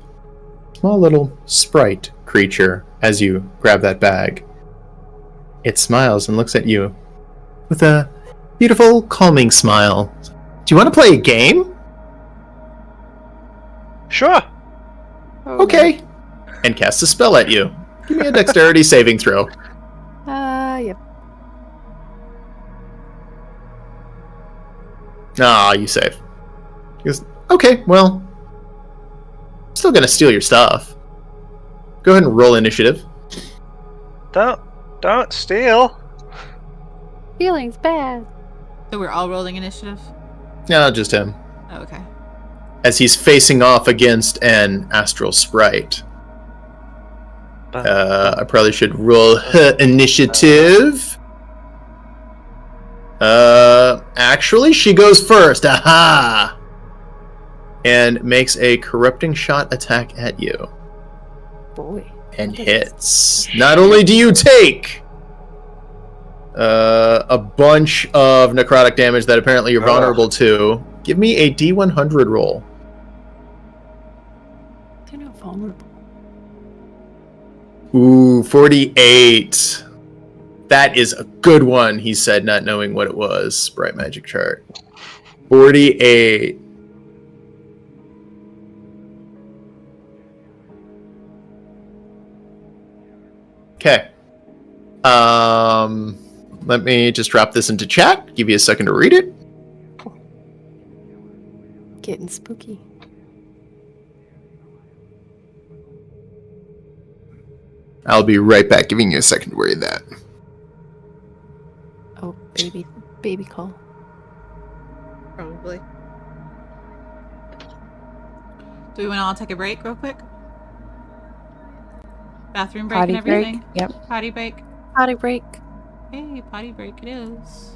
[SPEAKER 1] small little sprite creature as you grab that bag. It smiles and looks at you with a beautiful, calming smile. Do you want to play a game?
[SPEAKER 2] Sure.
[SPEAKER 1] Okay. And casts a spell at you. Give me a dexterity saving throw.
[SPEAKER 3] Yep.
[SPEAKER 1] Ah, you save. He goes, okay, well, still gonna steal your stuff. Go ahead and roll initiative.
[SPEAKER 2] Don't steal.
[SPEAKER 3] Feelings bad.
[SPEAKER 7] So we're all rolling initiative?
[SPEAKER 1] No, just him.
[SPEAKER 7] Oh, okay.
[SPEAKER 1] As he's facing off against an astral sprite. I probably should roll initiative. Actually, she goes first. Aha! And makes a corrupting shot attack at you.
[SPEAKER 3] Boy.
[SPEAKER 1] And hits. Not only do you take a bunch of necrotic damage that apparently you're vulnerable to, give me a D100 roll.
[SPEAKER 3] They're not vulnerable.
[SPEAKER 1] Ooh, 48. That is a good one, he said, not knowing what it was. Sprite magic chart. 48. Okay. Let me just drop this into chat. Give you a second to read it.
[SPEAKER 3] Getting spooky.
[SPEAKER 6] I'll be right back, giving you a second to read that.
[SPEAKER 3] Oh, baby call.
[SPEAKER 5] Probably.
[SPEAKER 7] Do we want to all take a break real quick? Bathroom break
[SPEAKER 4] Potty
[SPEAKER 7] and everything?
[SPEAKER 4] break. Yep.
[SPEAKER 7] Potty break.
[SPEAKER 3] Potty break.
[SPEAKER 7] Hey, potty break it is.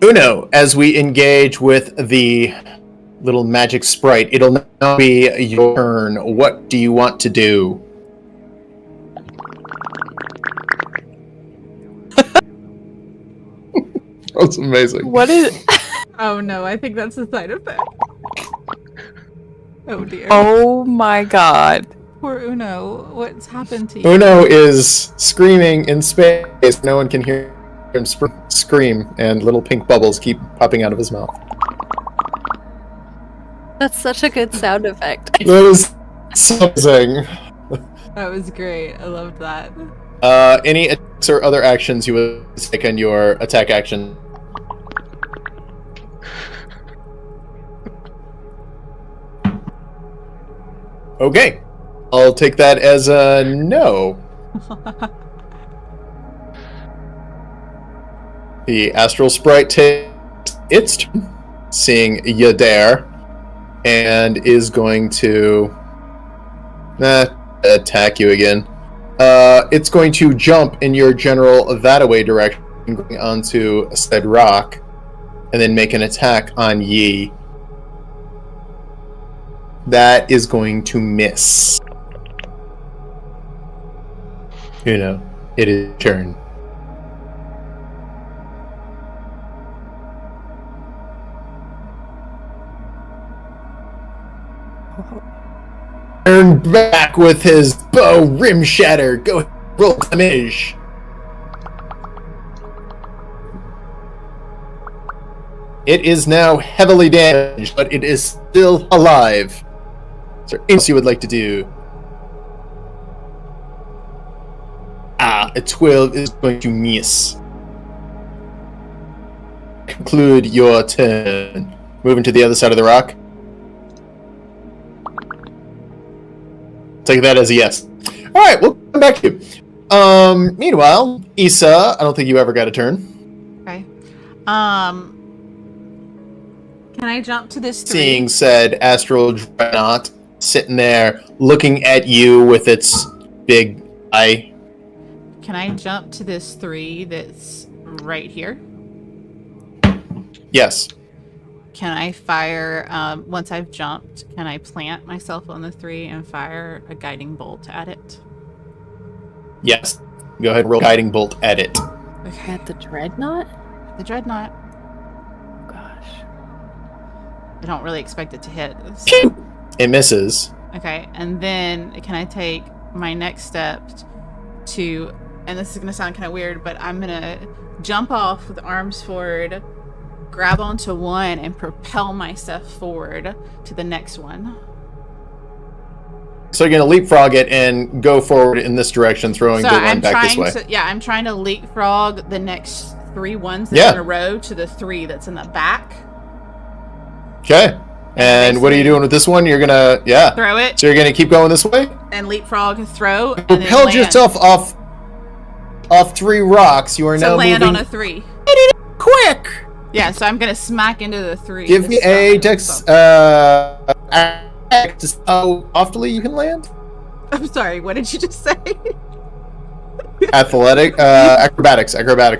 [SPEAKER 1] Uno, as we engage with the little magic sprite, it'll now be your turn. What do you want to do? That's amazing.
[SPEAKER 4] What is?
[SPEAKER 7] Oh no, I think that's a side effect. Oh dear.
[SPEAKER 4] Oh my god.
[SPEAKER 7] Poor Uno. What's happened to you?
[SPEAKER 1] Uno is screaming in space. No one can hear him scream, and little pink bubbles keep popping out of his mouth.
[SPEAKER 3] That's such a good sound effect.
[SPEAKER 1] That is something.
[SPEAKER 7] That was great. I loved that.
[SPEAKER 1] Any attacks or other actions you would take on your attack action? Okay. I'll take that as a no. The astral sprite takes its turn, seeing you there, and is going to attack you again. It's going to jump in your general that-away direction, going onto said rock, and then make an attack on Yi. That is going to miss. You know, it is your turn. Turn back with his bow rim shatter. Go roll damage. It is now heavily damaged, but it is still alive. Is there anything else you would like to do? A 12 is going to miss. Conclude your turn. Moving to the other side of the rock. Take that as a yes. Alright, we'll come back to you. Meanwhile, Issa, I don't think you ever got a turn.
[SPEAKER 7] Okay. Can I jump to this 3?
[SPEAKER 1] Seeing said astral dreadnought sitting there looking at you with its big eye.
[SPEAKER 7] Can I jump to this 3 that's right here?
[SPEAKER 1] Yes.
[SPEAKER 7] Can I fire, once I've jumped, can I plant myself on the 3 and fire a guiding bolt at it?
[SPEAKER 1] Yes. Go ahead and roll guiding bolt at it.
[SPEAKER 7] Okay.
[SPEAKER 3] At the dreadnought?
[SPEAKER 7] The dreadnought.
[SPEAKER 3] Gosh.
[SPEAKER 7] I don't really expect it to hit.
[SPEAKER 1] It misses.
[SPEAKER 7] Okay, and then can I take my next step to, and this is going to sound kind of weird, but I'm going to jump off with arms forward, grab onto one, and propel myself forward to the next one.
[SPEAKER 1] So you're going to leapfrog it and go forward in this direction, throwing the one back this way.
[SPEAKER 7] I'm trying to leapfrog the next 3 ones that's in a row to the 3 that's in the back.
[SPEAKER 1] Okay. And what are you doing with this one? You're going to,
[SPEAKER 7] throw it.
[SPEAKER 1] So you're going to keep going this way?
[SPEAKER 7] And leapfrog, throw, and
[SPEAKER 1] Propelled yourself off 3 rocks. You are now
[SPEAKER 7] land
[SPEAKER 1] moving
[SPEAKER 7] on a 3.
[SPEAKER 1] quick.
[SPEAKER 7] Yeah, so I'm going to smack into the 3.
[SPEAKER 1] Give me a dex, how softly you can land?
[SPEAKER 7] I'm sorry, what did you just say?
[SPEAKER 1] Acrobatics.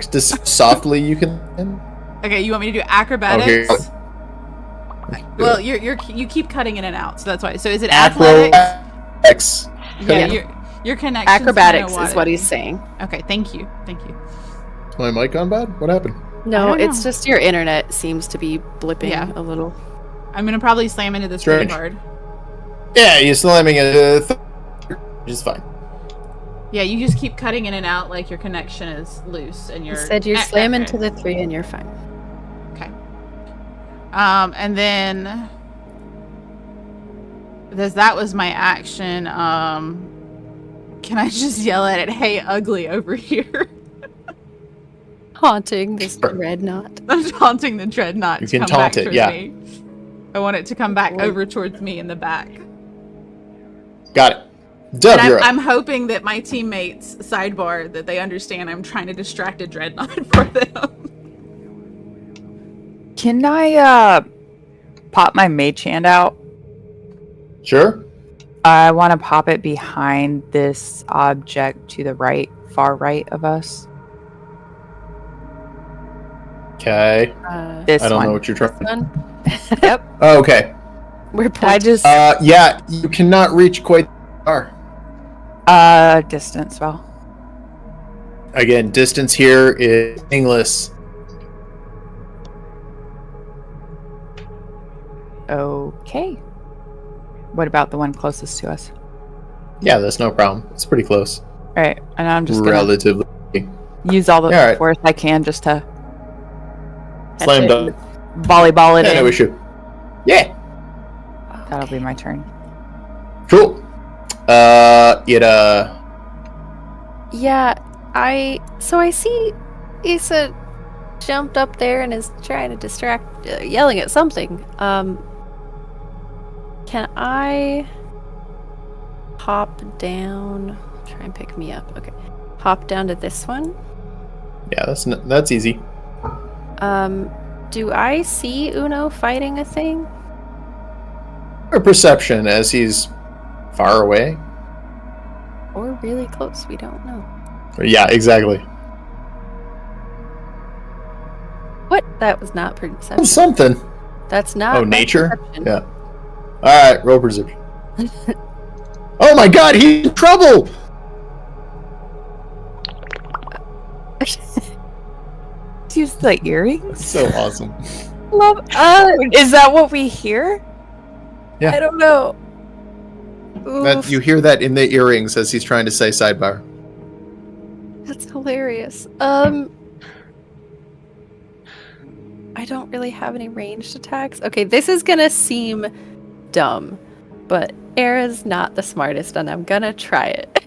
[SPEAKER 1] Just softly you can land?
[SPEAKER 7] Okay, you want me to do acrobatics?
[SPEAKER 1] Okay.
[SPEAKER 7] Well, you keep cutting in and out, so that's why. So is it athletics? Yeah, your connection.
[SPEAKER 3] Acrobatics is what he's saying.
[SPEAKER 7] Okay, thank you.
[SPEAKER 1] Is my mic on bad? What happened?
[SPEAKER 3] No, it's just your internet seems to be blipping a little.
[SPEAKER 7] I'm gonna probably slam into this really hard.
[SPEAKER 1] Yeah, you're slamming it, which is fine.
[SPEAKER 7] Yeah, you just keep cutting in and out like your connection is loose and you're.
[SPEAKER 3] You said you're slamming to the 3 and you're fine.
[SPEAKER 7] Okay. And then that was my action. Can I just yell at it, "Hey, ugly, over here"?
[SPEAKER 3] Haunting this dreadnought.
[SPEAKER 7] I'm taunting the dreadnought.
[SPEAKER 1] You can taunt it,
[SPEAKER 7] me. I want it to come back over towards me in the back.
[SPEAKER 1] Got it. Dub, you're up.
[SPEAKER 7] I'm hoping that my teammates, sidebar, that they understand I'm trying to distract a dreadnought for them.
[SPEAKER 4] Can I pop my mage hand out?
[SPEAKER 1] Sure.
[SPEAKER 4] I want to pop it behind this object to the right, far right of us.
[SPEAKER 1] Okay.
[SPEAKER 4] This
[SPEAKER 1] I don't
[SPEAKER 4] one.
[SPEAKER 1] know what you're trying.
[SPEAKER 3] One.
[SPEAKER 4] Yep.
[SPEAKER 1] Oh, okay.
[SPEAKER 3] We're
[SPEAKER 4] I
[SPEAKER 3] pointing.
[SPEAKER 4] just
[SPEAKER 1] Yeah, you cannot reach quite far.
[SPEAKER 4] distance. Well,
[SPEAKER 1] Again, distance here is meaningless.
[SPEAKER 4] okay. What about the one closest to us?
[SPEAKER 1] Yeah, that's no problem. It's pretty close.
[SPEAKER 4] All right, and I'm just gonna
[SPEAKER 1] Relatively.
[SPEAKER 4] use all the
[SPEAKER 1] Yeah, all right.
[SPEAKER 4] force I can just to
[SPEAKER 1] Slam
[SPEAKER 3] it.
[SPEAKER 1] dunk.
[SPEAKER 4] volleyball it
[SPEAKER 1] Yeah,
[SPEAKER 4] in.
[SPEAKER 1] no issue. Yeah.
[SPEAKER 4] That'll be my turn.
[SPEAKER 1] Cool.
[SPEAKER 3] Yeah, I see Issa jumped up there and is trying to distract, yelling at something. Can I hop down? Try and pick me up. Okay, hop down to this one.
[SPEAKER 1] Yeah, that's easy.
[SPEAKER 3] Do I see Uno fighting a thing?
[SPEAKER 1] Or perception as he's far away.
[SPEAKER 3] Or really close? We don't know.
[SPEAKER 1] Yeah, exactly.
[SPEAKER 3] What? That was not perception.
[SPEAKER 1] Something.
[SPEAKER 3] That's not.
[SPEAKER 1] Oh,
[SPEAKER 3] my
[SPEAKER 1] nature?
[SPEAKER 3] perception.
[SPEAKER 1] Yeah. Alright, roll perception. Oh my god, he's in trouble!
[SPEAKER 4] Use the earrings.
[SPEAKER 1] So awesome.
[SPEAKER 3] Love.
[SPEAKER 4] Is that what we hear?
[SPEAKER 1] Yeah.
[SPEAKER 3] I don't know.
[SPEAKER 1] That,
[SPEAKER 3] Oof,
[SPEAKER 1] you hear that in the earrings as he's trying to say sidebar.
[SPEAKER 3] that's hilarious. I don't really have any ranged attacks. Okay, this is gonna seem dumb, but Era's not the smartest, and I'm gonna try it.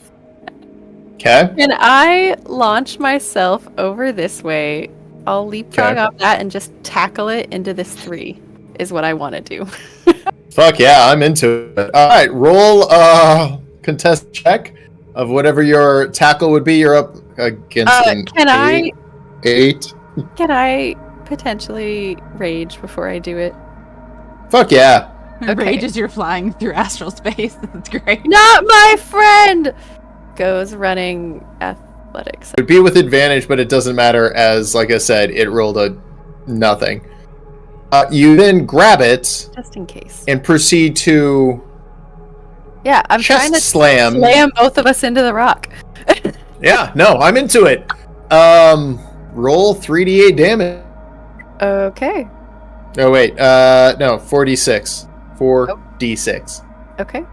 [SPEAKER 1] Okay?
[SPEAKER 3] Can I launch myself over this way? I'll leapfrog
[SPEAKER 1] Okay.
[SPEAKER 3] off that and just tackle it into this 3, is what I want to do.
[SPEAKER 1] Fuck yeah, I'm into it. Alright, roll contest check of whatever your tackle would be. You're up against an
[SPEAKER 3] Can I
[SPEAKER 1] 8.
[SPEAKER 3] can I potentially rage before I do it?
[SPEAKER 1] Fuck yeah.
[SPEAKER 3] Okay.
[SPEAKER 7] Rage as you're flying through astral space. That's great.
[SPEAKER 3] Not my friend! Goes running athletics.
[SPEAKER 1] It would be with advantage, but it doesn't matter as, like I said, it rolled a nothing. You then grab it
[SPEAKER 3] Just in case.
[SPEAKER 1] and proceed to
[SPEAKER 3] Yeah, I'm
[SPEAKER 1] chest
[SPEAKER 3] trying to
[SPEAKER 1] slam.
[SPEAKER 3] slam both of us into the rock.
[SPEAKER 1] Yeah, no, I'm into it. Roll 3d8 damage.
[SPEAKER 3] Okay.
[SPEAKER 1] Oh wait, no, 4d6. 4d6.
[SPEAKER 3] Okay.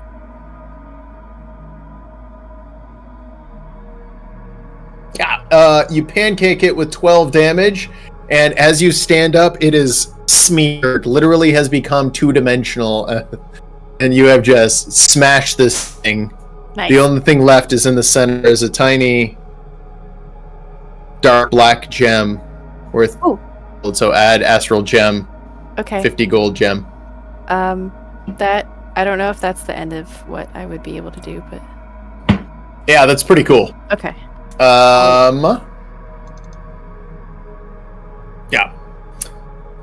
[SPEAKER 1] Yeah, you pancake it with 12 damage, and as you stand up, it is smeared. Literally has become two-dimensional, and you have just smashed this thing.
[SPEAKER 3] Nice.
[SPEAKER 1] The only thing left is in the center is a tiny dark black gem worth
[SPEAKER 3] Oh.
[SPEAKER 1] gold. So add astral gem,
[SPEAKER 3] Okay.
[SPEAKER 1] 50 gold gem.
[SPEAKER 3] That I don't know if that's the end of what I would be able to do, but
[SPEAKER 1] Yeah, that's pretty cool.
[SPEAKER 3] okay.
[SPEAKER 1] Yeah.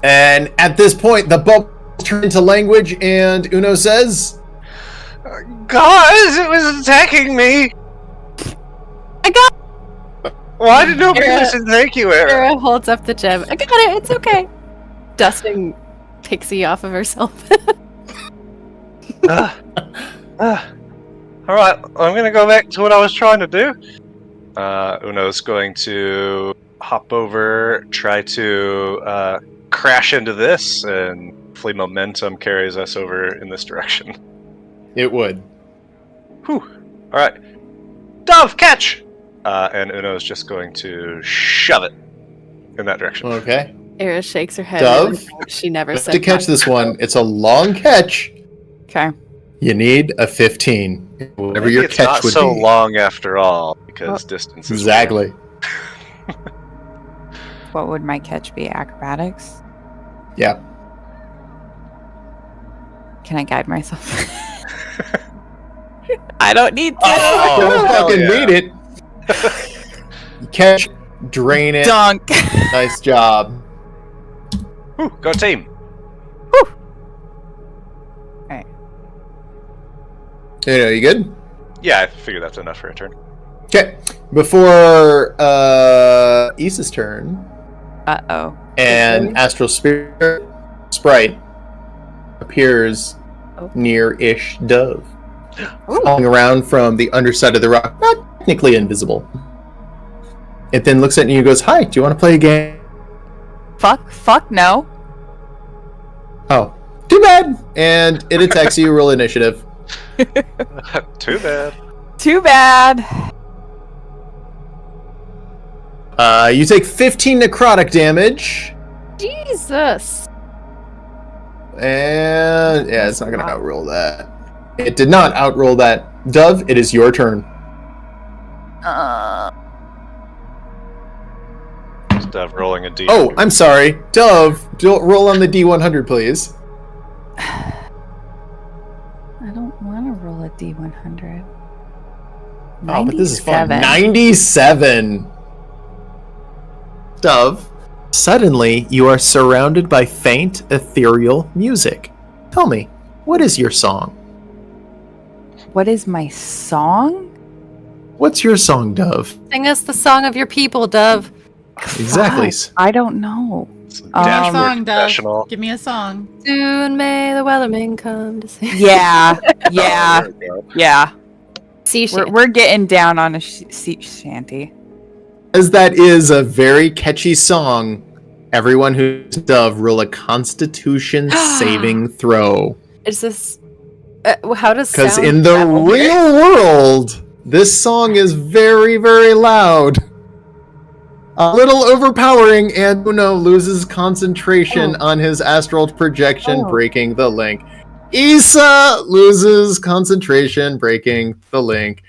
[SPEAKER 1] And at this point, the bubbles turn into language, and Uno says,
[SPEAKER 2] Guys, it was attacking me!
[SPEAKER 3] I got
[SPEAKER 2] Why did nobody
[SPEAKER 3] Era-
[SPEAKER 2] listen? Thank you, Era.
[SPEAKER 3] Sarah holds up the gem. I got it. It's okay. Dusting Pixie off of herself.
[SPEAKER 2] Alright, I'm gonna go back to what I was trying to do. Uno's going to hop over, try to crash into this, and hopefully momentum carries us over in this direction.
[SPEAKER 1] it would.
[SPEAKER 2] Whew. Alright. Dove, catch! And Uno's just going to shove it in that direction.
[SPEAKER 1] Okay.
[SPEAKER 3] Era shakes her head.
[SPEAKER 1] Dove?
[SPEAKER 3] She never
[SPEAKER 1] You have
[SPEAKER 3] said
[SPEAKER 1] to catch
[SPEAKER 3] that.
[SPEAKER 1] this one. It's a long catch.
[SPEAKER 4] Okay.
[SPEAKER 1] You need a 15. Whatever
[SPEAKER 2] Maybe
[SPEAKER 1] your
[SPEAKER 2] it's
[SPEAKER 1] catch
[SPEAKER 2] not
[SPEAKER 1] would
[SPEAKER 2] so
[SPEAKER 1] be.
[SPEAKER 2] long after all, because
[SPEAKER 4] Well,
[SPEAKER 2] distance is
[SPEAKER 1] Exactly.
[SPEAKER 4] What would my catch be? Acrobatics?
[SPEAKER 1] Yeah.
[SPEAKER 4] Can I guide myself? I don't need
[SPEAKER 2] Oh,
[SPEAKER 1] Don't
[SPEAKER 2] hell
[SPEAKER 1] fucking
[SPEAKER 2] yeah.
[SPEAKER 1] need it. You catch, drain it.
[SPEAKER 4] dunk.
[SPEAKER 1] Nice job.
[SPEAKER 2] Whew, go team!
[SPEAKER 1] You good?
[SPEAKER 2] Yeah, I figure that's enough for a turn.
[SPEAKER 1] Okay. Before Issa's turn,
[SPEAKER 4] Uh-oh.
[SPEAKER 1] and Astral Sprite appears near-ish Dove, falling around from the underside of the rock, not technically invisible. It then looks at you and goes, "Hi, do you want to play a game?"
[SPEAKER 4] Fuck no.
[SPEAKER 1] Oh, too bad. And it attacks you. Roll initiative.
[SPEAKER 2] Too bad.
[SPEAKER 4] Too bad.
[SPEAKER 1] You take 15 necrotic damage.
[SPEAKER 3] Jesus.
[SPEAKER 1] And yeah, it's not going to outroll that. It did not outroll that. Dove, it is your turn.
[SPEAKER 2] Is Dove rolling a D?
[SPEAKER 1] Oh, I'm sorry. Dove, roll on the D100, please.
[SPEAKER 4] I don't want to roll a D100.
[SPEAKER 1] Oh, but this is fun.
[SPEAKER 4] 97.
[SPEAKER 1] 97. Dove, suddenly you are surrounded by faint, ethereal music. Tell me, what is your song?
[SPEAKER 4] What is my song?
[SPEAKER 1] What's your song, Dove?
[SPEAKER 3] Sing us the song of your people, Dove.
[SPEAKER 1] Exactly.
[SPEAKER 4] I don't know.
[SPEAKER 2] Dash more
[SPEAKER 5] Song, Doug.
[SPEAKER 2] professional.
[SPEAKER 5] Give me a song.
[SPEAKER 3] Soon may the Wellerman come to sing.
[SPEAKER 4] Yeah,
[SPEAKER 2] Oh,
[SPEAKER 4] yeah,
[SPEAKER 2] there we go.
[SPEAKER 4] yeah.
[SPEAKER 3] See,
[SPEAKER 4] We're getting down on a sea shanty.
[SPEAKER 1] As that is a very catchy song, everyone who's Dove roll a Constitution saving throw.
[SPEAKER 3] is this? How does?
[SPEAKER 1] Because
[SPEAKER 3] sound
[SPEAKER 1] in the
[SPEAKER 3] travel here?
[SPEAKER 1] real world, this song is very, very loud. A little overpowering, and Uno loses concentration on his astral projection, breaking the link. Issa loses concentration, breaking the link.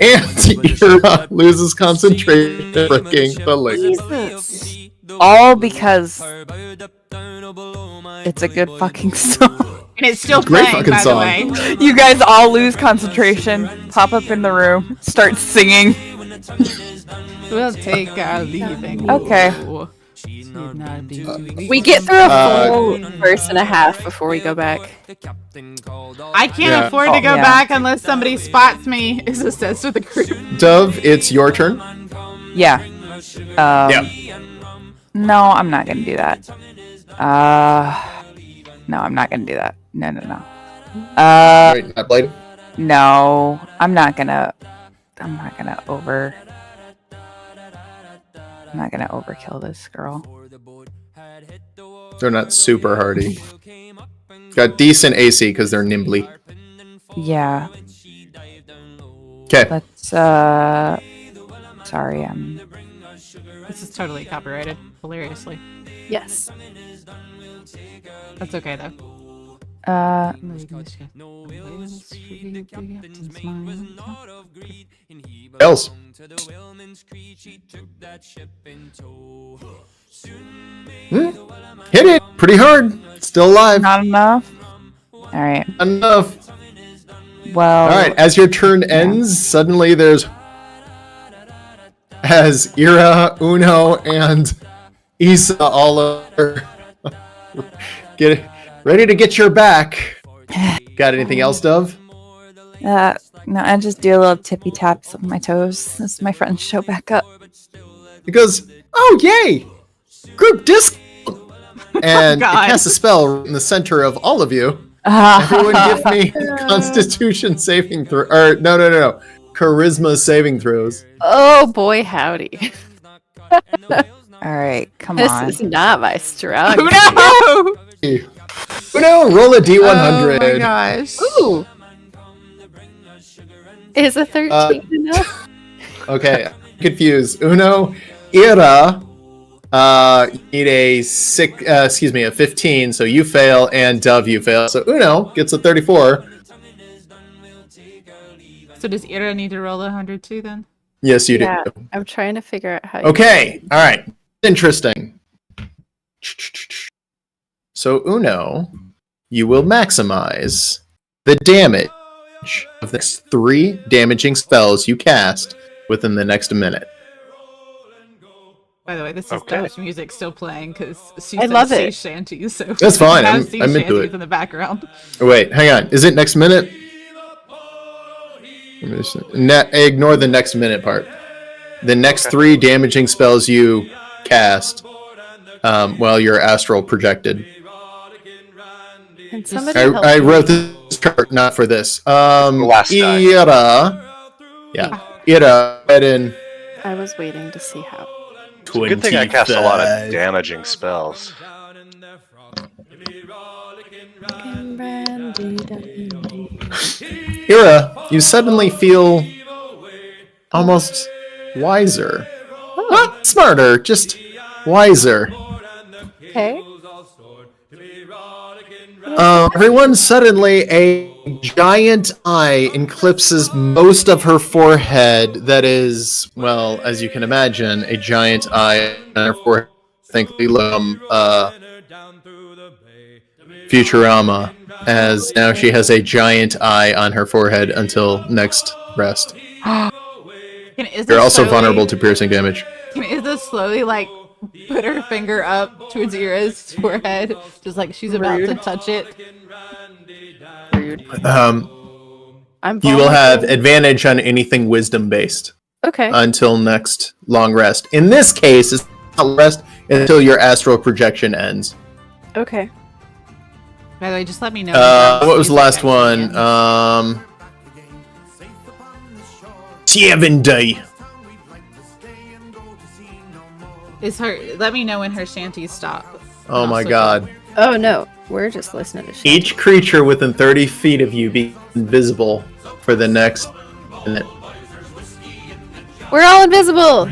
[SPEAKER 1] And Ira loses concentration, breaking the link.
[SPEAKER 3] Jesus.
[SPEAKER 4] All because it's a good fucking song.
[SPEAKER 5] And it's still
[SPEAKER 1] Great
[SPEAKER 5] playing,
[SPEAKER 1] fucking
[SPEAKER 5] by
[SPEAKER 1] song.
[SPEAKER 5] the way.
[SPEAKER 4] You guys all lose concentration, pop up in the room, start singing.
[SPEAKER 5] We'll take our leaving.
[SPEAKER 4] Okay.
[SPEAKER 3] We get through a full verse and a half before we go back.
[SPEAKER 5] I can't
[SPEAKER 1] Yeah.
[SPEAKER 5] afford to go
[SPEAKER 4] Yeah.
[SPEAKER 5] back unless somebody spots me, as it says to the group.
[SPEAKER 1] Dove, it's your turn.
[SPEAKER 4] Yeah.
[SPEAKER 1] Yeah.
[SPEAKER 4] No, I'm not gonna do that. No, I'm not gonna do that. No.
[SPEAKER 1] Wait, not Blade.
[SPEAKER 4] No, I'm not gonna overkill this girl.
[SPEAKER 1] They're not super hardy. Got decent AC because they're nimbly.
[SPEAKER 4] Yeah.
[SPEAKER 1] Okay.
[SPEAKER 4] Let's sorry,
[SPEAKER 5] This is totally copyrighted, hilariously.
[SPEAKER 3] Yes.
[SPEAKER 5] That's okay, though.
[SPEAKER 1] Else. Hit it pretty hard. Still alive.
[SPEAKER 4] not enough. Alright.
[SPEAKER 1] Enough.
[SPEAKER 4] Well,
[SPEAKER 1] All right. As your turn ends, suddenly there's as Ira, Uno, and Issa all over. Get ready to get your back. Got anything else, Dove?
[SPEAKER 4] no, I just do a little tippy taps with my toes as my friends show back up.
[SPEAKER 1] It goes, oh yay! Group disc. And it
[SPEAKER 5] God.
[SPEAKER 1] casts a spell in the center of all of you. Everyone give me Constitution saving throw. Or no. Charisma saving throws.
[SPEAKER 3] Oh boy, howdy.
[SPEAKER 4] Alright, come
[SPEAKER 3] This
[SPEAKER 4] on.
[SPEAKER 3] is not my strong.
[SPEAKER 5] No!
[SPEAKER 1] Uno, roll a
[SPEAKER 5] Oh
[SPEAKER 1] D100.
[SPEAKER 5] my gosh.
[SPEAKER 3] Ooh. Is a 13 enough?
[SPEAKER 1] Okay, I'm confused. Uno, Ira, you need a 15, so you fail, and Dove, you fail. So Uno gets a 34.
[SPEAKER 5] So does Ira need to roll 100 too, then?
[SPEAKER 1] Yes, you
[SPEAKER 3] Yeah.
[SPEAKER 1] do.
[SPEAKER 3] I'm trying to figure out how.
[SPEAKER 1] Okay, all right. Interesting. So Uno, you will maximize the damage of the next 3 damaging spells you cast within the next minute.
[SPEAKER 5] By the way, this is
[SPEAKER 2] Okay.
[SPEAKER 5] Dove's music still playing because she
[SPEAKER 3] I
[SPEAKER 5] said
[SPEAKER 3] love
[SPEAKER 5] sea
[SPEAKER 3] it.
[SPEAKER 5] shanties, so
[SPEAKER 1] That's fine,
[SPEAKER 5] we have
[SPEAKER 1] I'm
[SPEAKER 5] sea
[SPEAKER 1] into
[SPEAKER 5] shanties
[SPEAKER 1] it.
[SPEAKER 5] in the background.
[SPEAKER 1] Oh, wait, hang on. Is it next minute? Let me just, ignore the next minute part. The next 3 damaging spells you cast While you're astral projected.
[SPEAKER 3] Can somebody
[SPEAKER 1] I,
[SPEAKER 3] help
[SPEAKER 1] I
[SPEAKER 3] me?
[SPEAKER 1] wrote this chart not for this.
[SPEAKER 2] last guy.
[SPEAKER 1] Ira. Yeah. Ira, head in.
[SPEAKER 3] I was waiting to see how.
[SPEAKER 2] It's a good thing I cast a lot of damaging spells.
[SPEAKER 1] Ira, you suddenly feel almost wiser. Not smarter, just wiser.
[SPEAKER 3] Okay.
[SPEAKER 1] Everyone, suddenly a giant eye eclipses most of her forehead. That is, well, as you can imagine, a giant eye on her forehead. Think Futurama, as now she has a giant eye on her forehead until next rest. You're also vulnerable to piercing damage.
[SPEAKER 7] Can Izza slowly, like, put her finger up towards Ira's forehead, just like she's about to touch it?
[SPEAKER 3] Rude.
[SPEAKER 1] I'm
[SPEAKER 3] I'm
[SPEAKER 1] You will have
[SPEAKER 3] vulnerable.
[SPEAKER 1] advantage on anything wisdom based
[SPEAKER 3] Okay.
[SPEAKER 1] until next long rest. In this case, it's not rest until your astral projection ends.
[SPEAKER 3] Okay.
[SPEAKER 7] By the way, just let me know.
[SPEAKER 1] What was the last one? 70.
[SPEAKER 7] Is her? Let me know when her shanties stop.
[SPEAKER 1] Oh my
[SPEAKER 7] Also-
[SPEAKER 1] god.
[SPEAKER 3] Oh no, we're just listening to shit.
[SPEAKER 1] Each creature within 30 feet of you be invisible for the next minute.
[SPEAKER 3] We're all invisible.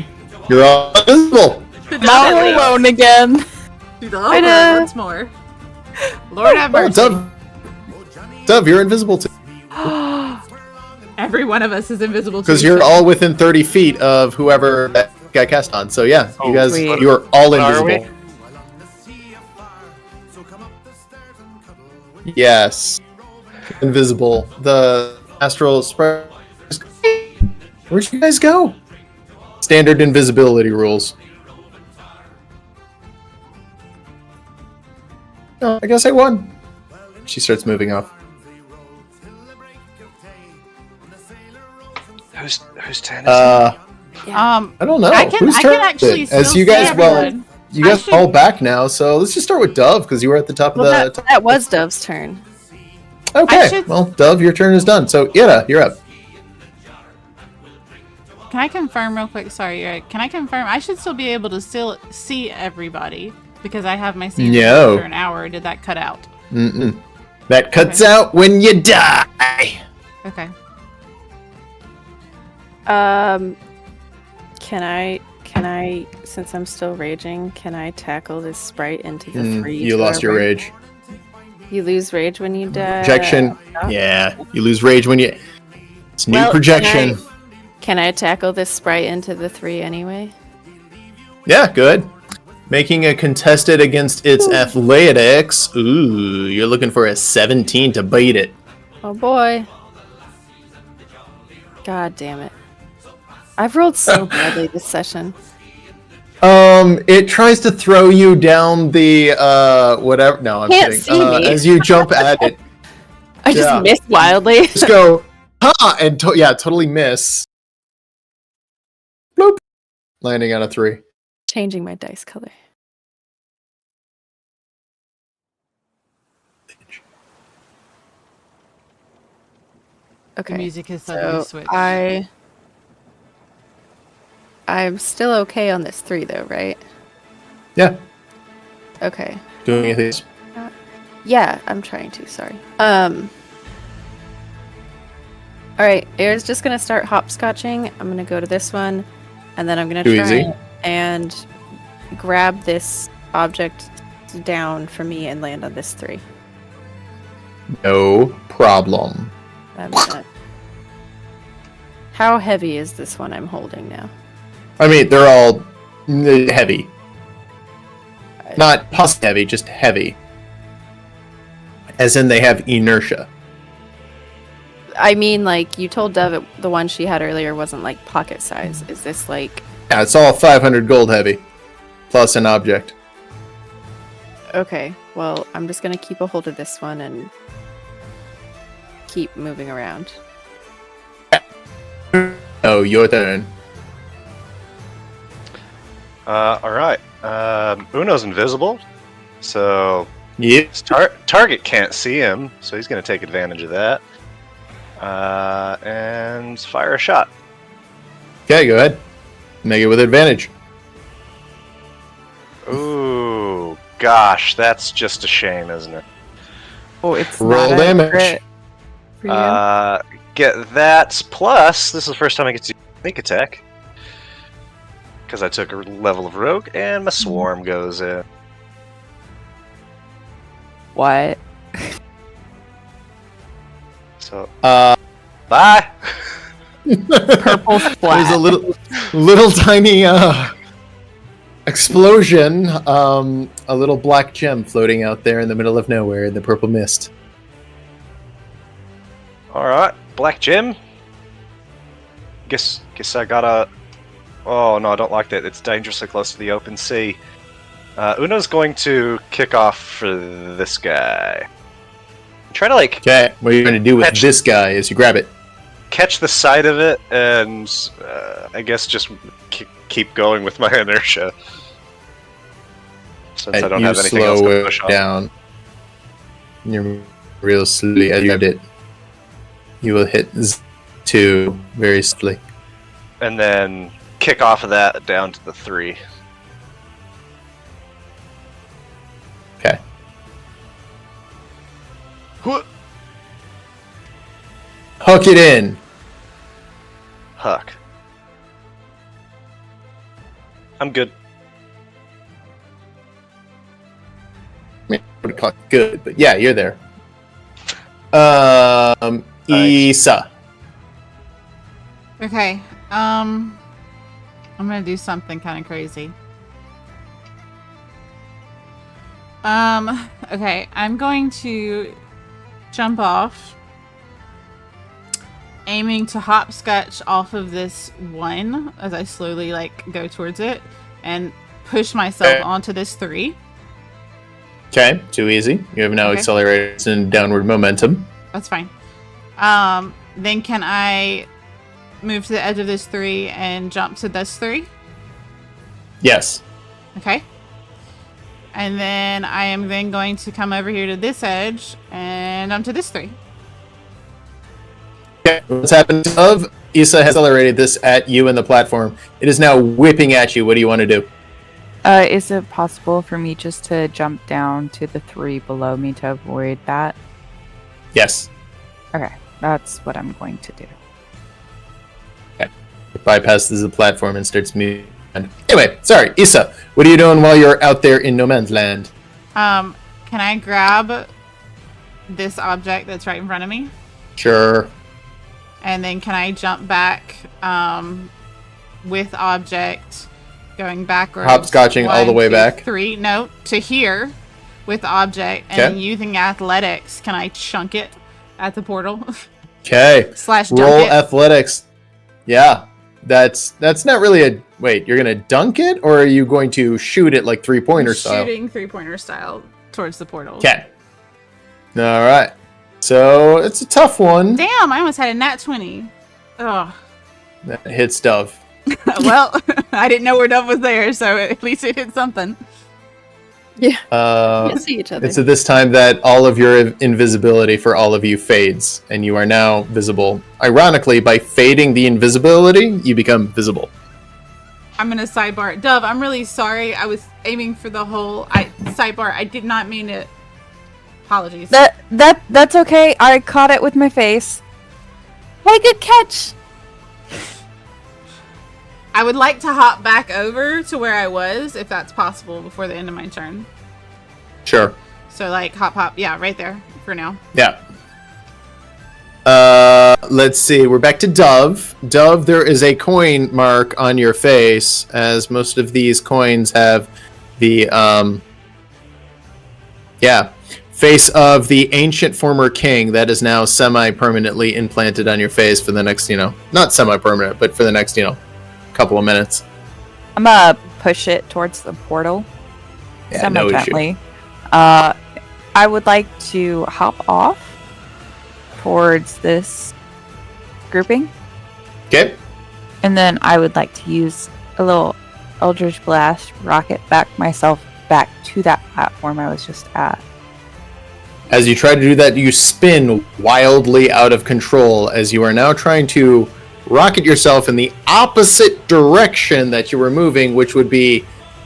[SPEAKER 1] You're all invisible.
[SPEAKER 4] All alone again.
[SPEAKER 3] I know.
[SPEAKER 7] Once more. Lord have
[SPEAKER 1] Oh,
[SPEAKER 7] mercy.
[SPEAKER 1] Dove, you're invisible too.
[SPEAKER 7] Every one of us is invisible.
[SPEAKER 1] Because
[SPEAKER 7] to
[SPEAKER 1] you're
[SPEAKER 7] each
[SPEAKER 1] all within 30 feet of whoever that got cast on. So yeah, you guys,
[SPEAKER 4] sweet.
[SPEAKER 1] you are all
[SPEAKER 2] What are we?
[SPEAKER 1] invisible. Yes. Invisible. The astral spread. Where'd you guys go? Standard invisibility rules. Oh, I guess I won. She starts moving off.
[SPEAKER 2] Whose turn is
[SPEAKER 1] I don't know.
[SPEAKER 7] I can
[SPEAKER 1] Whose turn is
[SPEAKER 7] actually
[SPEAKER 1] it? As
[SPEAKER 7] still
[SPEAKER 1] you guys,
[SPEAKER 7] see
[SPEAKER 1] well,
[SPEAKER 7] everyone.
[SPEAKER 1] you guys
[SPEAKER 7] I
[SPEAKER 1] all
[SPEAKER 7] should-
[SPEAKER 1] back now. So let's just start with Dove because you were at the top of
[SPEAKER 3] Well,
[SPEAKER 1] the.
[SPEAKER 3] that was Dove's turn.
[SPEAKER 1] Okay.
[SPEAKER 7] should-
[SPEAKER 1] Well, Dove, your turn is done. So Ira, you're up.
[SPEAKER 7] Can I confirm real quick? Sorry, Eric. Can I confirm? I should still be able to still see everybody because I have my scene
[SPEAKER 1] No.
[SPEAKER 7] for an hour. Did that cut out?
[SPEAKER 1] Mm-mm. That cuts
[SPEAKER 7] Okay.
[SPEAKER 1] out when you die.
[SPEAKER 7] Okay.
[SPEAKER 3] Can I, since I'm still raging, can I tackle this sprite into the three?
[SPEAKER 1] You
[SPEAKER 3] to
[SPEAKER 1] lost your
[SPEAKER 3] wherever-
[SPEAKER 1] rage.
[SPEAKER 3] You lose rage when you die.
[SPEAKER 1] Projection. Yeah, you lose rage when you. It's new
[SPEAKER 3] Well,
[SPEAKER 1] projection.
[SPEAKER 3] Can I tackle this sprite into the 3 anyway?
[SPEAKER 1] Yeah, good. Making a contested against its athletics. Ooh, you're looking for a 17 to beat it.
[SPEAKER 3] Oh boy. God damn it. I've rolled so badly this session.
[SPEAKER 1] It tries to throw you down the whatever. No, I'm
[SPEAKER 3] Can't
[SPEAKER 1] kidding.
[SPEAKER 3] see me.
[SPEAKER 1] As you jump at it,
[SPEAKER 3] I just
[SPEAKER 1] Yeah.
[SPEAKER 3] missed wildly.
[SPEAKER 1] just go, ha, and totally miss. Bloop. Landing on a 3.
[SPEAKER 3] Changing my dice color.
[SPEAKER 7] The
[SPEAKER 3] Okay.
[SPEAKER 7] music has suddenly
[SPEAKER 3] So
[SPEAKER 7] switched.
[SPEAKER 3] I'm still okay on this 3 though, right?
[SPEAKER 1] Yeah,
[SPEAKER 3] Okay.
[SPEAKER 1] doing these.
[SPEAKER 3] Yeah, I'm trying to, sorry. Alright, Air's just gonna start hopscotching. I'm gonna go to this one, and then I'm gonna
[SPEAKER 1] Too
[SPEAKER 3] try
[SPEAKER 1] easy.
[SPEAKER 3] and grab this object down for me and land on this 3.
[SPEAKER 1] No problem.
[SPEAKER 3] I'm gonna... How heavy is this one I'm holding now?
[SPEAKER 1] I mean, they're all heavy. Not pus heavy, just heavy. As in, they have inertia.
[SPEAKER 3] I mean, like, you told Dove the one she had earlier wasn't, like, pocket size. Is this, like...
[SPEAKER 1] Yeah, it's all 500 gold heavy, plus an object.
[SPEAKER 3] Okay, well, I'm just gonna keep a hold of this one and keep moving around.
[SPEAKER 1] Oh, your turn.
[SPEAKER 2] All right. Uno's invisible, so
[SPEAKER 1] Yep.
[SPEAKER 2] his target can't see him, so he's going to take advantage of that. And fire a shot.
[SPEAKER 1] Okay, go ahead. Make it with advantage.
[SPEAKER 2] Ooh, gosh, that's just a shame, isn't it?
[SPEAKER 4] Oh, it's
[SPEAKER 1] Roll
[SPEAKER 4] not a
[SPEAKER 1] damage.
[SPEAKER 4] crit for you.
[SPEAKER 2] Get that, plus, this is the first time I get to sneak attack. Because I took a level of rogue, and my swarm goes in.
[SPEAKER 4] What?
[SPEAKER 2] So, bye!
[SPEAKER 4] Purple splat.
[SPEAKER 1] There's a little tiny explosion, a little black gem floating out there in the middle of nowhere in the purple mist.
[SPEAKER 2] Alright, Black Gem. Guess I gotta... Oh no, I don't like that. It's dangerously close to the open sea. Uno's going to kick off for this guy. Try to
[SPEAKER 1] Okay, what you're going to do with this guy is you grab it.
[SPEAKER 2] catch the side of it and I guess just keep going with my inertia. Since I don't have anything else to push on.
[SPEAKER 1] Down. You're real slowly as you grabbed it. You will hit 2 very slowly.
[SPEAKER 2] And then kick off of that down to the 3.
[SPEAKER 1] Okay.
[SPEAKER 2] What?
[SPEAKER 1] Hook it in.
[SPEAKER 2] Huck. I'm good.
[SPEAKER 1] I mean, I would call it good, but yeah, you're there.
[SPEAKER 2] Nice.
[SPEAKER 1] Issa.
[SPEAKER 7] Okay. I'm gonna do something kind of crazy. Okay, I'm going to jump off, aiming to hopscotch off of this 1 as I slowly go towards it and push myself onto this 3.
[SPEAKER 1] Okay, too easy. You have now
[SPEAKER 7] Okay.
[SPEAKER 1] accelerated in downward momentum.
[SPEAKER 7] That's fine. Then can I move to the edge of this 3 and jump to this 3?
[SPEAKER 1] Yes.
[SPEAKER 7] Okay. And then I am then going to come over here to this edge and jump to this 3.
[SPEAKER 1] Okay, what's happened of Issa has accelerated this at you in the platform. It is now whipping at you. What do you want to do?
[SPEAKER 4] Is it possible for me just to jump down to the 3 below me to avoid that?
[SPEAKER 1] Yes.
[SPEAKER 4] Okay, that's what I'm going to do.
[SPEAKER 1] It bypasses the platform and starts moving. Anyway, sorry, Issa, what are you doing while you're out there in no man's land?
[SPEAKER 7] Can I grab this object that's right in front of me?
[SPEAKER 1] Sure.
[SPEAKER 7] And then can I jump back with object going backwards?
[SPEAKER 1] Hopscotching all the
[SPEAKER 7] 1,
[SPEAKER 1] way
[SPEAKER 7] 2,
[SPEAKER 1] back?
[SPEAKER 7] 3. No, to here with object. And then using athletics, can I chunk it at the portal?
[SPEAKER 1] Okay.
[SPEAKER 7] / dunk
[SPEAKER 1] Roll
[SPEAKER 7] it?
[SPEAKER 1] athletics. Yeah. That's not really a... Wait, you're going to dunk it? Or are you going to shoot it like three-pointer style?
[SPEAKER 7] Shooting 3-pointer style towards the portal.
[SPEAKER 1] Okay. All right. So it's a tough one.
[SPEAKER 7] Damn, I almost had a nat 20. Ugh.
[SPEAKER 1] That hits Dove.
[SPEAKER 7] Well, I didn't know where Dove was there, so at least it hit something.
[SPEAKER 3] We'll see each other.
[SPEAKER 1] It's at this time that all of your invisibility for all of you fades, and you are now visible. Ironically, by fading the invisibility, you become visible.
[SPEAKER 7] I'm gonna sidebar. Dove, I'm really sorry. I was aiming for the whole sidebar. I did not mean it. Apologies.
[SPEAKER 4] That's okay. I caught it with my face.
[SPEAKER 3] Hey, good catch!
[SPEAKER 7] I would like to hop back over to where I was, if that's possible, before the end of my turn.
[SPEAKER 1] Sure.
[SPEAKER 7] So, hop. Yeah, right there for now.
[SPEAKER 1] Yeah. Let's see. We're back to Dove. Dove, there is a coin mark on your face, as most of these coins have the, face of the ancient former king that is now semi-permanently implanted on your face for the next, not semi-permanent, but for the next, couple of minutes.
[SPEAKER 4] I'm gonna push it towards the portal.
[SPEAKER 1] Yeah, no issue.
[SPEAKER 4] Semi-gently. I would like to hop off towards this grouping.
[SPEAKER 1] Okay.
[SPEAKER 4] And then I would like to use a little Eldritch Blast rocket myself back to that platform I was just at.
[SPEAKER 1] As you try to do that, you spin wildly out of control as you are now trying to rocket yourself in the opposite direction that you were moving, which would be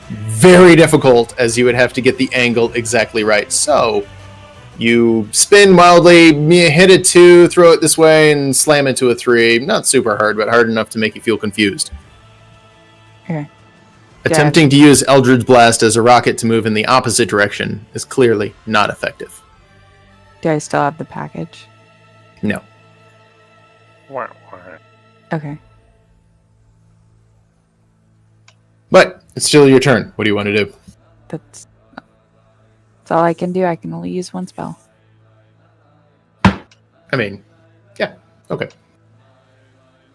[SPEAKER 1] very difficult as you would have to get the angle exactly right. So you spin wildly, hit a 2, throw it this way, and slam into a 3. Not super hard, but hard enough to make you feel confused.
[SPEAKER 4] Okay.
[SPEAKER 1] Attempting to use Eldritch Blast as a rocket to move in the opposite direction is clearly not effective.
[SPEAKER 4] Do I still have the package?
[SPEAKER 1] No.
[SPEAKER 4] Okay.
[SPEAKER 1] But it's still your turn. What do you want to do?
[SPEAKER 4] That's all I can do. I can only use one spell.
[SPEAKER 1] I mean, yeah, okay.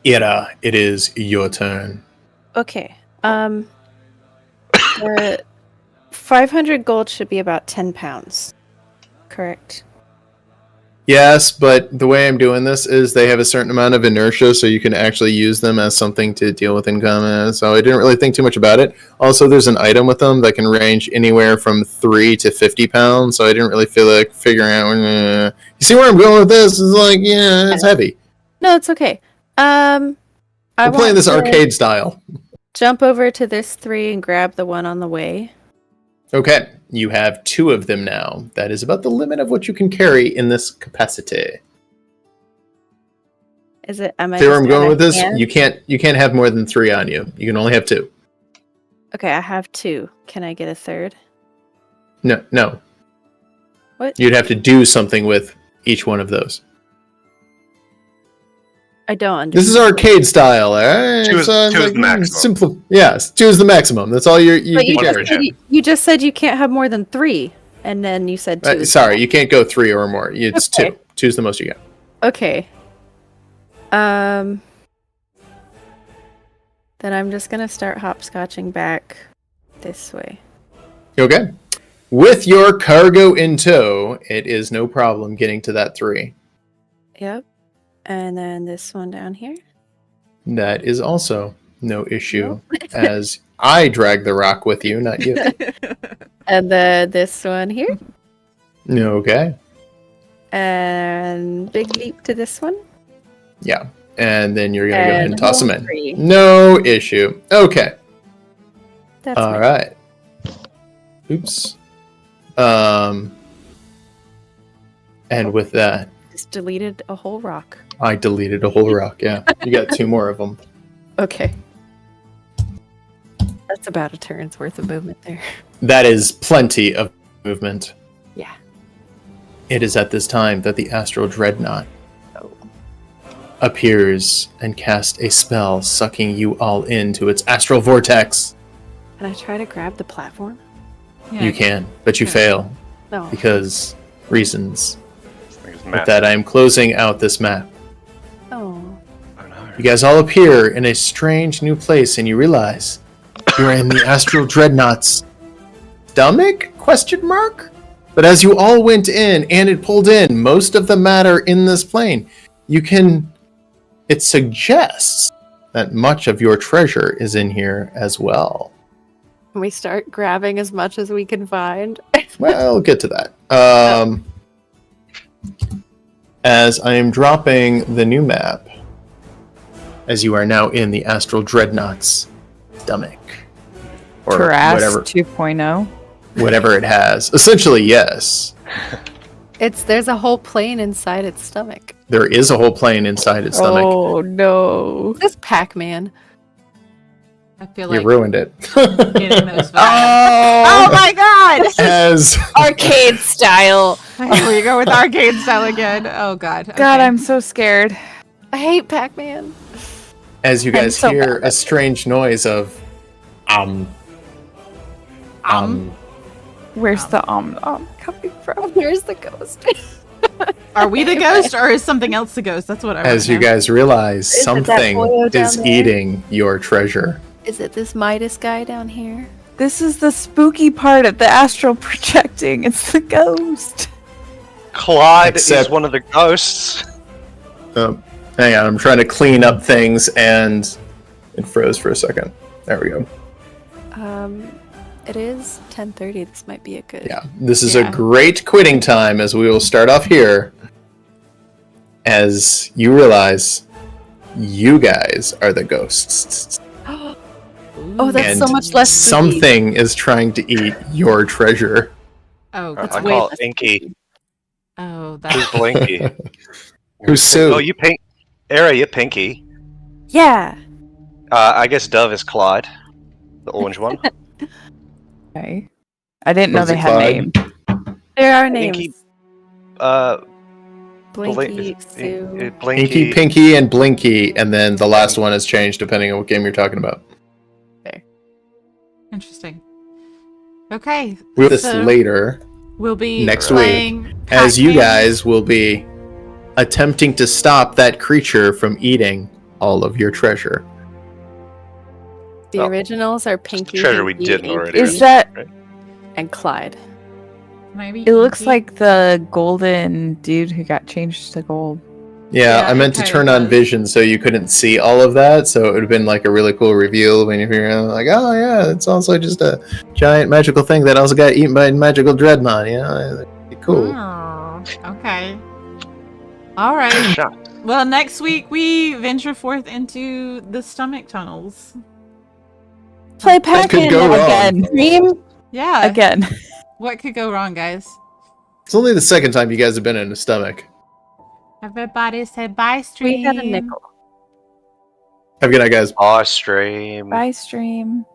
[SPEAKER 1] Ira, it is your turn.
[SPEAKER 3] Okay. The 500 gold should be about 10 pounds. Correct.
[SPEAKER 1] Yes, but the way I'm doing this is they have a certain amount of inertia, so you can actually use them as something to deal with in combat. So I didn't really think too much about it. Also, there's an item with them that can range anywhere from 3 to 50 pounds, so I didn't really feel like figuring out. You see where I'm going with this? It's like, yeah, it's heavy.
[SPEAKER 3] No, it's okay.
[SPEAKER 1] We're playing this arcade style.
[SPEAKER 3] Jump over to this 3 and grab the one on the way.
[SPEAKER 1] Okay, you have 2 of them now. That is about the limit of what you can carry in this capacity.
[SPEAKER 3] Is it? Am I?
[SPEAKER 1] See where I'm
[SPEAKER 3] just
[SPEAKER 1] going
[SPEAKER 3] out
[SPEAKER 1] with
[SPEAKER 3] of
[SPEAKER 1] this?
[SPEAKER 3] hand?
[SPEAKER 1] You can't have more than 3 on you. You can only have 2.
[SPEAKER 3] Okay, I have 2. Can I get a third?
[SPEAKER 1] No.
[SPEAKER 3] What?
[SPEAKER 1] You'd have to do something with each one of those.
[SPEAKER 3] I don't understand.
[SPEAKER 1] This is arcade style, alright?
[SPEAKER 2] Two is the maximum.
[SPEAKER 1] Yes, 2 is the maximum. That's all you
[SPEAKER 3] But
[SPEAKER 1] can carry.
[SPEAKER 3] you just said you can't have more than 3, and then you said 2.
[SPEAKER 1] Sorry, you can't go 3 or more. It's
[SPEAKER 3] Okay.
[SPEAKER 1] 2. 2 is the most you get.
[SPEAKER 3] Okay. Then I'm just gonna start hopscotching back this way.
[SPEAKER 1] Okay. With your cargo in tow, it is no problem getting to that 3.
[SPEAKER 3] Yep. And then this one down here.
[SPEAKER 1] That is also no issue, as I drag the rock with you, not you.
[SPEAKER 3] And then this one here.
[SPEAKER 1] Okay.
[SPEAKER 3] And big leap to this one.
[SPEAKER 1] Yeah. And then you're going to go ahead and
[SPEAKER 3] And
[SPEAKER 1] toss them in.
[SPEAKER 3] 3.
[SPEAKER 1] No issue. Okay.
[SPEAKER 3] That's
[SPEAKER 1] All
[SPEAKER 3] my-
[SPEAKER 1] right. Oops. And with that,
[SPEAKER 3] Just deleted a whole rock.
[SPEAKER 1] I deleted a whole rock. Yeah. You got 2 more of them.
[SPEAKER 3] Okay. That's about a turn's worth of movement there.
[SPEAKER 1] That is plenty of movement.
[SPEAKER 3] Yeah.
[SPEAKER 1] It is at this time that the Astral Dreadnought
[SPEAKER 3] Oh.
[SPEAKER 1] appears and casts a spell, sucking you all into its astral vortex.
[SPEAKER 3] Can I try to grab the platform?
[SPEAKER 7] Yeah,
[SPEAKER 1] You can, but you
[SPEAKER 7] Yeah.
[SPEAKER 1] fail
[SPEAKER 3] No.
[SPEAKER 1] because reasons.
[SPEAKER 2] This thing is
[SPEAKER 1] With
[SPEAKER 2] massive.
[SPEAKER 1] that, I am closing out this map.
[SPEAKER 3] Oh.
[SPEAKER 2] Oh, no.
[SPEAKER 1] You guys all appear in a strange new place, and you realize you're in the Astral Dreadnought's stomach? Question mark? But as you all went in and it pulled in most of the matter in this plane, it suggests that much of your treasure is in here as well.
[SPEAKER 3] Can we start grabbing as much as we can find?
[SPEAKER 1] Well, I'll get to that. As I am dropping the new map, as you are now in the Astral Dreadnought's stomach. Or
[SPEAKER 4] Taras
[SPEAKER 1] whatever,
[SPEAKER 4] 2.0.
[SPEAKER 1] whatever it has. Essentially, yes.
[SPEAKER 3] There's a whole plane inside its stomach.
[SPEAKER 1] There is a whole plane inside its stomach.
[SPEAKER 4] Oh no.
[SPEAKER 3] This Pac-Man.
[SPEAKER 7] I feel
[SPEAKER 1] You
[SPEAKER 7] like
[SPEAKER 1] ruined it.
[SPEAKER 7] getting those vibes.
[SPEAKER 4] Oh my god!
[SPEAKER 1] As
[SPEAKER 3] Arcade style.
[SPEAKER 7] Here you go with arcade style again. Oh god.
[SPEAKER 4] God,
[SPEAKER 7] Okay.
[SPEAKER 4] I'm so scared.
[SPEAKER 3] I hate Pac-Man.
[SPEAKER 1] as you
[SPEAKER 4] I'm
[SPEAKER 1] guys
[SPEAKER 4] so
[SPEAKER 1] hear
[SPEAKER 4] bad.
[SPEAKER 1] a strange noise of
[SPEAKER 4] Where's the coming from?
[SPEAKER 3] Where's the ghost?
[SPEAKER 7] Are we the ghost or is something else the ghost? That's what I
[SPEAKER 1] as you
[SPEAKER 7] wanna know.
[SPEAKER 1] guys realize
[SPEAKER 3] Is it that
[SPEAKER 1] something
[SPEAKER 3] boyo down
[SPEAKER 1] is
[SPEAKER 3] there?
[SPEAKER 1] eating your treasure.
[SPEAKER 3] Is it this Midas guy down here?
[SPEAKER 4] This is the spooky part of the astral projecting. It's the ghost.
[SPEAKER 2] Clyde
[SPEAKER 1] Except-
[SPEAKER 2] is one of the ghosts.
[SPEAKER 1] Hang on, I'm trying to clean up things and it froze for a second. There we go.
[SPEAKER 3] It is 10:30. This might be a good.
[SPEAKER 1] Yeah, this is a
[SPEAKER 7] Yeah.
[SPEAKER 1] great quitting time as we will start off here. As you realize, you guys are the ghosts.
[SPEAKER 3] Oh, that's so
[SPEAKER 1] And
[SPEAKER 3] much less. spooky.
[SPEAKER 1] something is trying to eat your treasure.
[SPEAKER 7] Oh,
[SPEAKER 3] That's
[SPEAKER 2] I
[SPEAKER 3] way
[SPEAKER 2] call it
[SPEAKER 3] less
[SPEAKER 2] Inky.
[SPEAKER 3] spooky.
[SPEAKER 7] oh,
[SPEAKER 2] Who's
[SPEAKER 7] that.
[SPEAKER 2] Blinky?
[SPEAKER 1] Who's Sue?
[SPEAKER 2] Oh, you pink. Era, you Pinky.
[SPEAKER 3] Yeah.
[SPEAKER 2] I guess Dove is Clyde, the orange one.
[SPEAKER 4] Okay. I didn't know
[SPEAKER 1] Was
[SPEAKER 4] they
[SPEAKER 1] it
[SPEAKER 4] had
[SPEAKER 1] Clyde?
[SPEAKER 4] names.
[SPEAKER 3] There are names.
[SPEAKER 2] Inky,
[SPEAKER 3] Blinky, Sue.
[SPEAKER 2] Blinky.
[SPEAKER 1] Inky, Pinky, and Blinky, and then the last one has changed depending on what game you're talking about.
[SPEAKER 7] Interesting. Okay.
[SPEAKER 1] We'll do this
[SPEAKER 7] so
[SPEAKER 1] later,
[SPEAKER 7] we'll be
[SPEAKER 1] next
[SPEAKER 7] playing
[SPEAKER 1] as you
[SPEAKER 7] Pac-Man.
[SPEAKER 1] guys will be attempting to stop that creature from eating all of your treasure.
[SPEAKER 3] The
[SPEAKER 2] Oh.
[SPEAKER 3] originals are
[SPEAKER 2] Just the
[SPEAKER 3] Pinky.
[SPEAKER 2] treasure we
[SPEAKER 3] Inky,
[SPEAKER 2] didn't already.
[SPEAKER 3] Inky,
[SPEAKER 4] Is that?
[SPEAKER 3] and Clyde.
[SPEAKER 7] Maybe
[SPEAKER 4] It looks
[SPEAKER 7] Inky?
[SPEAKER 4] like the golden dude who got changed to gold.
[SPEAKER 1] Yeah,
[SPEAKER 7] Yeah,
[SPEAKER 1] I meant
[SPEAKER 7] it
[SPEAKER 1] to
[SPEAKER 7] kinda
[SPEAKER 1] turn on
[SPEAKER 7] does.
[SPEAKER 1] vision so you couldn't see all of that, so it would have been like a really cool reveal when you're like, oh yeah, it's also just a giant magical thing that also got eaten by a magical dreadnought, you know? It'd be cool.
[SPEAKER 7] Oh, okay. All right.
[SPEAKER 2] Shot.
[SPEAKER 7] Well, next week we venture forth into the stomach tunnels.
[SPEAKER 3] Play
[SPEAKER 1] That could
[SPEAKER 3] Pac-Man
[SPEAKER 1] go wrong.
[SPEAKER 4] Again.
[SPEAKER 3] Dream.
[SPEAKER 7] Yeah.
[SPEAKER 4] Again.
[SPEAKER 7] What could go wrong, guys?
[SPEAKER 1] It's only the second time you guys have been in a stomach.
[SPEAKER 7] Everybody say bye, stream.
[SPEAKER 3] We had a nickel.
[SPEAKER 1] Have a good night, guys.
[SPEAKER 2] Aw, stream.
[SPEAKER 4] Bye, stream.